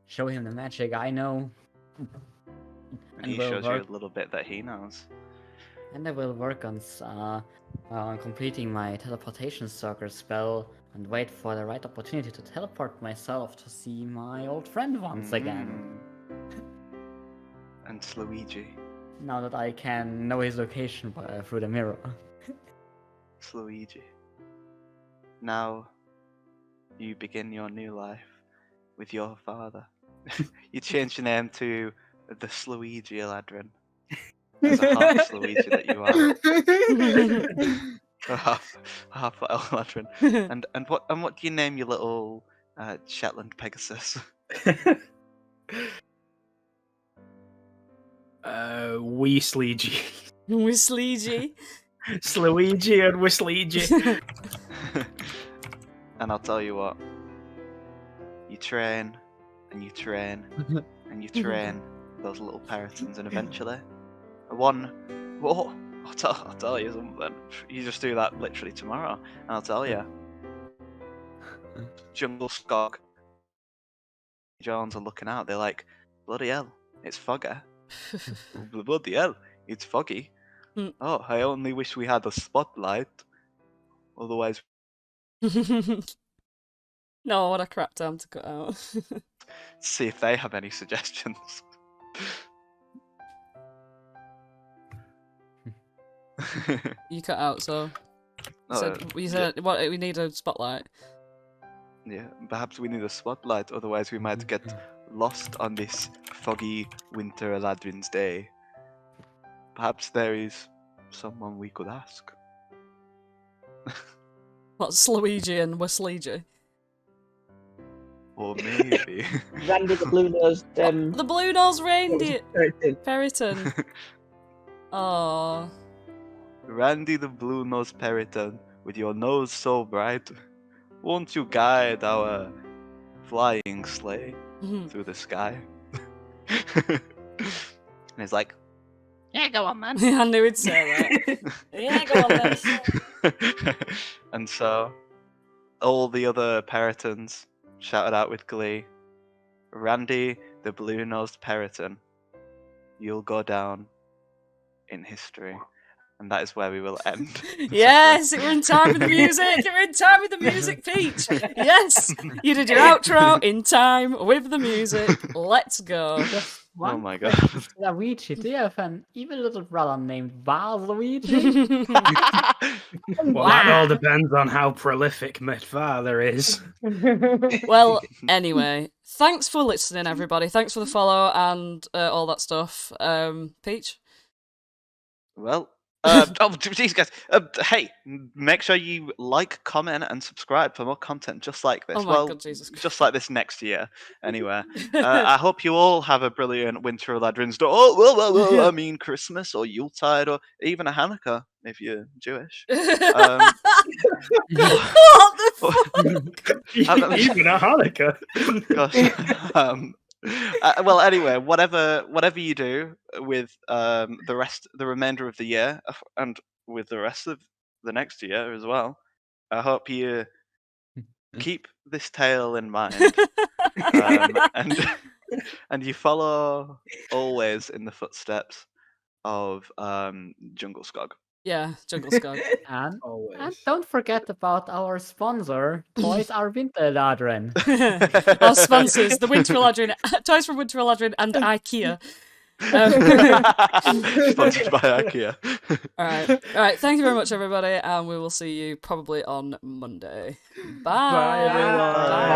Speaker 7: Show him the magic I know.
Speaker 1: And he shows you a little bit that he knows.
Speaker 7: And I will work on completing my teleportation circle spell and wait for the right opportunity to teleport myself to see my old friend once again.
Speaker 1: and Slaweejee.
Speaker 7: Now that I can know his location through the mirror.
Speaker 1: Slaweejee. Now you begin your new life with your father. You change your name to the Slaweejee Eladrin. As a half Slaweejee that you are. half Eladrin. And what do you name your little Shetland Pegasus?
Speaker 3: Weasleejee.
Speaker 2: Whistleejee.
Speaker 3: Slaweejee and Whistleejee.
Speaker 1: And I'll tell you what. You train, and you train, and you train those little peritons, and eventually, I'll tell you something. You just do that literally tomorrow, and I'll tell you. Jungle Skog Jones are looking out. They're like, bloody hell, it's foggy. Bloody hell, it's foggy. Oh, I only wish we had a spotlight. Otherwise...
Speaker 2: No, what a crap time to cut out.
Speaker 1: See if they have any suggestions.
Speaker 2: You cut out, so... You said what, we need a spotlight.
Speaker 1: Yeah, perhaps we need a spotlight, otherwise we might get lost on this foggy Winter Eladrin's day. Perhaps there is someone we could ask.
Speaker 2: What, Slaweejee and Whistleejee?
Speaker 1: Or maybe...
Speaker 5: Randy the blue-nosed...
Speaker 2: The blue-nosed reindeer!
Speaker 5: Peryton.
Speaker 2: Periton. Aww.
Speaker 1: Randy the blue-nosed Periton, with your nose so bright, won't you guide our flying sleigh through the sky? And he's like,
Speaker 8: Yeah, go on, man.
Speaker 2: I knew he'd say that. Yeah, go on then.
Speaker 1: And so, all the other Peritons shouted out with glee, Randy the blue-nosed Periton, you'll go down in history. And that is where we will end.
Speaker 2: Yes, we're in time with the music. We're in time with the music, Peach. Yes, you did your outro in time with the music. Let's go.
Speaker 1: Oh my god.
Speaker 7: Slaweejee, do you have an evil little brother named Luigi?
Speaker 3: Well, that all depends on how prolific my father is.
Speaker 2: Well, anyway, thanks for listening, everybody. Thanks for the follow and all that stuff. Peach?
Speaker 1: Well, geez, guys. Hey, make sure you like, comment, and subscribe for more content just like this.
Speaker 2: Oh my God, Jesus Christ.
Speaker 1: Just like this next year. Anyway, I hope you all have a brilliant Winter Eladrin's Day. Oh, I mean Christmas or Yuletide or even a Hanukkah if you're Jewish.
Speaker 2: What the fuck?
Speaker 3: Even a Hanukkah.
Speaker 1: Gosh. Well, anyway, whatever you do with the remainder of the year, and with the rest of the next year as well, I hope you keep this tale in mind, and you follow always in the footsteps of Jungle Skog.
Speaker 2: Yeah, Jungle Skog.
Speaker 7: And
Speaker 3: Always.
Speaker 7: don't forget about our sponsor, Toys R Winter Eladrin.
Speaker 2: Our sponsors, the Winter Eladrin, Toys from Winter Eladrin and IKEA.
Speaker 1: Sponsored by IKEA.
Speaker 2: All right. Thank you very much, everybody, and we will see you probably on Monday. Bye.
Speaker 3: Bye, everyone.
Speaker 2: Bye.